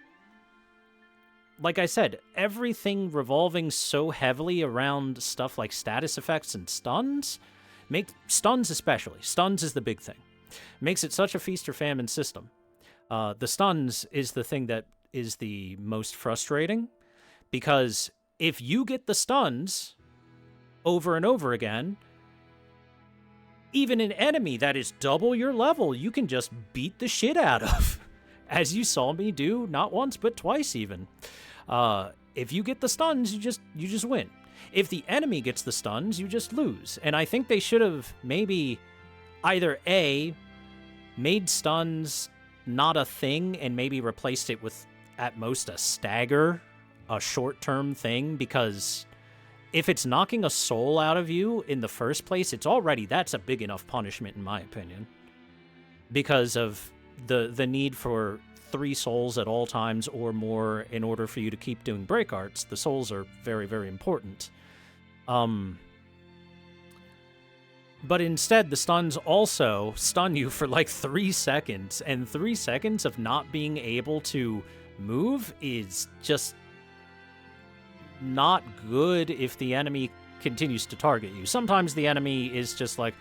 like I said, everything revolving so heavily around stuff like status effects and stuns, stuns especially, stuns is the big thing, makes it such a feast or famine system. The stuns is the thing that is the most frustrating, because if you get the stuns over and over again, even an enemy that is double your level, you can just beat the shit out of. As you saw me do, not once, but twice even. If you get the stuns, you just win. If the enemy gets the stuns, you just lose. And I think they should have maybe either A, made stuns not a thing and maybe replaced it with, at most, a stagger, a short-term thing, because if it's knocking a soul out of you in the first place, that's a big enough punishment in my opinion, because of the need for 3 souls at all times or more in order for you to keep doing break arts. The souls are very, very important. But instead, the stuns also stun you for like 3 seconds, and 3 seconds of not being able to move is just not good if the enemy continues to target you. Sometimes the enemy is just like,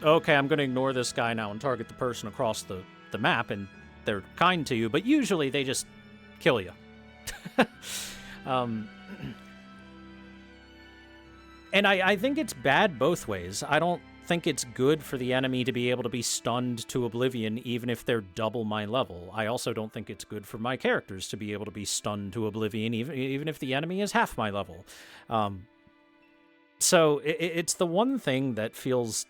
okay, I'm going to ignore this guy now and target the person across the map, and they're kind to you, but usually they just kill you. And I think it's bad both ways. I don't think it's good for the enemy to be able to be stunned to oblivion even if they're double my level. I also don't think it's good for my characters to be able to be stunned to oblivion even if the enemy is half my level. So it's the one thing that feels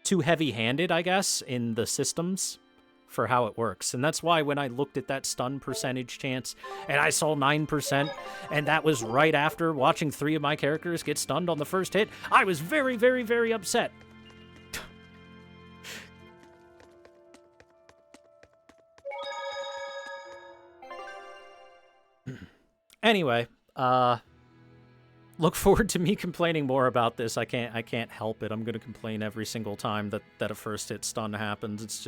too heavy-handed, I guess, in the systems for how it works. And that's why when I looked at that stun percentage chance and I saw 9%, and that was right after watching 3 of my characters get stunned on the first hit, I was very, very, very upset. Anyway, look forward to me complaining more about this. I can't help it. I'm going to complain every single time that a first hit stun happens. It's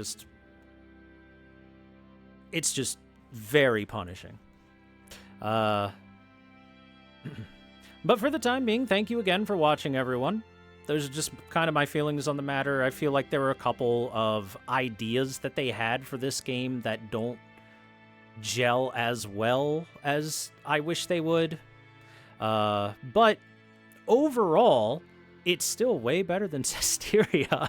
just very punishing. But for the time being, thank you again for watching, everyone. Those are just kind of my feelings on the matter. I feel like there were a couple of ideas that they had for this game that don't gel as well as I wish they would. But overall, it's still way better than Zestiria.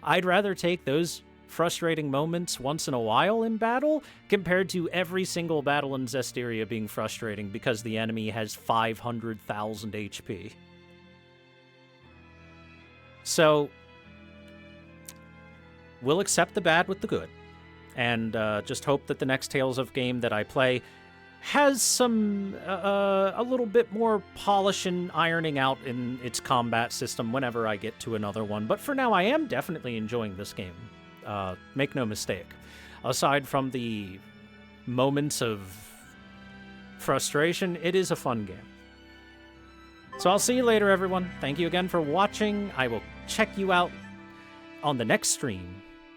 I'd rather take those frustrating moments once in a while in battle compared to every single battle in Zestiria being frustrating because the enemy has 500,000 HP. So, we'll accept the bad with the good, and just hope that the next Tales of game that I play has some, a little bit more polish and ironing out in its combat system whenever I get to another one. But for now, I am definitely enjoying this game. Make no mistake. Aside from the moments of frustration, it is a fun game. So I'll see you later, everyone. Thank you again for watching. I will check you out on the next stream.